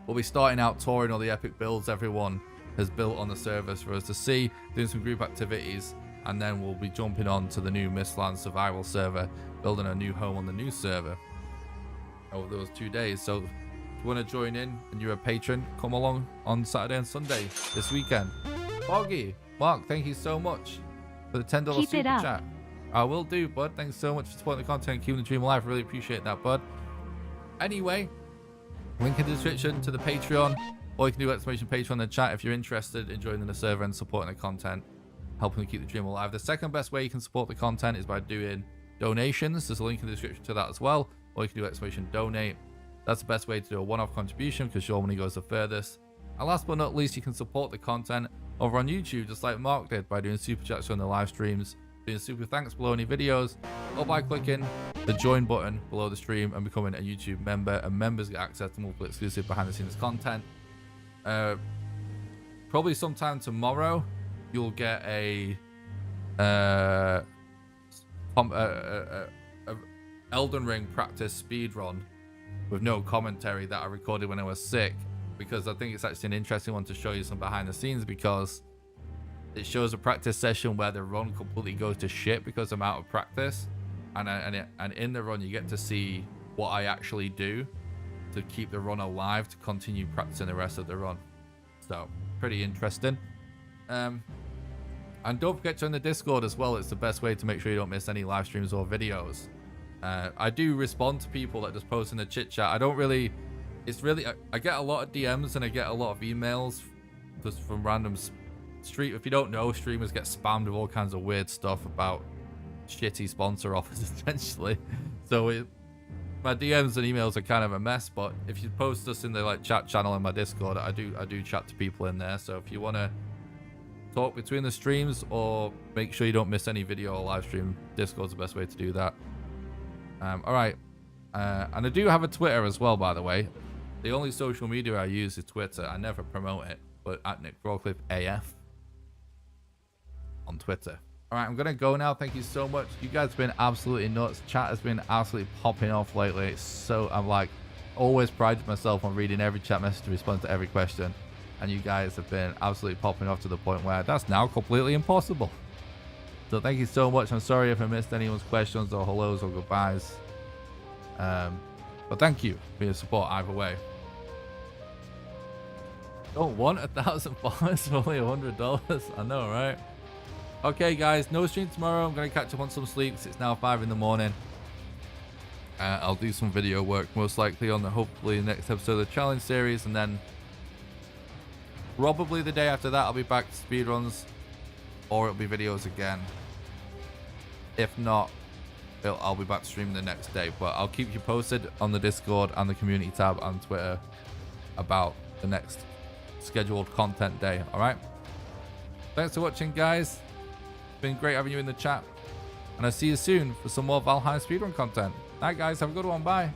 We'll be starting out touring all the epic builds everyone has built on the servers for us to see, doing some group activities, and then we'll be jumping on to the new Mistlands survival server, building a new home on the new server over those 2 days. So if you want to join in and you're a patron, come along on Saturday and Sunday this weekend. Foggy, Mark, thank you so much for the $10 Keep super it up. chat. I will do, bud. Thanks so much for supporting the content, keeping the dream alive. Really appreciate that, bud. Anyway, link in the description to the Patreon, or you can do !Patreon in the chat if you're interested in joining the server and supporting the content, helping to keep the dream alive. The second best way you can support the content is by doing donations. There's a link in the description to that as well, or you can do !Donate. That's the best way to do a one-off contribution because your money goes the furthest. And last but not least, you can support the content over on YouTube, just like Mark did, by doing super chats on the live streams, doing super thanks below any videos, or by clicking the join button below the stream and becoming a YouTube member. And members get access to multiple exclusive behind-the-scenes content. Probably sometime tomorrow, you'll get a Elden Ring practice speed run with no commentary that I recorded when I was sick, because I think it's actually an interesting one to show you some behind the scenes, because it shows a practice session where the run completely goes to shit because I'm out of practice, and in the run you get to see what I actually do to keep the run alive, to continue practicing the rest of the run. So pretty interesting. And don't forget to join the Discord as well. It's the best way to make sure you don't miss any live streams or videos. I do respond to people that just post in the chit chat. I don't really, it's really, I get a lot of DMs and I get a lot of emails just from random street. If you don't know, streamers get spammed with all kinds of weird stuff about shitty sponsor offers essentially. So my DMs and emails are kind of a mess, but if you post us in the like chat channel in my Discord, I do chat to people in there. So if you want to talk between the streams or make sure you don't miss any video or live stream, Discord's the best way to do that. All right, and I do have a Twitter as well, by the way. The only social media I use is Twitter. I never promote it, but at @NickRawcliffeAF on Twitter. All right, I'm gonna go now. Thank you so much. You guys have been absolutely nuts. Chat has been absolutely popping off lately. So I'm like always prided myself on reading every chat message to respond to every question, and you guys have been absolutely popping off to the point where that's now completely impossible. So thank you so much. I'm sorry if I missed anyone's questions or hellos or goodbyes. But thank you for your support either way. Don't want 1,000 followers for only $100. I know, right? Okay, guys, no stream tomorrow. I'm going to catch up on some sleep. It's now 5 in the morning. I'll do some video work, most likely on hopefully the next episode of the challenge series. And then probably the day after that, I'll be back to speedruns. Or it'll be videos again. If not, I'll be back streaming the next day. But I'll keep you posted on the Discord and the community tab on Twitter about the next scheduled content day. All right. Thanks for watching, guys. It's been great having you in the chat. And I'll see you soon for some more Valheim speedrun content. All right, guys. Have a good one. Bye.